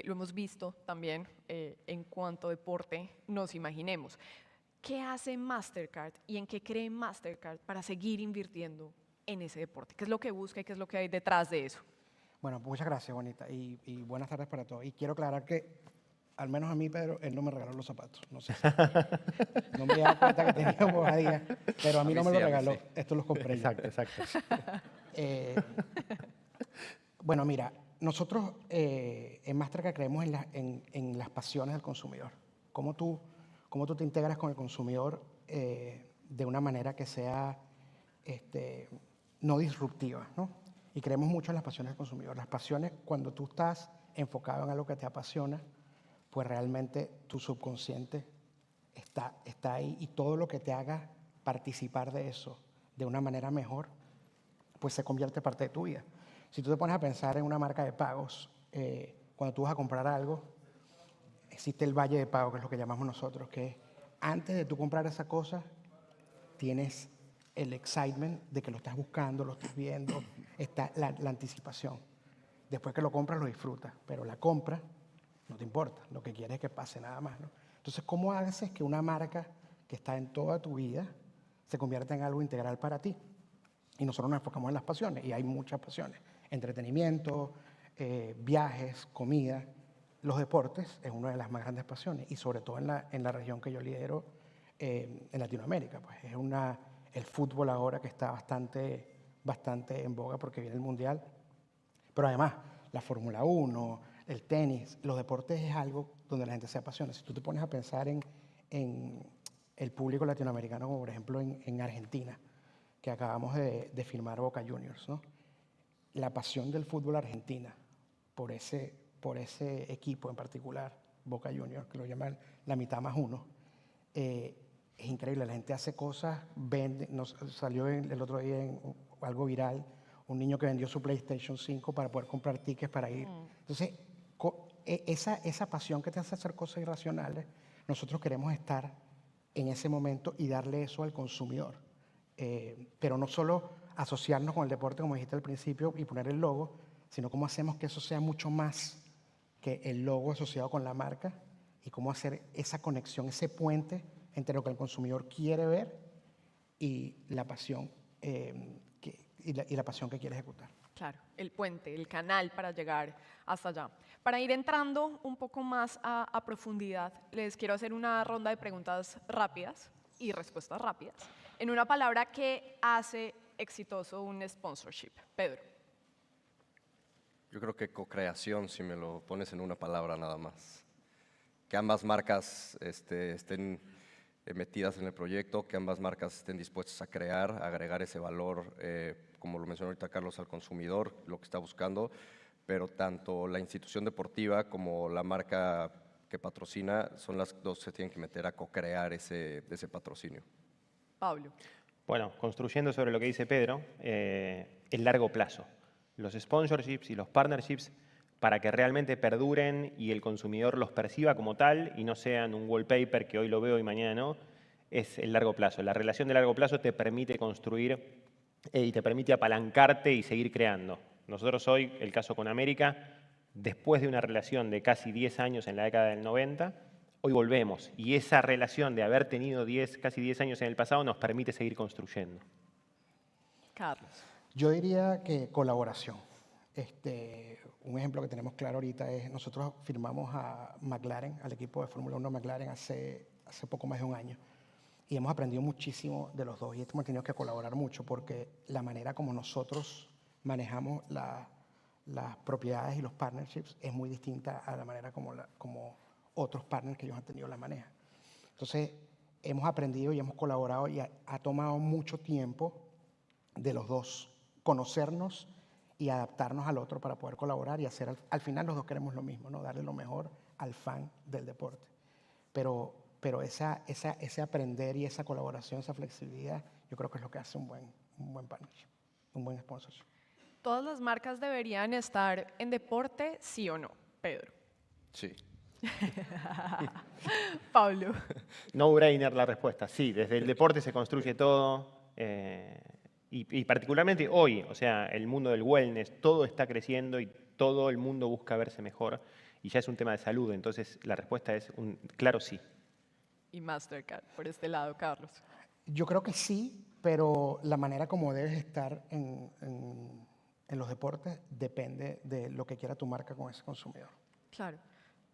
Lo hemos visto también en cuanto deporte nos imaginemos. ¿Qué hace Mastercard y en qué cree Mastercard para seguir invirtiendo en ese deporte? ¿Qué es lo que busca y qué es lo que hay detrás de eso? Bueno, muchas gracias, Juanita, y buenas tardes para todos. Y quiero aclarar que al menos a mí, Pedro, él no me regaló los zapatos. No sé si no me he dado cuenta que tenía bojadilla, pero a mí no me los regaló. Estos los compré yo. Exacto. Bueno, mira, nosotros en Mastercard creemos en las pasiones del consumidor. Cómo tú te integras con el consumidor de una manera que sea no disruptiva, ¿no? Y creemos mucho en las pasiones del consumidor. Las pasiones, cuando tú estás enfocado en algo que te apasiona, pues realmente tu subconsciente está ahí, y todo lo que te haga participar de eso de una manera mejor, pues se convierte parte de tu vida. Si tú te pones a pensar en una marca de pagos, cuando tú vas a comprar algo, existe el valle de pago, que es lo que llamamos nosotros, que es antes de tú comprar esa cosa, tienes el excitement de que lo estás buscando, lo estás viendo, está la anticipación. Después que lo compras, lo disfrutas, pero la compra no te importa, lo que quieres es que pase nada más, ¿no? Entonces, ¿cómo haces que una marca que está en toda tu vida se convierta en algo integral para ti? Y nosotros nos enfocamos en las pasiones, y hay muchas pasiones: entretenimiento, viajes, comida. Los deportes es una de las más grandes pasiones, y sobre todo en la región que yo lidero, en Latinoamérica. Pues es el fútbol ahora que está bastante en boga porque viene el Mundial, pero además la Fórmula 1, el tenis, los deportes es algo donde la gente se apasiona. Si tú te pones a pensar en el público latinoamericano, como por ejemplo en Argentina, que acabamos de firmar Boca Juniors, ¿no? La pasión del fútbol argentina por ese equipo en particular, Boca Juniors, que lo llaman la mitad más uno, es increíble. La gente hace cosas, vende. Salió el otro día en algo viral, un niño que vendió su PlayStation 5 para poder comprar tickets para ir. Entonces, esa pasión que te hace hacer cosas irracionales, nosotros queremos estar en ese momento y darle eso al consumidor. Pero no solo asociarnos con el deporte, como dijiste al principio, y poner el logo, sino cómo hacemos que eso sea mucho más que el logo asociado con la marca, y cómo hacer esa conexión, ese puente entre lo que el consumidor quiere ver y la pasión, y la pasión que quiere ejecutar. Claro, el puente, el canal para llegar hasta allá. Para ir entrando un poco más a profundidad, les quiero hacer una ronda de preguntas rápidas y respuestas rápidas. En una palabra, ¿qué hace exitoso un sponsorship? Pedro. Yo creo que co-creación, si me lo pones en una palabra nada más. Que ambas marcas estén metidas en el proyecto, que ambas marcas estén dispuestas a crear, a agregar ese valor, como lo mencionó ahorita Carlos, al consumidor, lo que está buscando, pero tanto la institución deportiva como la marca que patrocina, son las dos que se tienen que meter a co-crear ese patrocinio. Pablo. Bueno, construyendo sobre lo que dice Pedro, el largo plazo. Los sponsorships y los partnerships, para que realmente perduren y el consumidor los perciba como tal y no sean un wallpaper que hoy lo veo y mañana no, es el largo plazo. La relación de largo plazo te permite construir y te permite apalancarte y seguir creando. Nosotros hoy, el caso con América, después de una relación de casi 10 años en la década del 90, hoy volvemos. Y esa relación de haber tenido casi 10 años en el pasado nos permite seguir construyendo. Carlos. Yo diría que colaboración. Un ejemplo que tenemos claro ahorita es, nosotros firmamos a McLaren, al equipo de Fórmula 1 McLaren hace poco más de un año, y hemos aprendido muchísimo de los dos, y hemos tenido que colaborar mucho porque la manera como nosotros manejamos las propiedades y los partnerships es muy distinta a la manera como otros partners que ellos han tenido la manejan. Entonces, hemos aprendido y hemos colaborado, y ha tomado mucho tiempo de los dos conocernos y adaptarnos al otro para poder colaborar y hacer, al final los dos queremos lo mismo, ¿no? Darle lo mejor al fan del deporte. Pero ese aprender y esa colaboración, esa flexibilidad, yo creo que es lo que hace un buen partnership, un buen sponsorship. ¿Todas las marcas deberían estar en deporte, sí o no? Pedro. Sí. Pablo. No-brainer la respuesta, sí. Desde el deporte se construye todo. Y particularmente hoy, o sea, el mundo del wellness, todo está creciendo y todo el mundo busca verse mejor, y ya es un tema de salud. Entonces, la respuesta es un claro sí. Y Mastercard, por este lado, Carlos. Yo creo que sí, pero la manera como debes estar en los deportes depende de lo que quiera tu marca con ese consumidor. Claro.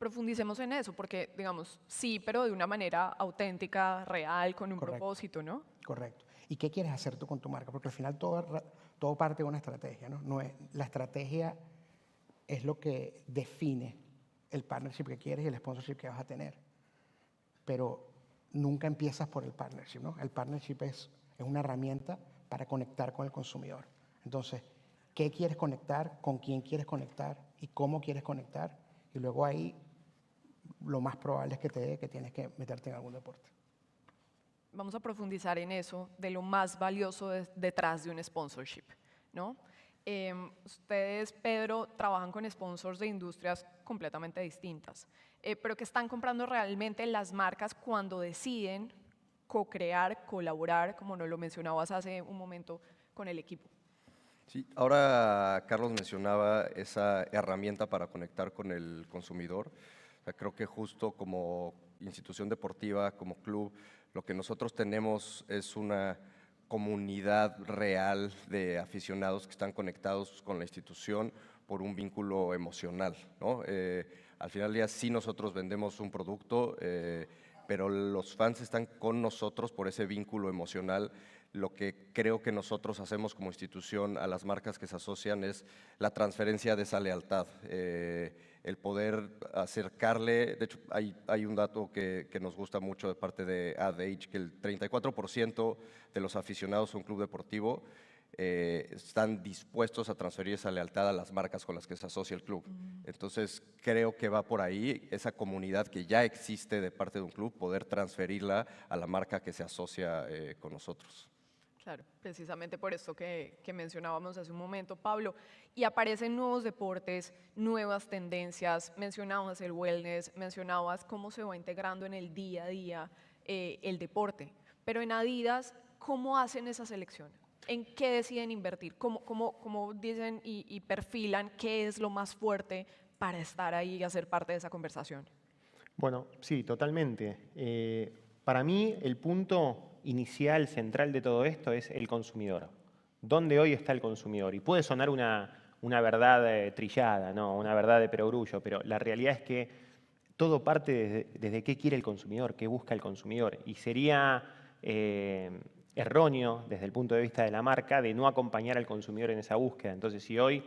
Profundicemos en eso, porque, digamos, sí, pero de una manera auténtica, real, con un propósito, ¿no? Correcto. ¿Y qué quieres hacer tú con tu marca? Porque al final todo parte de una estrategia, ¿no? La estrategia es lo que define el partnership que quieres y el sponsorship que vas a tener. Pero nunca empiezas por el partnership, ¿no? El partnership es una herramienta para conectar con el consumidor. Entonces, ¿qué quieres conectar? ¿Con quién quieres conectar? ¿Y cómo quieres conectar? Y luego ahí lo más probable es que te dé que tienes que meterte en algún deporte. Vamos a profundizar en eso, de lo más valioso detrás de un sponsorship, ¿no? Ustedes, Pedro, trabajan con sponsors de industrias completamente distintas, pero que están comprando realmente las marcas cuando deciden co-crear, colaborar, como nos lo mencionabas hace un momento, con el equipo. Sí, ahora Carlos mencionaba esa herramienta para conectar con el consumidor. O sea, creo que justo como institución deportiva, como club, lo que nosotros tenemos es una comunidad real de aficionados que están conectados con la institución por un vínculo emocional, ¿no? Al final del día sí nosotros vendemos un producto, pero los fans están con nosotros por ese vínculo emocional. Lo que creo que nosotros hacemos como institución a las marcas que se asocian es la transferencia de esa lealtad, el poder acercarle. De hecho, hay un dato que nos gusta mucho de parte de Ad Age, que el 34% de los aficionados a un club deportivo están dispuestos a transferir esa lealtad a las marcas con las que se asocia el club. Entonces, creo que va por ahí, esa comunidad que ya existe de parte de un club, poder transferirla a la marca que se asocia con nosotros. Claro, precisamente por esto que mencionábamos hace un momento, Pablo. Y aparecen nuevos deportes, nuevas tendencias, mencionabas el wellness, mencionabas cómo se va integrando en el día a día el deporte. Pero en Adidas, ¿cómo hacen esa selección? ¿En qué deciden invertir? ¿Cómo dicen y perfilan qué es lo más fuerte para estar ahí y hacer parte de esa conversación? Bueno, sí, totalmente. Para mí, el punto inicial, central de todo esto es el consumidor. ¿Dónde hoy está el consumidor? Y puede sonar una verdad trillada, ¿no? Una verdad de perogrullo, pero la realidad es que todo parte desde qué quiere el consumidor, qué busca el consumidor. Y sería erróneo, desde el punto de vista de la marca, de no acompañar al consumidor en esa búsqueda. Entonces, si hoy,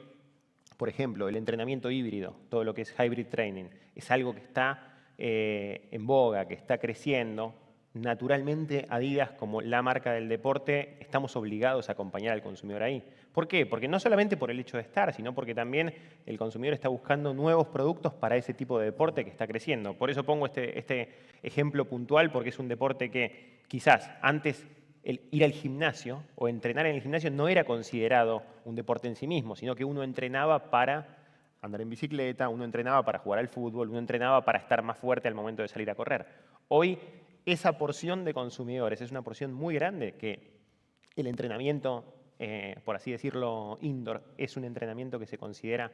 por ejemplo, el entrenamiento híbrido, todo lo que es hybrid training, es algo que está en boga, que está creciendo, naturalmente Adidas, como la marca del deporte, estamos obligados a acompañar al consumidor ahí. ¿Por qué? Porque no solamente por el hecho de estar, sino porque también el consumidor está buscando nuevos productos para ese tipo de deporte que está creciendo. Por eso pongo este ejemplo puntual, porque es un deporte que quizás antes el ir al gimnasio o entrenar en el gimnasio no era considerado un deporte en sí mismo, sino que uno entrenaba para andar en bicicleta, uno entrenaba para jugar al fútbol, uno entrenaba para estar más fuerte al momento de salir a correr. Hoy esa porción de consumidores es una porción muy grande, que el entrenamiento, por así decirlo, indoor, es un entrenamiento que se considera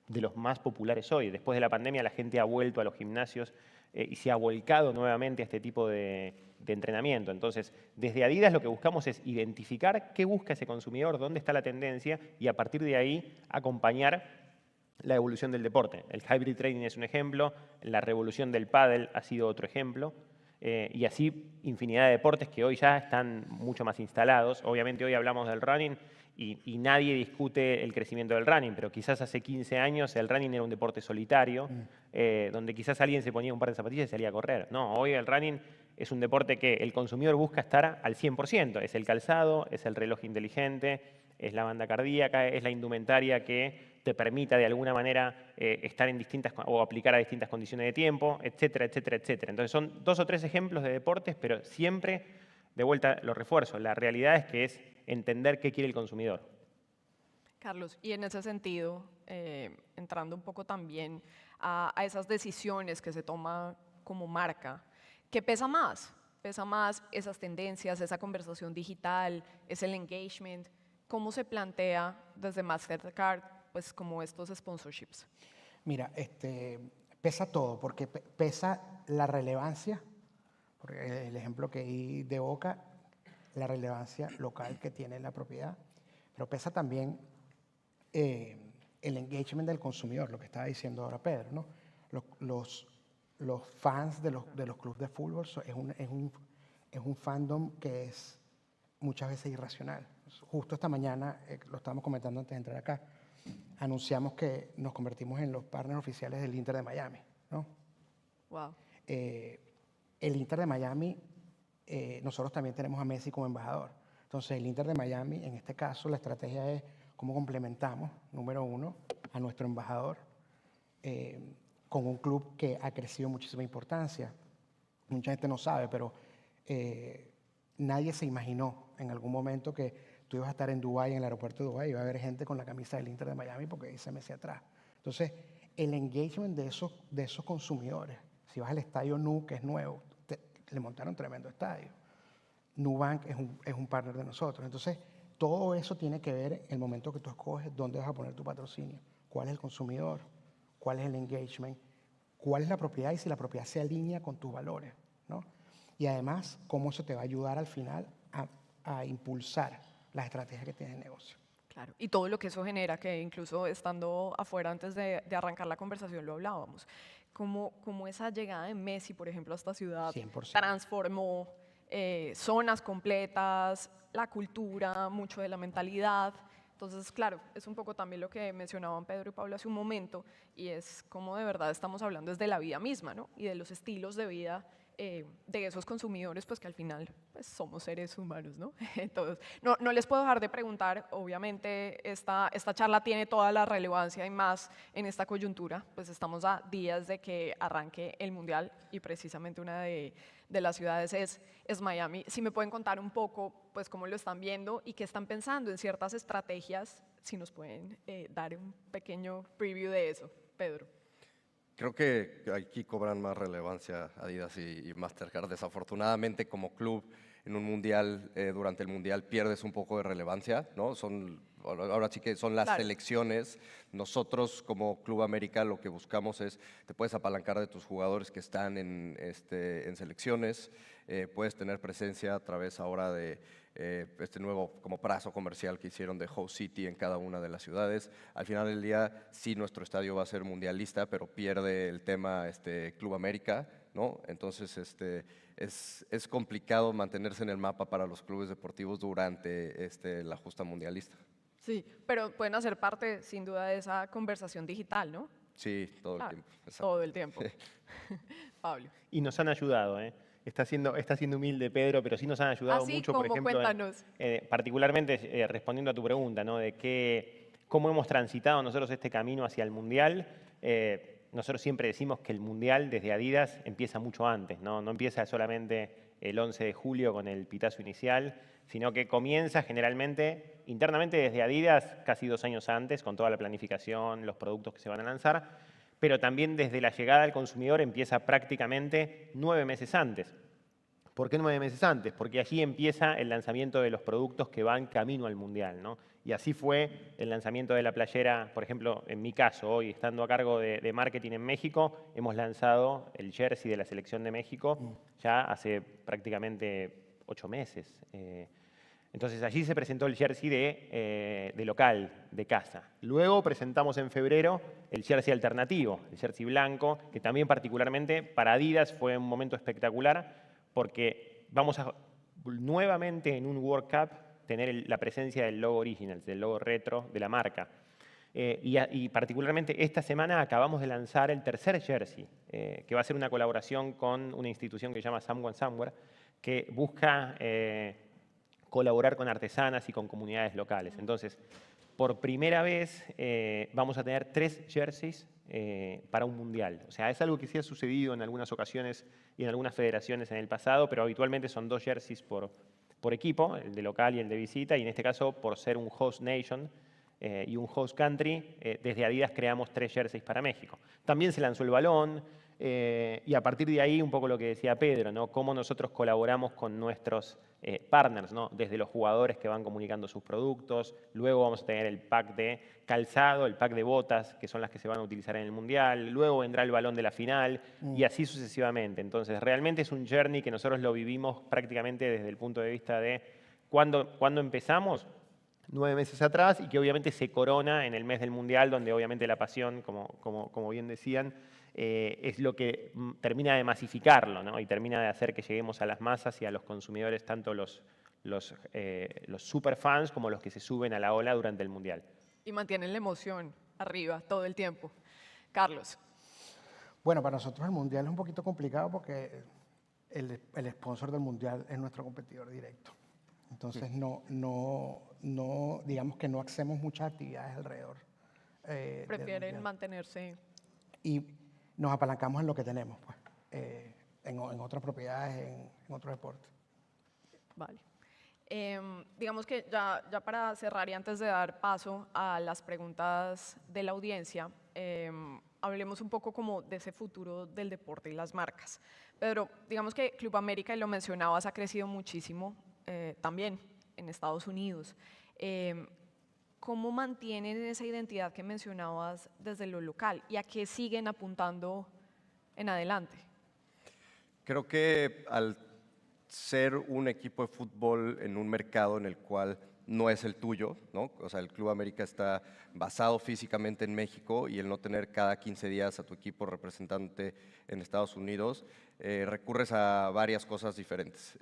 de los más populares hoy. Después de la pandemia la gente ha vuelto a los gimnasios y se ha volcado nuevamente a este tipo de entrenamiento. Entonces, desde Adidas lo que buscamos es identificar qué busca ese consumidor, dónde está la tendencia y a partir de ahí acompañar la evolución del deporte. El hybrid training es un ejemplo, la revolución del pádel ha sido otro ejemplo. Y así infinidad de deportes que hoy ya están mucho más instalados. Obviamente hoy hablamos del running y nadie discute el crecimiento del running, pero quizás hace 15 años el running era un deporte solitario, donde quizás alguien se ponía un par de zapatillas y salía a correr. No, hoy el running es un deporte que el consumidor busca estar al 100%. Es el calzado, es el reloj inteligente, es la banda cardíaca, es la indumentaria que te permita de alguna manera estar en distintas o aplicar a distintas condiciones de tiempo, etcétera, etcétera, etcétera. Entonces son 2 o 3 ejemplos de deportes, pero siempre, de vuelta lo refuerzo, la realidad es que es entender qué quiere el consumidor. Carlos, y en ese sentido, entrando un poco también a esas decisiones que se toman como marca, ¿qué pesa más? ¿Pesa más esas tendencias, esa conversación digital, es el engagement? ¿Cómo se plantea desde Mastercard pues, como estos sponsorships? Mira, pesa todo, porque pesa la relevancia, porque el ejemplo que di de Boca, la relevancia local que tiene la propiedad, pero pesa también el engagement del consumidor, lo que estaba diciendo ahora Pedro, ¿no? Los fans de los clubes de fútbol es un fandom que es muchas veces irracional. Justo esta mañana, lo estábamos comentando antes de entrar acá, anunciamos que nos convertimos en los partners oficiales del Inter de Miami, ¿no? Wow. El Inter de Miami, nosotros también tenemos a Messi como embajador. Entonces, el Inter de Miami, en este caso, la estrategia es cómo complementamos, número uno, a nuestro embajador con un club que ha crecido muchísima importancia. Mucha gente no sabe, pero nadie se imaginó en algún momento que tú ibas a estar en Dubái, en el aeropuerto de Dubái, y iba a haber gente con la camisa del Inter de Miami porque dice Messi atrás. Entonces, el engagement de esos consumidores, si vas al estadio Nu, que es nuevo, le montaron un tremendo estadio. Nubank es un partner de nosotros. Entonces, todo eso tiene que ver en el momento que tú escoges dónde vas a poner tu patrocinio, cuál es el consumidor, cuál es el engagement, cuál es la propiedad y si la propiedad se alinea con tus valores, ¿no? Y además, cómo eso te va a ayudar al final a impulsar las estrategias que tienes de negocio. Claro, y todo lo que eso genera, que incluso estando afuera antes de arrancar la conversación lo hablábamos, como esa llegada de Messi, por ejemplo, a esta ciudad 100%. transformó zonas completas, la cultura, mucho de la mentalidad. Entonces, claro, es un poco también lo que mencionaban Pedro y Pablo hace un momento, y es como de verdad estamos hablando desde la vida misma, ¿no? Y de los estilos de vida de esos consumidores, pues que al final pues, somos seres humanos, ¿no? Entonces, no les puedo dejar de preguntar, obviamente esta charla tiene toda la relevancia y más en esta coyuntura, pues estamos a días de que arranque el Mundial y precisamente una de las ciudades es Miami. Si me pueden contar un poco, pues cómo lo están viendo y qué están pensando en ciertas estrategias, si nos pueden dar un pequeño preview de eso, Pedro. Creo que aquí cobran más relevancia Adidas y Mastercard. Desafortunadamente, como club en un mundial, durante el mundial pierdes un poco de relevancia, ¿no? Ahora sí que son las selecciones. Nosotros como Club América lo que buscamos es, te puedes apalancar de tus jugadores que están en selecciones, puedes tener presencia a través ahora de este nuevo como brazo comercial que hicieron de Host City en cada una de las ciudades. Al final del día, sí, nuestro estadio va a ser mundialista, pero pierde el tema Club América, ¿no? Entonces, es complicado mantenerse en el mapa para los clubes deportivos durante la justa mundialista. Sí, pero pueden hacer parte, sin duda, de esa conversación digital, ¿no? Sí, todo el tiempo. Exacto. Todo el tiempo. Pablo. Y nos han ayudado, ¿eh? Está siendo humilde Pedro, pero sí nos han ayudado mucho, por ejemplo, cuéntanos. Particularmente respondiendo a tu pregunta, ¿no? De cómo hemos transitado nosotros este camino hacia el Mundial. Nosotros siempre decimos que el Mundial desde Adidas empieza mucho antes, ¿no? No empieza solamente el 11 de julio con el pitazo inicial, sino que comienza generalmente internamente desde Adidas casi 2 años antes, con toda la planificación, los productos que se van a lanzar, pero también desde la llegada al consumidor empieza prácticamente 9 meses antes. ¿Por qué 9 meses antes? Porque allí empieza el lanzamiento de los productos que van camino al Mundial, ¿no? Y así fue el lanzamiento de la playera, por ejemplo, en mi caso, hoy estando a cargo de marketing en México, hemos lanzado el jersey de la Selección de México ya hace prácticamente 8 meses. Entonces allí se presentó el jersey de local, de casa. Luego presentamos en febrero el jersey alternativo, el jersey blanco, que también particularmente para Adidas fue un momento espectacular porque vamos a nuevamente en un World Cup tener la presencia del logo Originals, del logo retro de la marca. Y particularmente esta semana acabamos de lanzar el tercer jersey, que va a ser una colaboración con una institución que se llama Someone Somewhere, que busca colaborar con artesanas y con comunidades locales. Entonces, por primera vez vamos a tener 3 jerseys para un mundial. O sea, es algo que sí ha sucedido en algunas ocasiones y en algunas federaciones en el pasado, pero habitualmente son 2 jerseys por equipo, el de local y el de visita, y en este caso, por ser un host nation y un host country, desde Adidas creamos 3 jerseys para México. También se lanzó el balón, y a partir de ahí un poco lo que decía Pedro, ¿no? Cómo nosotros colaboramos con nuestros partners, ¿no? Desde los jugadores que van comunicando sus productos, luego vamos a tener el pack de calzado, el pack de botas, que son las que se van a utilizar en el Mundial, luego vendrá el balón de la final y así sucesivamente. Entonces realmente es un journey que nosotros lo vivimos prácticamente desde el punto de vista de cuando empezamos, 9 meses atrás, y que obviamente se corona en el mes del Mundial, donde obviamente la pasión, como bien decían, es lo que termina de masificarlo, ¿no? Y termina de hacer que lleguemos a las masas y a los consumidores, tanto los superfans como los que se suben a la ola durante el Mundial. Y mantienen la emoción arriba todo el tiempo. Carlos. Bueno, para nosotros el Mundial es un poquito complicado porque el sponsor del Mundial es nuestro competidor directo. Entonces, digamos que no hacemos muchas actividades alrededor. Prefieren mantenerse. Y nos apalancamos en lo que tenemos, pues, en otras propiedades, en otros deportes. Vale. Digamos que ya para cerrar y antes de dar paso a las preguntas de la audiencia, hablemos un poco como de ese futuro del deporte y las marcas. Pedro, digamos que Club América, y lo mencionabas, ha crecido muchísimo también en Estados Unidos. ¿Cómo mantienen esa identidad que mencionabas desde lo local y a qué siguen apuntando en adelante? Creo que al ser un equipo de fútbol en un mercado en el cual no es el tuyo, ¿no? O sea, el Club América está basado físicamente en México y el no tener cada 15 días a tu equipo representante en Estados Unidos, recurres a varias cosas diferentes.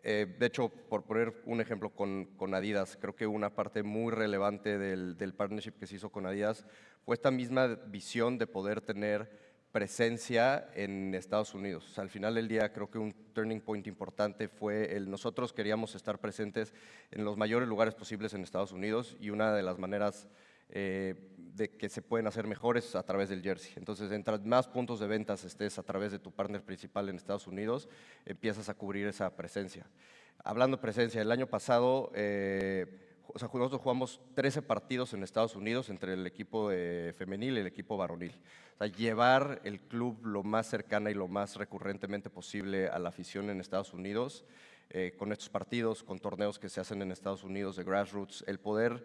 De hecho, por poner un ejemplo con Adidas, creo que una parte muy relevante del partnership que se hizo con Adidas fue esta misma visión de poder tener presencia en Estados Unidos. O sea, al final del día creo que un turning point importante fue nosotros queríamos estar presentes en los mayores lugares posibles en Estados Unidos y una de las maneras de que se pueden hacer mejores a través del jersey. Entonces, entre más puntos de ventas estés a través de tu partner principal en Estados Unidos, empiezas a cubrir esa presencia. Hablando de presencia, el año pasado nosotros jugamos 13 partidos en Estados Unidos entre el equipo femenil y el equipo varonil. O sea, llevar el club lo más cercana y lo más recurrentemente posible a la afición en Estados Unidos, con estos partidos, con torneos que se hacen en Estados Unidos de grassroots, el poder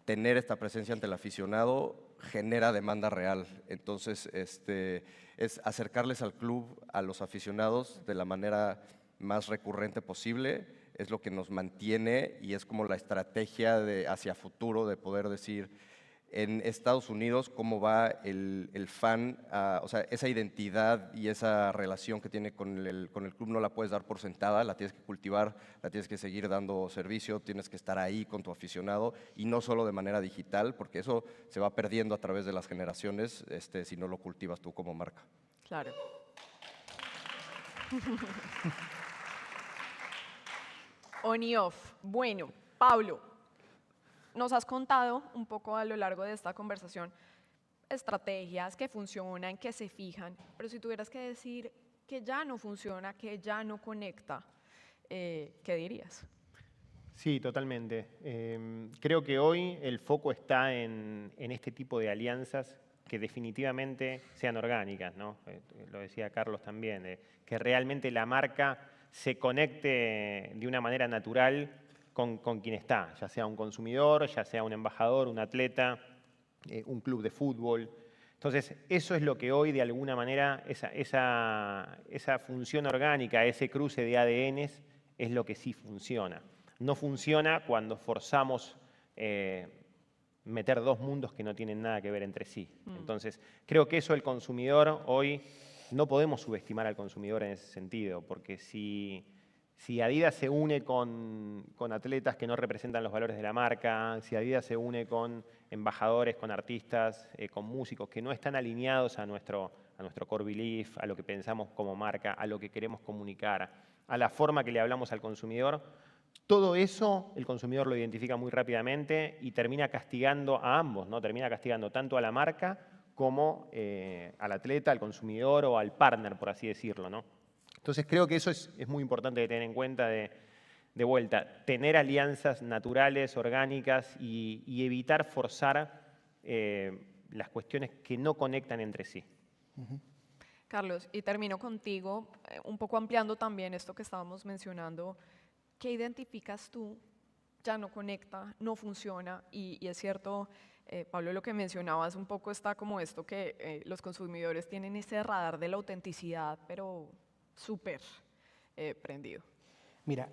tener esta presencia ante el aficionado genera demanda real. Entonces, es acercarles al club, a los aficionados de la manera más recurrente posible, es lo que nos mantiene y es como la estrategia hacia futuro de poder decir en Estados Unidos cómo va el fan, o sea, esa identidad y esa relación que tiene con el club no la puedes dar por sentada, la tienes que cultivar, la tienes que seguir dando servicio, tienes que estar ahí con tu aficionado y no solo de manera digital, porque eso se va perdiendo a través de las generaciones si no lo cultivas tú como marca. Claro. On y off. Bueno, Pablo, nos has contado un poco a lo largo de esta conversación estrategias que funcionan, que se fijan, pero si tuvieras que decir que ya no funciona, que ya no conecta, ¿qué dirías? Sí, totalmente. Creo que hoy el foco está en este tipo de alianzas que definitivamente sean orgánicas, ¿no? Lo decía Carlos también, que realmente la marca se conecte de una manera natural con quien está, ya sea un consumidor, ya sea un embajador, un atleta, un club de fútbol. Entonces, eso es lo que hoy de alguna manera, esa función orgánica, ese cruce de ADNs, es lo que sí funciona. No funciona cuando forzamos meter dos mundos que no tienen nada que ver entre sí. Entonces, creo que eso el consumidor hoy, no podemos subestimar al consumidor en ese sentido, porque si Adidas se une con atletas que no representan los valores de la marca, si Adidas se une con embajadores, con artistas, con músicos que no están alineados a nuestro core belief, a lo que pensamos como marca, a lo que queremos comunicar, a la forma que le hablamos al consumidor, todo eso el consumidor lo identifica muy rápidamente y termina castigando a ambos, ¿no? Termina castigando tanto a la marca como al atleta, al consumidor o al partner, por así decirlo, ¿no? Entonces creo que eso es muy importante de tener en cuenta de vuelta, tener alianzas naturales, orgánicas y evitar forzar las cuestiones que no conectan entre sí. Carlos, y termino contigo, un poco ampliando también esto que estábamos mencionando. ¿Qué identificas tú? Ya no conecta, no funciona y es cierto, Pablo, lo que mencionabas un poco está como esto que los consumidores tienen ese radar de la autenticidad, pero súper prendido. Mira,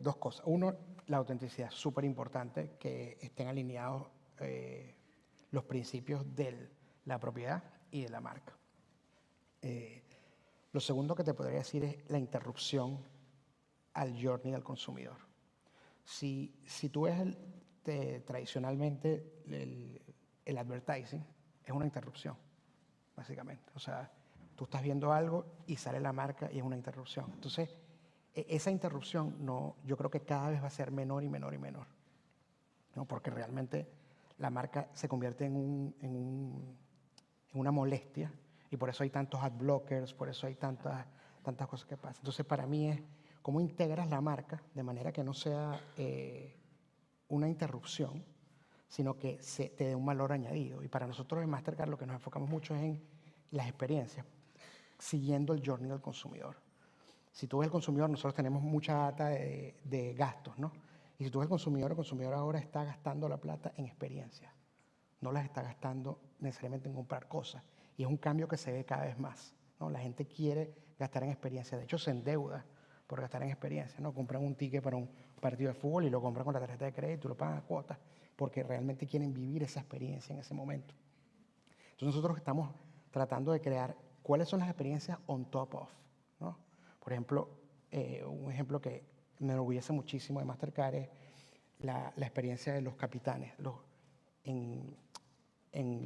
dos cosas. Uno, la autenticidad, súper importante, que estén alineados los principios de la propiedad y de la marca. Lo segundo que te podría decir es la interrupción al journey del consumidor. Si tú ves tradicionalmente el advertising, es una interrupción, básicamente. O sea, tú estás viendo algo y sale la marca y es una interrupción. Entonces, esa interrupción yo creo que cada vez va a ser menor y menor y menor, ¿no? Porque realmente la marca se convierte en una molestia y por eso hay tantos ad blockers, por eso hay tantas cosas que pasan. Entonces, para mí es cómo integras la marca de manera que no sea una interrupción, sino que te dé un valor añadido. Y para nosotros en Mastercard lo que nos enfocamos mucho es en las experiencias, siguiendo el journey del consumidor. Si tú ves el consumidor, nosotros tenemos mucha data de gastos, ¿no? Y si tú ves el consumidor ahora está gastando la plata en experiencias. No las está gastando necesariamente en comprar cosas. Y es un cambio que se ve cada vez más, ¿no? La gente quiere gastar en experiencias. De hecho, se endeuda por gastar en experiencias, ¿no? Compran un ticket para un partido de fútbol y lo compran con la tarjeta de crédito y lo pagan a cuotas porque realmente quieren vivir esa experiencia en ese momento. Entonces nosotros estamos tratando de crear cuáles son las experiencias on top of, ¿no? Por ejemplo, un ejemplo que me enorgullece muchísimo de Mastercard es la experiencia de los capitanes. En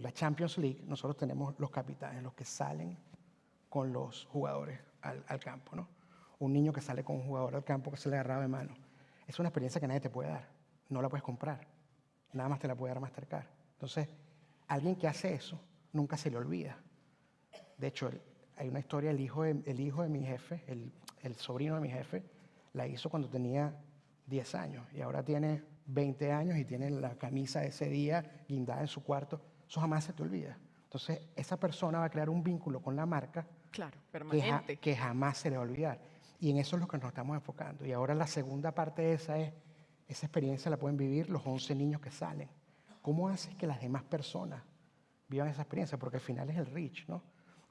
la Champions League nosotros tenemos los capitanes, los que salen con los jugadores al campo, ¿no? Un niño que sale con un jugador al campo que se le agarraba de mano. Es una experiencia que nadie te puede dar. No la puedes comprar. Nada más te la puede dar Mastercard. Entonces, alguien que hace eso nunca se le olvida. De hecho, hay una historia, el hijo de mi jefe, el sobrino de mi jefe, la hizo cuando tenía 10 años y ahora tiene 20 años y tiene la camisa de ese día guindada en su cuarto. Eso jamás se te olvida. Entonces, esa persona va a crear un vínculo con la marca, claro, permanente, que jamás se le va a olvidar. Y en eso es lo que nos estamos enfocando. Y ahora la segunda parte de esa experiencia la pueden vivir los 11 niños que salen. ¿Cómo haces que las demás personas vivan esa experiencia? Porque al final es el reach, ¿no?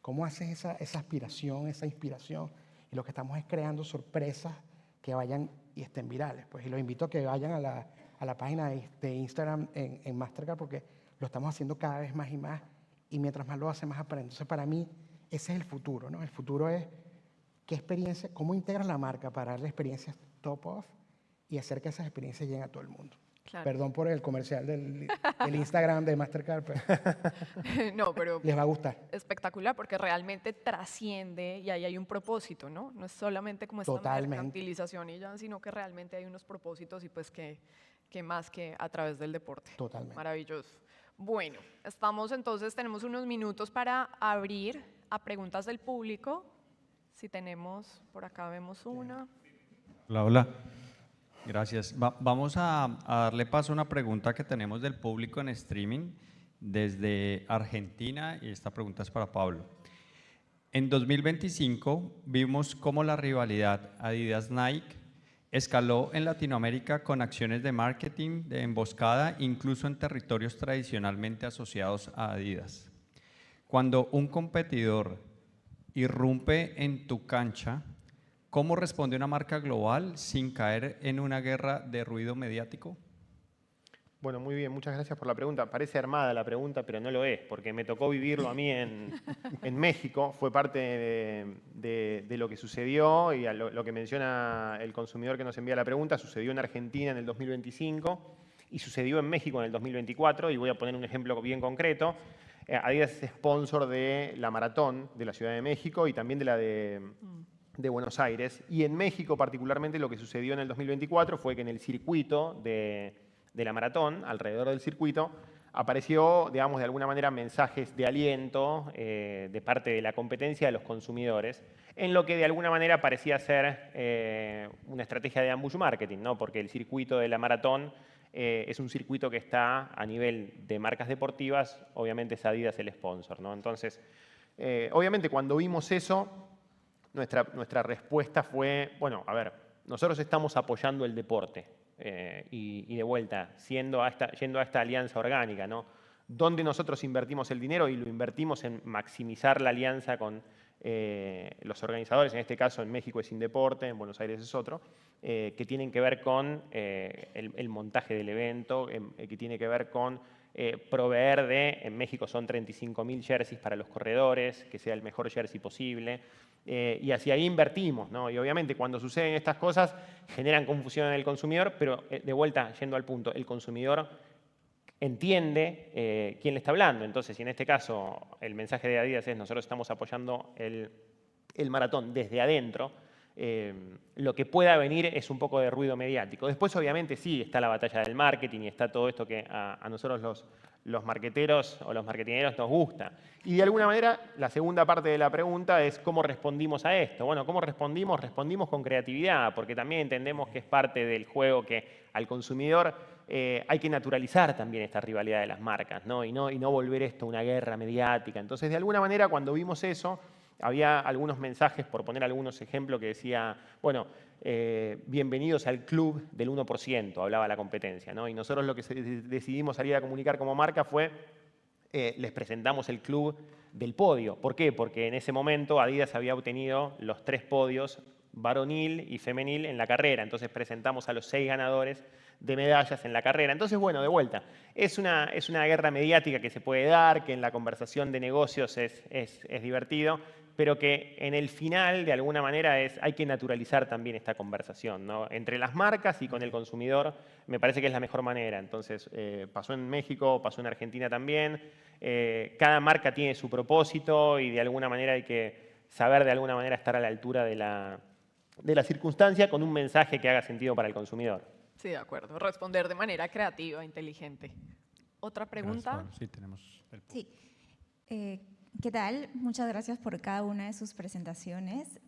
¿Cómo haces esa aspiración, esa inspiración? Y lo que estamos es creando sorpresas que vayan y estén virales. Pues, y los invito a que vayan a la página de Instagram en Mastercard porque lo estamos haciendo cada vez más y más. Y mientras más lo hace, más aprende. Entonces, para mí, ese es el futuro, ¿no? El futuro es qué experiencia, cómo integras la marca para darle experiencias top off y hacer que esas experiencias lleguen a todo el mundo. Claro. Perdón por el comercial del Instagram de Mastercard, pero no, pero les va a gustar. Espectacular, porque realmente trasciende y ahí hay un propósito, ¿no? No es solamente como esta mercantilización y ya, sino que realmente hay unos propósitos y pues que más que a través del deporte. Totalmente. Maravilloso. Bueno, tenemos unos minutos para abrir a preguntas del público. Si tenemos, por acá vemos una. Hola. Gracias. Vamos a darle paso a una pregunta que tenemos del público en streaming desde Argentina y esta pregunta es para Pablo. En 2025 vimos cómo la rivalidad Adidas-Nike escaló en Latinoamérica con acciones de marketing de emboscada, incluso en territorios tradicionalmente asociados a Adidas. Cuando un competidor irrumpe en tu cancha, ¿cómo responde una marca global sin caer en una guerra de ruido mediático? Bueno, muy bien, muchas gracias por la pregunta. Parece armada la pregunta, pero no lo es, porque me tocó vivirlo a mí en México. Fue parte de lo que sucedió y a lo que menciona el consumidor que nos envía la pregunta, sucedió en Argentina en el 2025 y sucedió en México en el 2024. Y voy a poner un ejemplo bien concreto. Adidas es sponsor de la maratón de la Ciudad de México y también de la de Buenos Aires. Y en México particularmente lo que sucedió en el 2024 fue que en el circuito de la maratón, alrededor del circuito, apareció, digamos, de alguna manera mensajes de aliento de parte de la competencia de los consumidores, en lo que de alguna manera parecía ser una estrategia de ambush marketing, ¿no? Porque el circuito de la maratón es un circuito que está a nivel de marcas deportivas, obviamente es Adidas el sponsor, ¿no? Entonces, obviamente cuando vimos eso, nuestra respuesta fue, bueno, a ver, nosotros estamos apoyando el deporte y de vuelta, yendo a esta alianza orgánica, ¿no? Donde nosotros invertimos el dinero y lo invertimos en maximizar la alianza con los organizadores, en este caso en México es Indeporte, en Buenos Aires es otro, que tienen que ver con el montaje del evento, que tiene que ver con proveer en México son 35.000 jerseys para los corredores, que sea el mejor jersey posible. Y hacia ahí invertimos, ¿no? Y obviamente cuando suceden estas cosas generan confusión en el consumidor, pero de vuelta, yendo al punto, el consumidor entiende quién le está hablando. Entonces, si en este caso el mensaje de Adidas es nosotros estamos apoyando el maratón desde adentro, lo que pueda venir es un poco de ruido mediático. Después, obviamente, sí, está la batalla del marketing y está todo esto que a nosotros los marqueteros o los marketineros nos gusta. Y de alguna manera, la segunda parte de la pregunta es cómo respondimos a esto. Bueno, ¿cómo respondimos? Respondimos con creatividad, porque también entendemos que es parte del juego que al consumidor hay que naturalizar también esta rivalidad de las marcas, ¿no? Y no volver esto una guerra mediática. Entonces, de alguna manera, cuando vimos eso, había algunos mensajes, por poner algunos ejemplos, que decía, bueno, bienvenidos al club del 1%, hablaba la competencia, ¿no? Y nosotros lo que decidimos salir a comunicar como marca fue, les presentamos el club del podio. ¿Por qué? Porque en ese momento Adidas había obtenido los 3 podios, varonil y femenil, en la carrera. Entonces presentamos a los 6 ganadores de medallas en la carrera. Entonces, bueno, de vuelta, es una guerra mediática que se puede dar, que en la conversación de negocios es divertido, pero que en el final, de alguna manera, hay que naturalizar también esta conversación, ¿no? Entre las marcas y con el consumidor, me parece que es la mejor manera. Entonces, pasó en México, pasó en Argentina también. Cada marca tiene su propósito y de alguna manera hay que saber de alguna manera estar a la altura de la circunstancia con un mensaje que haga sentido para el consumidor. Sí, de acuerdo. Responder de manera creativa, inteligente. ¿Otra pregunta? Sí, tenemos el punto. Sí. ¿Qué tal? Muchas gracias por cada una de sus presentaciones.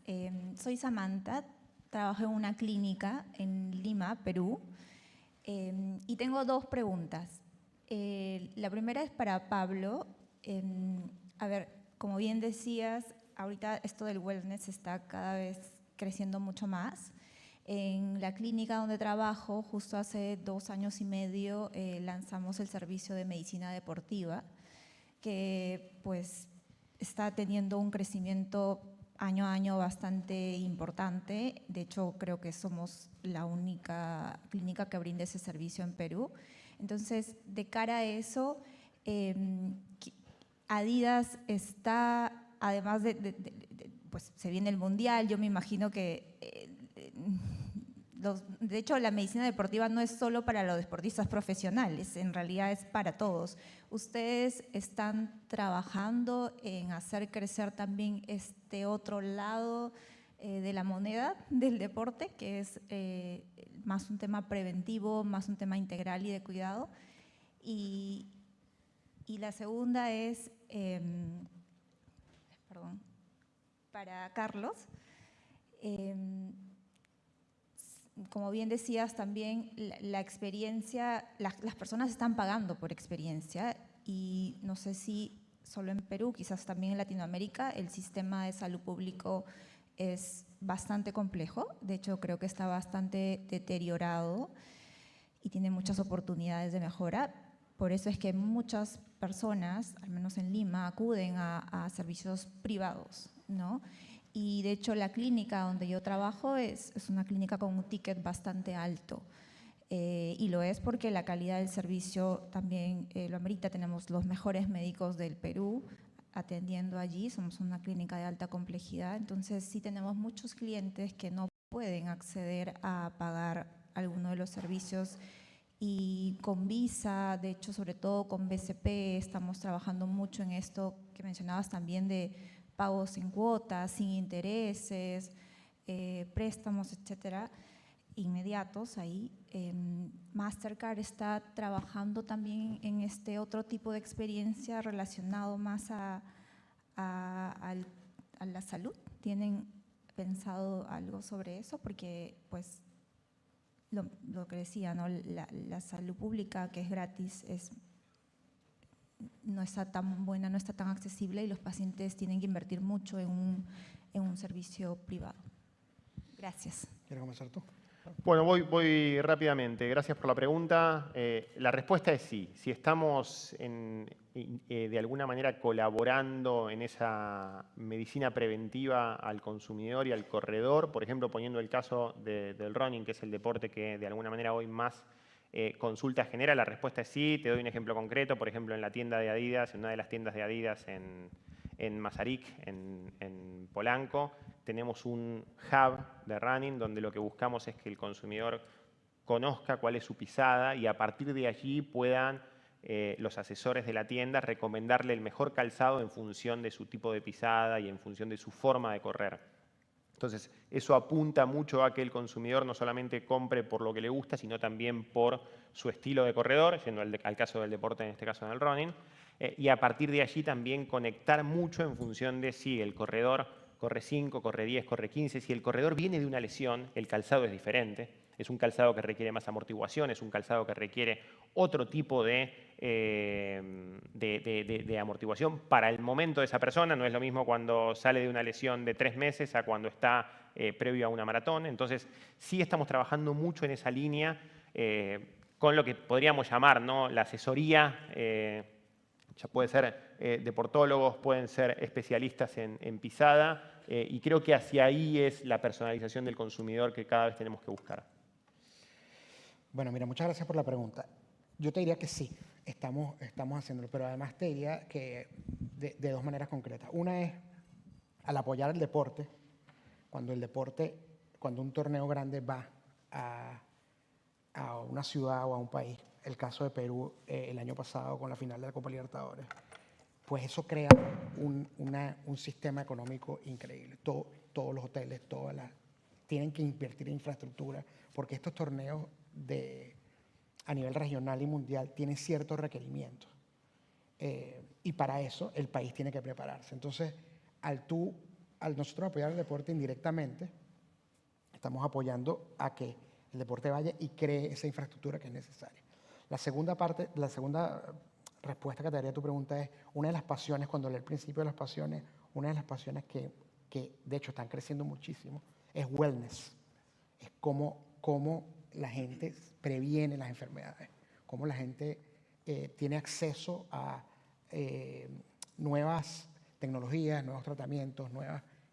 Soy Samantha, trabajo en una clínica en Lima, Perú, y tengo 2 preguntas. La primera es para Pablo. A ver, como bien decías, ahorita esto del wellness está cada vez creciendo mucho más. En la clínica donde trabajo, justo hace 2 años y medio, lanzamos el servicio de medicina deportiva, que pues está teniendo un crecimiento año a año bastante importante. De hecho, creo que somos la única clínica que brinda ese servicio en Perú. Entonces, de cara a eso, Adidas está, además pues se viene el Mundial, yo me imagino que de hecho, la medicina deportiva no es solo para los deportistas profesionales, en realidad es para todos. ¿Ustedes están trabajando en hacer crecer también este otro lado de la moneda del deporte, que es más un tema preventivo, más un tema integral y de cuidado? Y la segunda es, para Carlos. Como bien decías también, la experiencia, las personas están pagando por experiencia y no sé si solo en Perú, quizás también en Latinoamérica, el sistema de salud público es bastante complejo. De hecho, creo que está bastante deteriorado y tiene muchas oportunidades de mejora. Por eso es que muchas personas, al menos en Lima, acuden a servicios privados, ¿no? Y de hecho la clínica donde yo trabajo es una clínica con un ticket bastante alto. Y lo es porque la calidad del servicio también lo amerita. Tenemos los mejores médicos del Perú atendiendo allí. Somos una clínica de alta complejidad. Entonces sí tenemos muchos clientes que no pueden acceder a pagar alguno de los servicios. Y con Visa, de hecho sobre todo con BCP, estamos trabajando mucho en esto que mencionabas también de pagos sin cuotas, sin intereses, préstamos, etcétera, inmediatos ahí. Mastercard está trabajando también en este otro tipo de experiencia relacionado más a la salud. ¿Tienen pensado algo sobre eso? Porque pues lo que decía, ¿no? La salud pública, que es gratis, no está tan buena, no está tan accesible y los pacientes tienen que invertir mucho en un servicio privado. Gracias. ¿Quieres comenzar tú? Bueno, voy rápidamente. Gracias por la pregunta. La respuesta es sí. Si estamos de alguna manera colaborando en esa medicina preventiva al consumidor y al corredor, por ejemplo, poniendo el caso del running, que es el deporte que de alguna manera hoy más consulta genera, la respuesta es sí. Te doy un ejemplo concreto, por ejemplo, en la tienda de Adidas, en una de las tiendas de Adidas en Masaryk, en Polanco, tenemos un hub de running donde lo que buscamos es que el consumidor conozca cuál es su pisada y a partir de allí puedan los asesores de la tienda recomendarle el mejor calzado en función de su tipo de pisada y en función de su forma de correr. Entonces, eso apunta mucho a que el consumidor no solamente compre por lo que le gusta, sino también por su estilo de corredor, yendo al caso del deporte, en este caso en el running, y a partir de allí también conectar mucho en función de si el corredor corre 5, corre 10, corre 15. Si el corredor viene de una lesión, el calzado es diferente. Es un calzado que requiere más amortiguación, es un calzado que requiere otro tipo de amortiguación para el momento de esa persona. No es lo mismo cuando sale de una lesión de 3 meses a cuando está previo a una maratón. Entonces, sí estamos trabajando mucho en esa línea con lo que podríamos llamar, ¿no?, la asesoría. Ya puede ser deportólogos, pueden ser especialistas en pisada, y creo que hacia ahí es la personalización del consumidor que cada vez tenemos que buscar. Bueno, mira, muchas gracias por la pregunta. Yo te diría que sí, estamos haciéndolo, pero además te diría que de dos maneras concretas. Una es al apoyar el deporte, cuando un torneo grande va a una ciudad o a un país, el caso de Perú el año pasado con la final de la Copa Libertadores, pues eso crea un sistema económico increíble. Todos los hoteles, tienen que invertir en infraestructura, porque estos torneos a nivel regional y mundial tienen ciertos requerimientos. Y para eso el país tiene que prepararse. Entonces, al nosotros apoyar el deporte indirectamente, estamos apoyando a que el deporte vaya y cree esa infraestructura que es necesaria. La segunda respuesta que te daría a tu pregunta es, una de las pasiones, cuando leí el principio de las pasiones, una de las pasiones que de hecho están creciendo muchísimo, es wellness. Es cómo la gente previene las enfermedades, cómo la gente tiene acceso a nuevas tecnologías, nuevos tratamientos,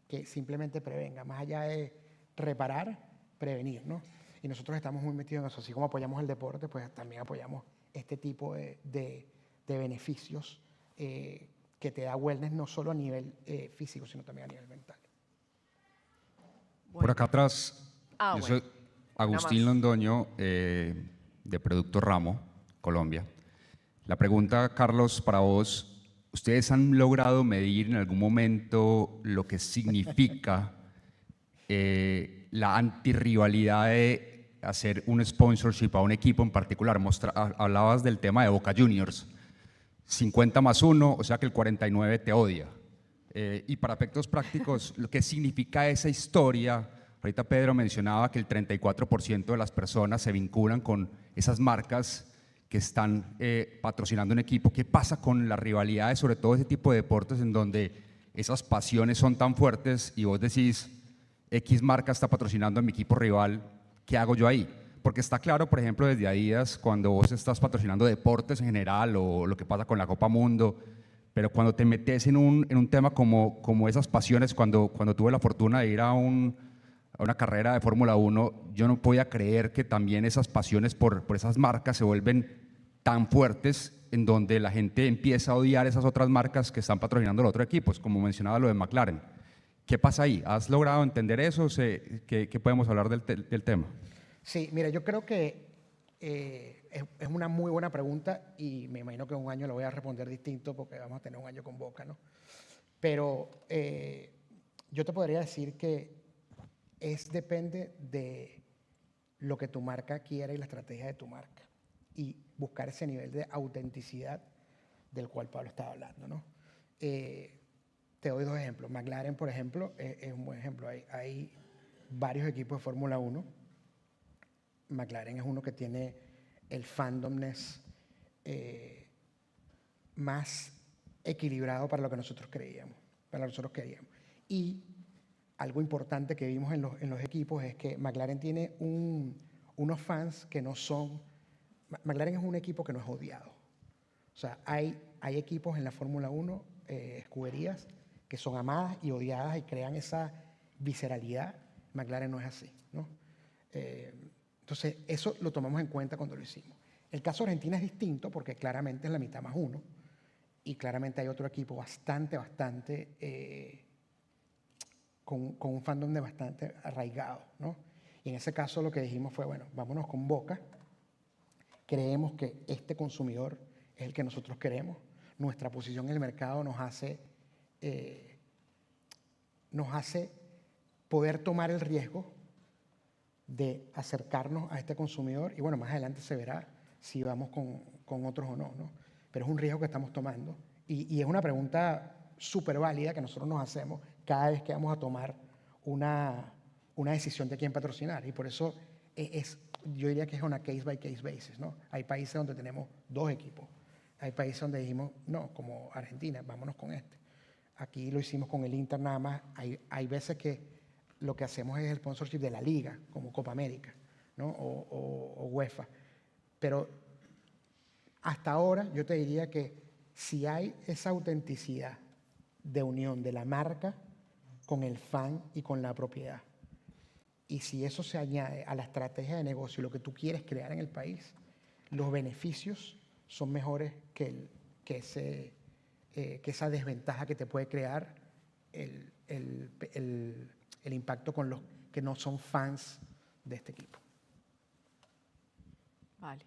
que simplemente prevengan, más allá de reparar, prevenir, ¿no? Y nosotros estamos muy metidos en eso. Así como apoyamos el deporte, pues también apoyamos este tipo de beneficios que te da wellness no solo a nivel físico, sino también a nivel mental. Por acá atrás, yo soy Agustín Londoño, de Producto Ramo, Colombia. La pregunta, Carlos, para vos, ¿ustedes han logrado medir en algún momento lo que significa la antirrivalidad de hacer un sponsorship a un equipo en particular? Hablabas del tema de Boca Juniors, 50+1, o sea que el 49 te odia. Y para efectos prácticos, lo que significa esa historia, ahorita Pedro mencionaba que el 34% de las personas se vinculan con esas marcas que están patrocinando un equipo. ¿Qué pasa con las rivalidades, sobre todo ese tipo de deportes en donde esas pasiones son tan fuertes y vos decís, X marca está patrocinando a mi equipo rival, ¿qué hago yo ahí? Porque está claro, por ejemplo, desde Adidas, cuando vos estás patrocinando deportes en general o lo que pasa con la Copa Mundo, pero cuando te metes en un tema como esas pasiones, cuando tuve la fortuna de ir a una carrera de Fórmula 1, yo no podía creer que también esas pasiones por esas marcas se vuelven tan fuertes en donde la gente empieza a odiar esas otras marcas que están patrocinando los otros equipos, como mencionaba lo de McLaren. ¿Qué pasa ahí? ¿Has logrado entender eso? ¿Qué podemos hablar del tema? Sí, mira, yo creo que es una muy buena pregunta y me imagino que en un año lo voy a responder distinto porque vamos a tener un año con Boca, ¿no? Pero yo te podría decir que depende de lo que tu marca quiere y la estrategia de tu marca y buscar ese nivel de autenticidad del cual Pablo estaba hablando, ¿no? Te doy dos ejemplos. McLaren, por ejemplo, es un buen ejemplo. Hay varios equipos de Fórmula 1. McLaren es uno que tiene el fandomness más equilibrado para lo que nosotros creíamos, Y algo importante que vimos en los equipos es que McLaren tiene unos fans que no son... McLaren es un equipo que no es odiado. O sea, hay equipos en la Fórmula 1, escuderías, que son amadas y odiadas y crean esa visceralidad. McLaren no es así, ¿no? Entonces, eso lo tomamos en cuenta cuando lo hicimos. El caso de Argentina es distinto porque claramente es la mitad más uno y claramente hay otro equipo bastante con un fandom de bastante arraigado, ¿no? Y en ese caso lo que dijimos fue, bueno, vámonos con Boca. Creemos que este consumidor es el que nosotros queremos. Nuestra posición en el mercado nos hace poder tomar el riesgo de acercarnos a este consumidor y bueno, más adelante se verá si vamos con otros o no, ¿no? Pero es un riesgo que estamos tomando y es una pregunta súper válida que nosotros nos hacemos cada vez que vamos a tomar una decisión de quién patrocinar y por eso yo diría que es una case by case basis, ¿no? Hay países donde tenemos 2 equipos, hay países donde dijimos, no, como Argentina, vámonos con este. Aquí lo hicimos con el Inter nada más, hay veces que lo que hacemos es el sponsorship de la liga, como Copa América, ¿no? o UEFA. Pero hasta ahora yo te diría que si hay esa autenticidad de unión de la marca con el fan y con la propiedad, y si eso se añade a la estrategia de negocio, lo que tú quieres crear en el país, los beneficios son mejores que esa desventaja que te puede crear el impacto con los que no son fans de este equipo. Vale.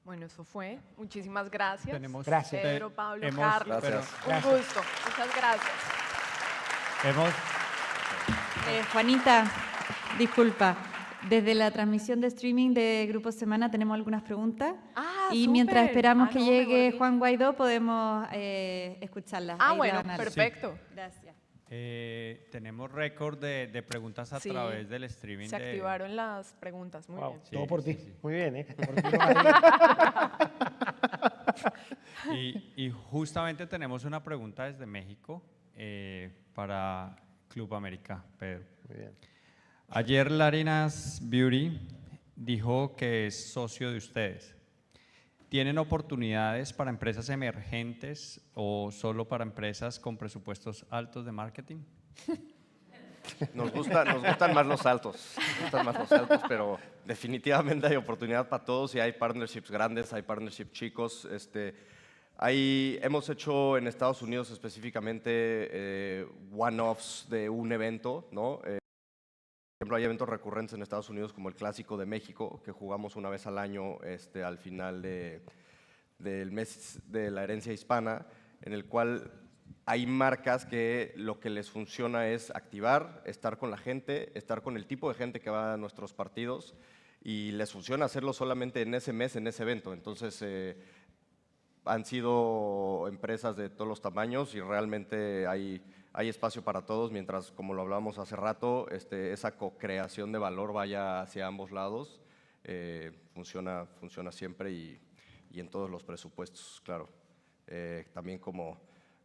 Bueno, eso fue. Muchísimas gracias. Gracias. Pedro, Pablo, Carlos. Gracias. Un gusto. Muchas gracias. Juanita, disculpa. Desde la transmisión de streaming de Grupo Semana tenemos algunas preguntas. Y mientras esperamos que llegue Juan Guaidó, podemos escucharlas. Ahí Bueno, la van a leer. perfecto. Gracias. Tenemos récord de preguntas a Sí, través del streaming. Se activaron las preguntas. Muy bien. Todo por ti. Muy bien, ¿eh? Y justamente tenemos una pregunta desde México para Club América, Pedro. Muy bien. Ayer Larinas Beauty dijo que es socio de ustedes. ¿Tienen oportunidades para empresas emergentes o solo para empresas con presupuestos altos de marketing? Nos gustan más los altos, pero definitivamente hay oportunidad para todos y hay partnerships grandes, hay partnerships chicos. Hemos hecho en Estados Unidos específicamente one-offs de un evento, ¿no? Por ejemplo, hay eventos recurrentes en Estados Unidos como el Clásico de México, que jugamos una vez al año al final del mes de la herencia hispana, en el cual hay marcas que lo que les funciona es activar, estar con la gente, estar con el tipo de gente que va a nuestros partidos y les funciona hacerlo solamente en ese mes, en ese evento. Entonces, han sido empresas de todos los tamaños y realmente hay espacio para todos, mientras, como lo hablábamos hace rato, esa co-creación de valor vaya hacia ambos lados. Funciona siempre y en todos los presupuestos, claro. También como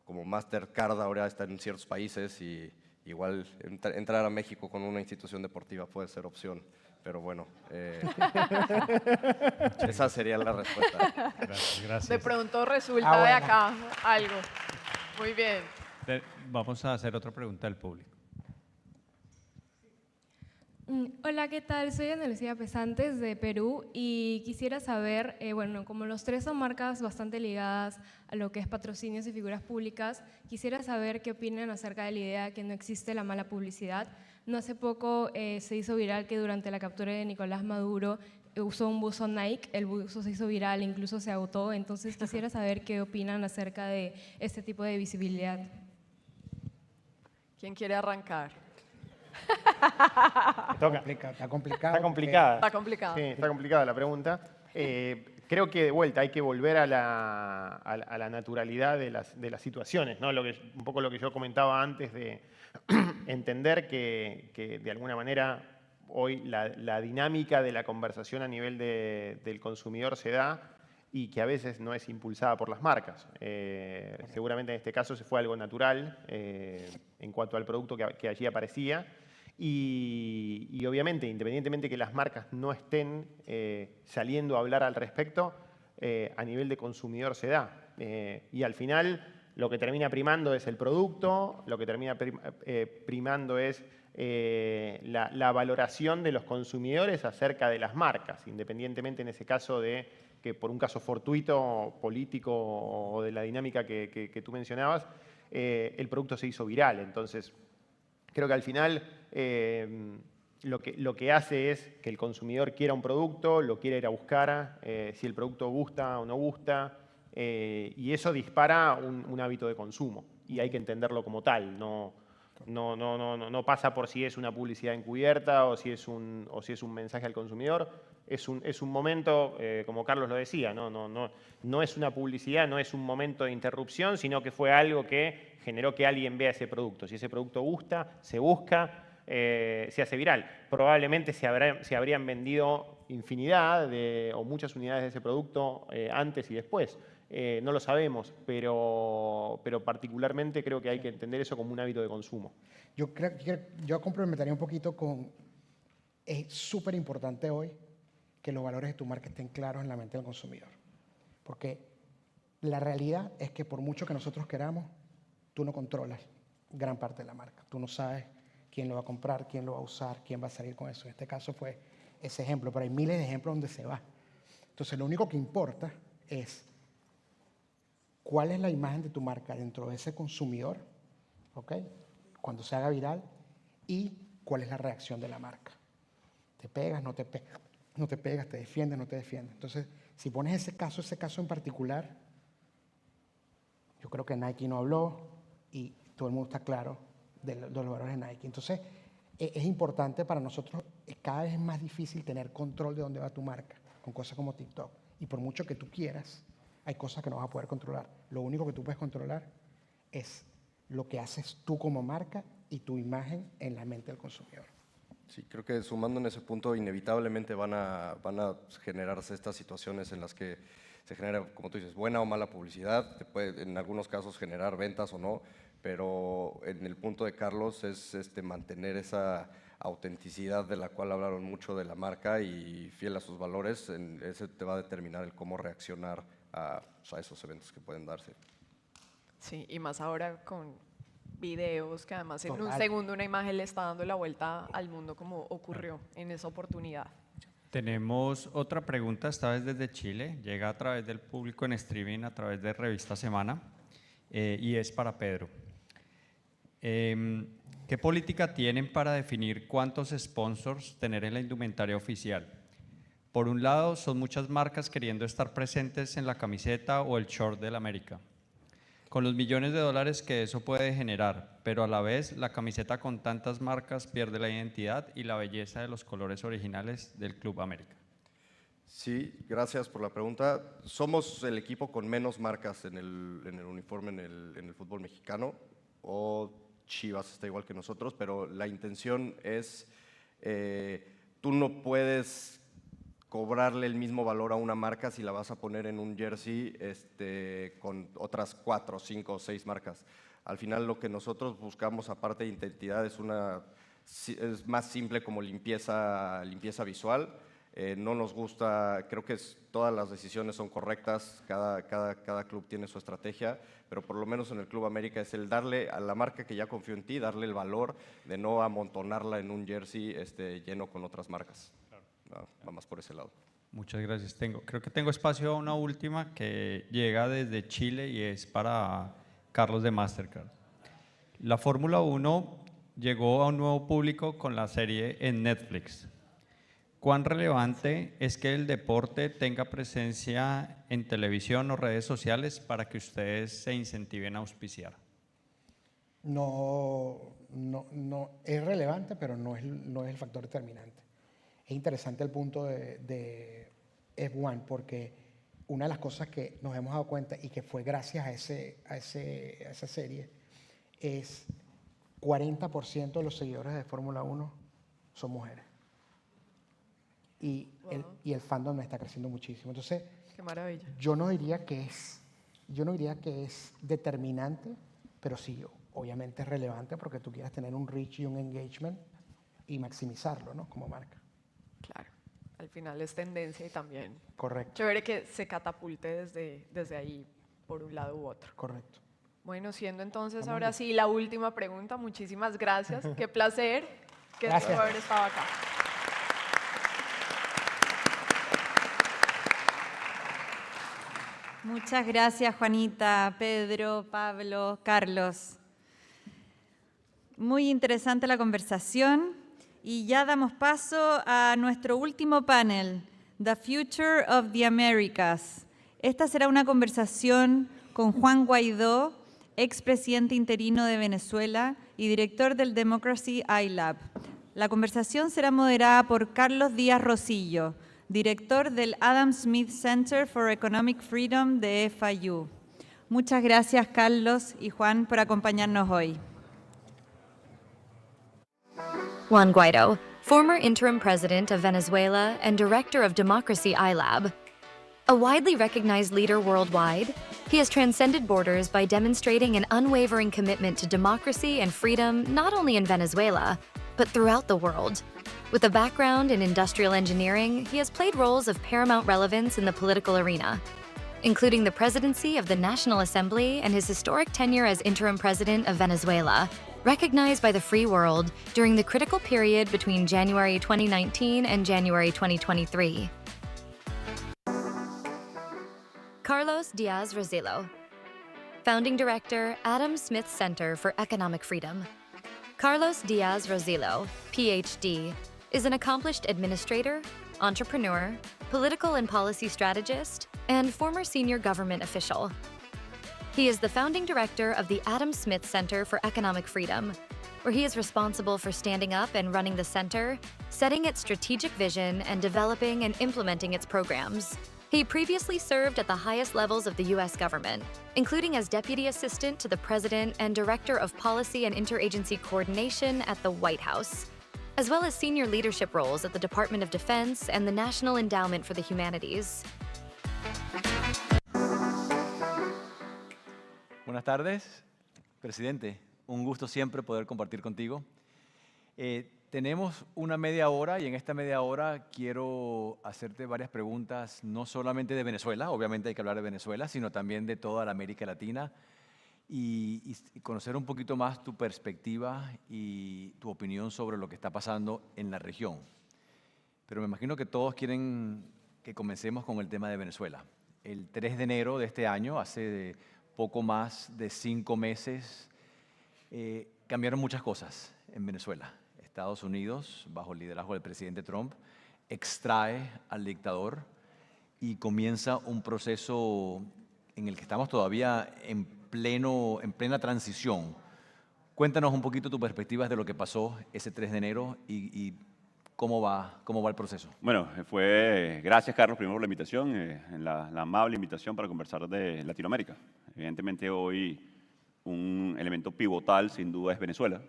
Mastercard ahora está en ciertos países y igual entrar a México con una institución deportiva puede ser opción. Pero bueno, esa sería la respuesta. Gracias. De pronto resulta de acá algo. Muy bien. Vamos a hacer otra pregunta del público. Hola, ¿qué tal? Soy Ana Lucía Pesantes de Perú y quisiera saber, bueno, como los tres son marcas bastante ligadas a lo que es patrocinios y figuras públicas, quisiera saber qué opinan acerca de la idea de que no existe la mala publicidad. No hace poco se hizo viral que durante la captura de Nicolás Maduro usó un buzo Nike, el buzo se hizo viral, incluso se agotó, entonces quisiera saber qué opinan acerca de este tipo de visibilidad. ¿Quién quiere arrancar? Está complicado. Está complicada. Está complicada. Sí, está complicada la pregunta. Creo que de vuelta hay que volver a la naturalidad de las situaciones, ¿no? Un poco lo que yo comentaba antes de entender que de alguna manera hoy la dinámica de la conversación a nivel del consumidor se da y que a veces no es impulsada por las marcas. Seguramente en este caso se fue algo natural en cuanto al producto que allí aparecía. Y obviamente, independientemente que las marcas no estén saliendo a hablar al respecto, a nivel de consumidor se da. Y al final, lo que termina primando es el producto, lo que termina primando es la valoración de los consumidores acerca de las marcas, independientemente en ese caso de que por un caso fortuito, político o de la dinámica que tú mencionabas, el producto se hizo viral. Entonces, creo que al final lo que hace es que el consumidor quiera un producto, lo quiera ir a buscar, si el producto gusta o no gusta, y eso dispara un hábito de consumo, y hay que entenderlo como tal. No pasa por si es una publicidad encubierta o si es un mensaje al consumidor. Es un momento, como Carlos lo decía, no es una publicidad, no es un momento de interrupción, sino que fue algo que generó que alguien vea ese producto. Si ese producto gusta, se busca, se hace viral. Probablemente se habrían vendido infinidad o muchas unidades de ese producto antes y después. No lo sabemos, pero particularmente creo que hay que entender eso como un hábito de consumo. Yo complementaría un poquito con, es súper importante hoy que los valores de tu marca estén claros en la mente del consumidor. Porque la realidad es que por mucho que nosotros queramos, tú no controlas gran parte de la marca. Tú no sabes quién lo va a comprar, quién lo va a usar, quién va a salir con eso. En este caso fue ese ejemplo, pero hay miles de ejemplos donde se va. Entonces, lo único que importa es cuál es la imagen de tu marca dentro de ese consumidor, ¿ok? Cuando se haga viral, y cuál es la reacción de la marca. ¿Te pegas, no te pegas? No te pegas, te defiendes, no te defiendes. Entonces, si pones ese caso en particular, yo creo que Nike no habló y todo el mundo está claro de los valores de Nike. Entonces, es importante para nosotros, cada vez es más difícil tener control de dónde va tu marca con cosas como TikTok. Y por mucho que tú quieras, hay cosas que no vas a poder controlar. Lo único que tú puedes controlar es lo que haces tú como marca y tu imagen en la mente del consumidor. Sí, creo que sumando en ese punto, inevitablemente van a generarse estas situaciones en las que se genera, como tú dices, buena o mala publicidad, te puede en algunos casos generar ventas o no, pero en el punto de Carlos es mantener esa autenticidad de la cual hablaron mucho de la marca y fiel a sus valores, ese te va a determinar el cómo reaccionar a esos eventos que pueden darse. Sí, y más ahora con videos que además en un segundo una imagen le está dando la vuelta al mundo como ocurrió en esa oportunidad. Tenemos otra pregunta, esta vez desde Chile, llega a través del público en streaming, a través de Revista Semana, y es para Pedro. ¿Qué política tienen para definir cuántos sponsors tener en la indumentaria oficial? Por un lado, son muchas marcas queriendo estar presentes en la camiseta o el short del América, con los millones de dólares que eso puede generar, pero a la vez la camiseta con tantas marcas pierde la identidad y la belleza de los colores originales del Club América. Sí, gracias por la pregunta. Somos el equipo con menos marcas en el uniforme en el fútbol mexicano, o Chivas está igual que nosotros, pero la intención es, tú no puedes cobrarle el mismo valor a una marca si la vas a poner en un jersey con otras 4, 5 o 6 marcas. Al final lo que nosotros buscamos, aparte de identidad, es más simple como limpieza visual. No nos gusta, creo que todas las decisiones son correctas, cada club tiene su estrategia, pero por lo menos en el Club América es el darle a la marca que ya confió en ti, darle el valor de no amontonarla en un jersey lleno con otras marcas. Va más por ese lado. Muchas gracias. Creo que tengo espacio a una última que llega desde Chile y es para Carlos de Mastercard. La Fórmula 1 llegó a un nuevo público con la serie en Netflix. ¿Cuán relevante es que el deporte tenga presencia en televisión o redes sociales para que ustedes se incentiven a auspiciar? No es relevante, pero no es el factor determinante. Es interesante el punto de F1 porque una de las cosas que nos hemos dado cuenta y que fue gracias a esa serie es 40% de los seguidores de Fórmula 1 son mujeres. Y el fandom está creciendo muchísimo. Entonces, qué maravilla. Yo no diría que es determinante, pero sí, obviamente es relevante porque tú quieres tener un reach y un engagement y maximizarlo, ¿no? Como marca. Claro, al final es tendencia y también correcto. Chévere que se catapulte desde ahí por un lado u otro. Correcto. Bueno, siendo entonces ahora sí la última pregunta, muchísimas gracias. Qué placer que Gracias. haber estado acá. Muchas gracias, Juanita, Pedro, Pablo, Carlos. Muy interesante la conversación y ya damos paso a nuestro último panel, The Future of the Americas. Esta será una conversación con Juan Guaidó, expresidente interino de Venezuela y director del Democracy iLab. La conversación será moderada por Carlos Díaz Rosillo, director del Adam Smith Center for Economic Freedom de FIU. Muchas gracias, Carlos y Juan, por acompañarnos hoy. Juan Guaidó, former interim president of Venezuela and director of Democracy iLab. A widely recognized leader worldwide, he has transcended borders by demonstrating an unwavering commitment to democracy and freedom not only in Venezuela, but throughout the world. With a background in industrial engineering, he has played roles of paramount relevance in the political arena, including the presidency of the National Assembly and his historic tenure as interim president of Venezuela, recognized by the free world during the critical period between January 2019 and January 2023. Carlos Díaz Rosillo, founding director, Adam Smith Center for Economic Freedom. Carlos Díaz Rosillo, PhD, is an accomplished administrator, entrepreneur, political and policy strategist, and former senior government official. He is the founding director of the Adam Smith Center for Economic Freedom, where he is responsible for standing up and running the center, setting its strategic vision, and developing and implementing its programs. He previously served at the highest levels of the U.S. government, including as Deputy Assistant to the President and Director of Policy and Interagency Coordination at the White House, as well as senior leadership roles at the Department of Defense and the National Endowment for the Humanities. Buenas tardes, presidente. Un gusto siempre poder compartir contigo. Tenemos una media hora y en esta media hora quiero hacerte varias preguntas, no solamente de Venezuela, obviamente hay que hablar de Venezuela, sino también de toda la América Latina y conocer un poquito más tu perspectiva y tu opinión sobre lo que está pasando en la región. Pero me imagino que todos quieren que comencemos con el tema de Venezuela. El 3 de enero de este año, hace poco más de 5 meses, cambiaron muchas cosas en Venezuela. Estados Unidos, bajo el liderazgo del presidente Trump, extrae al dictador y comienza un proceso en el que estamos todavía en plena transición. Cuéntanos un poquito tu perspectiva de lo que pasó ese 3 de enero y cómo va el proceso. Bueno, gracias Carlos primero por la invitación, la amable invitación para conversar de Latinoamérica. Evidentemente hoy un elemento pivotal sin duda es Venezuela.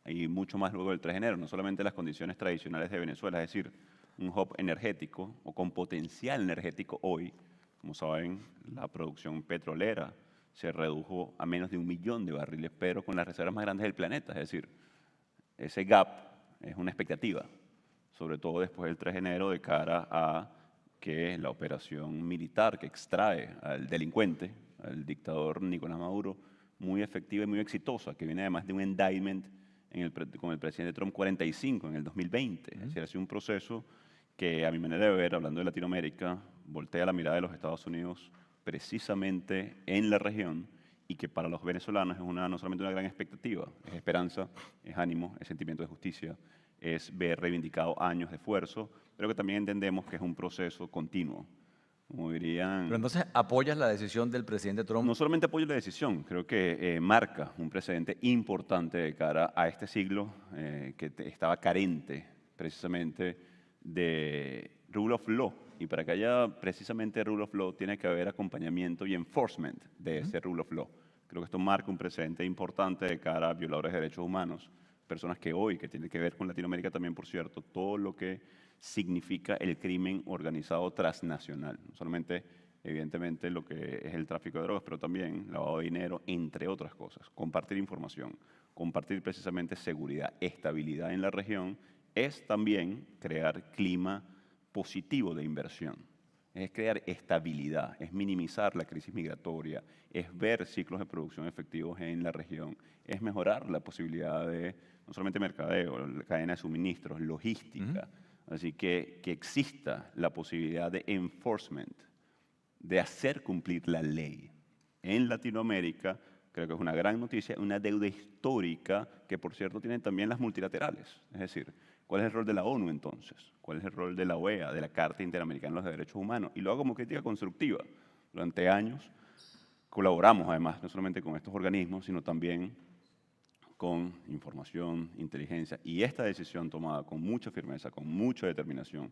Y mucho más luego del 3 de enero, no solamente las condiciones tradicionales de Venezuela, es decir, un hub energético o con potencial energético hoy. Como saben, la producción petrolera se redujo a menos de 1 millón de barriles, pero con las reservas más grandes del planeta. Es decir, ese gap es una expectativa, sobre todo después del 3 de enero, de cara a que la operación militar que extrae al delincuente, al dictador Nicolás Maduro, muy efectiva y muy exitosa, que viene además de un indictment con el presidente Trump 45 en el 2020. Es decir, ha sido un proceso que, a mi manera de ver, hablando de Latinoamérica, voltea la mirada de los Estados Unidos precisamente en la región y que para los venezolanos es no solamente una gran expectativa, es esperanza, es ánimo, es sentimiento de justicia, es ver reivindicado años de esfuerzo, pero que también entendemos que es un proceso continuo. Como dirían... Pero entonces, ¿apoyas la decisión del presidente Trump? No solamente apoyo la decisión, creo que marca un precedente importante de cara a este siglo que estaba carente precisamente de rule of law. Y para que haya precisamente rule of law tiene que haber acompañamiento y enforcement de ese rule of law. Creo que esto marca un precedente importante de cara a violadores de derechos humanos, personas que hoy, que tiene que ver con Latinoamérica también, por cierto, todo lo que significa el crimen organizado transnacional. No solamente, evidentemente, lo que es el tráfico de drogas, pero también lavado de dinero, entre otras cosas. Compartir información, compartir precisamente seguridad, estabilidad en la región, es también crear clima positivo de inversión. es crear estabilidad, es minimizar la crisis migratoria, es ver ciclos de producción efectivos en la región, es mejorar la posibilidad de no solamente mercadeo, la cadena de suministros, logística. Así que exista la posibilidad de enforcement, de hacer cumplir la ley. En Latinoamérica creo que es una gran noticia, una deuda histórica que, por cierto, tienen también las multilaterales. Es decir, ¿cuál es el rol de la ONU entonces? ¿Cuál es el rol de la OEA, de la Carta Interamericana de los Derechos Humanos? Y lo hago como crítica constructiva. Durante años colaboramos, además, no solamente con estos organismos, sino también con información, inteligencia. Y esta decisión tomada con mucha firmeza, con mucha determinación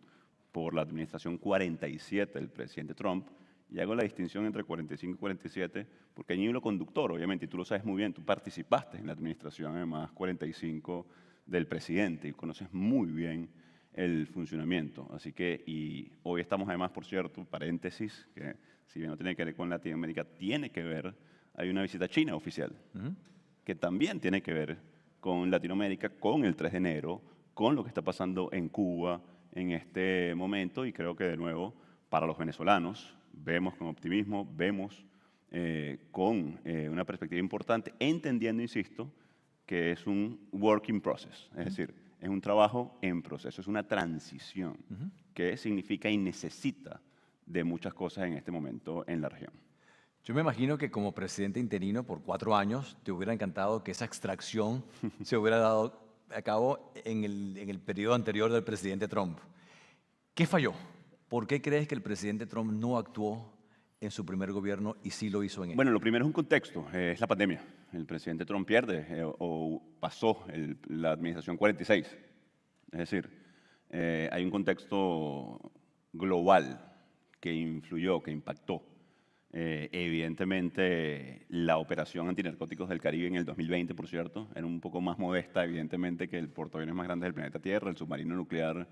por la administración 47 del presidente Trump, y hago la distinción entre 45 y 47, porque hay un hilo conductor, obviamente, y tú lo sabes muy bien, tú participaste en la administración, además, 45 del presidente, y conoces muy bien el funcionamiento. Así que, y hoy estamos además, por cierto, paréntesis, que si bien no tiene que ver con Latinoamérica, tiene que ver, hay una visita a China oficial, que también tiene que ver con Latinoamérica, con el 3 de enero, con lo que está pasando en Cuba en este momento, y creo que de nuevo, para los venezolanos, vemos con optimismo, vemos con una perspectiva importante, entendiendo, insisto, que es un work in process, es decir, es un trabajo en proceso, es una transición que significa y necesita de muchas cosas en este momento en la región. Yo me imagino que como presidente interino por 4 años te hubiera encantado que esa extracción se hubiera dado a cabo en el periodo anterior del presidente Trump. ¿Qué falló? ¿Por qué crees que el presidente Trump no actuó en su primer gobierno y sí lo hizo en él? Bueno, lo primero es un contexto, es la pandemia. El presidente Trump pierde o pasó la administración 46. Es decir, hay un contexto global que influyó, que impactó. Evidentemente, la operación antinarcóticos del Caribe en el 2020, por cierto, era un poco más modesta, evidentemente, que el portaaviones más grande del planeta Tierra, el submarino nuclear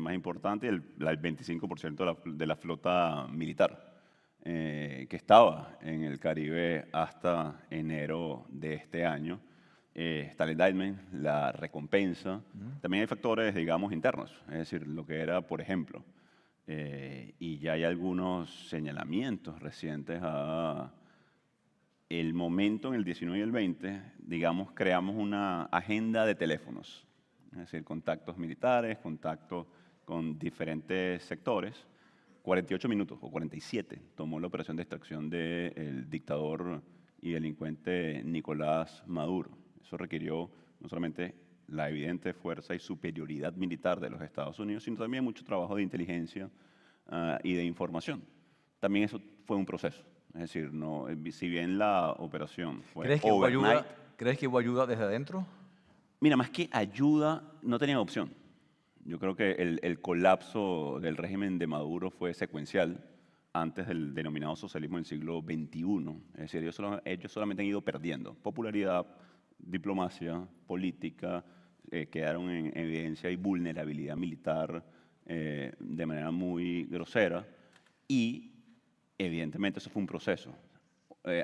más importante y el 25% de la flota militar que estaba en el Caribe hasta enero de este año. Está el indictment, la recompensa. También hay factores, digamos, internos, es decir, lo que era, por ejemplo, y ya hay algunos señalamientos recientes a el momento en el 19 y el 20, digamos, creamos una agenda de teléfonos, es decir, contactos militares, contactos con diferentes sectores. 48 minutos o 47 tomó la operación de extracción del dictador y delincuente Nicolás Maduro. Eso requirió no solamente la evidente fuerza y superioridad militar de los Estados Unidos, sino también mucho trabajo de inteligencia y de información. También eso fue un proceso. Es decir, no, si bien la operación fue overnight, ¿Crees que hubo ayuda desde adentro? Mira, más que ayuda, no tenían opción. Yo creo que el colapso del régimen de Maduro fue secuencial antes del denominado socialismo del siglo XXI. Es decir, ellos solamente han ido perdiendo popularidad, diplomacia, política, quedaron en evidencia y vulnerabilidad militar de manera muy grosera y evidentemente eso fue un proceso.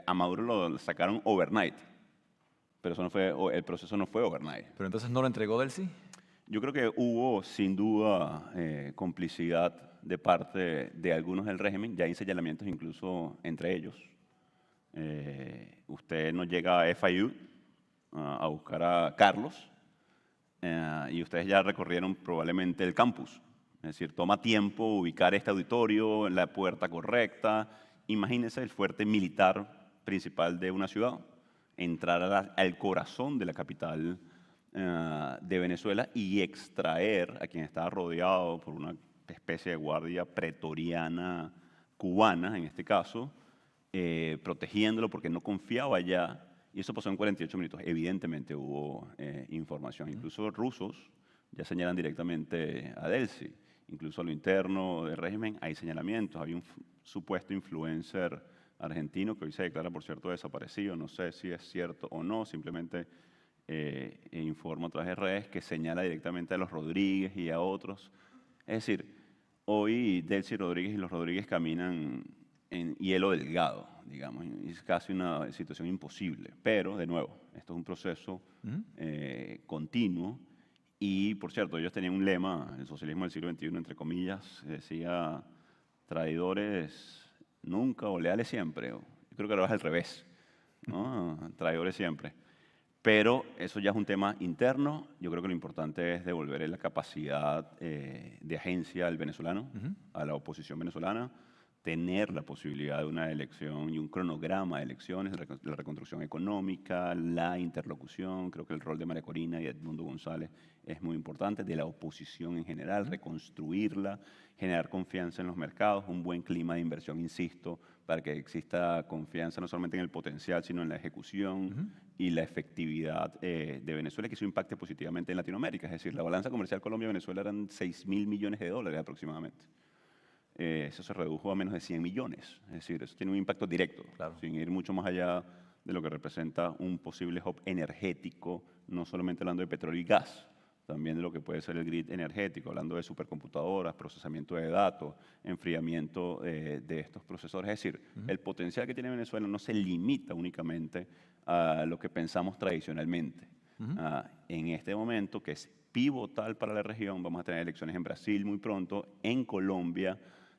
A Maduro lo sacaron overnight, pero eso no fue, el proceso no fue overnight. ¿Pero entonces no lo entregó Delcy? Yo creo que hubo sin duda complicidad de parte de algunos del régimen, ya hay señalamientos incluso entre ellos. Usted no llega a FIU a buscar a Carlos y ustedes ya recorrieron probablemente el campus. Es decir, toma tiempo ubicar este auditorio en la puerta correcta. Imagínense el fuerte militar principal de una ciudad, entrar al corazón de la capital de Venezuela y extraer a quien estaba rodeado por una especie de guardia pretoriana cubana, en este caso, protegiéndolo porque no confiaba ya. Y eso pasó en 48 minutos. Evidentemente hubo información. Incluso rusos ya señalan directamente a Delcy. Incluso a lo interno del régimen hay señalamientos. Había un supuesto influencer argentino que hoy se declara, por cierto, desaparecido. No sé si es cierto o no. Simplemente informa a través de redes que señala directamente a los Rodríguez y a otros. Es decir, hoy Delcy Rodríguez y los Rodríguez caminan en hielo delgado, digamos. Es casi una situación imposible. Pero, de nuevo, esto es un proceso continuo. Y, por cierto, ellos tenían un lema, el socialismo del siglo XXI, entre comillas, decía traidores nunca o leales siempre. Yo creo que ahora es al revés, ¿no? Traidores siempre. Pero eso ya es un tema interno. Yo creo que lo importante es devolver la capacidad de agencia al venezolano, a la oposición venezolana, tener la posibilidad de una elección y un cronograma de elecciones, la reconstrucción económica, la interlocución. Creo que el rol de María Corina y Edmundo González es muy importante, de la oposición en general, reconstruirla, generar confianza en los mercados, un buen clima de inversión, insisto, para que exista confianza no solamente en el potencial, sino en la ejecución y la efectividad de Venezuela, que eso impacte positivamente en Latinoamérica. Es decir, la balanza comercial Colombia-Venezuela eran $6.000 millones aproximadamente. Eso se redujo a menos de 100 millones. Es decir, eso tiene un impacto directo, sin ir mucho más allá de lo que representa un posible hub energético, no solamente hablando de petróleo y gas, también de lo que puede ser el grid energético, hablando de supercomputadoras, procesamiento de datos, enfriamiento de estos procesadores. Es decir, el potencial que tiene Venezuela no se limita únicamente a lo que pensamos tradicionalmente. En este momento, que es pivotal para la región, vamos a tener elecciones en Brasil muy pronto, en Colombia,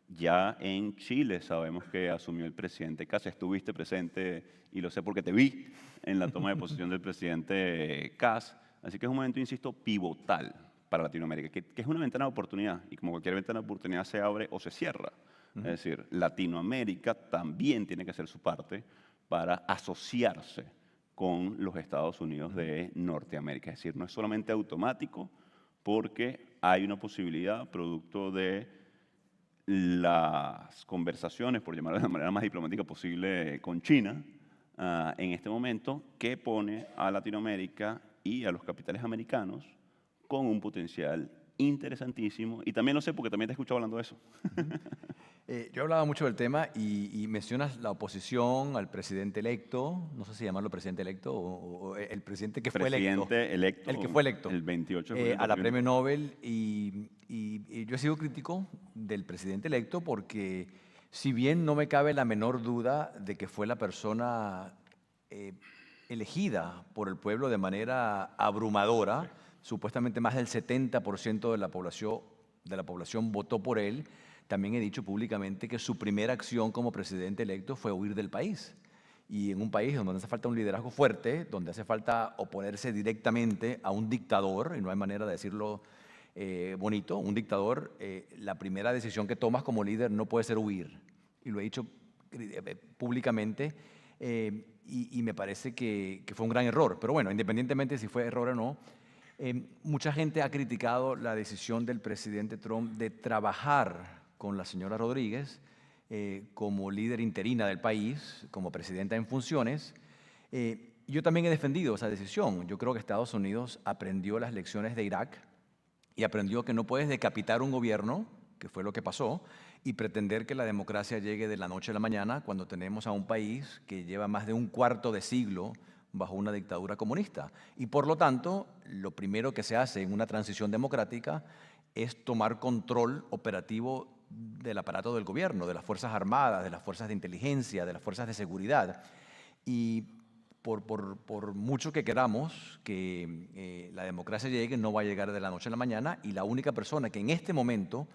ya en Chile sabemos que asumió el presidente Kast. Estuviste presente, y lo sé porque te vi en la toma de posesión del presidente Kast. Así que es un momento, insisto, pivotal para Latinoamérica, que es una ventana de oportunidad, y como cualquier ventana de oportunidad se abre o se cierra. Es decir, Latinoamérica también tiene que hacer su parte para asociarse con los Estados Unidos de Norteamérica. Es decir, no es solamente automático, porque hay una posibilidad, producto de las conversaciones, por llamarlo de la manera más diplomática posible, con China, en este momento, que pone a Latinoamérica y a los capitales americanos con un potencial interesantísimo. Y también lo sé porque también te he escuchado hablando de eso. Yo hablaba mucho del tema y mencionas la oposición al presidente electo, no sé si llamarlo presidente electo o el presidente que fue electo. Presidente electo. El que fue electo. El 28 de julio. A la premio Nobel. Y yo he sido crítico del presidente electo porque, si bien no me cabe la menor duda de que fue la persona elegida por el pueblo de manera abrumadora, supuestamente más del 70% de la población votó por él, también he dicho públicamente que su primera acción como presidente electo fue huir del país. Y en un país donde hace falta un liderazgo fuerte, donde hace falta oponerse directamente a un dictador, y no hay manera de decirlo bonito, un dictador, la primera decisión que tomas como líder no puede ser huir. Y lo he dicho públicamente, y me parece que fue un gran error. Pero bueno, independientemente si fue error o no, mucha gente ha criticado la decisión del presidente Trump de trabajar con la señora Rodríguez como líder interina del país, como presidenta en funciones. Yo también he defendido esa decisión. Yo creo que Estados Unidos aprendió las lecciones de Irak y aprendió que no puedes decapitar un gobierno, que fue lo que pasó, y pretender que la democracia llegue de la noche a la mañana cuando tenemos a un país que lleva más de un cuarto de siglo bajo una dictadura comunista. Y por lo tanto, lo primero que se hace en una transición democrática es tomar control operativo del aparato del gobierno, de las Fuerzas Armadas, de las fuerzas de inteligencia, de las fuerzas de seguridad. Y por mucho que queramos que la democracia llegue, no va a llegar de la noche a la mañana, y la única persona que en este momento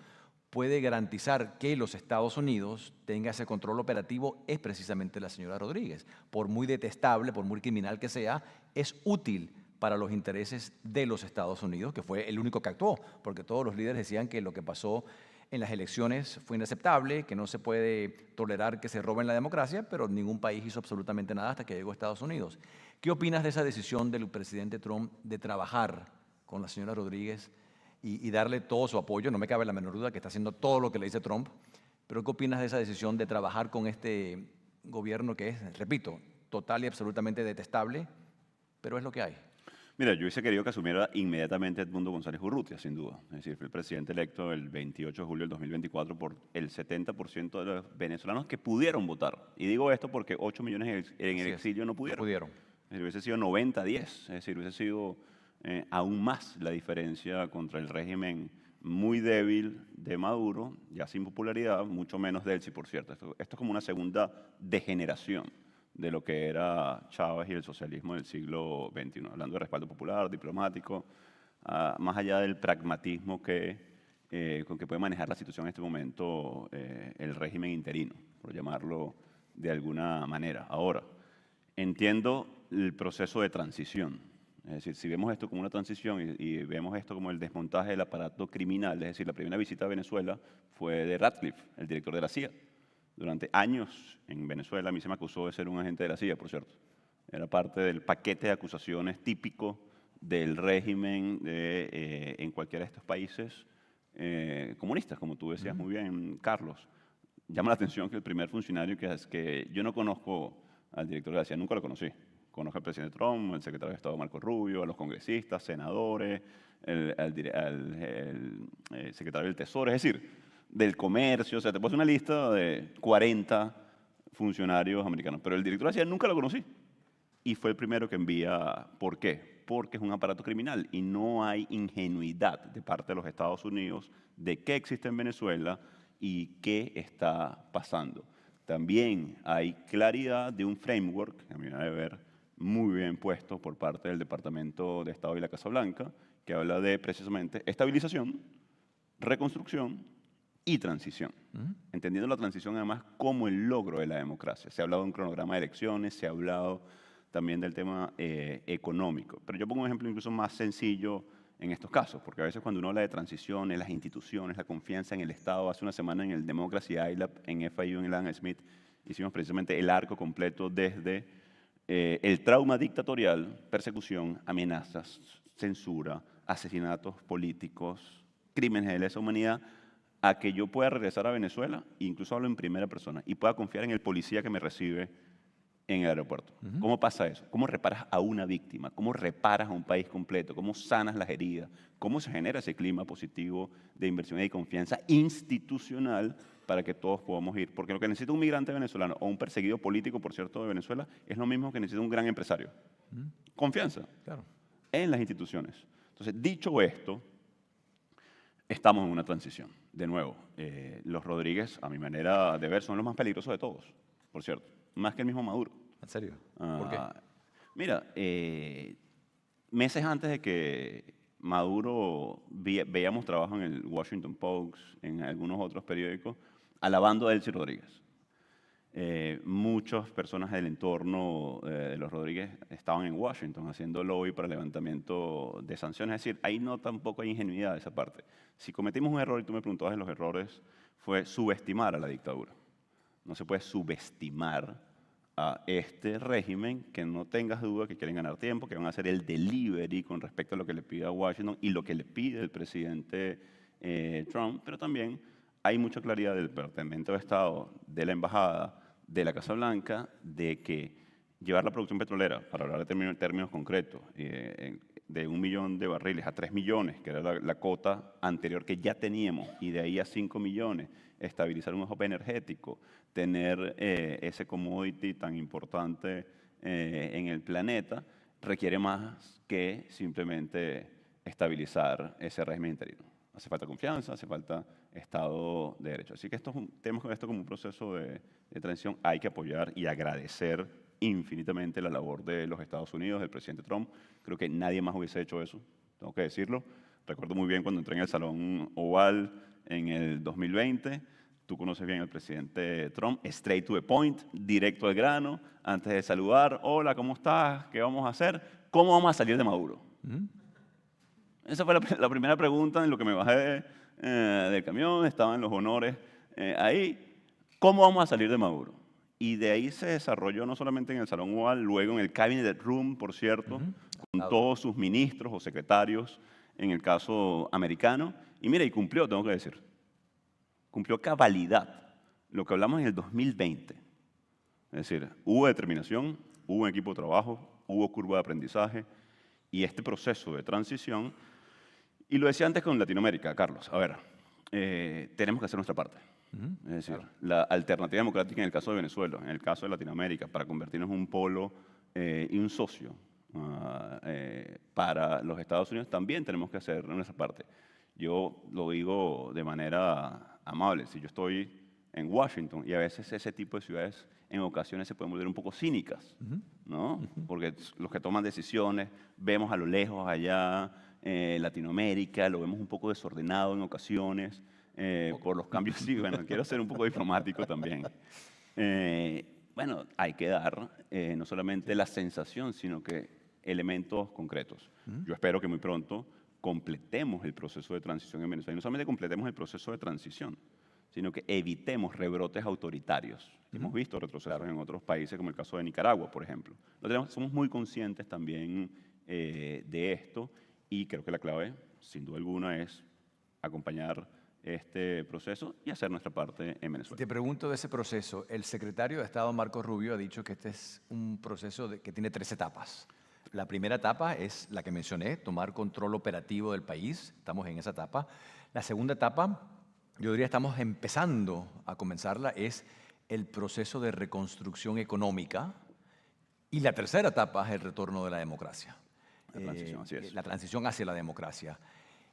puede garantizar que los Estados Unidos tenga ese control operativo es precisamente la señora Rodríguez. Por muy detestable, por muy criminal que sea, es útil para los intereses de los Estados Unidos, que fue el único que actuó, porque todos los líderes decían que lo que pasó en las elecciones fue inaceptable, que no se puede tolerar que se roben la democracia, pero ningún país hizo absolutamente nada hasta que llegó a Estados Unidos. ¿Qué opinas de esa decisión del presidente Trump de trabajar con la señora Rodríguez y darle todo su apoyo? No me cabe la menor duda que está haciendo todo lo que le dice Trump, pero ¿qué opinas de esa decisión de trabajar con este gobierno que es, repito, total y absolutamente detestable, pero es lo que hay? Mira, yo hubiese querido que asumiera inmediatamente Edmundo González Urrutia, sin duda. Es decir, fue el presidente electo el 28 de julio del 2024 por el 70% de los venezolanos que pudieron votar. Y digo esto porque 8 millones en el exilio no pudieron. No pudieron. Es decir, hubiese sido 90-10. Es decir, hubiese sido aún más la diferencia contra el régimen muy débil de Maduro, ya sin popularidad, mucho menos Delcy, por cierto. Esto es como una segunda degeneración de lo que era Chávez y el socialismo del siglo XXI, hablando de respaldo popular, diplomático, más allá del pragmatismo que con que puede manejar la situación en este momento el régimen interino, por llamarlo de alguna manera. Ahora, entiendo el proceso de transición. Es decir, si vemos esto como una transición y vemos esto como el desmontaje del aparato criminal, es decir, la primera visita a Venezuela fue de Ratcliffe, el director de la CIA. Durante años en Venezuela a mí se me acusó de ser un agente de la CIA, por cierto. Era parte del paquete de acusaciones típico del régimen en cualquiera de estos países comunistas, como tú decías muy bien, Carlos. Llama la atención que el primer funcionario que yo no conozco al director de la CIA, nunca lo conocí. Conozco al presidente Trump, al secretario de Estado Marco Rubio, a los congresistas, senadores, al secretario del Tesoro, es decir, del comercio. O sea, te pones una lista de 40 funcionarios americanos, pero el director de la CIA nunca lo conocí. Y fue el primero que envía. ¿Por qué? Porque es un aparato criminal y no hay ingenuidad de parte de los Estados Unidos de qué existe en Venezuela y qué está pasando. También hay claridad de un framework, a mi manera de ver, muy bien puesto por parte del Departamento de Estado y la Casa Blanca, que habla de precisamente estabilización, reconstrucción y transición. Entendiendo la transición además como el logro de la democracia. Se ha hablado de un cronograma de elecciones, se ha hablado también del tema económico. Pero yo pongo un ejemplo incluso más sencillo en estos casos, porque a veces cuando uno habla de transiciones, las instituciones, la confianza en el Estado, hace una semana en el Democracy iLab, en FIU, en el Adam Smith, hicimos precisamente el arco completo desde el trauma dictatorial, persecución, amenazas, censura, asesinatos políticos, crímenes de lesa humanidad, a que yo pueda regresar a Venezuela, incluso hablo en primera persona, y pueda confiar en el policía que me recibe en el aeropuerto. ¿Cómo pasa eso? ¿Cómo reparas a una víctima? ¿Cómo reparas a un país completo? ¿Cómo sanas las heridas? ¿Cómo se genera ese clima positivo de inversión y confianza institucional para que todos podamos ir? Porque lo que necesita un migrante venezolano o un perseguido político, por cierto, de Venezuela, es lo mismo que necesita un gran empresario. Confianza en las instituciones. Entonces, dicho esto, estamos en una transición. De nuevo, los Rodríguez, a mi manera de ver, son los más peligrosos de todos, por cierto. Más que el mismo Maduro. ¿En serio? ¿Por qué? Mira, meses antes de que Maduro veíamos trabajo en el Washington Post, en algunos otros periódicos, alabando a Delcy Rodríguez. Muchas personas del entorno de los Rodríguez estaban en Washington haciendo lobby para el levantamiento de sanciones. Es decir, ahí no tampoco hay ingenuidad de esa parte. Si cometimos un error, y tú me preguntabas de los errores, fue subestimar a la dictadura. No se puede subestimar a este régimen, que no tengas duda que quieren ganar tiempo, que van a hacer el delivery con respecto a lo que le pide a Washington y lo que le pide el presidente Trump, pero también hay mucha claridad del Departamento de Estado, de la Embajada, de la Casa Blanca, de que llevar la producción petrolera, para hablar de términos concretos, de 1 millón de barriles a 3 millones, que era la cota anterior que ya teníamos, y de ahí a 5 millones, estabilizar un hub energético, tener ese commodity tan importante en el planeta, requiere más que simplemente estabilizar ese régimen interino. Hace falta confianza, hace falta Estado de Derecho. Así que tenemos esto como un proceso de transición. Hay que apoyar y agradecer infinitamente la labor de los Estados Unidos, del presidente Trump. Creo que nadie más hubiese hecho eso, tengo que decirlo. Recuerdo muy bien cuando entré en el Salón Oval en el 2020. Tú conoces bien al presidente Trump, straight to the point, directo al grano, antes de saludar, hola, ¿cómo estás? ¿Qué vamos a hacer? ¿Cómo vamos a salir de Maduro? Esa fue la primera pregunta en lo que me bajé del camión, estaban los honores ahí. ¿Cómo vamos a salir de Maduro? Y de ahí se desarrolló no solamente en el Salón Oval, luego en el Cabinet Room, por cierto, con todos sus ministros o secretarios, en el caso americano. Y mira, y cumplió, tengo que decir. Cumplió cabalidad lo que hablamos en el 2020. Es decir, hubo determinación, hubo un equipo de trabajo, hubo curva de aprendizaje y este proceso de transición. Y lo decía antes con Latinoamérica, Carlos. A ver, tenemos que hacer nuestra parte. Es decir, la alternativa democrática en el caso de Venezuela, en el caso de Latinoamérica, para convertirnos en un polo y un socio para los Estados Unidos, también tenemos que hacer nuestra parte. Yo lo digo de manera amable. Si yo estoy en Washington, y a veces ese tipo de ciudades en ocasiones se pueden volver un poco cínicas, ¿no? Porque los que toman decisiones, vemos a lo lejos allá Latinoamérica, lo vemos un poco desordenado en ocasiones por los cambios. Sí, bueno, quiero ser un poco diplomático también. Bueno, hay que dar no solamente la sensación, sino que elementos concretos. Yo espero que muy pronto completemos el proceso de transición en Venezuela. Y no solamente completemos el proceso de transición, sino que evitemos rebrotes autoritarios. Hemos visto retrocesos en otros países, como el caso de Nicaragua, por ejemplo. Somos muy conscientes también de esto y creo que la clave, sin duda alguna, es acompañar este proceso y hacer nuestra parte en Venezuela. Te pregunto de ese proceso. El secretario de Estado, Marco Rubio, ha dicho que este es un proceso que tiene 3 etapas. La primera etapa es la que mencioné, tomar control operativo del país. Estamos en esa etapa. La segunda etapa, yo diría estamos empezando a comenzarla, es el proceso de reconstrucción económica. Y la tercera etapa es el retorno de la democracia. La transición, así es. La transición hacia la democracia.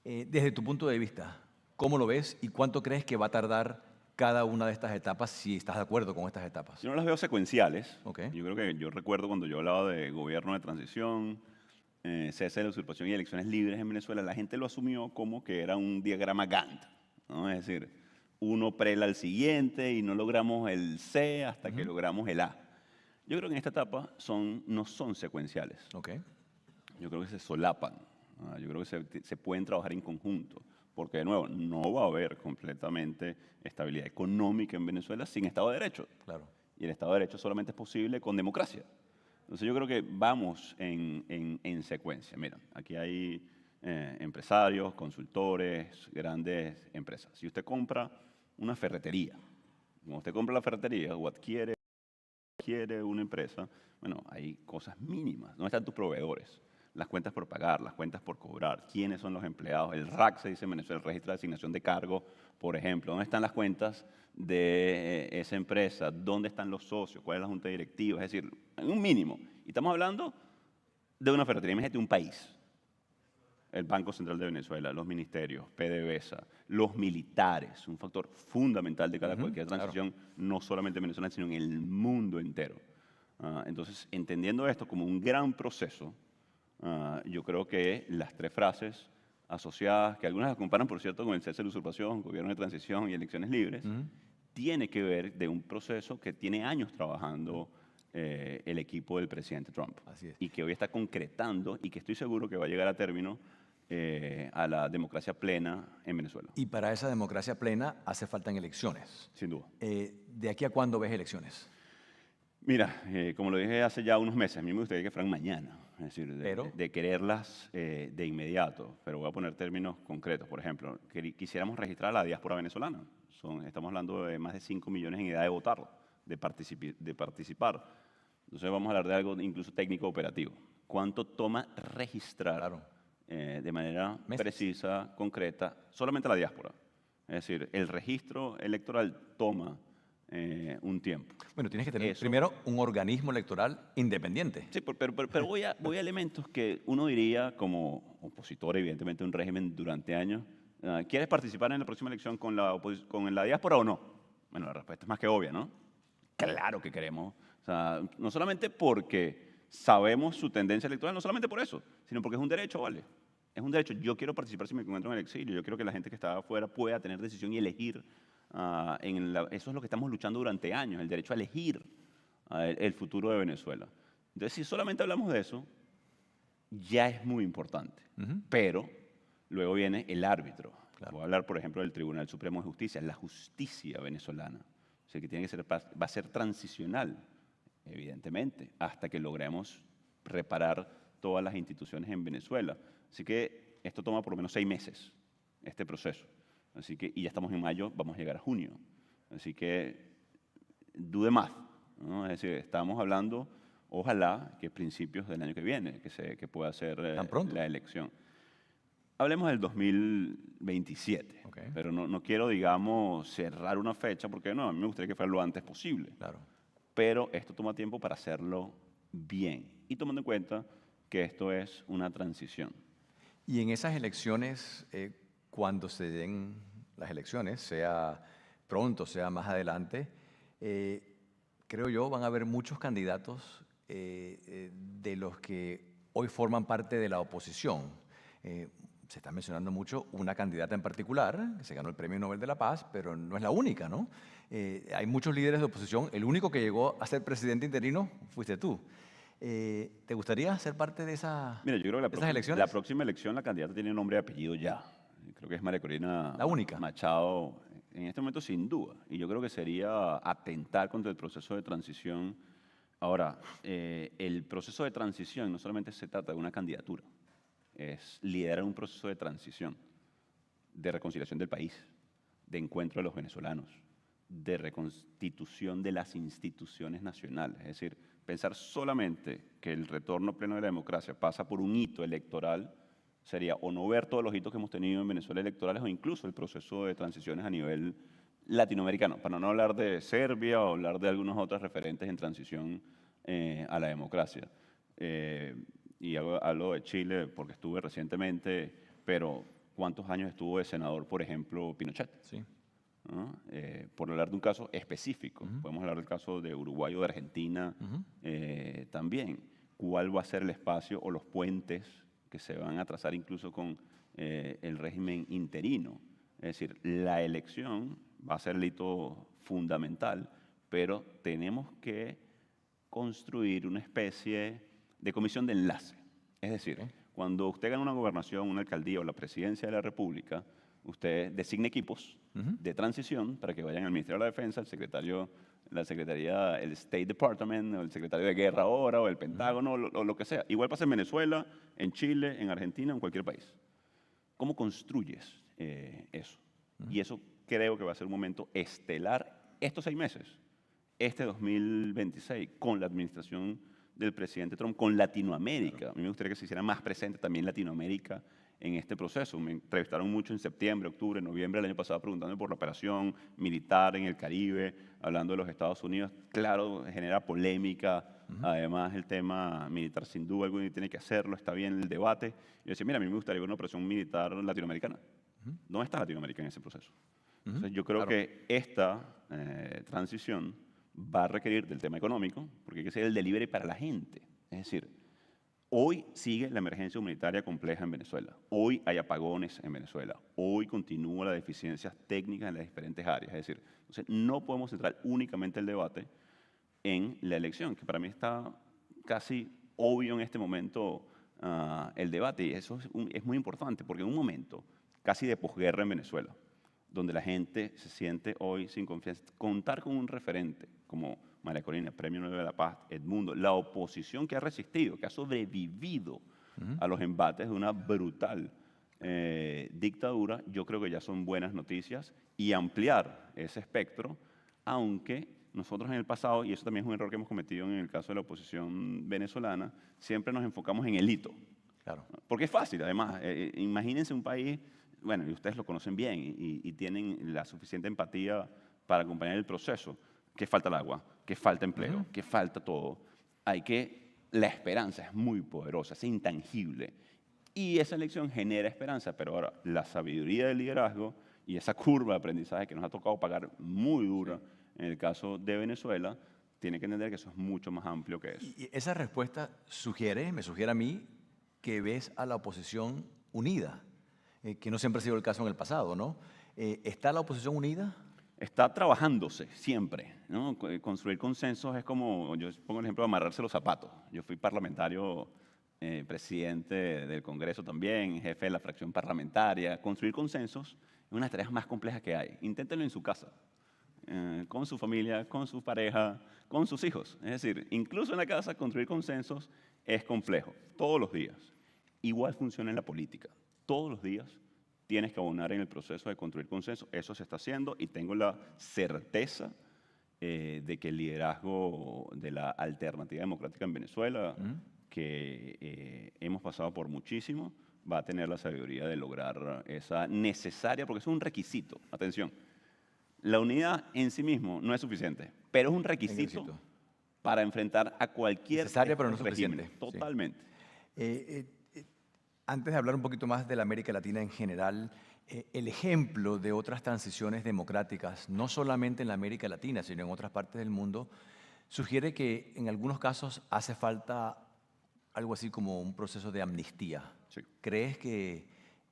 Desde tu punto de vista, ¿cómo lo ves y cuánto crees que va a tardar cada una de estas etapas, si estás de acuerdo con estas etapas? Yo no las veo secuenciales. Yo recuerdo cuando yo hablaba de gobierno de transición, cese de la usurpación y elecciones libres en Venezuela, la gente lo asumió como que era un diagrama Gantt, ¿no? Es decir, uno prela al siguiente y no logramos el C hasta que logramos el A. Yo creo que en esta etapa no son secuenciales. Yo creo que se solapan. Yo creo que se pueden trabajar en conjunto. Porque, de nuevo, no va a haber completamente estabilidad económica en Venezuela sin Estado de Derecho. Claro. Y el Estado de Derecho solamente es posible con democracia. Entonces, yo creo que vamos en secuencia. Mira, aquí hay empresarios, consultores, grandes empresas. Si usted compra una ferretería, cuando usted compra la ferretería o adquiere una empresa, bueno, hay cosas mínimas. ¿Dónde están tus proveedores? Las cuentas por pagar, las cuentas por cobrar, quiénes son los empleados, el RAC se dice en Venezuela, el registro de asignación de cargo, por ejemplo, dónde están las cuentas de esa empresa, dónde están los socios, cuál es la junta directiva, es decir, en un mínimo. Y estamos hablando de una ferretería, imagínate un país, el Banco Central de Venezuela, los ministerios, PDVSA, los militares, un factor fundamental de cualquier transición, no solamente en Venezuela, sino en el mundo entero. Entonces, entendiendo esto como un gran proceso, yo creo que las 3 frases asociadas, que algunas las comparan, por cierto, con el cese de la usurpación, gobierno de transición y elecciones libres, tiene que ver de un proceso que tiene años trabajando el equipo del presidente Trump. Así es. Y que hoy está concretando y que estoy seguro que va a llegar a término a la democracia plena en Venezuela. Y para esa democracia plena hace falta elecciones. Sin duda. ¿De aquí a cuándo ves elecciones? Mira, como lo dije hace ya unos meses, a mí me gustaría que fueran mañana, es decir, de quererlas de inmediato, pero voy a poner términos concretos. Por ejemplo, quisiéramos registrar a la diáspora venezolana. Estamos hablando de más de 5 millones en edad de votar, de participar. Entonces vamos a hablar de algo incluso técnico operativo. ¿Cuánto toma registrar de manera precisa, concreta, solamente a la diáspora? Es decir, el registro electoral toma un tiempo. Bueno, tienes que tener primero un organismo electoral independiente. Sí, pero voy a elementos que uno diría como opositor, evidentemente, a un régimen durante años. ¿Quieres participar en la próxima elección con la diáspora o no? Bueno, la respuesta es más que obvia, ¿no? Claro que queremos. O sea, no solamente porque sabemos su tendencia electoral, no solamente por eso, sino porque es un derecho, ¿vale? Es un derecho. Yo quiero participar si me encuentro en el exilio. Yo quiero que la gente que está afuera pueda tener decisión y elegir. Eso es lo que estamos luchando durante años, el derecho a elegir el futuro de Venezuela. Entonces, si solamente hablamos de eso, ya es muy importante. Pero luego viene el árbitro. Voy a hablar, por ejemplo, del Tribunal Supremo de Justicia, la justicia venezolana. O sea, que tiene que ser, va a ser transicional, evidentemente, hasta que logremos reparar todas las instituciones en Venezuela. Así que esto toma por lo menos 6 meses, este proceso. Así que, y ya estamos en mayo, vamos a llegar a junio. Así que dude más, ¿no? Es decir, estamos hablando, ojalá, que principios del año que viene, que pueda ser la elección. Hablemos del 2027, pero no quiero, digamos, cerrar una fecha, porque no, a mí me gustaría que fuera lo antes posible. Claro. Pero esto toma tiempo para hacerlo bien, y tomando en cuenta que esto es una transición. Y en esas elecciones, cuando se den las elecciones, sea pronto, sea más adelante, creo yo van a haber muchos candidatos de los que hoy forman parte de la oposición. Se está mencionando mucho una candidata en particular, que se ganó el Premio Nobel de la Paz, pero no es la única, ¿no? Hay muchos líderes de oposición. El único que llegó a ser presidente interino fuiste tú. ¿Te gustaría ser parte de esas Mira, yo creo que esas elecciones? la próxima elección la candidata tiene nombre y apellido ya. Creo que es María Corina La única. Machado, en este momento sin duda. Y yo creo que sería atentar contra el proceso de transición. Ahora, el proceso de transición no solamente se trata de una candidatura, es liderar un proceso de transición, de reconciliación del país, de encuentro de los venezolanos, de reconstitución de las instituciones nacionales. Es decir, pensar solamente que el retorno pleno de la democracia pasa por un hito electoral sería o no ver todos los hitos que hemos tenido en Venezuela electorales o incluso el proceso de transiciones a nivel latinoamericano, para no hablar de Serbia o hablar de algunos otros referentes en transición a la democracia. Y hablo de Chile porque estuve recientemente, pero ¿cuántos años estuvo de senador, por ejemplo, Pinochet? Sí. ¿No? Por hablar de un caso específico, podemos hablar del caso de Uruguay o de Argentina también. ¿Cuál va a ser el espacio o los puentes que se van a trazar incluso con el régimen interino? Es decir, la elección va a ser el hito fundamental, pero tenemos que construir una especie de comisión de enlace. Es decir, cuando usted gana una gobernación, una alcaldía o la presidencia de la República, usted designa equipos de transición para que vayan al Ministerio de la Defensa, la Secretaría, el State Department, o el Secretario de Guerra ahora, o el Pentágono, o lo que sea. Igual pasa en Venezuela, en Chile, en Argentina, en cualquier país. ¿Cómo construyes eso? Y eso creo que va a ser un momento estelar estos 6 meses, este 2026, con la administración del presidente Trump, con Latinoamérica. A mí me gustaría que se hiciera más presente también Latinoamérica en este proceso. Me entrevistaron mucho en septiembre, octubre, noviembre del año pasado preguntando por la operación militar en el Caribe, hablando de los Estados Unidos. Claro, genera polémica. Además, el tema militar, sin duda alguna, tiene que hacerlo, está bien el debate. Yo decía, mira, a mí me gustaría una operación militar latinoamericana. ¿Dónde está Latinoamérica en ese proceso? Entonces, yo creo que esta transición va a requerir del tema económico, porque hay que ser el delivery para la gente. Es decir, hoy sigue la emergencia humanitaria compleja en Venezuela. Hoy hay apagones en Venezuela. Hoy continúan las deficiencias técnicas en las diferentes áreas. Es decir, entonces no podemos centrar únicamente el debate en la elección, que para mí está casi obvio en este momento el debate. Y eso es muy importante, porque en un momento casi de posguerra en Venezuela, donde la gente se siente hoy sin confianza, contar con un referente como María Corina, Premio Nobel de la Paz, Edmundo, la oposición que ha resistido, que ha sobrevivido a los embates de una brutal dictadura, yo creo que ya son buenas noticias, y ampliar ese espectro, aunque nosotros en el pasado, y eso también es un error que hemos cometido en el caso de la oposición venezolana, siempre nos enfocamos en el hito. Claro. Porque es fácil, además. Imagínense un país, bueno, y ustedes lo conocen bien y tienen la suficiente empatía para acompañar el proceso, que falta el agua, que falta empleo, que falta todo. La esperanza es muy poderosa, es intangible. Y esa elección genera esperanza, pero ahora la sabiduría del liderazgo y esa curva de aprendizaje que nos ha tocado pagar muy dura en el caso de Venezuela, tiene que entender que eso es mucho más amplio que eso. Y esa respuesta me sugiere a mí que ves a la oposición unida, que no siempre ha sido el caso en el pasado, ¿no? ¿Está la oposición unida? Está trabajándose siempre, ¿no? Construir consensos es como, yo pongo el ejemplo de amarrarse los zapatos. Yo fui parlamentario, presidente del Congreso también, jefe de la fracción parlamentaria. Construir consensos es una de las tareas más complejas que hay. Inténtenlo en su casa, con su familia, con su pareja, con sus hijos. Es decir, incluso en la casa construir consensos es complejo, todos los días. Igual funciona en la política, todos los días tienes que abonar en el proceso de construir consenso. Eso se está haciendo y tengo la certeza de que el liderazgo de la alternativa democrática en Venezuela, que hemos pasado por muchísimo, va a tener la sabiduría de lograr esa necesaria, porque es un requisito. Atención, la unidad en sí mismo no es suficiente, pero es un requisito para enfrentar a cualquier necesaria, pero no régimen. suficiente. Totalmente. Sí. Antes de hablar un poquito más de la América Latina en general, el ejemplo de otras transiciones democráticas, no solamente en la América Latina, sino en otras partes del mundo, sugiere que en algunos casos hace falta algo así como un proceso de amnistía. Sí. ¿Crees que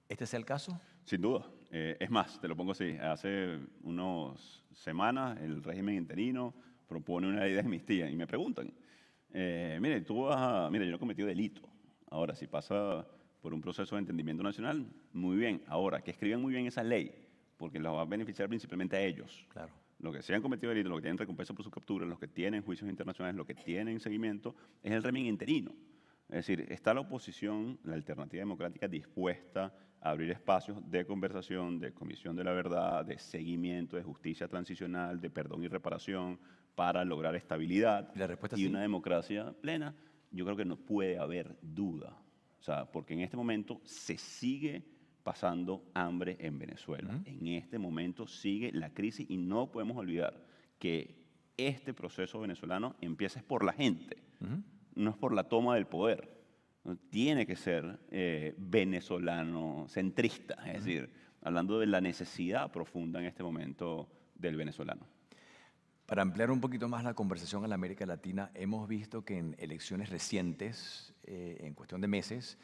este sea el caso? Sin duda. Es más, te lo pongo así. Hace unas semanas el régimen interino propone una ley de amnistía y me preguntan, mire, mire, yo no he cometido delito. Ahora, si pasa por un proceso de entendimiento nacional, muy bien. Ahora, que escriban muy bien esa ley, porque los va a beneficiar principalmente a ellos. Claro. Los que se han cometido delito, los que tienen recompensa por su captura, los que tienen juicios internacionales, los que tienen seguimiento, es el régimen interino. Es decir, está la oposición, la alternativa democrática, dispuesta a abrir espacios de conversación, de comisión de la verdad, de seguimiento, de justicia transicional, de perdón y reparación, para lograr estabilidad ¿Y la respuesta y sí? una democracia plena. Yo creo que no puede haber duda. O sea, porque en este momento se sigue pasando hambre en Venezuela. En este momento sigue la crisis y no podemos olvidar que este proceso venezolano empieza por la gente, no es por la toma del poder. ¿No? Tiene que ser venezolano centrista, es decir, hablando de la necesidad profunda en este momento del venezolano. Para ampliar un poquito más la conversación en la América Latina, hemos visto que en elecciones recientes, en cuestión de meses,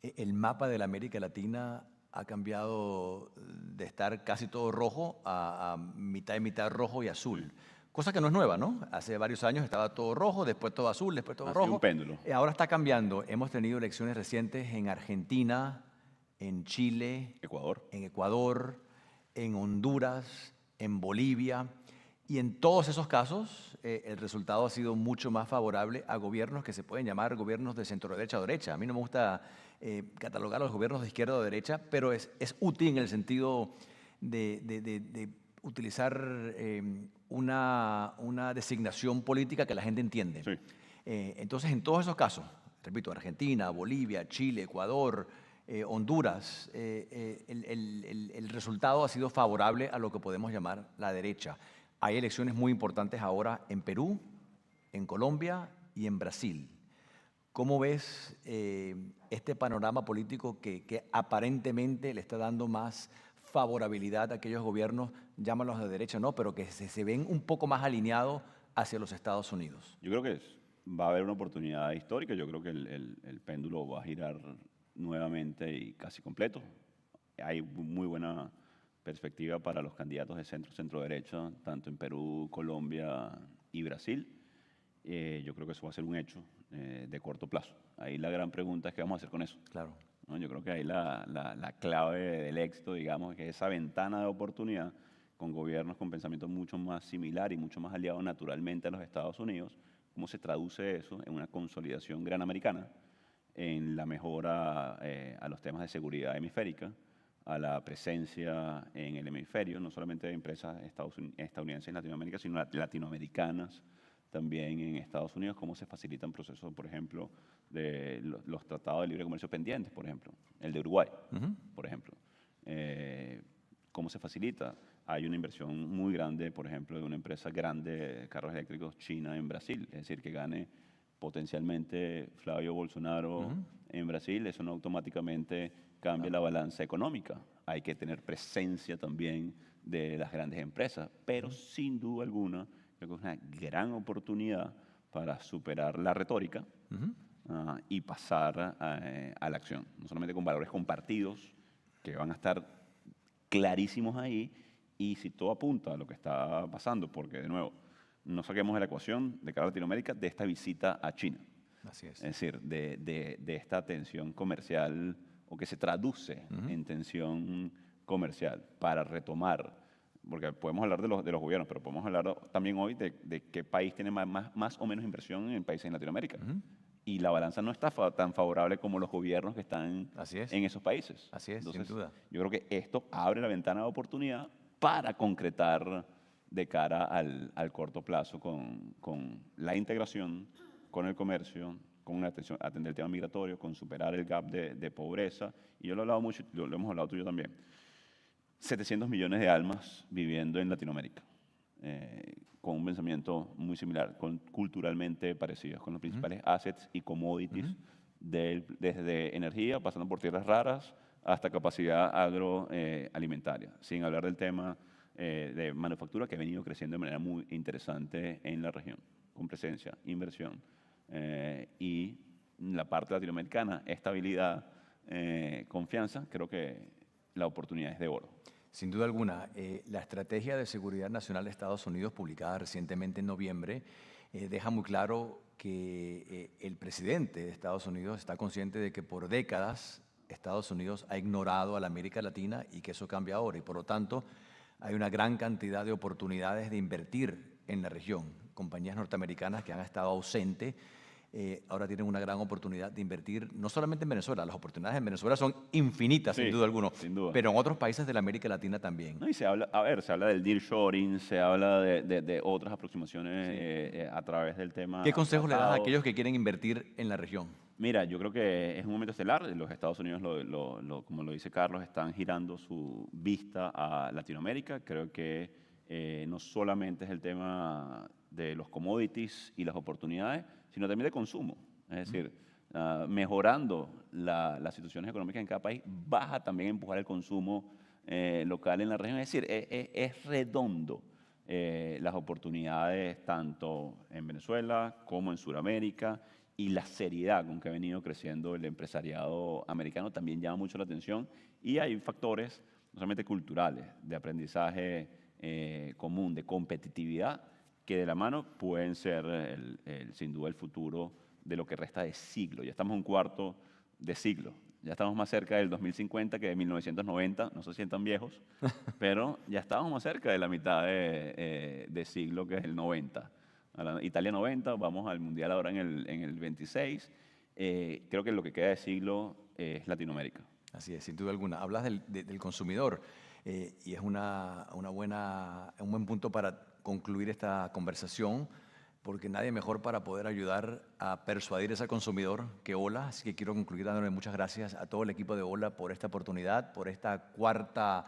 el mapa de la América Latina ha cambiado de estar casi todo rojo a mitad y mitad rojo y azul. Cosa que no es nueva, ¿no? Hace varios años estaba todo rojo, después todo azul, después todo Ha sido rojo. un péndulo. Ahora está cambiando. Hemos tenido elecciones recientes en Argentina, en Chile, en Ecuador, en Honduras, en Bolivia. Y en todos esos casos, el resultado ha sido mucho más favorable a gobiernos que se pueden llamar gobiernos de centro-derecha o derecha. A mí no me gusta catalogar a los gobiernos de izquierda o derecha, pero es útil en el sentido de utilizar una designación política que la gente entiende. Entonces, en todos esos casos, repito, Argentina, Bolivia, Chile, Ecuador, Honduras, el resultado ha sido favorable a lo que podemos llamar la derecha. Hay elecciones muy importantes ahora en Perú, en Colombia y en Brasil. ¿Cómo ves este panorama político que aparentemente le está dando más favorabilidad a aquellos gobiernos, llámalos de derecha no, pero que se ven un poco más alineados hacia los Estados Unidos? Yo creo que va a haber una oportunidad histórica. Yo creo que el péndulo va a girar nuevamente y casi completo. Hay muy buena perspectiva para los candidatos de centro-derecha, tanto en Perú, Colombia y Brasil. Yo creo que eso va a ser un hecho de corto plazo. Ahí la gran pregunta es qué vamos a hacer con eso. Claro. ¿No? Yo creo que ahí la clave del éxito, digamos, que esa ventana de oportunidad con gobiernos con pensamiento mucho más similar y mucho más aliado naturalmente a los Estados Unidos, cómo se traduce eso en una consolidación gran americana, en la mejora a los temas de seguridad hemisférica, a la presencia en el hemisferio, no solamente de empresas estadounidenses en Latinoamérica, sino latinoamericanas también en Estados Unidos, cómo se facilitan procesos, por ejemplo, de los tratados de libre comercio pendientes, por ejemplo, el de Uruguay, por ejemplo. ¿Cómo se facilita? Hay una inversión muy grande, por ejemplo, de una empresa grande de carros eléctricos china en Brasil, es decir, que gane potencialmente Flavio Bolsonaro en Brasil, eso no automáticamente cambia la balanza económica. Hay que tener presencia también de las grandes empresas, pero sin duda alguna creo que es una gran oportunidad para superar la retórica y pasar a la acción, no solamente con valores compartidos que van a estar clarísimos ahí, y si todo apunta a lo que está pasando, porque de nuevo, no saquemos de la ecuación de cara a Latinoamérica de esta visita a China. Así es. Es decir, de esta tensión comercial, o que se traduce en tensión comercial, para retomar, porque podemos hablar de los gobiernos, pero podemos hablar también hoy de qué país tiene más o menos inversión en países en Latinoamérica. Y la balanza no está tan favorable como los gobiernos que están en esos países. Así es, Entonces, sin duda. yo creo que esto abre la ventana de oportunidad para concretar de cara al corto plazo con la integración, con el comercio, con una atención, atender el tema migratorio, con superar el gap de pobreza. Y yo lo he hablado mucho, lo hemos hablado tú y yo también. 700 millones de almas viviendo en Latinoamérica, con un pensamiento muy similar, culturalmente parecidos, con los principales assets y commodities, desde energía, pasando por tierras raras, hasta capacidad agroalimentaria, sin hablar del tema de manufactura, que ha venido creciendo de manera muy interesante en la región, con presencia, inversión, y la parte latinoamericana, estabilidad, confianza, creo que la oportunidad es de oro. Sin duda alguna, la Estrategia de Seguridad Nacional de Estados Unidos, publicada recientemente en noviembre, deja muy claro que el presidente de Estados Unidos está consciente de que por décadas Estados Unidos ha ignorado a la América Latina y que eso cambia ahora. Y por lo tanto, hay una gran cantidad de oportunidades de invertir en la región. Compañías norteamericanas que han estado ausentes ahora tienen una gran oportunidad de invertir, no solamente en Venezuela, las oportunidades en Venezuela son infinitas, Sí, sin duda alguna, sin duda. pero en otros países de la América Latina también. No, y se habla, se habla del nearshoring, se habla de otras aproximaciones a través del tema. ¿Qué consejos le das a pasado. aquellos que quieren invertir en la región? Mira, yo creo que es un momento estelar. Los Estados Unidos, como lo dice Carlos, están girando su vista a Latinoamérica. Creo que no solamente es el tema de los commodities y las oportunidades, sino también de consumo. Es decir, mejorando las situaciones económicas en cada país, vas a también empujar el consumo local en la región. Es decir, es redondo las oportunidades tanto en Venezuela como en Sudamérica, y la seriedad con que ha venido creciendo el empresariado americano también llama mucho la atención, y hay factores no solamente culturales, de aprendizaje común, de competitividad, que de la mano pueden ser sin duda el futuro de lo que resta de siglo. Ya estamos en un cuarto de siglo, ya estamos más cerca del 2050 que de 1990, no se sientan viejos, pero ya estamos más cerca de la mitad de siglo, que es el 90. Italia 90, vamos al Mundial ahora en el 26. Creo que lo que queda de siglo es Latinoamérica. Así es, sin duda alguna. Hablas del consumidor y es un buen punto para concluir esta conversación, porque nadie mejor para poder ayudar a persuadir a ese consumidor que Ola. Así que quiero concluir dándole muchas gracias a todo el equipo de Ola por esta oportunidad, por esta cuarta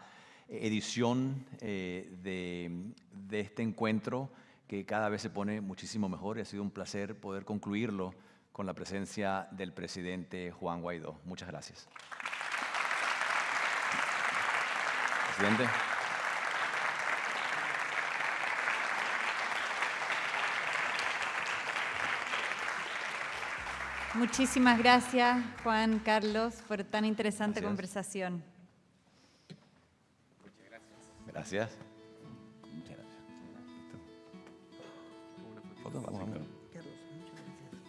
edición de este encuentro, que cada vez se pone muchísimo mejor, y ha sido un placer poder concluirlo con la presencia del presidente Juan Guaidó. Muchas gracias. Presidente. Muchísimas gracias, Juan Carlos, por tan interesante Gracias. conversación. Gracias. Foto, Carlos, muchas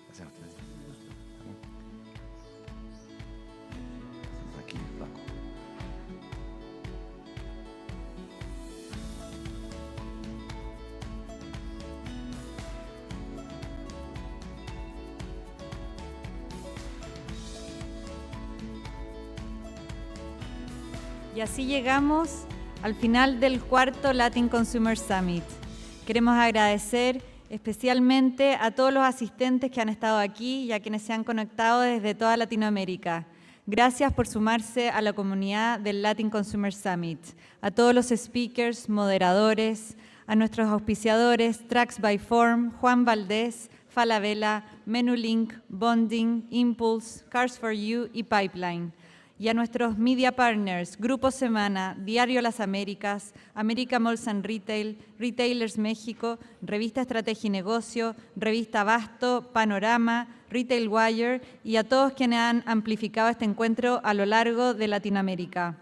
Gracias a ustedes. Aquí, Flaco. Y así llegamos al final del cuarto Latin Consumer Summit. Queremos agradecer especialmente a todos los asistentes que han estado aquí y a quienes se han conectado desde toda Latinoamérica. Gracias por sumarse a la comunidad del Latin Consumer Summit, a todos los speakers, moderadores, a nuestros auspiciadores Tracks by Form, Juan Valdés, Falabella, Menulink, Bonding, Impulse, Cars for You y Pipeline. Y a nuestros media partners, Grupo Semana, Diario Las Américas, América Malls and Retail, Retailers México, Revista Estrategia y Negocio, Revista Abasto, Panorama, Retail Wire, y a todos quienes han amplificado este encuentro a lo largo de Latinoamérica.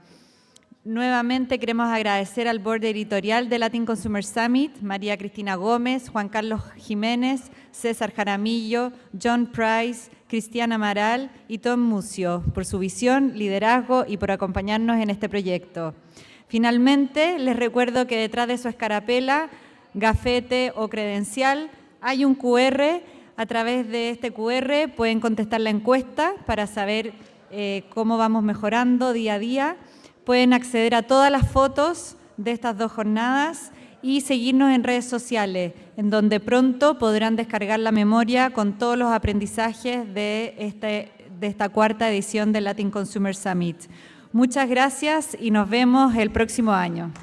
Nuevamente queremos agradecer al Board Editorial de Latin Consumer Summit, María Cristina Gómez, Juan Carlos Jiménez, César Jaramillo, John Price, Cristiana Amaral y Tom Mucio, por su visión, liderazgo y por acompañarnos en este proyecto. Finalmente, les recuerdo que detrás de su escarapela, gafete o credencial hay un QR. A través de este QR pueden contestar la encuesta para saber cómo vamos mejorando día a día. Pueden acceder a todas las fotos de estas dos jornadas y seguirnos en redes sociales, en donde pronto podrán descargar la memoria con todos los aprendizajes de esta cuarta edición del Latin Consumer Summit. Muchas gracias y nos vemos el próximo año.